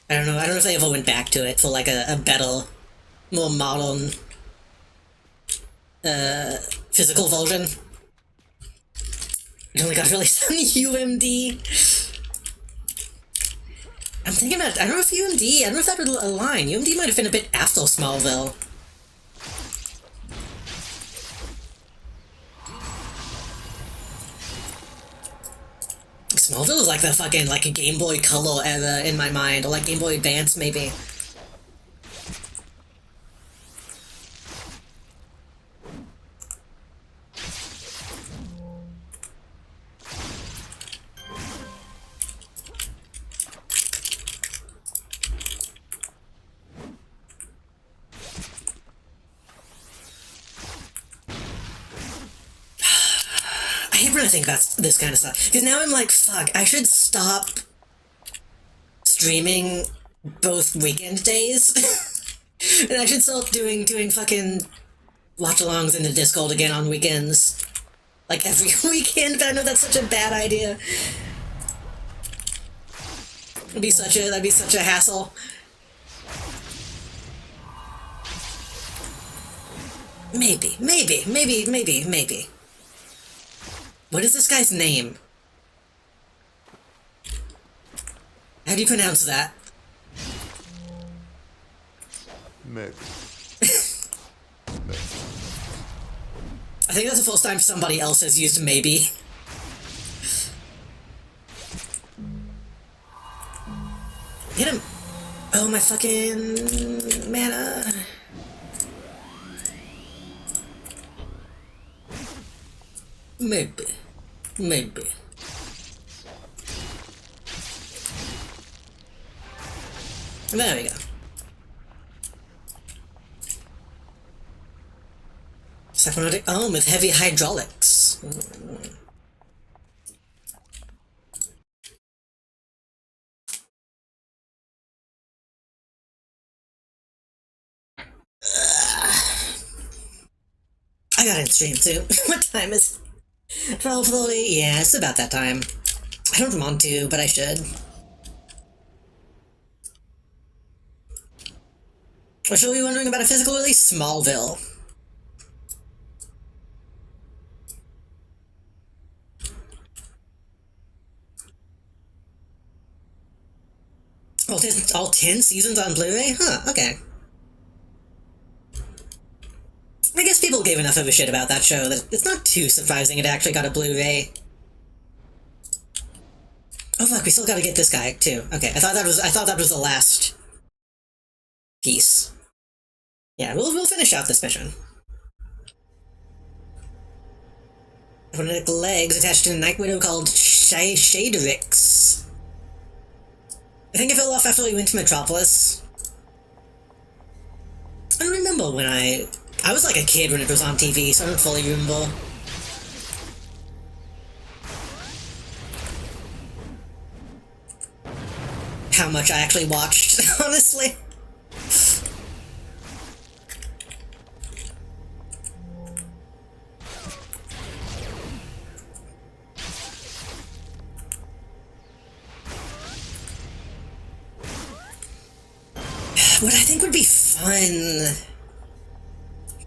I don't know if they ever went back to it for like a better, more modern, physical version. It only got released on UMD. I'm thinking about, I don't know if UMD, I don't know if that would align. UMD might have been a bit after Smallville. Smallville is like the fucking, like a Game Boy Color era in my mind, or like Game Boy Advance maybe. I hate when I think about this kind of stuff, because now I'm like, fuck, I should stop streaming both weekend days, and I should start doing fucking watch-alongs in the Discord again on weekends, like every weekend, but I know that's such a bad idea. That'd be such a hassle. Maybe. What is this guy's name? How do you pronounce that? Maybe. I think that's the first time somebody else has used maybe. Hit him! Oh, my fucking mana. Maybe. There we go. Cybernetic arm with heavy hydraulics. I got in stream too. What time is it? 12:30? Yeah, it's about that time. I don't want to, but I should. Or should we be wondering about a physical release? Smallville. All 10 seasons on Blu-ray? Huh, okay. I guess people gave enough of a shit about that show that it's not too surprising it actually got a Blu-ray. Oh fuck, we still gotta get this guy, too. Okay, I thought that was the last piece. Yeah, we'll finish out this mission. Legs attached to a Night Widow called Shaderix. I think it fell off after we went to Metropolis. I don't remember when I was like a kid when it was on TV, so I don't fully remember. How much I actually watched, honestly. What I think would be fun...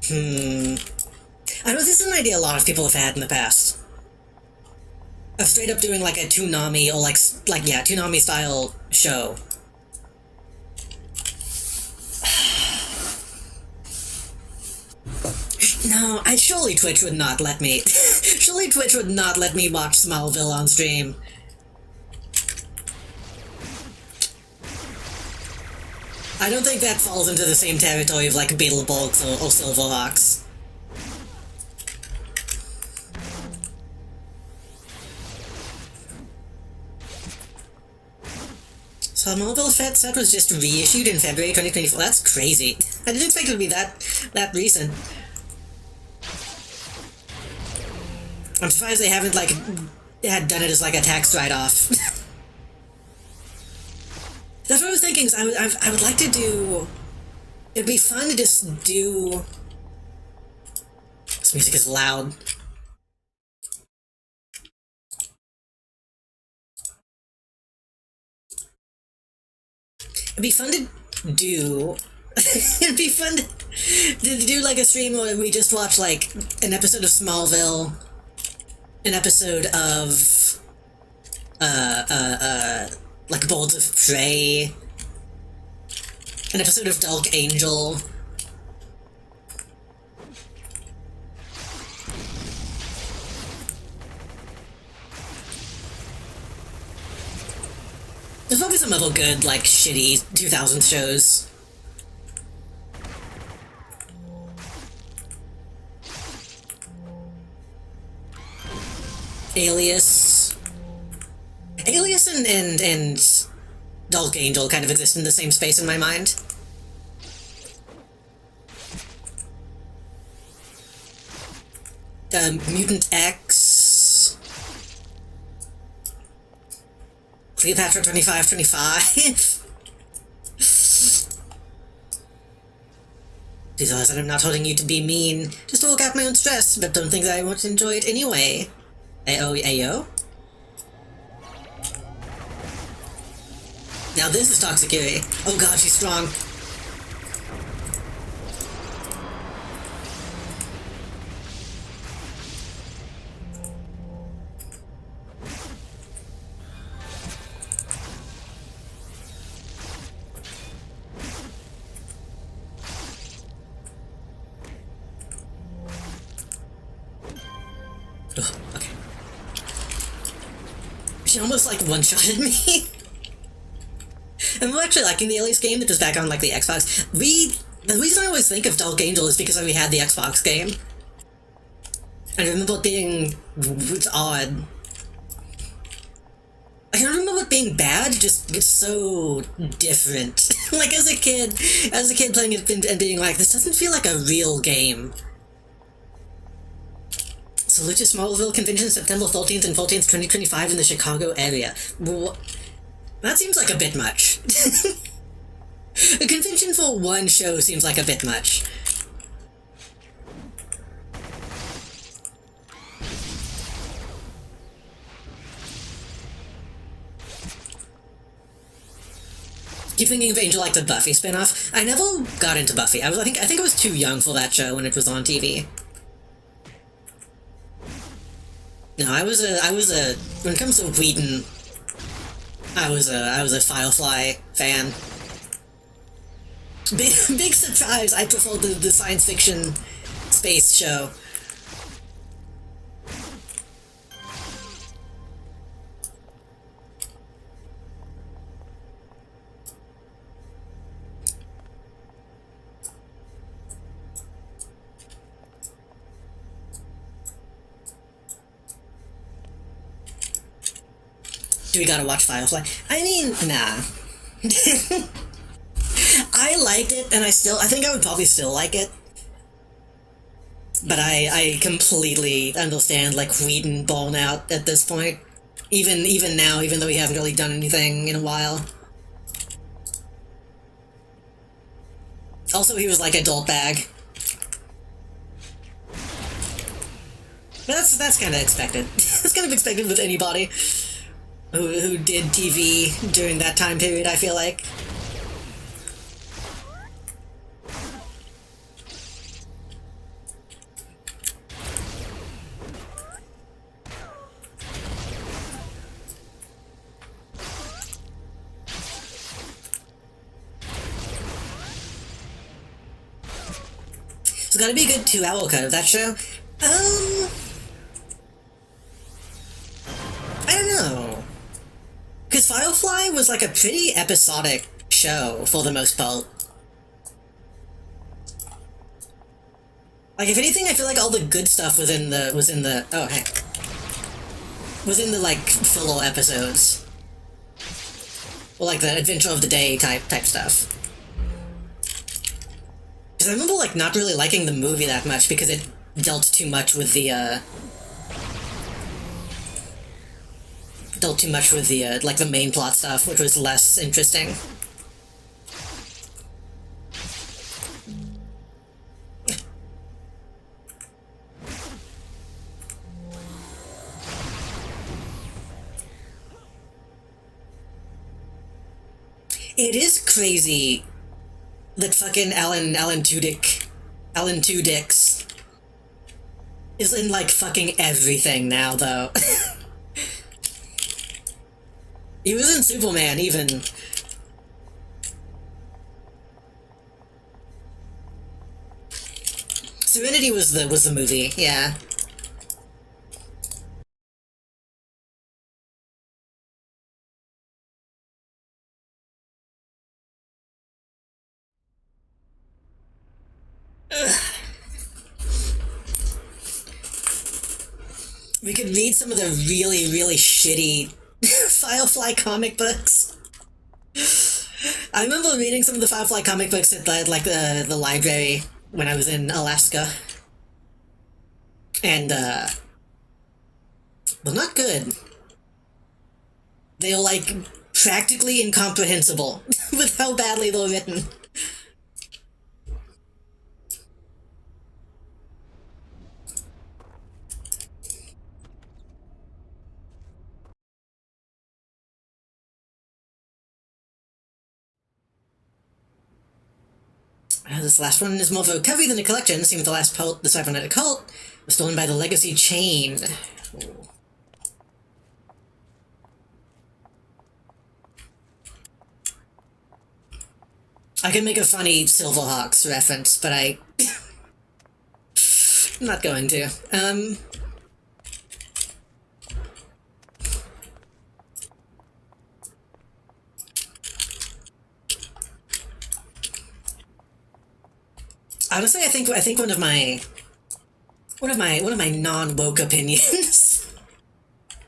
I know this is an idea a lot of people have had in the past. Of straight up doing like a Toonami or Toonami style show. No, surely Twitch would not let me. Surely Twitch would not let me watch Smallville on stream. I don't think that falls into the same territory of like Beetleborgs or Silverhawks. So Smallville set was just reissued in February 2024. That's crazy. I didn't expect it to be that recent. I'm surprised they haven't had done it as like a tax write-off. That's what I was thinking, is I would like to do... It'd be fun to just do... This music is loud. It'd be fun to do... It'd be fun to do like a stream where we just watch like an episode of Smallville, an episode of... like Birds of Prey, an episode of Dark Angel. There's probably some other good, like, shitty 2000s shows. Alias and Dark Angel kind of exist in the same space in my mind. Mutant X... Cleopatra 2525... Please realize that I'm not holding you to be mean, just to work out my own stress, but don't think that I won't enjoy it anyway. Ayo? Now this is Toxicity. Oh god, she's strong. Ugh, okay. She almost like one-shotted me. I'm actually liking the Alias game that was back on, like, the Xbox. The reason I always think of Dark Angel is because we had the Xbox game. I remember it being... it's odd. I don't remember it being bad, just it's so different. Like, as a kid playing it and being like, this doesn't feel like a real game. So Lucha Smallville Convention, September 13th and 14th, 2025 in the Chicago area. That seems like a bit much. A convention for one show seems like a bit much. Keep thinking of Angel like the Buffy spinoff. I never got into Buffy. I think I was too young for that show when it was on TV. No, I was a when it comes to Whedon, I was a Firefly fan. Big surprise, I prefer the science fiction space show. Do we gotta watch Firefly? I mean, nah. I liked it, and I think I would probably still like it. But I completely understand, like, Whedon blown out at this point. Even now, even though he haven't really done anything in a while. Also, he was like adult bag. But that's kind of expected. That's kind of expected with anybody who did TV during that time period, I feel like. It's gotta be a good 2-hour cut of that show. I don't know. Because Firefly was like a pretty episodic show for the most part. Like, if anything, I feel like all the good stuff was in the like filler episodes. Or like the Adventure of the Day type stuff. Because I remember like not really liking the movie that much because it dealt too much with the like the main plot stuff, which was less interesting. It is crazy that fucking Alan Tudyk is in like fucking everything now, though. He was in Superman, even. Serenity was the movie, yeah. We could read some of the really, really shitty Firefly comic books. I remember reading some of the Firefly comic books at the library when I was in Alaska. And, well, not good. They are, like, practically incomprehensible with how badly they're written. This last one is more of a recovery than a collection. Seems the last pelt, the cybernetic cult, was stolen by the Legacy Chain. Ooh. I can make a funny Silverhawks reference, but I'm not going to. Honestly, I think one of my non-woke opinions.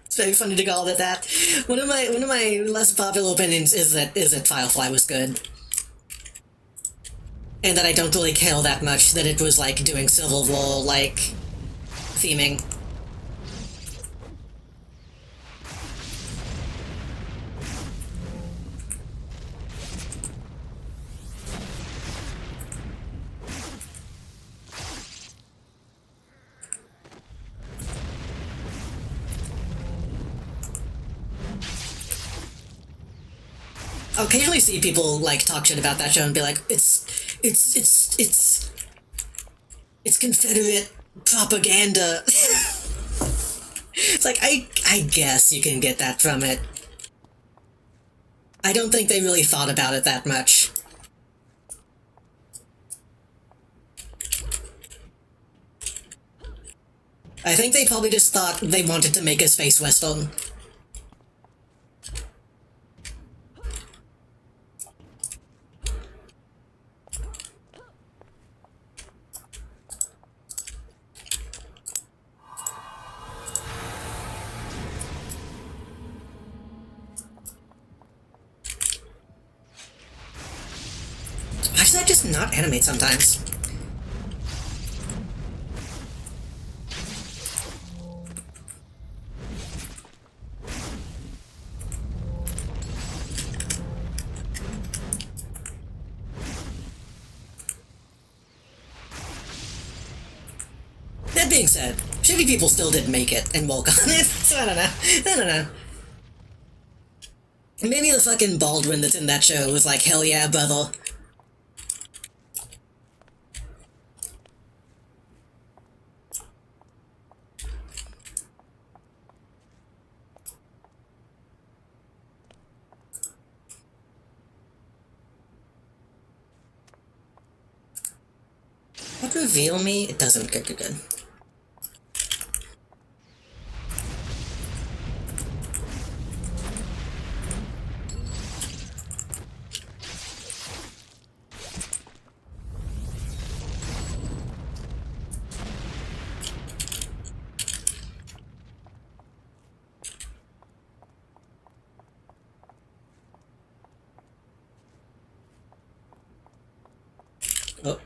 It's very funny to call it that. One of my less popular opinions is that Firefly was good, and that I don't really care that much that it was like doing Civil War like theming. I'll occasionally see people like talk shit about that show and be like, it's Confederate propaganda. It's like, I guess you can get that from it. I don't think they really thought about it that much. I think they probably just thought they wanted to make his face Western. Why does that just not animate sometimes? That being said, shitty people still did make it and woke on it, so I don't know. I don't know. Maybe the fucking Baldwin that's in that show was like, hell yeah, brother. What reveal me? It doesn't. Good. Oh.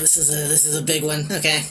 This is a big one. Okay.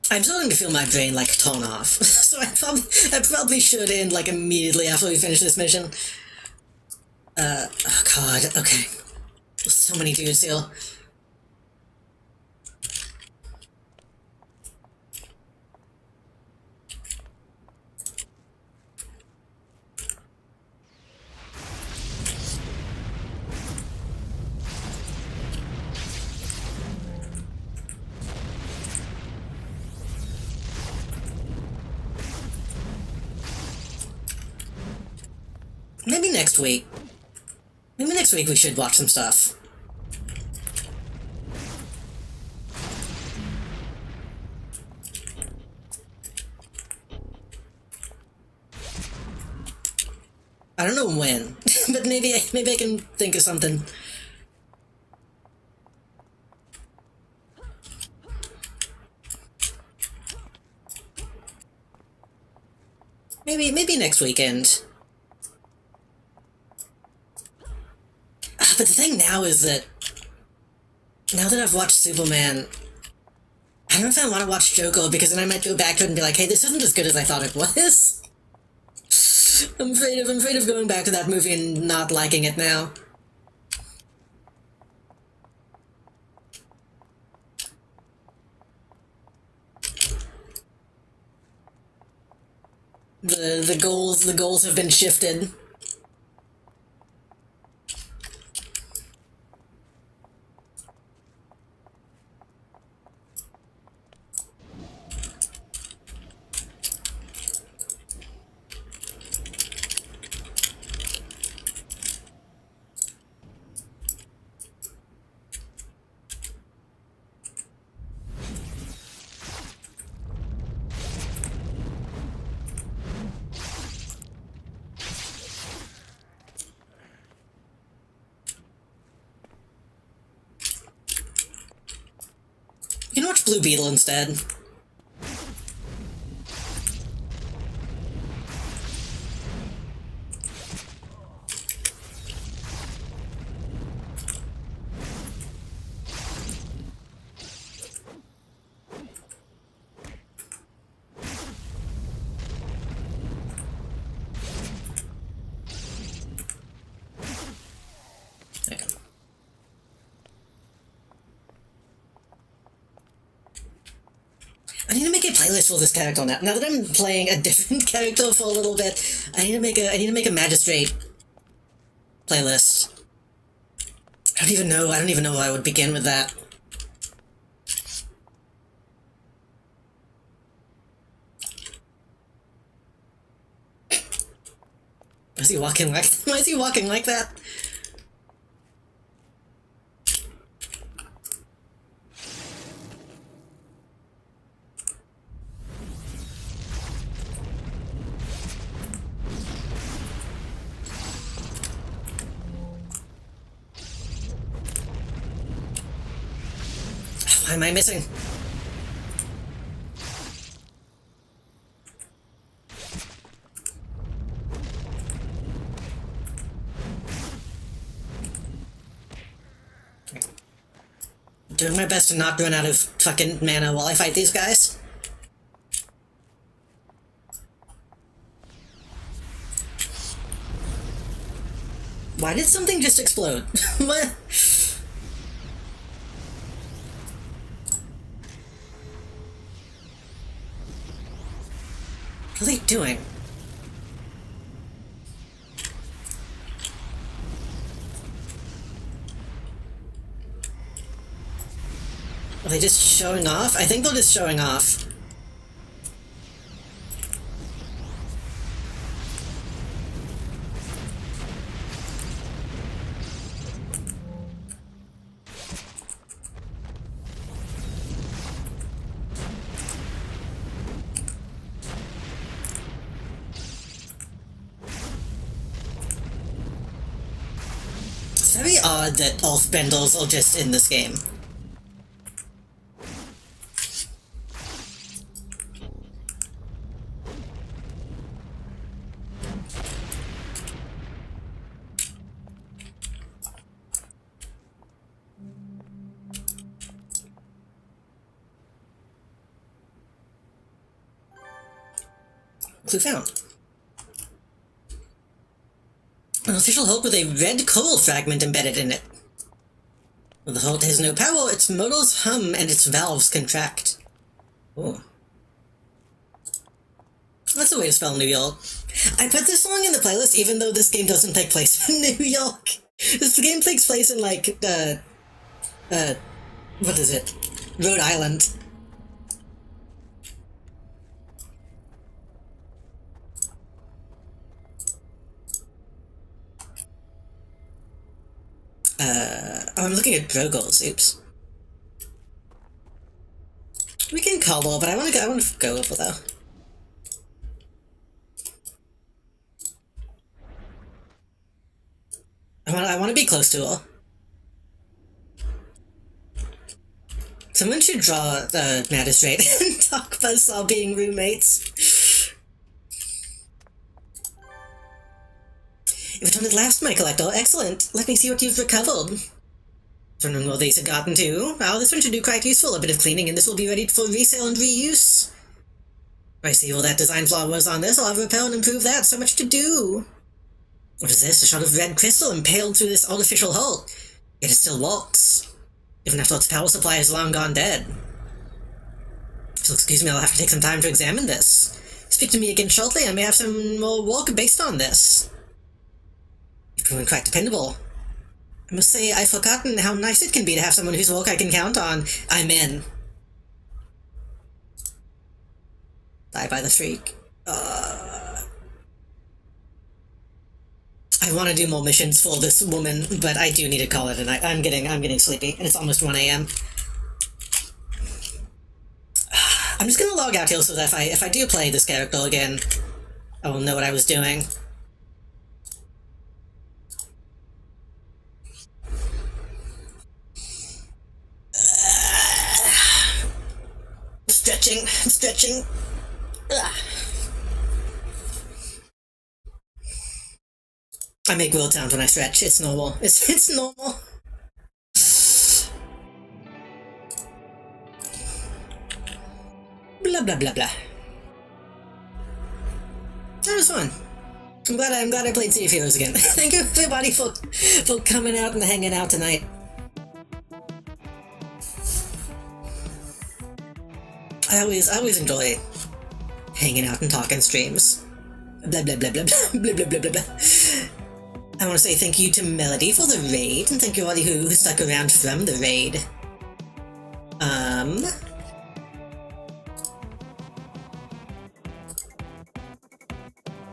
I'm starting to feel my brain like turn off, so I probably should end like immediately after we finish this mission. Oh god, okay. So many dudes here. Maybe next week. Maybe next week we should watch some stuff. I don't know when, but maybe I can think of something. Maybe next weekend. But the thing now is that, now that I've watched Superman, I don't know if I want to watch Joker, because then I might go back to it and be like, hey, this isn't as good as I thought it was. I'm afraid of going back to that movie and not liking it now. The goals have been shifted. You can watch Blue Beetle instead. make a playlist for this character now. Now that I'm playing a different character for a little bit, I need to make a magistrate playlist. I don't even know where I would begin with that. Why is he walking like that? Why am I missing? Doing my best to not run out of fucking mana while I fight these guys. Why did something just explode? What? What are they doing? Are they just showing off? I think they're just showing off. It's very odd that all spindles are just in this game. Clue found. An official Hulk with a red coral fragment embedded in it. When the Hulk has no power, its motors hum and its valves contract. Oh. That's a way to spell New York. I put this song in the playlist even though this game doesn't take place in New York. This game takes place in like, what is it? Rhode Island. I'm looking at Drogos, oops. We can cobble, but I wanna go over though. I wanna be close to her. Someone should draw the magistrate and talk about us all being roommates. You've returned at last, my collector. Excellent. Let me see what you've recovered. Wondering where these had gotten to. Oh, this one should do quite useful. A bit of cleaning and this will be ready for resale and reuse. I see all that design flaw was on this. I'll have to repair and improve that. So much to do. What is this? A shot of red crystal impaled through this artificial hull. Yet it still works. Even after its power supply is long gone dead. So excuse me, I'll have to take some time to examine this. Speak to me again shortly. I may have some more work based on this. You've proven quite dependable. I must say, I've forgotten how nice it can be to have someone whose work I can count on. I'm in. Die by the freak. I want to do more missions for this woman, but I do need to call it a night. I'm getting sleepy, and it's almost 1 a.m. I'm just gonna log out here so that if I do play this character again, I will know what I was doing. Stretching. I make real sounds when I stretch. It's normal. It's normal. Blah blah blah blah. That was fun. I'm glad I played Sea of Heroes again. Thank you everybody for coming out and hanging out tonight. I always enjoy hanging out and talking streams. Blah blah blah blah blah blah blah blah blah blah. I want to say thank you to Melody for the raid, and thank you everybody who stuck around from the raid. I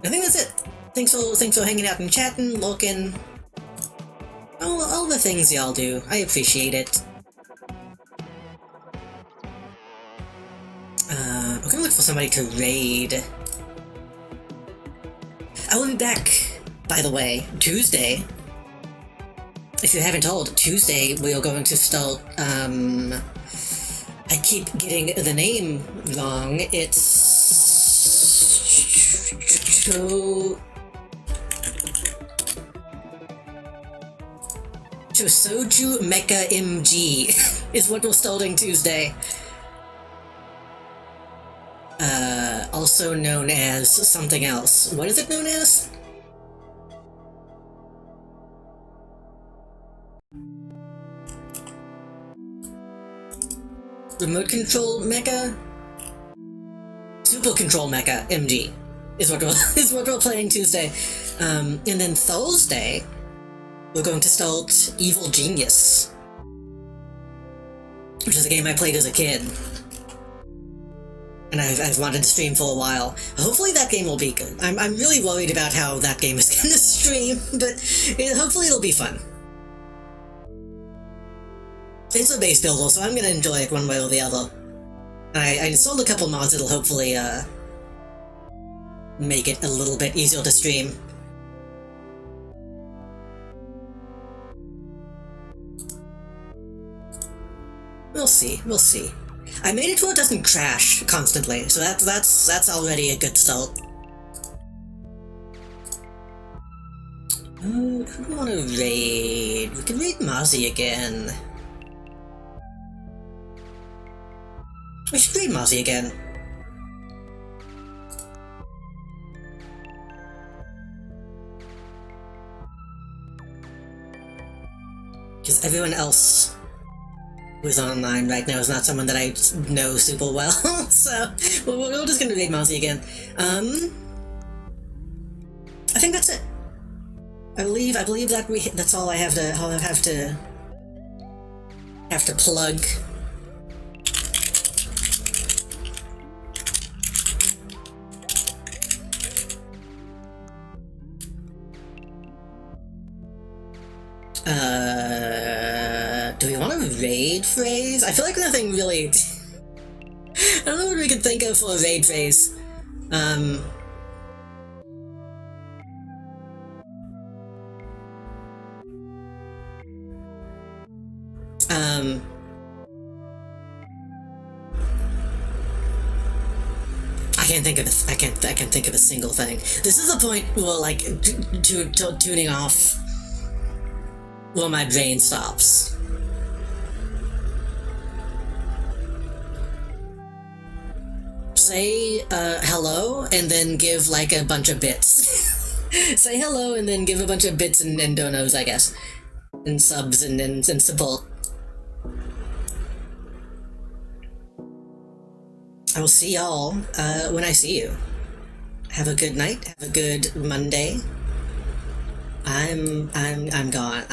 think that's it. Thanks for hanging out and chatting, looking, all the things y'all do. I appreciate it. I'm gonna look for somebody to raid. I will be back, by the way, Tuesday. If you haven't told, Tuesday we are going to start, I keep getting the name wrong. It's Soju Mecha MG is what we're starting Tuesday. Also known as something else. What is it known as? Remote Control Mecha? Super Control Mecha MG is what we're playing Tuesday. And then Thursday we're going to start Evil Genius, which is a game I played as a kid. And I've wanted to stream for a while. Hopefully that game will be good. I'm really worried about how that game is going to stream, but hopefully it'll be fun. It's a base builder, so I'm going to enjoy it one way or the other. I installed a couple mods that'll hopefully make it a little bit easier to stream. We'll see, we'll see. I made it where it doesn't crash constantly, so that's already a good start. Who do we want to raid? We can raid Mozzie again. We should raid Mozzie again. Because everyone else who's online right now is not someone that I know super well, so we're just gonna raid Mozzie again. I think that's it. I believe that that's all I have to plug. Do we want a raid phrase? I feel like nothing really... I don't know what we could think of for a raid phrase. I can't think of a single thing. This is the point where, like, tuning off, where my brain stops. Say hello and then give like a bunch of bits. Say hello and then give a bunch of bits and donos, I guess, and subs and support. I will see y'all when I see you. Have a good night. Have a good Monday. I'm gone.